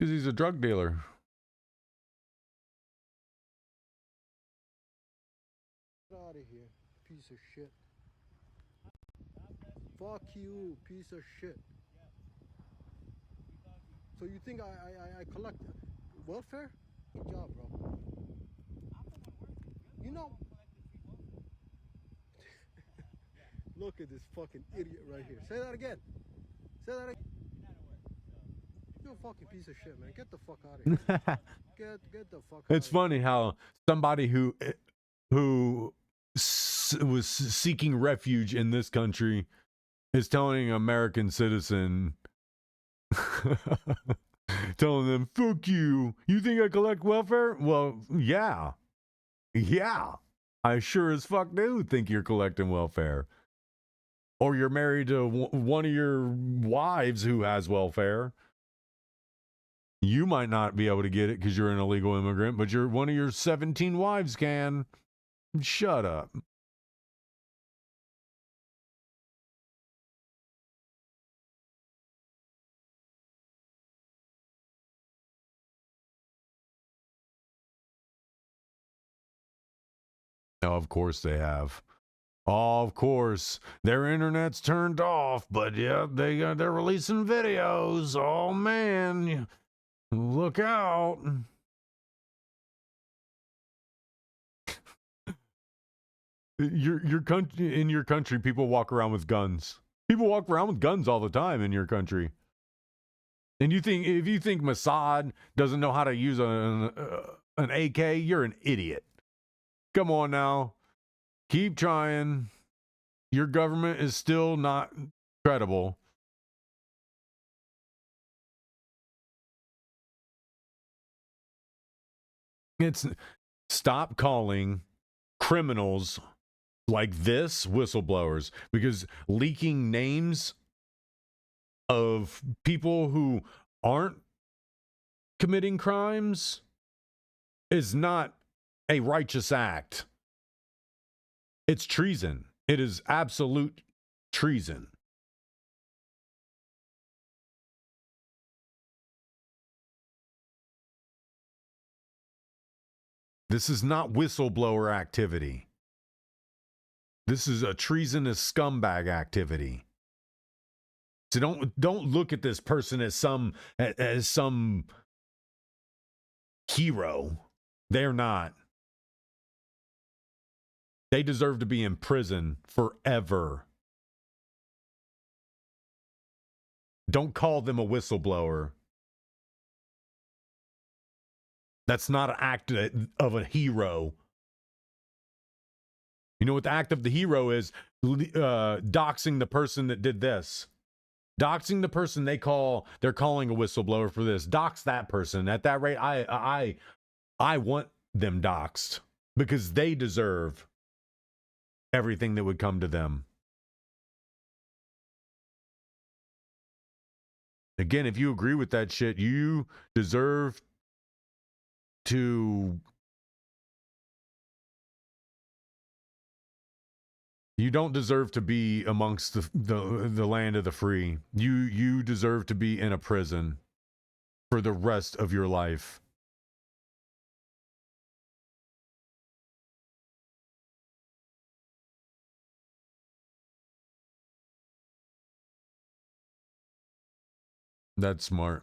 Because he's a drug dealer. Get out of here, piece of shit. Fuck you, piece of shit. So you think I collect welfare? Good job, bro. You know. Look at this fucking idiot right here. Say that again. Say that again. You're a fucking piece of shit, man. Get the fuck out of here. Get the fuck out. It's funny how somebody who was seeking refuge in this country is telling an American citizen, telling them, fuck you. You think I collect welfare? Well, yeah. Yeah. I sure as fuck do think you're collecting welfare. Or you're married to one of your wives who has welfare. You might not be able to get it because you're an illegal immigrant, but one of your 17 wives can. Shut up. Oh, of course they have. Oh, of course. Their internet's turned off, but yeah, they're releasing videos. Oh, man. Look out. Your country, in your country, people walk around with guns. People walk around with guns all the time in your country. And if you think Mossad doesn't know how to use an AK, you're an idiot. Come on now. Keep trying. Your government is still not credible. Stop calling criminals like this whistleblowers, because leaking names of people who aren't committing crimes is not a righteous act. It's treason. It is absolute treason. This is not whistleblower activity. This is a treasonous scumbag activity. So don't look at this person as some hero. They're not. They deserve to be in prison forever. Don't call them a whistleblower. That's not an act of a hero. You know what the act of the hero is? Doxing the person that did this. Doxing the person they're calling a whistleblower for this. Dox that person. At that rate, I want them doxed because they deserve everything that would come to them. Again, if you agree with that shit, you deserve to... You don't deserve to be amongst the land of the free. You deserve to be in a prison for the rest of your life. That's smart.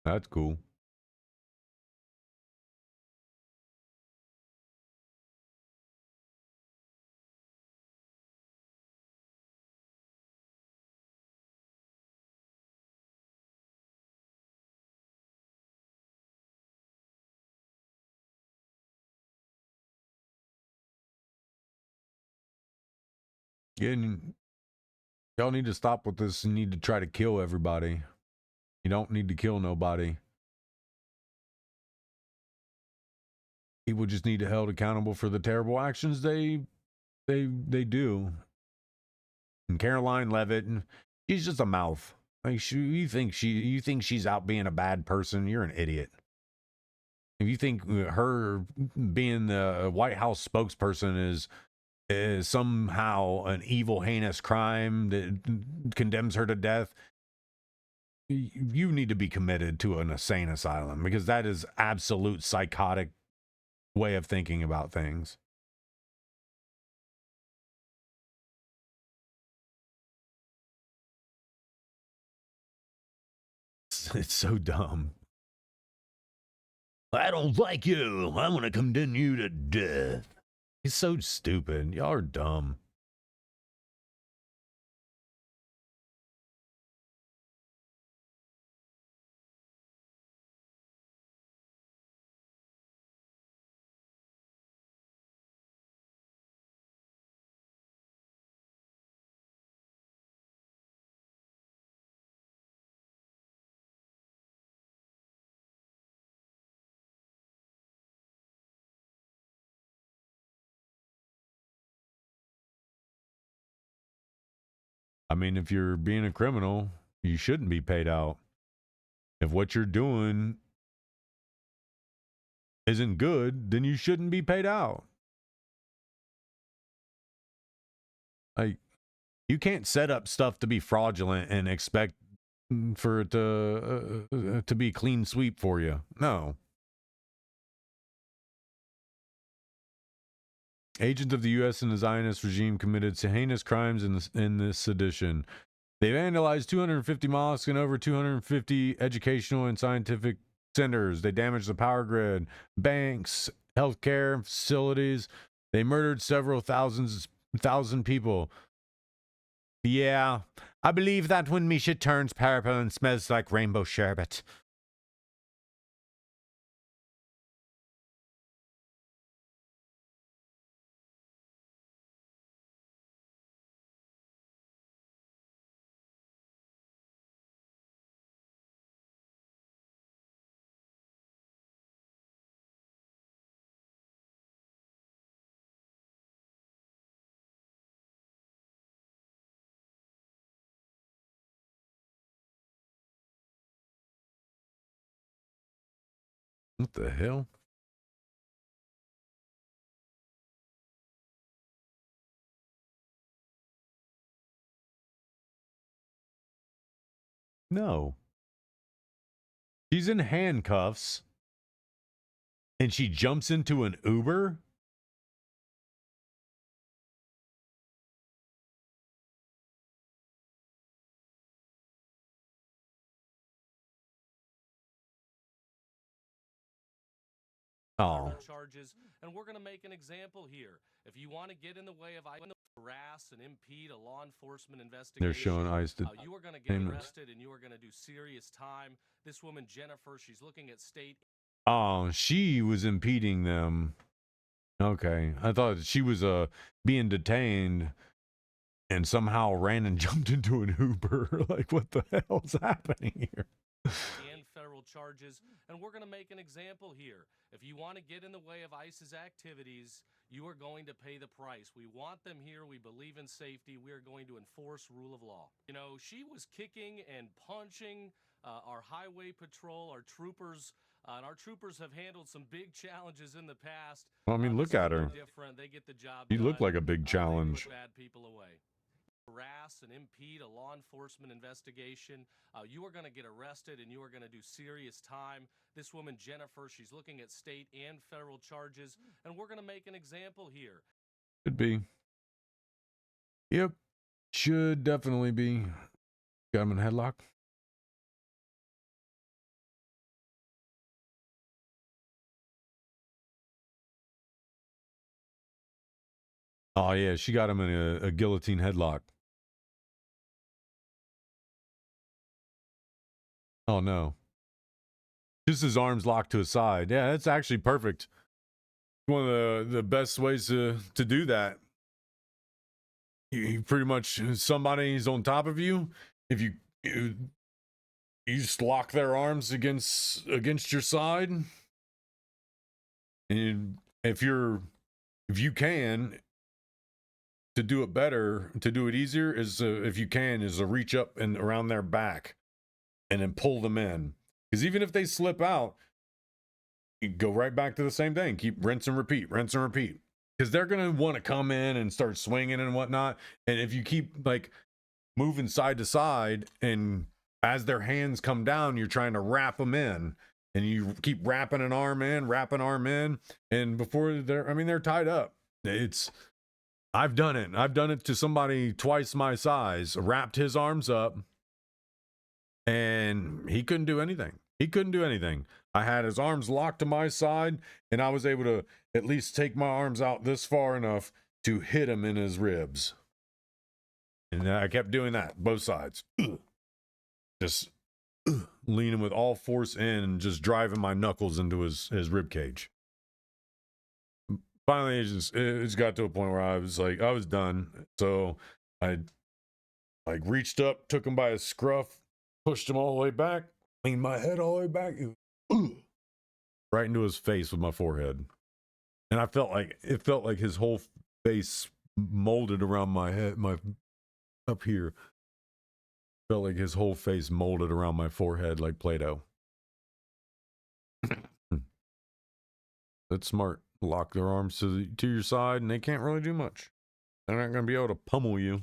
That's cool. Again, y'all need to stop with this and need to try to kill everybody. You don't need to kill nobody. People just need to be held accountable for the terrible actions they do. And Caroline Levitt, she's just a mouth. Like, you think she's out being a bad person? You're an idiot. If you think her being the White House spokesperson is somehow an evil, heinous crime that condemns her to death, you need to be committed to an insane asylum, because that is absolute psychotic way of thinking about things. It's so dumb. I don't like you. I want to condemn you to death. It's so stupid. Y'all are dumb. I mean, if you're being a criminal, you shouldn't be paid out. If what you're doing isn't good, then you shouldn't be paid out. Like, you can't set up stuff to be fraudulent and expect for it to be clean sweep for you. No. Agents of the U.S. and the Zionist regime committed heinous crimes in this sedition. They vandalized 250 mosques and over 250 educational and scientific centers. They damaged the power grid, banks, healthcare facilities. They murdered several thousand people. Yeah, I believe that when Misha turns purple and smells like rainbow sherbet. What the hell? No. She's in handcuffs and she jumps into an Uber? Oh. Charges, and we're going to make an example here. If you want to get in the way of harass and impede a law enforcement investigation, They're showing ICE you are going to get arrested and you are going to do serious time. This woman, Jennifer, she's looking at state. Oh, she was impeding them. Okay. I thought she was being detained and somehow ran and jumped into an Uber. Like, what the hell's happening here? And federal charges, and we're going to make an example here. If you want to get in the way of ICE's activities, you are going to pay the price. We want them here. We believe in safety. We are going to enforce rule of law. You know, she was kicking and punching our highway patrol, our troopers, and our troopers have handled some big challenges in the past. Well, I mean, look at her. Different. They get the job You done. look like a big challenge. Bad people away. Harass and impede a law enforcement investigation. You are going to get arrested and you are going to do serious time. This woman, Jennifer, she's looking at state and federal charges, and we're going to make an example here. Could be. Yep. Should definitely be. Got him in a headlock. Oh, yeah. She got him in a guillotine headlock. Oh, no. Just his arms locked to his side. Yeah, that's actually perfect. One of the best ways to do that. You pretty much, somebody's on top of you. If you just lock their arms against your side. And if you can, to do it better, to do it easier, is if you can, is to reach up and around their back and then pull them in. Because even if they slip out, you go right back to the same thing. Keep rinse and repeat, rinse and repeat. Because they're going to want to come in and start swinging and whatnot. And if you keep like moving side to side, and as their hands come down, you're trying to wrap them in. And you keep wrapping an arm in, and before they're tied up. I've done it. I've done it to somebody twice my size, wrapped his arms up, and he couldn't do anything. He couldn't do anything. I had his arms locked to my side, and I was able to at least take my arms out this far enough to hit him in his ribs. And I kept doing that, both sides. Just leaning with all force in and just driving my knuckles into his rib cage. Finally, it got to a point where I was done. So I like reached up, took him by his scruff, pushed him all the way back, leaned my head all the way back, right into his face with my forehead. And it felt like his whole face molded around my head, up here. Felt like his whole face molded around my forehead like Play-Doh. That's smart. Lock their arms to your side, and they can't really do much. They're not going to be able to pummel you.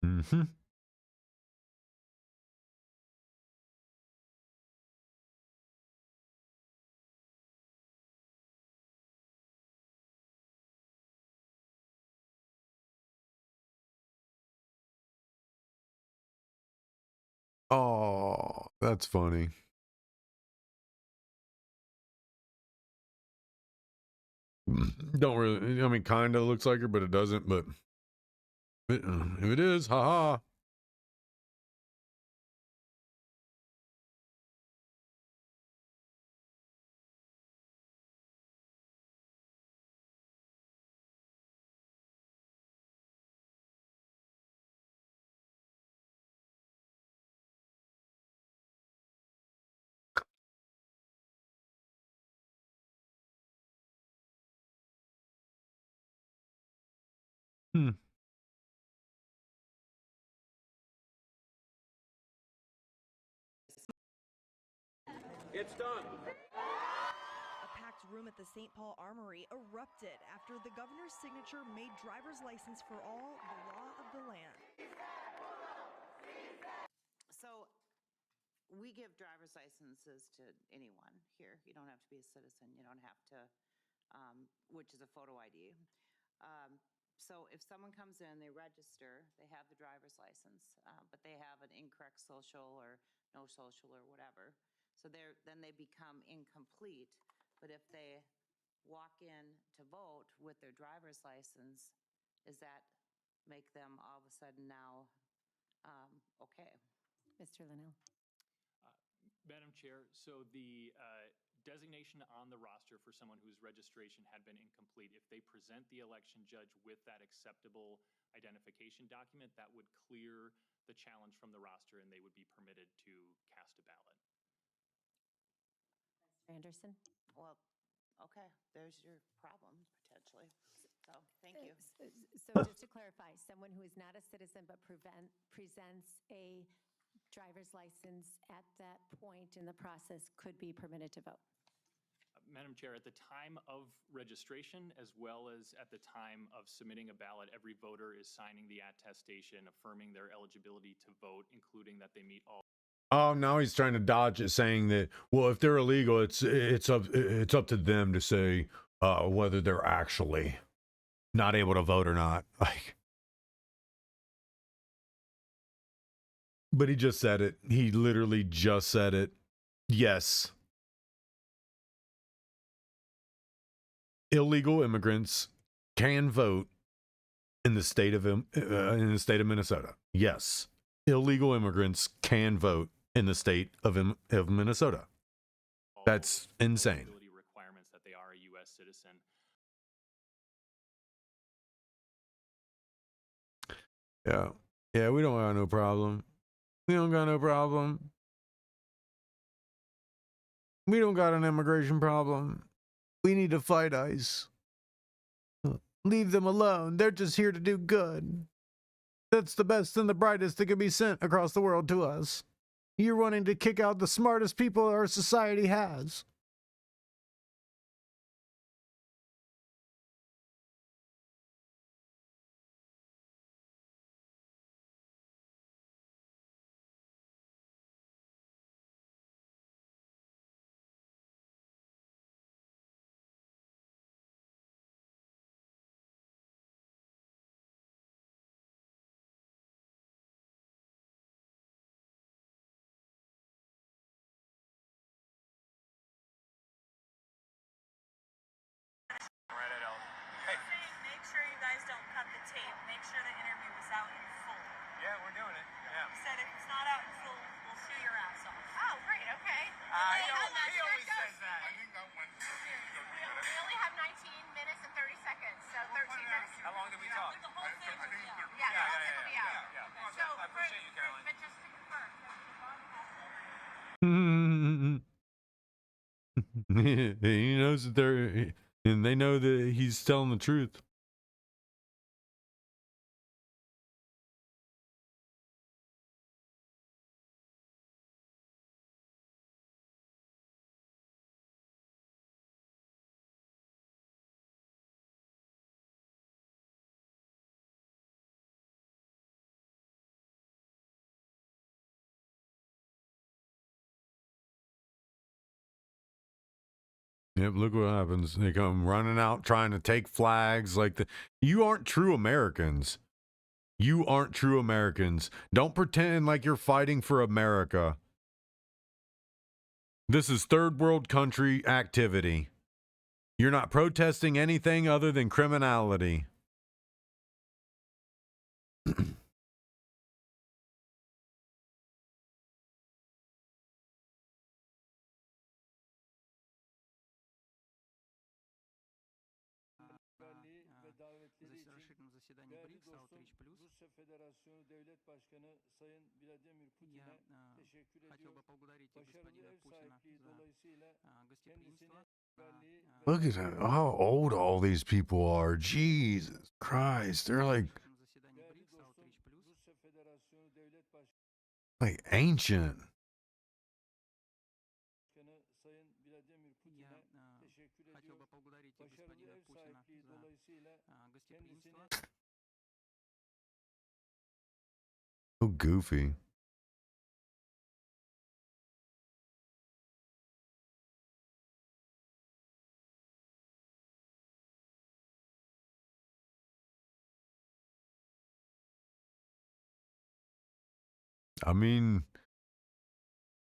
Mm-hmm. Oh, that's funny. Don't really, I mean, kind of looks like her, but it doesn't. But if it is, haha. Hmm. It's done. A packed room at the St. Paul Armory erupted after the governor's signature made driver's license for all the law of the land. So we give driver's licenses to anyone here. You don't have to be a citizen. You don't have to, which is a photo ID. So if someone comes in, they register, they have the driver's license, but they have an incorrect social or no social or whatever. So then they become incomplete. But if they walk in to vote with their driver's license, does that make them all of a sudden now okay? Mr. Linnell. Madam Chair, so the designation on the roster for someone whose registration had been incomplete, if they present the election judge with that acceptable identification document, that would clear the challenge from the roster and they would be permitted to cast a ballot. Mr. Anderson. Well, okay, there's your problem potentially. So thank you. So just to clarify, someone who is not a citizen but presents a driver's license at that point in the process could be permitted to vote. Madam Chair, at the time of registration, as well as at the time of submitting a ballot, every voter is signing the attestation affirming their eligibility to vote, including that they meet all. Oh, now he's trying to dodge it, saying that, well, if they're illegal, it's up to them to say whether they're actually not able to vote or not. Like, but he just said it. He literally just said it. Yes. Illegal immigrants can vote in the state of Minnesota. Yes. Illegal immigrants can vote in the state of Minnesota. That's insane. Requirements that they are a U.S. citizen. Yeah. Yeah, we don't have no problem. We don't got no problem. We don't got an immigration problem. We need to fight ICE. Leave them alone. They're just here to do good. That's the best and the brightest that can be sent across the world to us. You're wanting to kick out the smartest people our society has. Make sure you guys don't cut the tape. Make sure the interview is out in full. Yeah, we're doing it. Yeah. He said if it's not out in full, we'll sue your ass off. Oh, great. Okay. He always says that. I think that one. We only have 19 minutes and 30 seconds, so 13 minutes. How long did we talk? The whole thing will be out. Yeah, the whole thing will be out. So, I appreciate you, Caroline. But just to confirm. He knows that they're, and they know that he's telling the truth. Yep, look what happens. They come running out trying to take flags like the. You aren't true Americans. You aren't true Americans. Don't pretend like you're fighting for America. This is third world country activity. You're not protesting anything other than criminality. Zaşırışıklı zasedание БРИКС Outreach Plus. Rusya Federasyonu Devlet Başkanı Sayın Vladimir Putin'e teşekkür ediyor. Başarılı ev sahipliği dolayısıyla kendisine Look at how old all these people are. Jesus Christ. They're like ancient. So goofy. I mean,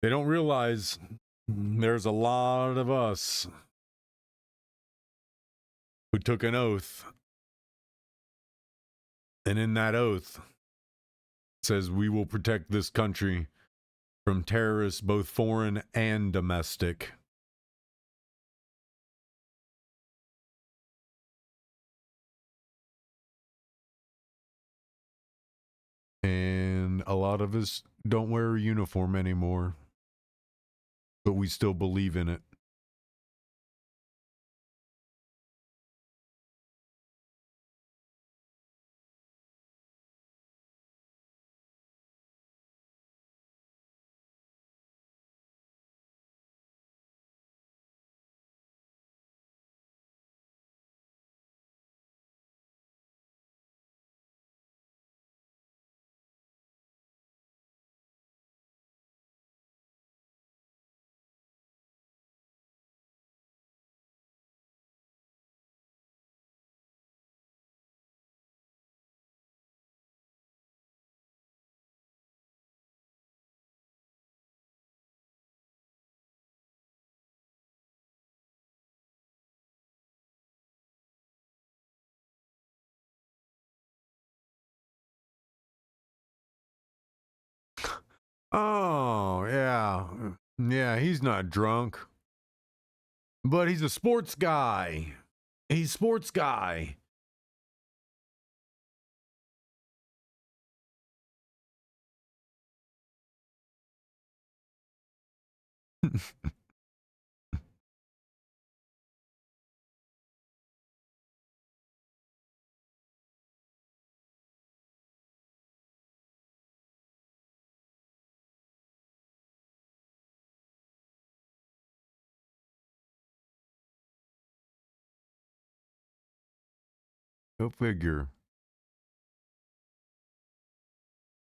they don't realize there's a lot of us who took an oath. And in that oath, it says we will protect this country from terrorists, both foreign and domestic. And a lot of us don't wear a uniform anymore, but we still believe in it. Oh, yeah. Yeah, he's not drunk. But he's a sports guy. He's sports guy. Go figure.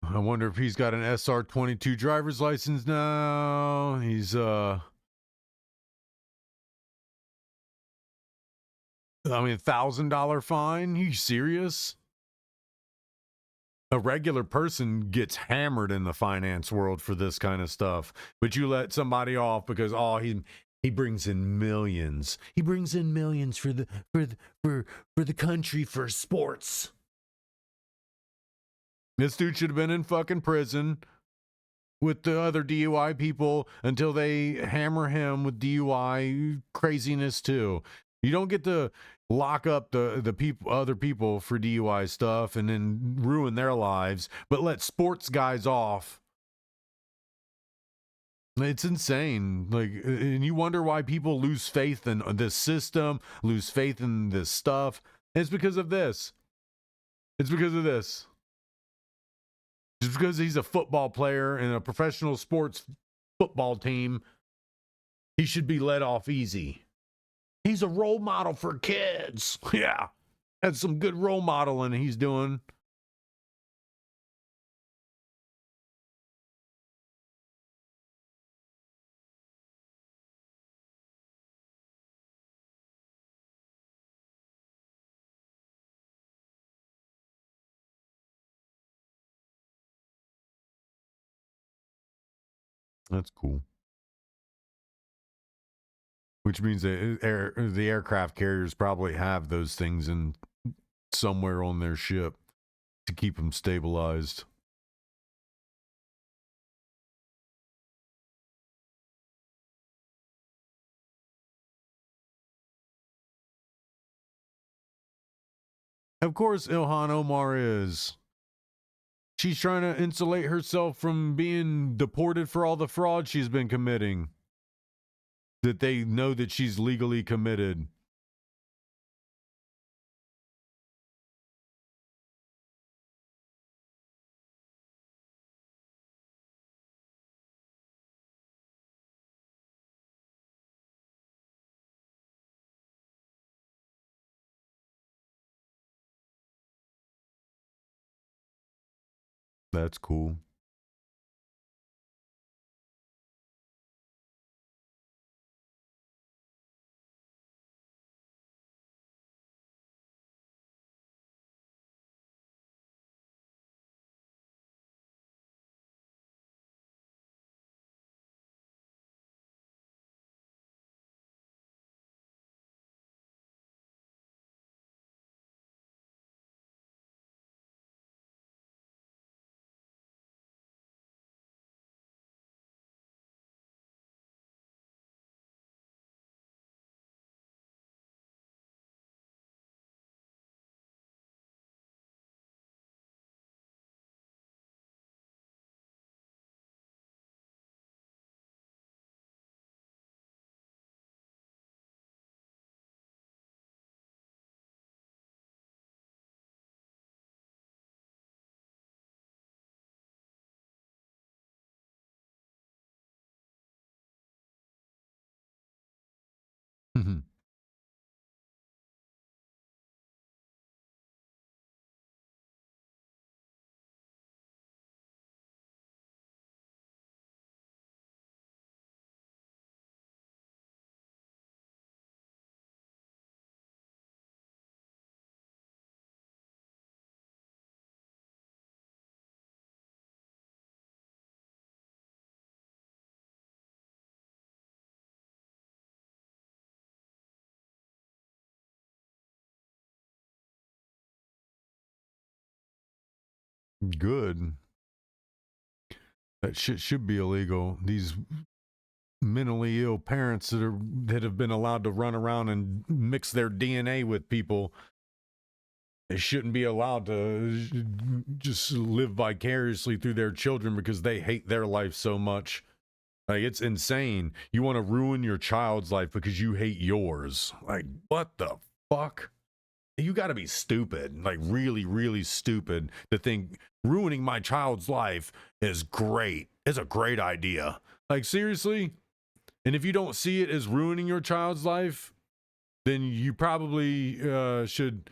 I wonder if he's got an SR22 driver's license now. He's I mean, $1,000 fine? You serious? A regular person gets hammered in the finance world for this kind of stuff, but you let somebody off because he brings in millions. He brings in millions for the country for sports. This dude should have been in fucking prison with the other DUI people until they hammer him with DUI craziness too. You don't get to lock up the other people for DUI stuff and then ruin their lives, but let sports guys off. It's insane. Like, and you wonder why people lose faith in this system, lose faith in this stuff. It's because of this. It's because of this. Just because he's a football player in a professional sports football team, he should be let off easy. He's a role model for kids. Yeah. That's some good role modeling he's doing. That's cool. Which means that the aircraft carriers probably have those things in somewhere on their ship to keep them stabilized. Of course, Ilhan Omar is. She's trying to insulate herself from being deported for all the fraud she's been committing. That they know that she's legally committed. That's cool. Good. That shit should be illegal. These mentally ill parents that have been allowed to run around and mix their DNA with people, they shouldn't be allowed to just live vicariously through their children because they hate their life so much. Like, it's insane. You want to ruin your child's life because you hate yours. Like, what the fuck? You got to be stupid, like really, really stupid to think ruining my child's life is great. It's a great idea. Like, seriously? And if you don't see it as ruining your child's life, then you probably should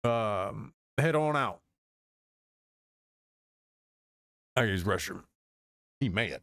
head on out. I use restroom. He mad.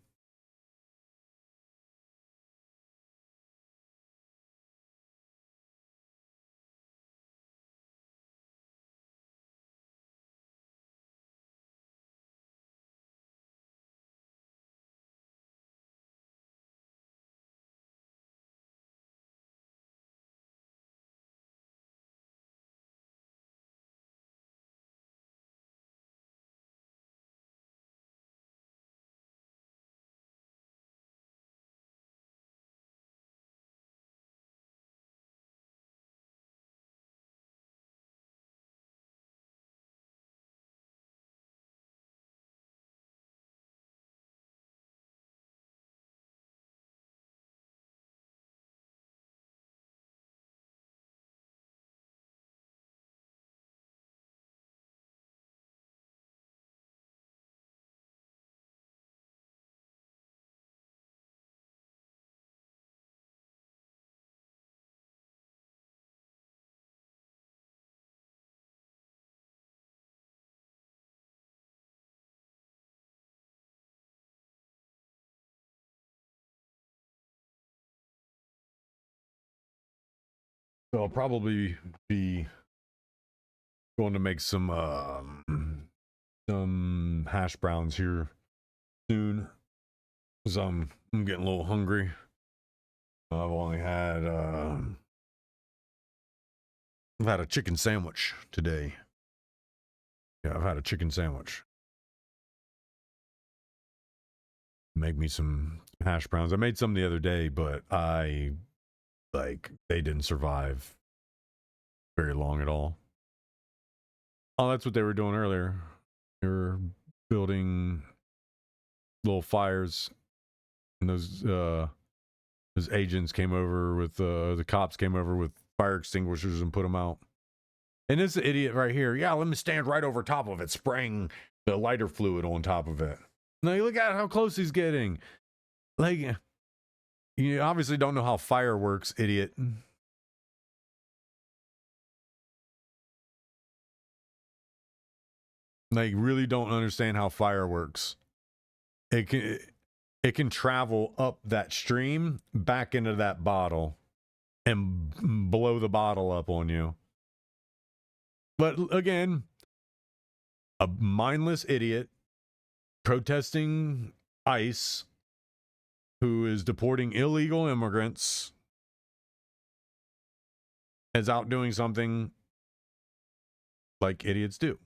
So I'll probably be going to make some hash browns here soon, because I'm getting a little hungry. I've only had I've had a chicken sandwich today. Yeah, I've had a chicken sandwich. Make me some hash browns. I made some the other day, but they didn't survive very long at all. Oh, that's what they were doing earlier. They were building little fires, and those agents came over with the cops came over with fire extinguishers and put them out. And this idiot right here, yeah, let me stand right over top of it, spraying the lighter fluid on top of it. Now you look at how close he's getting. Like, you obviously don't know how fire works, idiot. Like, really don't understand how fire works. It can travel up that stream back into that bottle and blow the bottle up on you. But again, a mindless idiot protesting ICE who is deporting illegal immigrants is out doing something like idiots do.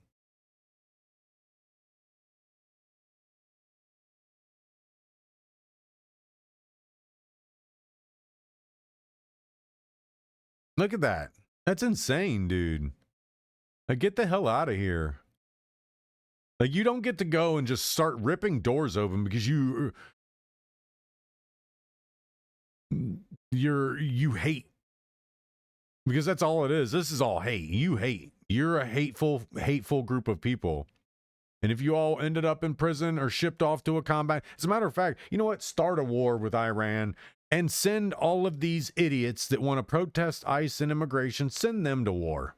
Look at that. That's insane, dude. Like, get the hell out of here. Like, you don't get to go and just start ripping doors open because you hate. Because that's all it is. This is all hate. You hate. You're a hateful group of people. And if you all ended up in prison or shipped off to a combat, as a matter of fact, you know what? Start a war with Iran and send all of these idiots that want to protest ICE and immigration, send them to war.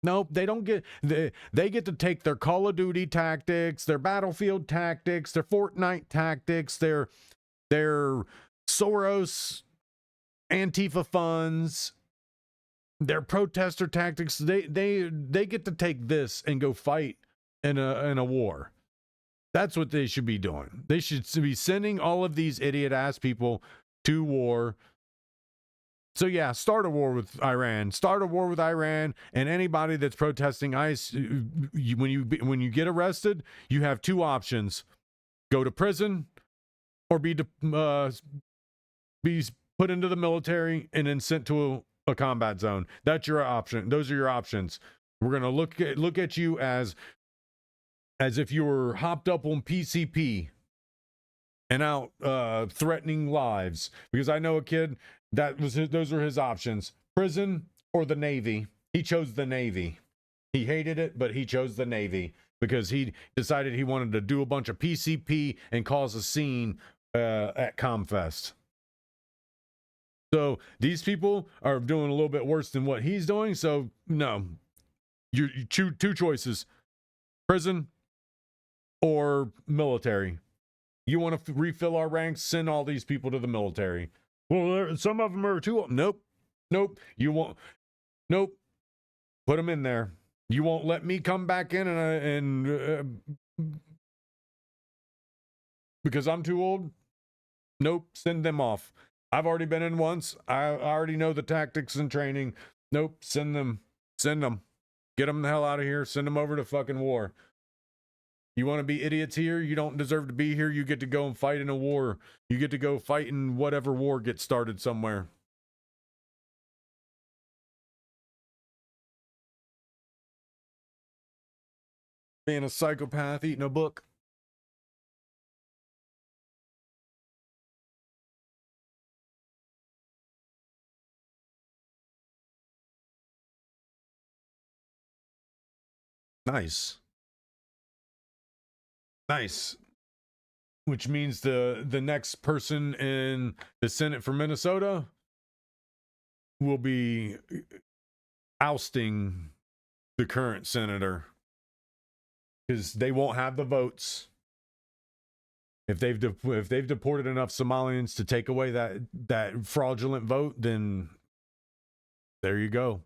Nope, they don't get, they get to take their Call of Duty tactics, their Battlefield tactics, their Fortnite tactics, their Soros Antifa funds, their protester tactics. They get to take this and go fight in a war. That's what they should be doing. They should be sending all of these idiot ass people to war So yeah, start a war with Iran. Start a war with Iran, and anybody that's protesting ICE. When you get arrested, you have two options: go to prison, or be put into the military and then sent to a combat zone. That's your option. Those are your options. We're gonna look at you as if you were hopped up on PCP and out threatening lives. Because I know a kid those are his options: prison or the Navy. He chose the Navy. He hated it, but he chose the Navy because he decided he wanted to do a bunch of PCP and cause a scene at ComFest. So these people are doing a little bit worse than what he's doing. So no, you choose two choices: prison or military. You want to refill our ranks? Send all these people to the military. Well, some of them are too. Nope. You won't. Nope. Put them in there. You won't let me come back in and because I'm too old. Nope. Send them off. I've already been in once. I already know the tactics and training. Nope. Send them. Get them the hell out of here. Send them over to fucking war. You want to be idiots here? You don't deserve to be here. You get to go and fight in a war. You get to go fight in whatever war gets started somewhere. Being a psychopath, eating a book. Nice. Which means the next person in the Senate for Minnesota will be ousting the current senator because they won't have the votes. If they've deported enough Somalians to take away that fraudulent vote, then there you go.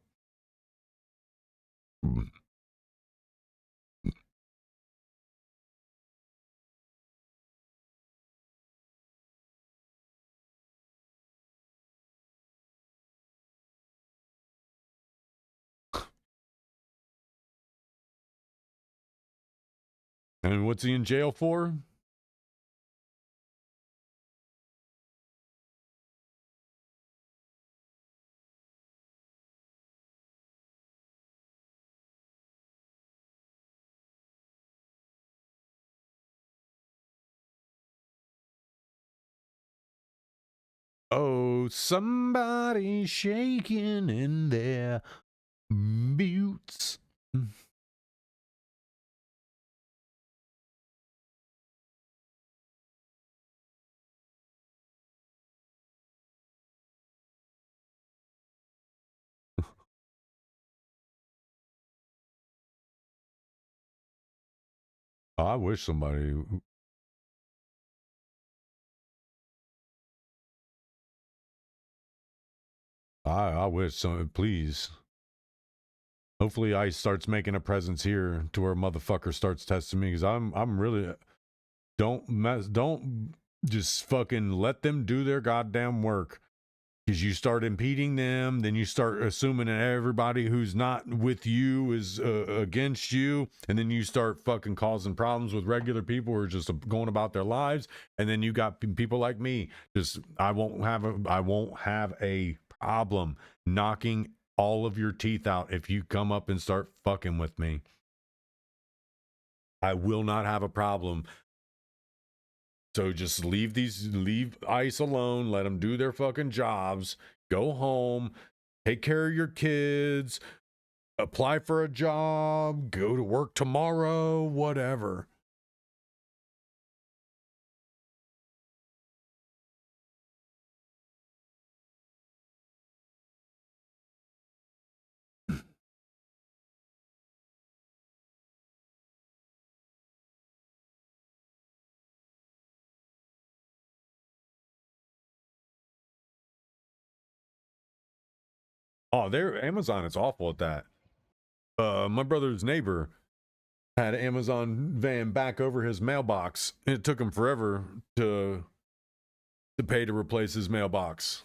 And what's he in jail for? Oh, somebody shaking in their boots. I wish somebody. I wish some. Please. Hopefully, ICE starts making a presence here to where motherfucker starts testing me because I'm really. Don't just fucking let them do their goddamn work. Because you start impeding them, then you start assuming that everybody who's not with you is against you, and then you start fucking causing problems with regular people who are just going about their lives, and then you got people like me. Just I won't have a problem knocking all of your teeth out if you come up and start fucking with me. I will not have a problem. So just leave ICE alone, let them do their fucking jobs, go home, take care of your kids, apply for a job, go to work tomorrow, whatever. Oh, Amazon is awful at that. My brother's neighbor had an Amazon van back over his mailbox. It took him forever to pay to replace his mailbox.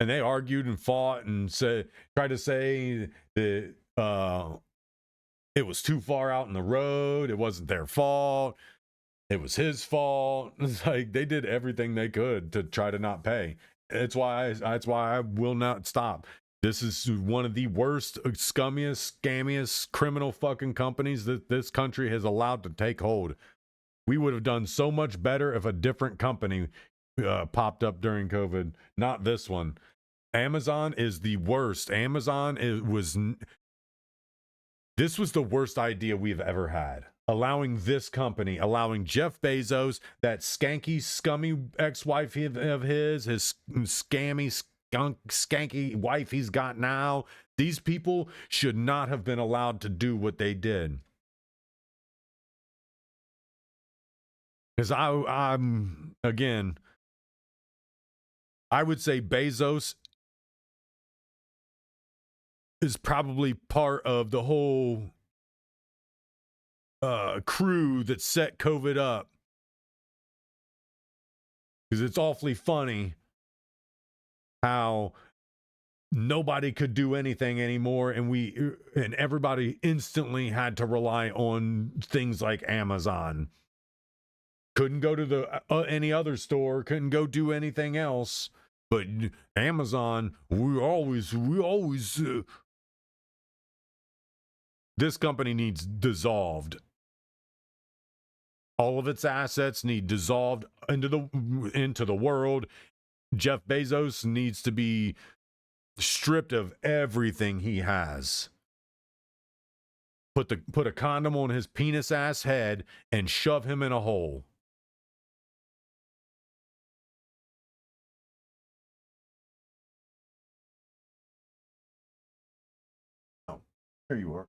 and they argued and fought and tried to say that it was too far out in the road. It wasn't their fault. It was his fault. It's like they did everything they could to try to not pay. That's why I will not stop. This is one of the worst, scummiest, scammiest, criminal fucking companies that this country has allowed to take hold. We would have done so much better if a different company popped up during COVID, not this one. Amazon is the worst. This was the worst idea we've ever had. Allowing this company, allowing Jeff Bezos, that skanky, scummy ex-wife of his scammy, skanky wife he's got now. These people should not have been allowed to do what they did. Because I'm again, I would say Bezos is probably part of the whole crew that set COVID up. Because it's awfully funny how nobody could do anything anymore, and everybody instantly had to rely on things like Amazon. Couldn't go to the any other store, couldn't go do anything else. But Amazon, we always this company needs dissolved. All of its assets need dissolved into the world. Jeff Bezos needs to be stripped of everything he has. Put a condom on his penis ass head and shove him in a hole. Oh, there you are.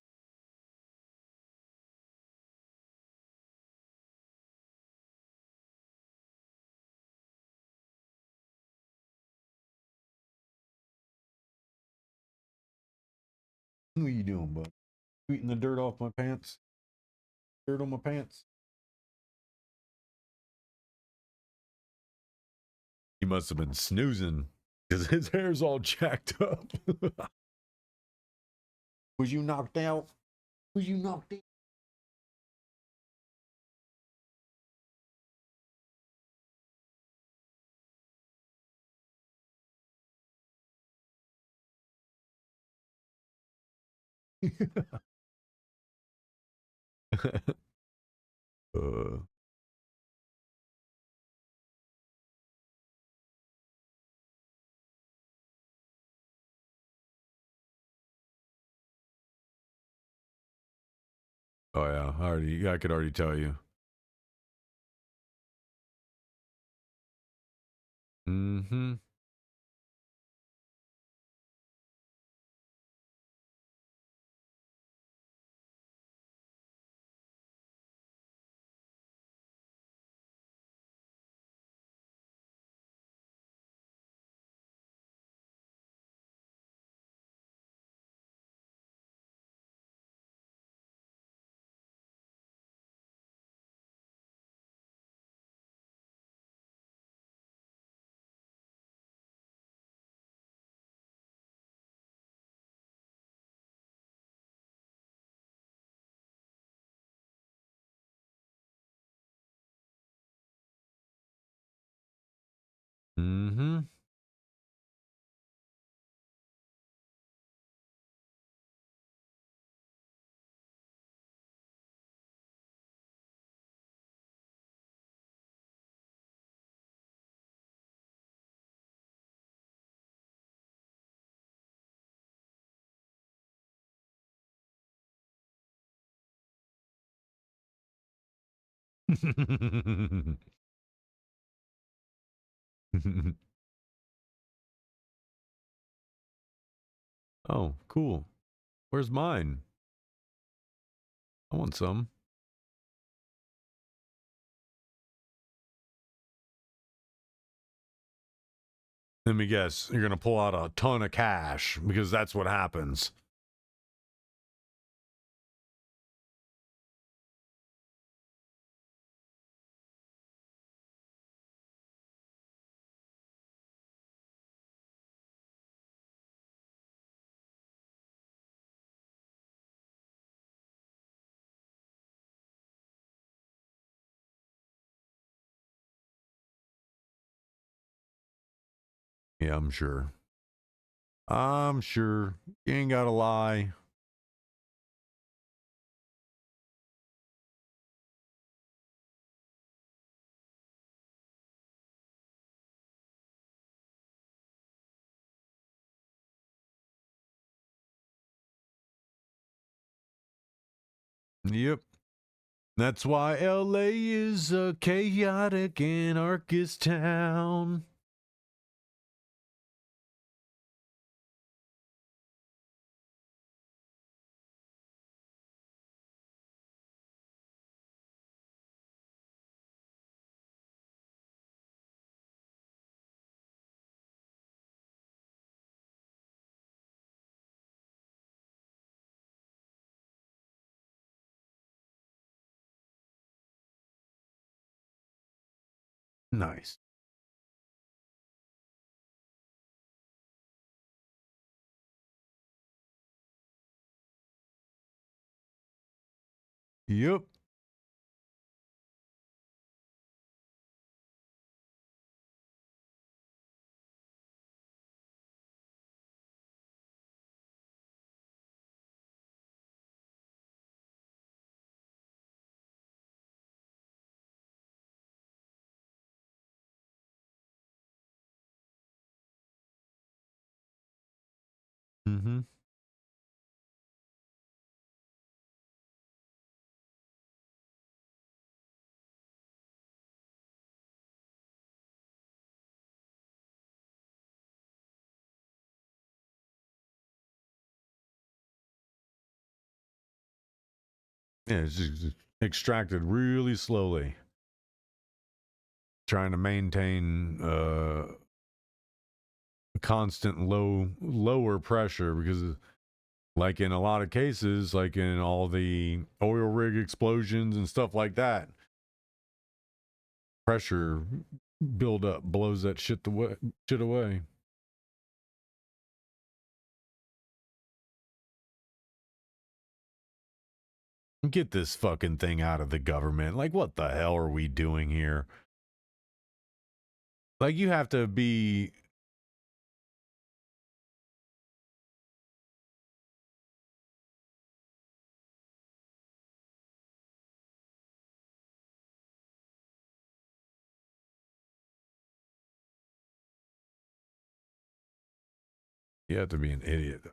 What are you doing, bud? Beating the dirt off my pants? Dirt on my pants? He must have been snoozing because his hair's all jacked up. Was you knocked out? Was you knocked out? Oh yeah, I could already tell you. Mm-hmm. Mm-hmm. Oh, cool. Where's mine? I want some. Let me guess. You're going to pull out a ton of cash because that's what happens. Yeah, I'm sure. I'm sure. You ain't gotta lie. Yep. That's why LA is a chaotic anarchist town. Nice. Yep. Mm-hmm. Yeah, it's just extracted really slowly. Trying to maintain constant lower pressure because like in a lot of cases, like in all the oil rig explosions and stuff like that, pressure buildup blows that shit away. Get this fucking thing out of the government. Like, what the hell are we doing here? Like, you have to be... You have to be an idiot, though.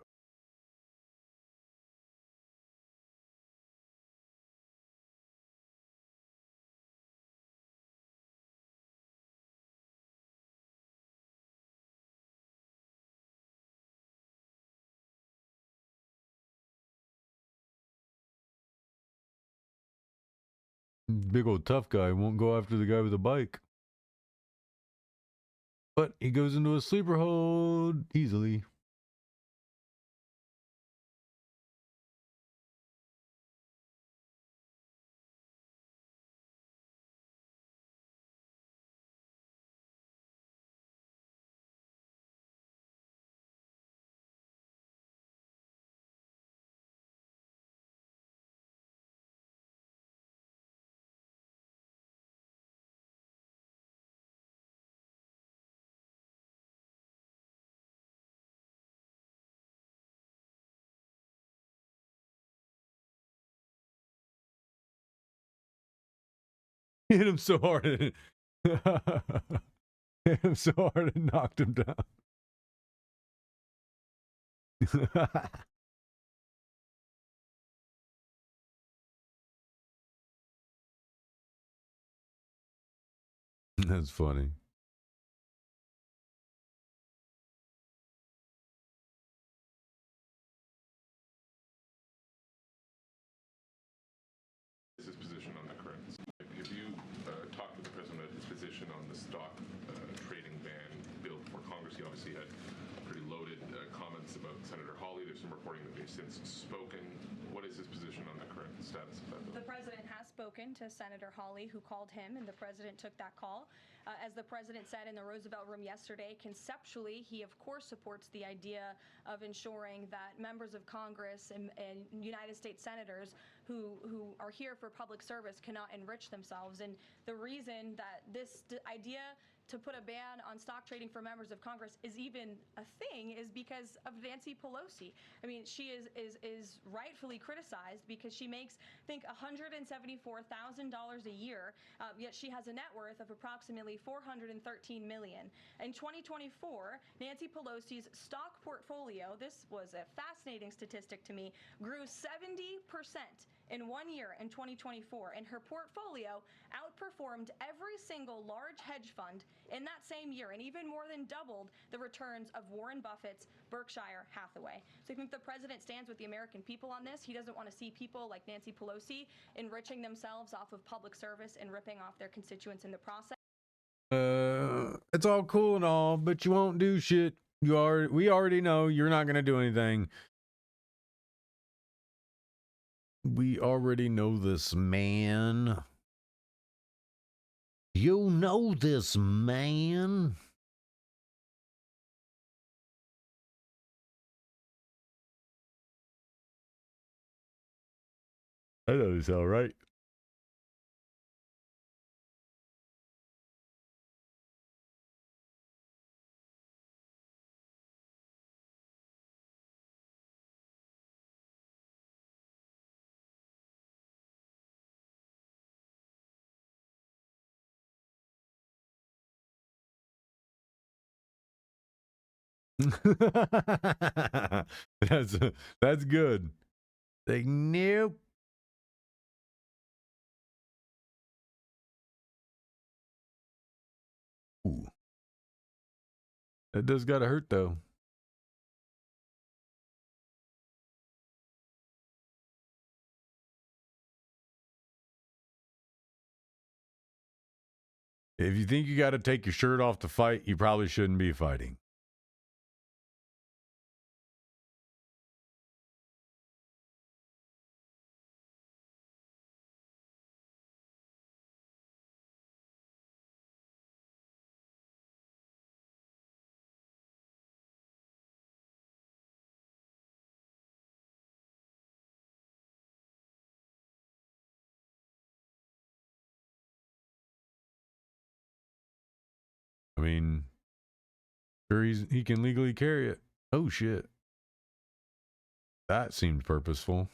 Big old tough guy won't go after the guy with the bike. But he goes into a sleeper hold easily. Hit him so hard. Hit him so hard it knocked him down. That's funny. Is his position on the current? Have you talked with the president his position on the stock trading ban bill before Congress? He obviously had pretty loaded comments about Senator Hawley. There's some reporting that they've since spoken. What is his position on the current status of that bill? The president has spoken to Senator Hawley, who called him, and the president took that call. As the president said in the Roosevelt Room yesterday, conceptually, he of course supports the idea of ensuring that members of Congress and United States senators who are here for public service cannot enrich themselves. And the reason that this idea to put a ban on stock trading for members of Congress is even a thing is because of Nancy Pelosi. I mean, she is rightfully criticized because she makes, I think, $174,000 a year, yet she has a net worth of approximately $413 million. In 2024, Nancy Pelosi's stock portfolio, this was a fascinating statistic to me, grew 70% in 1 year in 2024, and her portfolio outperformed every single large hedge fund in that same year and even more than doubled the returns of Warren Buffett's Berkshire Hathaway. So I think the president stands with the American people on this. He doesn't want to see people like Nancy Pelosi enriching themselves off of public service and ripping off their constituents in the process. It's all cool and all, but you won't do shit. We already know you're not going to do anything. We already know this, man. You know this, man. That doesn't sound right. that's good. Like, nope. Ooh. That does gotta hurt though. If you think you gotta take your shirt off to fight, you probably shouldn't be fighting. I mean, sure he can legally carry it. Oh shit. That seemed purposeful.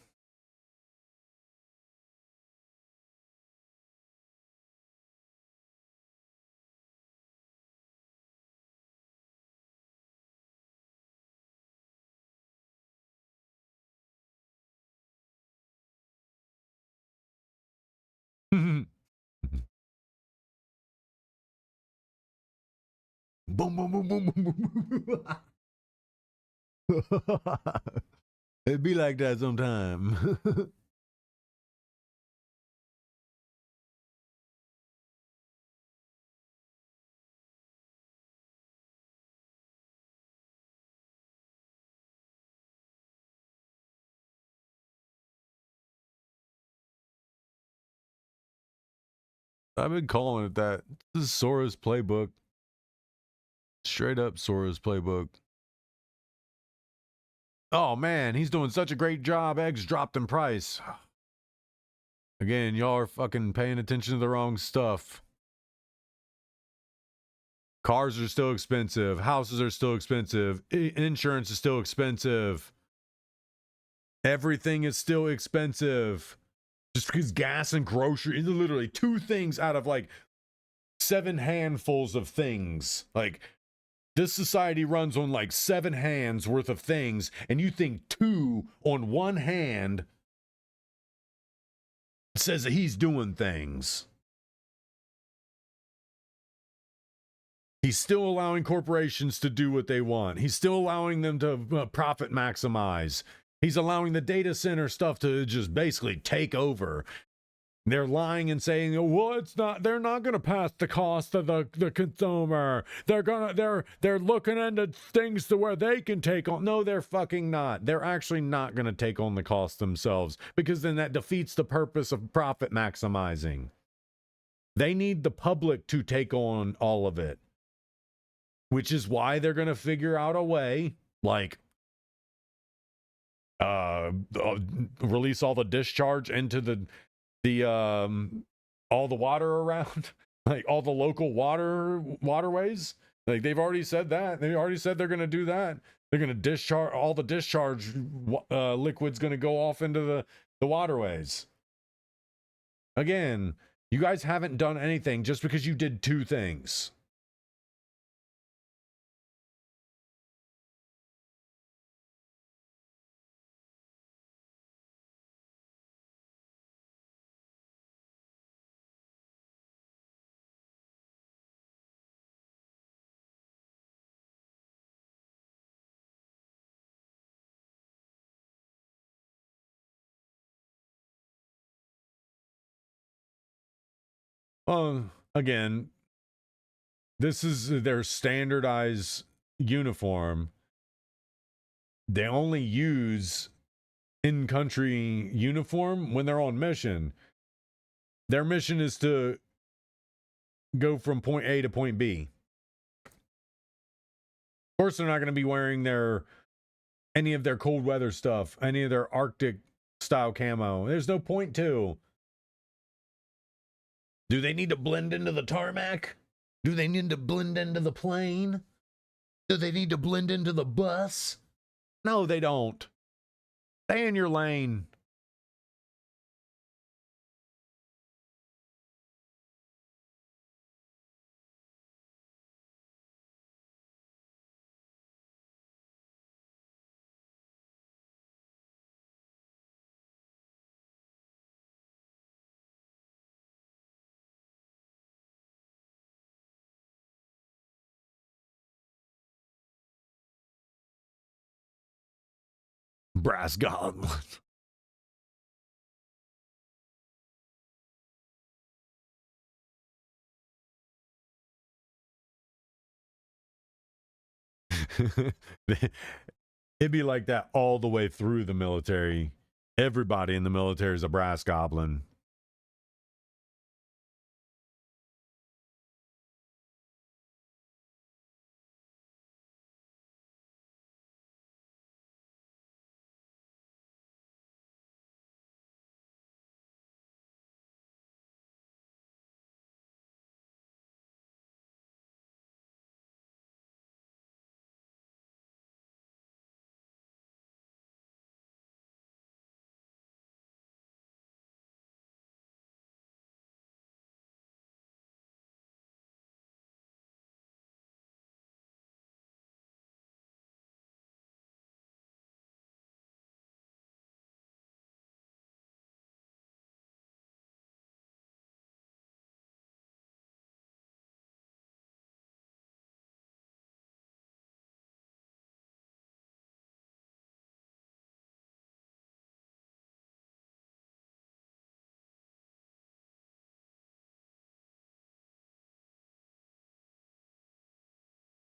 Boom, boom, boom, boom, boom, boom. It'd be like that sometime. I've been calling it that. This is Sora's playbook. Straight up Sora's playbook. Oh man, he's doing such a great job. Eggs dropped in price. Again, y'all are fucking paying attention to the wrong stuff. Cars are still expensive. Houses are still expensive. Insurance is still expensive. Everything is still expensive. Just because gas and groceries, literally 2 things out of like 7 handfuls of things. Like, this society runs on like 7 hands worth of things, and you think 2 on 1 hand says that he's doing things. He's still allowing corporations to do what they want. He's still allowing them to profit maximize. He's allowing the data center stuff to just basically take over. They're lying and saying, well, it's not, they're not going to pass the cost of the consumer. They're looking into things to where they can take on. No, they're fucking not. They're actually not going to take on the cost themselves, because then that defeats the purpose of profit maximizing. They need the public to take on all of it, which is why they're going to figure out a way, like, release all the discharge into the all the water around. Like all the local waterways. Like they've already said that. They already said they're going to do that. They're going to discharge all the discharge liquid's going to go off into the waterways. Again, you guys haven't done anything just because you did two things. Again, this is their standardized uniform. They only use in-country uniform when they're on mission. Their mission is to go from point A to point B. Of course, they're not going to be wearing any of their cold weather stuff, any of their Arctic style camo. There's no point to. Do they need to blend into the tarmac? Do they need to blend into the plane? Do they need to blend into the bus? No, they don't. Stay in your lane. Brass gauntlet. It'd be like that all the way through the military. Everybody in the military is a brass goblin.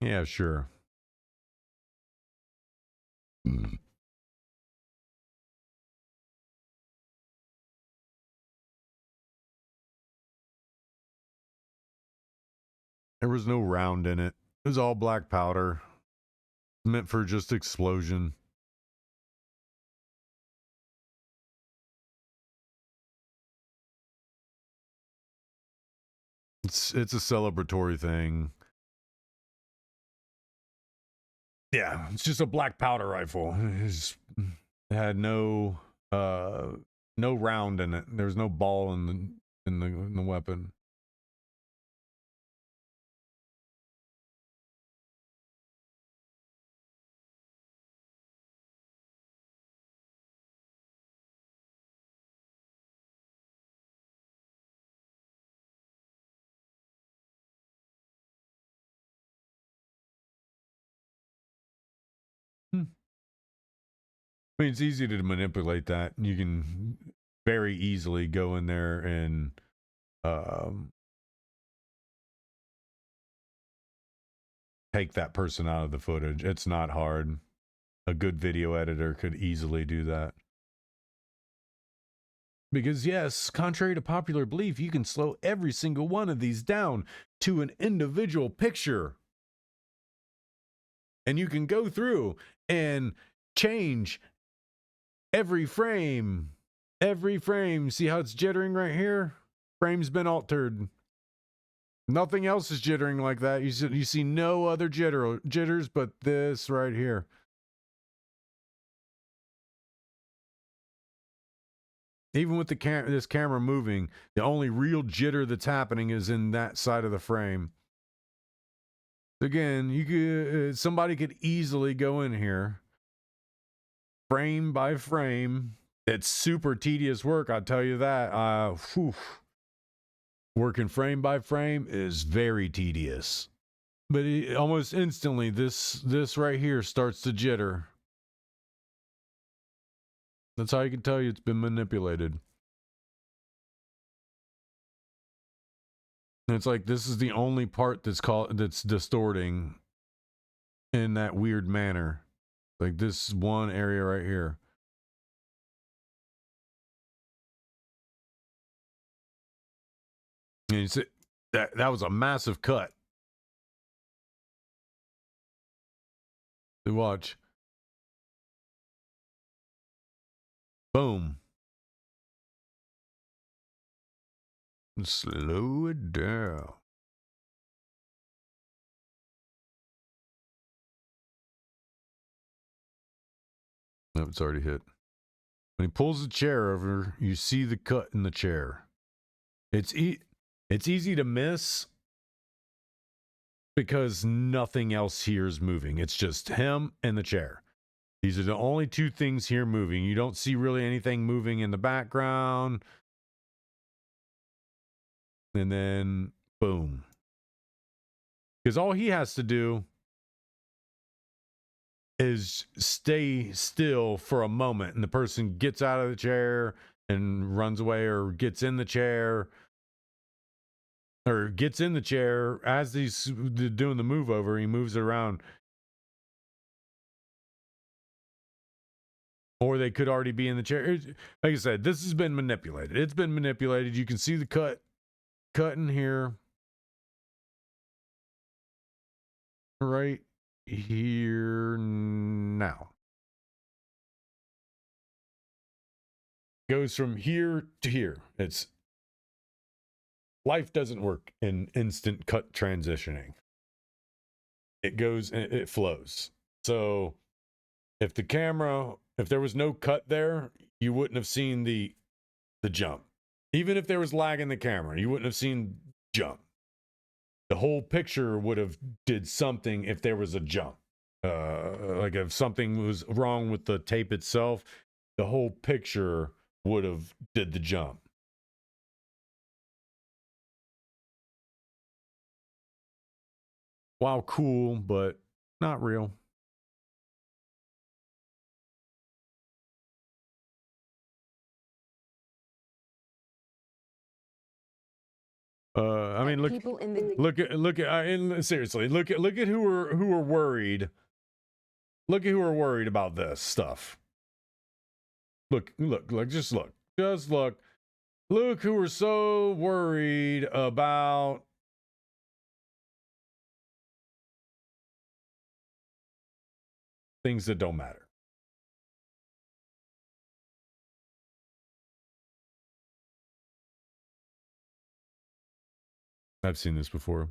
Yeah, sure. There was no round in it. It was all black powder. Meant for just explosion. It's a celebratory thing. Yeah, it's just a black powder rifle. It had no round in it. There was no ball in the weapon. I mean, it's easy to manipulate that. You can very easily go in there and take that person out of the footage. It's not hard. A good video editor could easily do that. Because yes, contrary to popular belief, you can slow every single one of these down to an individual picture. And you can go through and change every frame. Every frame. See how it's jittering right here? Frame's been altered. Nothing else is jittering like that. You see no other jitters but this right here. Even with this camera moving, the only real jitter that's happening is in that side of the frame. Again, you could somebody could easily go in here, frame by frame. It's super tedious work, I'll tell you that. Working frame by frame is very tedious. But almost instantly, this right here starts to jitter. That's how you can tell you it's been manipulated. And it's like this is the only part that's distorting in that weird manner. Like this one area right here. And you see that was a massive cut. Watch. Boom. Slow it down. Nope, it's already hit. When he pulls the chair over, you see the cut in the chair. It's easy to miss because nothing else here is moving. It's just him and the chair. These are the only two things here moving. You don't see really anything moving in the background. And then, boom. Because all he has to do is stay still for a moment, and the person gets out of the chair and runs away, or gets in the chair, as he's doing the move over. He moves it around. Or they could already be in the chair. Like I said, this has been manipulated. It's been manipulated. You can see the cut in here. Right here now. Goes from here to here. Life doesn't work in instant cut transitioning. It goes and it flows. So if there was no cut there, you wouldn't have seen the jump. Even if there was lag in the camera, you wouldn't have seen jump. The whole picture would have did something if there was a jump. Like if something was wrong with the tape itself, the whole picture would have did the jump. Wow, cool, but not real. I mean, seriously, look at who are worried. Look at who are worried about this stuff. Look, just look. Look who are so worried about things that don't matter. I've seen this before.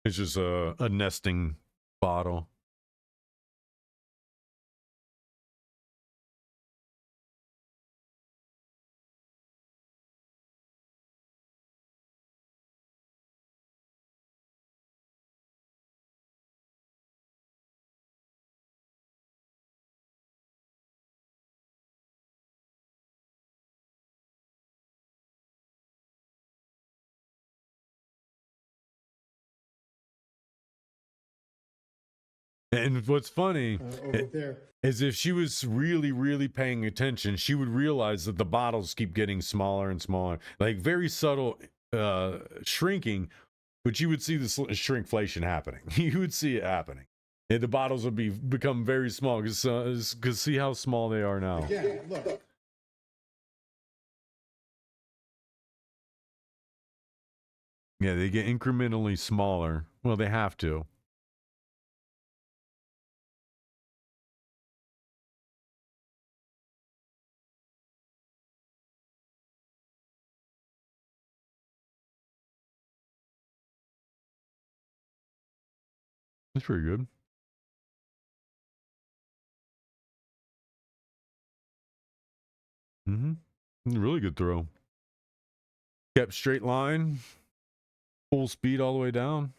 It's just a nesting bottle. And what's funny is if she was really, really paying attention, she would realize that the bottles keep getting smaller and smaller. Like very subtle shrinking, but you would see the shrinkflation happening. You would see it happening. And the bottles would become very small because see how small they are now. Again, look. Yeah, they get incrementally smaller. Well, they have to. That's pretty good. Really good throw. Kept straight line. Full speed all the way down.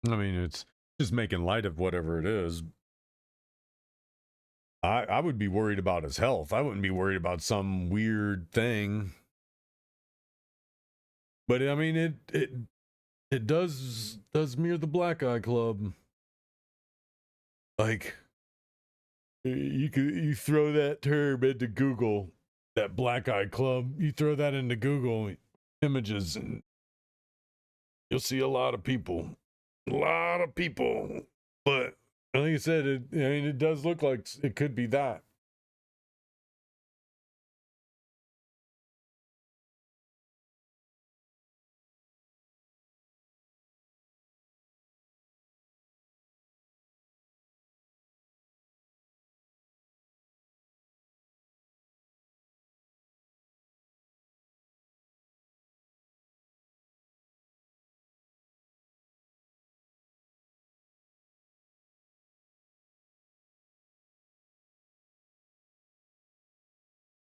I mean, it's just making light of whatever it is. I would be worried about his health. I wouldn't be worried about some weird thing. But I mean, it does mirror the Black Eye Club. Like, you throw that term into Google, that Black Eye Club. You throw that into Google images, and you'll see a lot of people. But like I said, it does look like it could be that.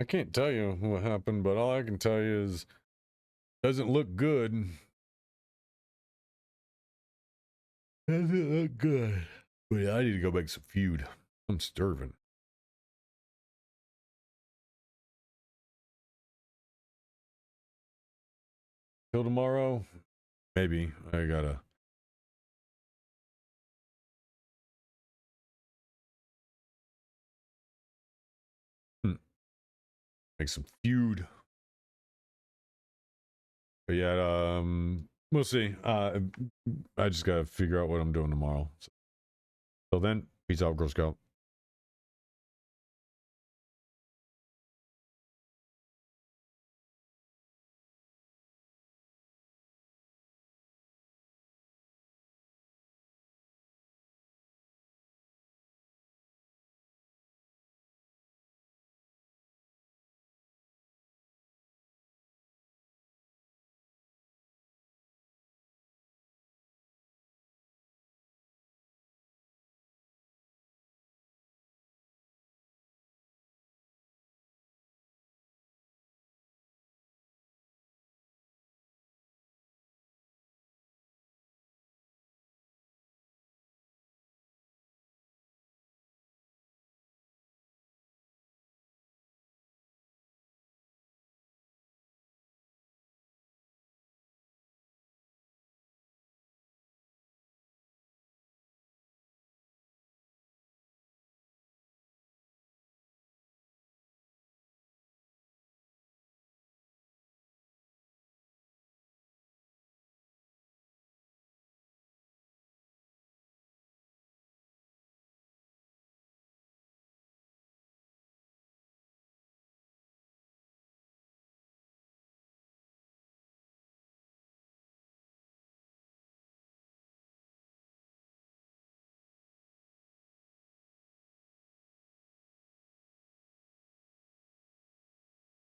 I can't tell you what happened, but all I can tell you is it doesn't look good. Doesn't look good. But yeah, I need to go make some food. I'm starving. Till tomorrow? Maybe. I gotta. Make some feud. But yeah, we'll see. I just gotta figure out what I'm doing tomorrow. So, till then, peace out, Girl Scout.